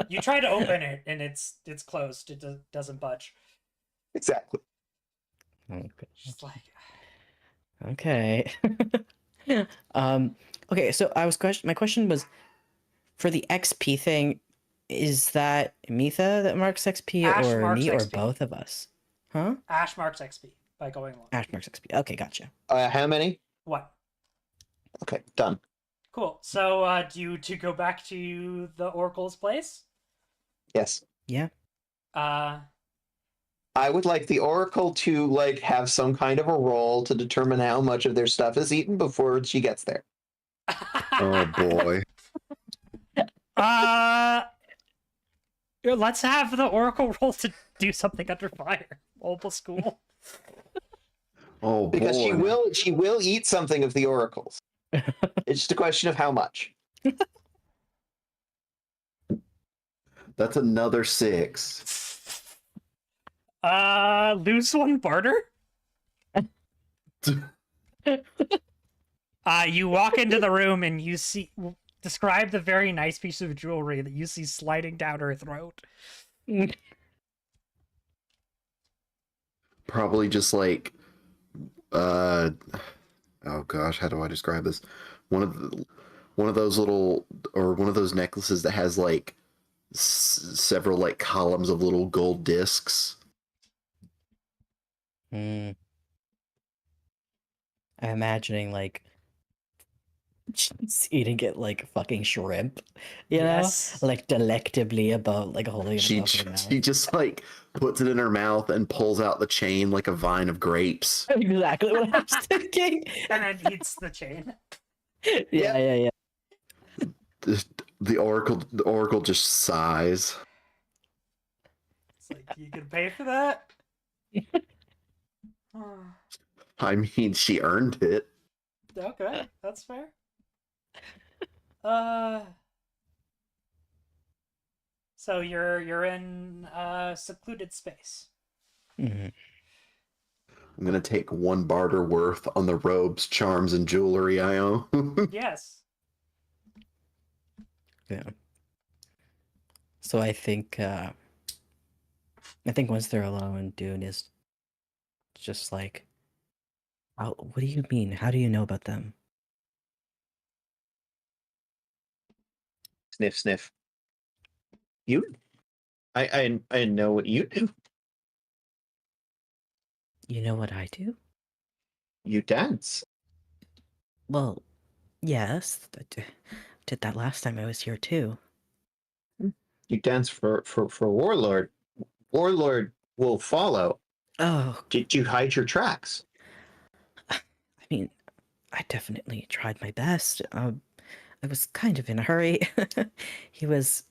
you try to open it and it's closed. It doesn't budge. Exactly. Okay. Just like Okay. Okay, so my question was for the XP thing, is that Mitha that marks XP Ash or marks me or XP. both of us? Huh? Ash marks XP by going along. Ash marks XP. Okay, gotcha. How many? What? Okay, done. Cool. So, do you to go back to the Oracle's place? Yes. Yeah. I would like the Oracle to like have some kind of a roll to determine how much of their stuff is eaten before she gets there. Oh boy. Let's have the Oracle roll to do something under fire. Mobile school. Oh boy. Because she will eat something of the Oracle's. It's just a question of how much. That's another 6. Lose one barter. You walk into the room and you see. Describe the very nice piece of jewelry that you see sliding down her throat. Probably just like oh gosh, how do I describe this? One of those little, or one of those necklaces that has like several like columns of little gold discs. I'm imagining like she's eating it like fucking shrimp, you Yes. know, like delectably above, like holding it She above her mouth. she just like puts it in her mouth and pulls out the chain like a vine of grapes. Exactly what I was thinking. And then eats the chain. Yeah. The oracle just sighs. It's like, you can pay for that? I mean, she earned it. Okay, that's fair. So you're in secluded space. Mhm. I'm gonna take 1 barter worth on the robes, charms, and jewelry I own. Yes. Yeah. So I think once they're alone, Dune is just like, oh, what do you mean? How do you know about them? Sniff, sniff. You? I know what you do. You know what I do? You dance. Well, yes, did that last time I was here too. You dance for Warlord. Warlord will follow. Oh, Did you hide your tracks? I mean, I definitely tried my best. I was kind of in a hurry. He was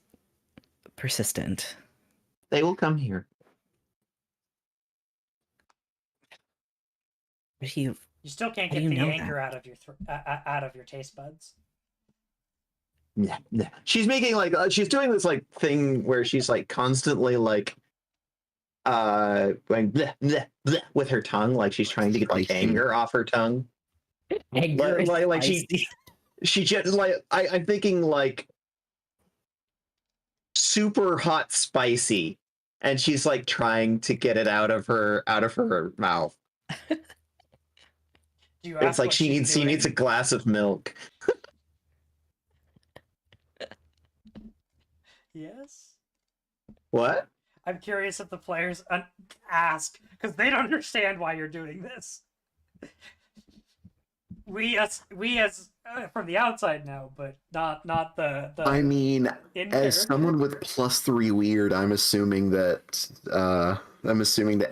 persistent. They will come here. But he, You still can't How do get you the know anger that? out of your taste buds. Yeah, yeah. She's making like she's doing this like thing where she's like constantly like going bleh, bleh, bleh, with her tongue, like she's trying to get like Spicy. anger off her tongue. anger is like spicy. she just like I'm thinking like super hot spicy, and she's like trying to get it out of her mouth. Do you It's ask like what she she's needs a doing? glass of milk. Yes. What? I'm curious if the players ask, because they don't understand why you're doing this. We as from the outside know, but not the I mean, in as character. someone with +3 weird, I'm assuming that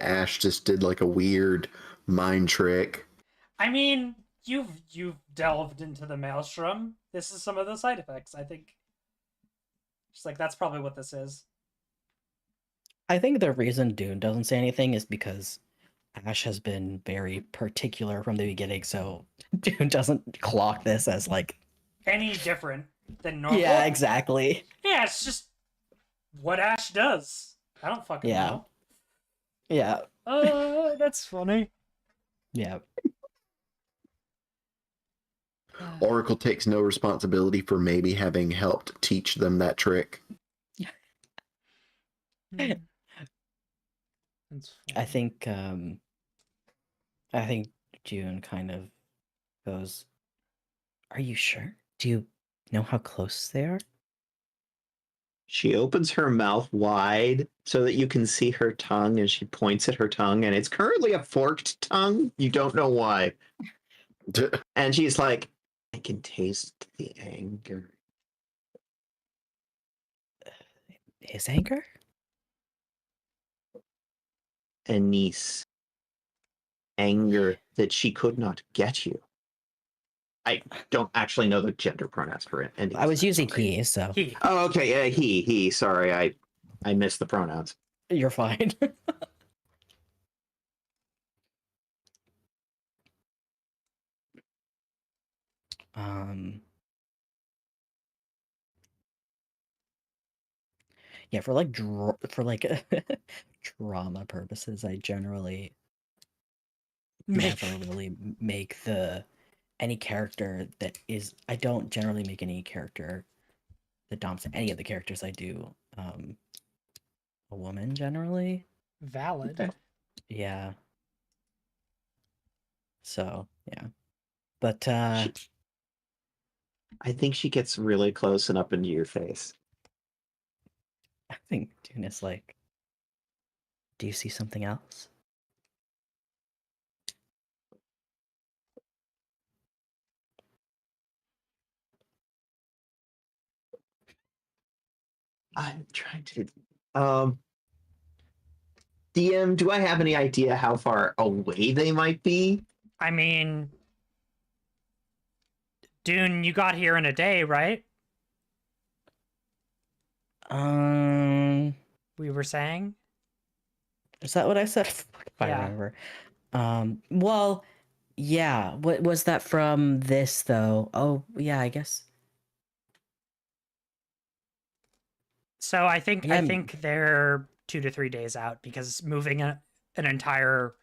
Ash just did like a weird mind trick. I mean, you've delved into the maelstrom. This is some of the side effects. I think She's like, that's probably what this is. I think the reason Dune doesn't say anything is because Ash has been very particular from the beginning, so Dune doesn't clock this as like, Any different than normal? yeah, exactly. Yeah, it's just what Ash does. I don't fucking Yeah. know. Yeah, That's funny. yeah. Oracle takes no responsibility for maybe having helped teach them that trick. That's I funny. think June kind of goes, "Are you sure? Do you know how close they are?" She opens her mouth wide so that you can see her tongue, and she points at her tongue, and it's currently a forked tongue. You don't know why. And she's like, I can taste the anger. His anger? Anise. Anger that she could not get you. I don't actually know the gender pronouns for it. And I was using sorry. he, so He. Oh, okay. Yeah, he. Sorry, I missed the pronouns. you're fine. um, yeah, for like drama purposes, I generally never really make any character that is. I don't generally make any character that doms any of the characters I do. A woman generally. Valid. Okay. Yeah. So yeah, but I think she gets really close and up into your face. I think Dune is like, do you see something else? I'm trying to. DM, do I have any idea how far away they might be? I mean, Dune, you got here in a day, right? We were saying. Is that what I said? Fuck if I Yeah. remember. Well, yeah. What was that from this though? Oh, yeah, I guess. So I Yeah, think they're 2 to 3 days out because moving an entire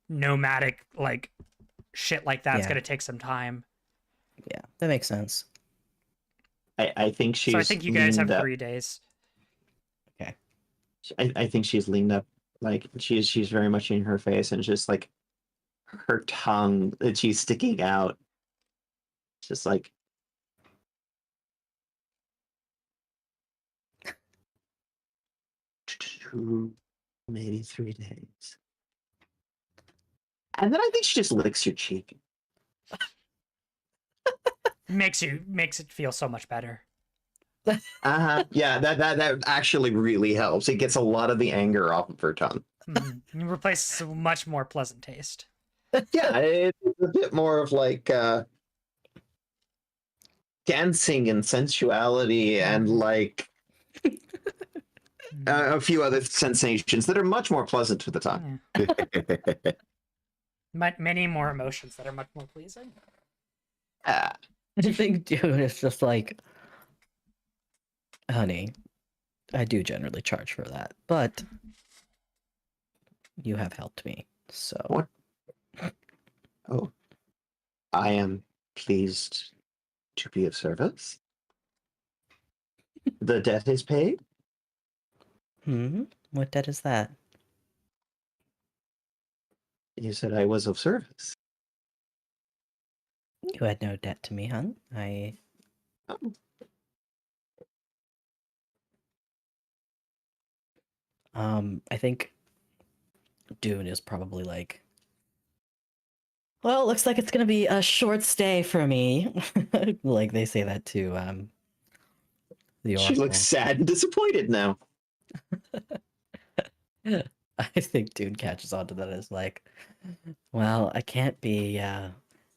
nomadic like shit like that's Yeah. gonna take some time. yeah, that makes sense. I think she's So I think you guys have leaned up. 3 days. Okay. I think she's leaned up, like she's very much in her face, and just like her tongue that she's sticking out, just like two, maybe 3 days. And then I think she just licks your cheek. Makes it feel so much better. Yeah, that actually really helps. It gets a lot of the anger off of her tongue. You replace a much more pleasant taste. Yeah, it's a bit more of like dancing and sensuality and like a few other sensations that are much more pleasant to the tongue. Yeah. Many more emotions that are much more pleasing. Ah, I think Dune is just like, honey, I do generally charge for that, but you have helped me, so. what? Oh, I am pleased to be of service. The debt is paid. What debt is that? You said I was of service. You had no debt to me, hun. I Oh, I think Dune is probably like, well, looks like it's gonna be a short stay for me. Like they say that to the she Oracle. looks sad and disappointed now. I think Dune catches on to that as like, well, I can't be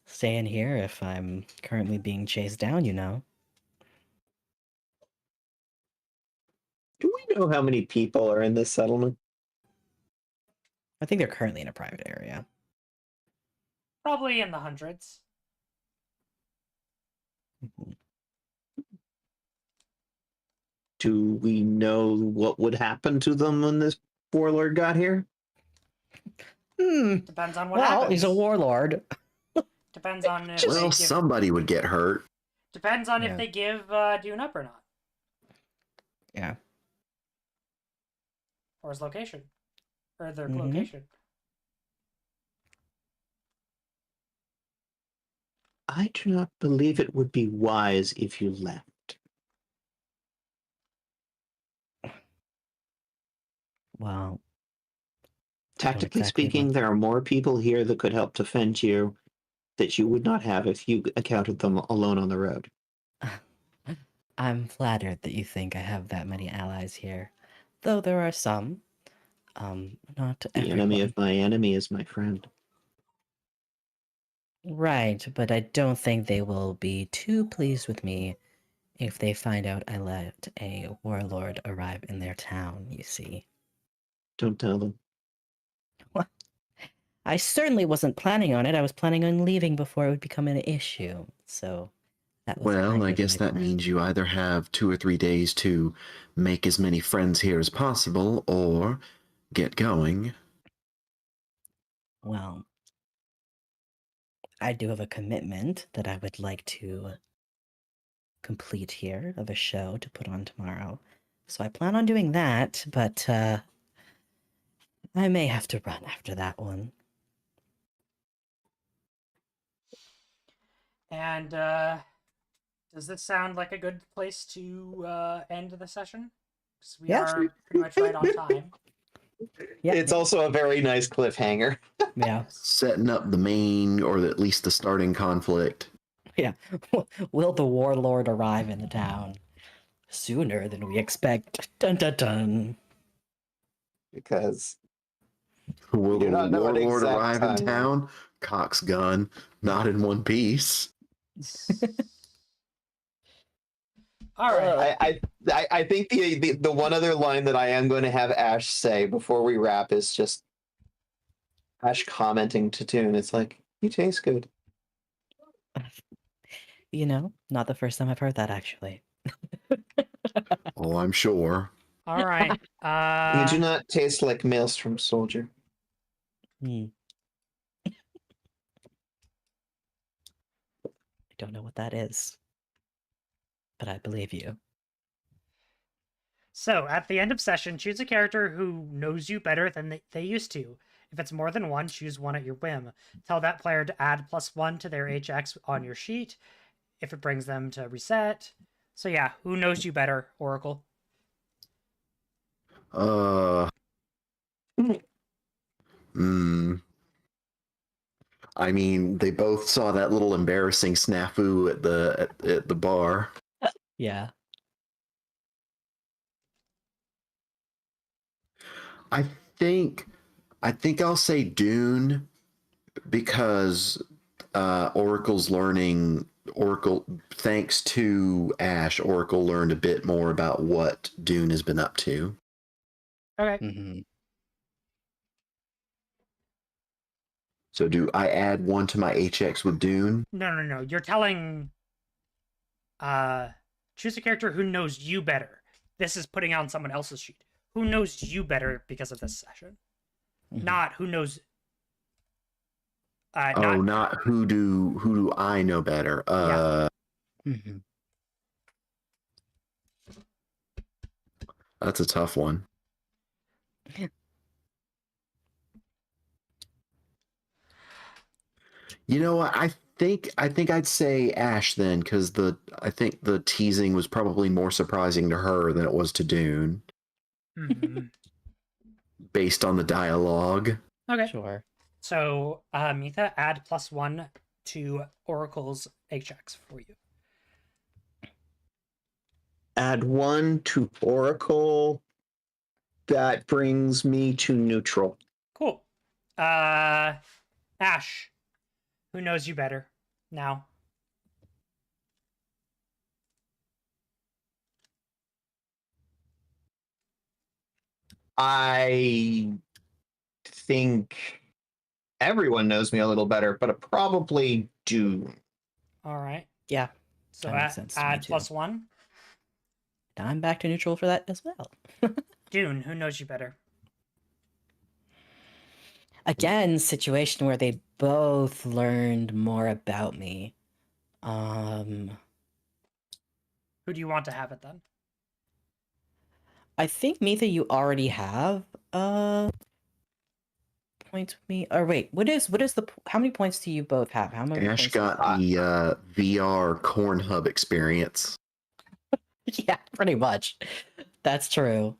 staying here if I'm currently being chased down, you know. Do we know how many people are in this settlement? I think they're currently in a private area. Probably in the hundreds. Mhm. Do we know what would happen to them when this warlord got here? Depends on what Well, happens. he's a warlord. Depends on if Well, somebody would get hurt. Depends on Yeah. if they give Dune up or not, Yeah. or his location, or their Mhm. location. I do not believe it would be wise if you left. Well, Tactically exactly speaking, what- there are more people here that could help defend you that you would not have if you encountered them alone on the road. I'm flattered that you think I have that many allies here, though there are some. Not The everyone. enemy of my enemy is my friend. Right, but I don't think they will be too pleased with me if they find out I let a warlord arrive in their town, you see. Don't tell them. I certainly wasn't planning on it. I was planning on leaving before it would become an issue. So that was Well, kind I of guess my that plan. means you either have 2 or 3 days to make as many friends here as possible, or get going. Well, I do have a commitment that I would like to complete here of a show to put on tomorrow. So I plan on doing that, but I may have to run after that one. And does this sound like a good place to end the session? Because we Yeah. are pretty much right on time. Yeah. It's also a very nice cliffhanger. Yeah. Setting up the main, or at least the starting conflict. Yeah. Will the warlord arrive in the town sooner than we expect? Dun dun dun. Because Will do the not know an warlord exact arrive in time. town? Cock's gun, not in one piece. All right. I think the one other line that I am going to have Ash say before we wrap is just Ash commenting to Toon. It's like, you taste good. You know, not the first time I've heard that actually. Oh, I'm sure. All right. You do not taste like Maelstrom Soldier. Hmm. I don't know what that is, but I believe you. So, at the end of session, choose a character who knows you better than they used to. If it's more than one, choose one at your whim. Tell that player to add +1 to their HX on your sheet if it brings them to reset. So, yeah, who knows you better, Oracle? Hmm. I mean, they both saw that little embarrassing snafu at the bar. Yeah. I think I'll say Dune, because Oracle, thanks to Ash, Oracle learned a bit more about what Dune has been up to. Okay. Mm-hmm. So do I add 1 to my HX with Dune? No. You're telling choose a character who knows you better. This is putting on someone else's sheet. Who knows you better because of this session? Mhm. Not who knows Not who do I know better? Mm-hmm. That's a tough one. You know what? I think I'd say Ash then, because I think the teasing was probably more surprising to her than it was to Dune, Mhm. based on the dialogue. Okay. Sure. So, Mitha, add +1 to Oracle's HX for you. Add 1 to Oracle. That brings me to neutral. Cool. Ash, who knows you better now? I think everyone knows me a little better, but probably Dune. All right. Yeah, So that makes sense to me add too. +1. I'm back to neutral for that as well. Dune, who knows you better? Again, situation where they both learned more about me. Who do you want to have it then? I think Mitha, you already have points with me. Or wait, what is the how many points do you both have? How many Ash points? got the VR Corn Hub experience. Yeah, pretty much. That's true.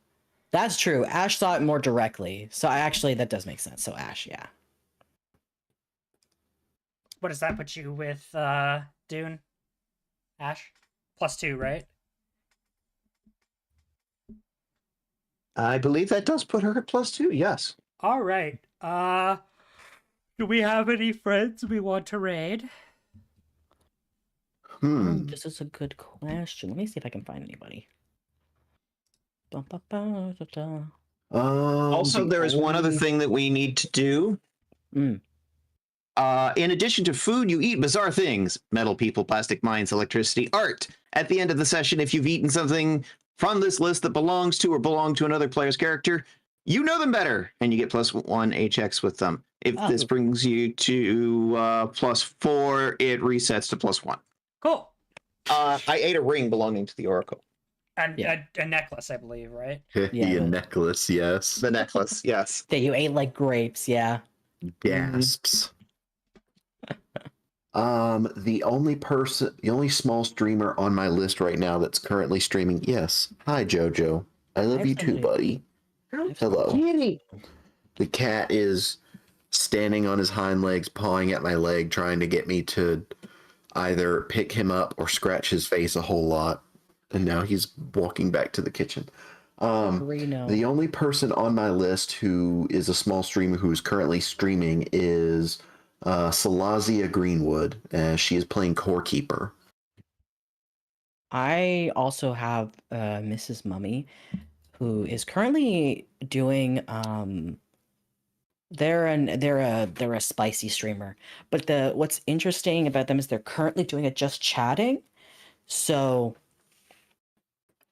That's true. Ash saw it more directly. So that does make sense. So Ash, yeah. What does that put you with Dune? Ash? +2, right? I believe that does put her at +2. Yes. All right. Do we have any friends we want to raid? This is a good question. Let me see if I can find anybody. Also, there is one other thing that we need to do. Mm. In addition to food, you eat bizarre things: metal, people, plastic, mines, electricity, art. At the end of the session, if you've eaten something from this list that belongs to or belong to another player's character, you know them better, and you get +1 HX with them. If this brings you to +4, it resets to +1. Cool. I ate a ring belonging to the Oracle. And Yeah. a necklace, I believe, right? Yeah, a necklace, yes. The necklace, yes. That you ate like grapes, yeah. Gasps. The only small streamer on my list right now that's currently streaming. Yes. Hi, Jojo. I love you too, buddy. Hello. Kitty. The cat is standing on his hind legs, pawing at my leg, trying to get me to either pick him up or scratch his face a whole lot. And now he's walking back to the kitchen. The only person on my list who is a small streamer who's currently streaming is Salazia Greenwood. She is playing Core Keeper. I also have Mrs. Mummy, who is currently doing they're a spicy streamer. But what's interesting about them is they're currently doing it just chatting. So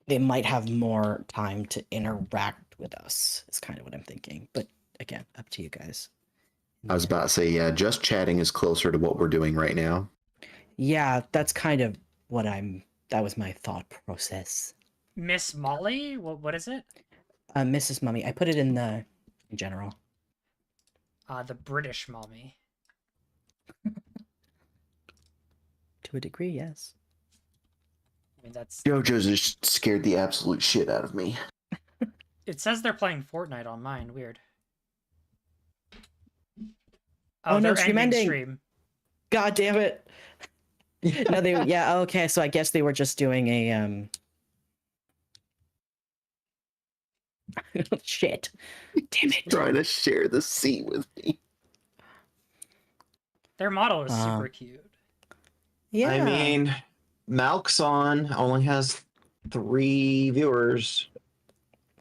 they might have more time to interact with us, is kind of what I'm thinking. But again, up to you guys. I was about to say, yeah, just chatting is closer to what we're doing right now. Yeah, that's kind of that was my thought process. Miss Molly? What is it? Mrs. Mummy. I put it in general. The British mommy. To a degree, yes. I mean, that's... JoJo's just scared the absolute shit out of me. It says they're playing Fortnite on mine. Weird. Oh, no, they're stream ending. Stream. God damn it. No, okay, so I guess they were just doing a shit. Damn it. Trying to share the seat with me. Their model is super cute. Yeah. I mean, Malkson only has 3 viewers.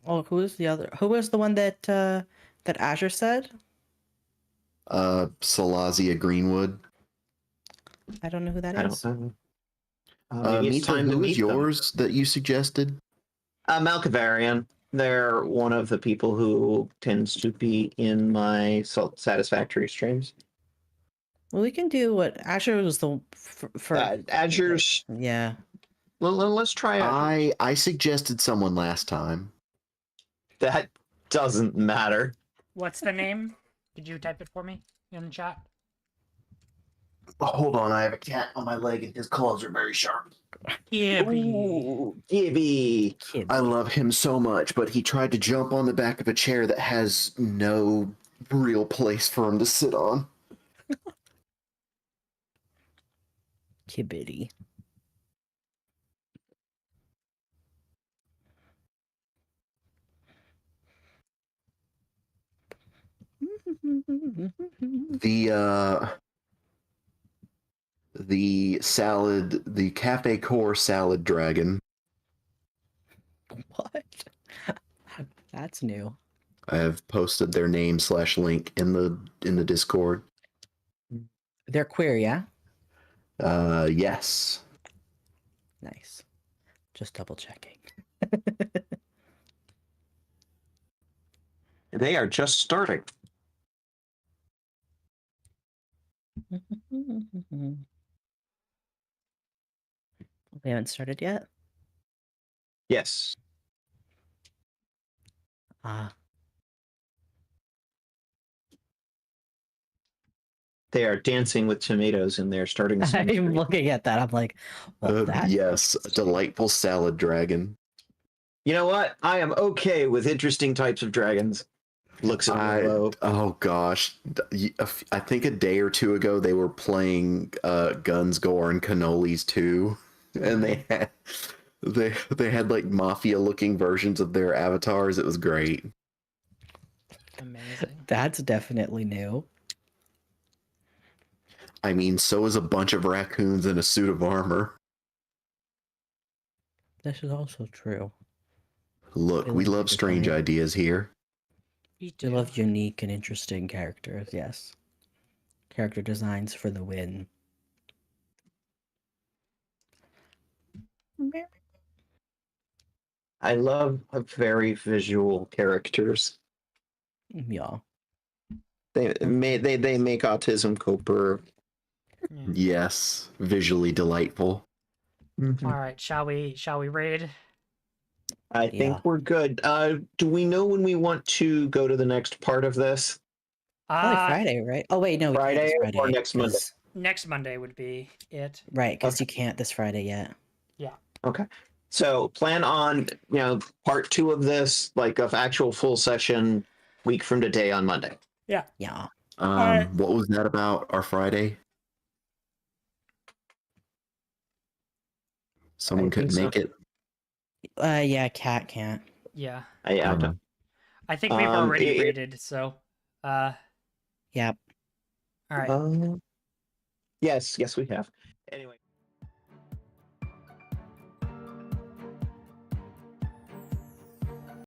Oh, who was the other? Who was the one that Azure said? Salazia Greenwood. I don't know who that is. I don't know. Maybe it's Mita, time to who was meet them. yours that you suggested? Malkavarian. They're one of the people who tends to be in my Satisfactory streams. Well, we can do what Azure was the for Azure's. yeah. Well, let's try it. I suggested someone last time. That doesn't matter. What's the name? Did you type it for me in the chat? Hold on, I have a cat on my leg and his claws are very sharp. Ooh, Gibby. I love him so much, but he tried to jump on the back of a chair that has no real place for him to sit on. Kibitty. The Cafe Core salad dragon. What? That's new. I have posted their name / link in the Discord. They're queer, yeah? Yes. Nice. Just double checking. They are just starting. They haven't started yet? Yes. Ah. They are dancing with tomatoes and they're starting a I'm stream. looking at that. I'm like, well, that. Yes, a delightful salad dragon. You know what? I am okay with interesting types of dragons. Looks at Willow. Oh gosh, I think a day or two ago they were playing Guns, Gore, and Cannolis too, and they had like mafia looking versions of their avatars. It was great. Amazing. That's definitely new. I mean, so is a bunch of raccoons in a suit of armor. This is also true. Look, They we look love strange design. ideas here. We I love unique and interesting characters, yes. Character designs for the win. I love very visual characters. Yeah. They make Autism Coper. Yeah. Yes, visually delightful. All right, shall we raid? I think Yeah. we're good. Do we know when we want to go to the next part of this? Probably Friday, right? Oh wait, no, we can't Friday this or Friday. next Monday? 'cause- Next Monday would be it. Right, because Okay. you can't this Friday yet. Okay. So plan on, part 2 of this, like of actual full session week from today on Monday. Yeah. Alright. What was that about our Friday? Someone I couldn't think make it. Yeah, Cat can't. Yeah. Um, I think we've already it- raided, so Yep. all right. Yes, we have. Anyway.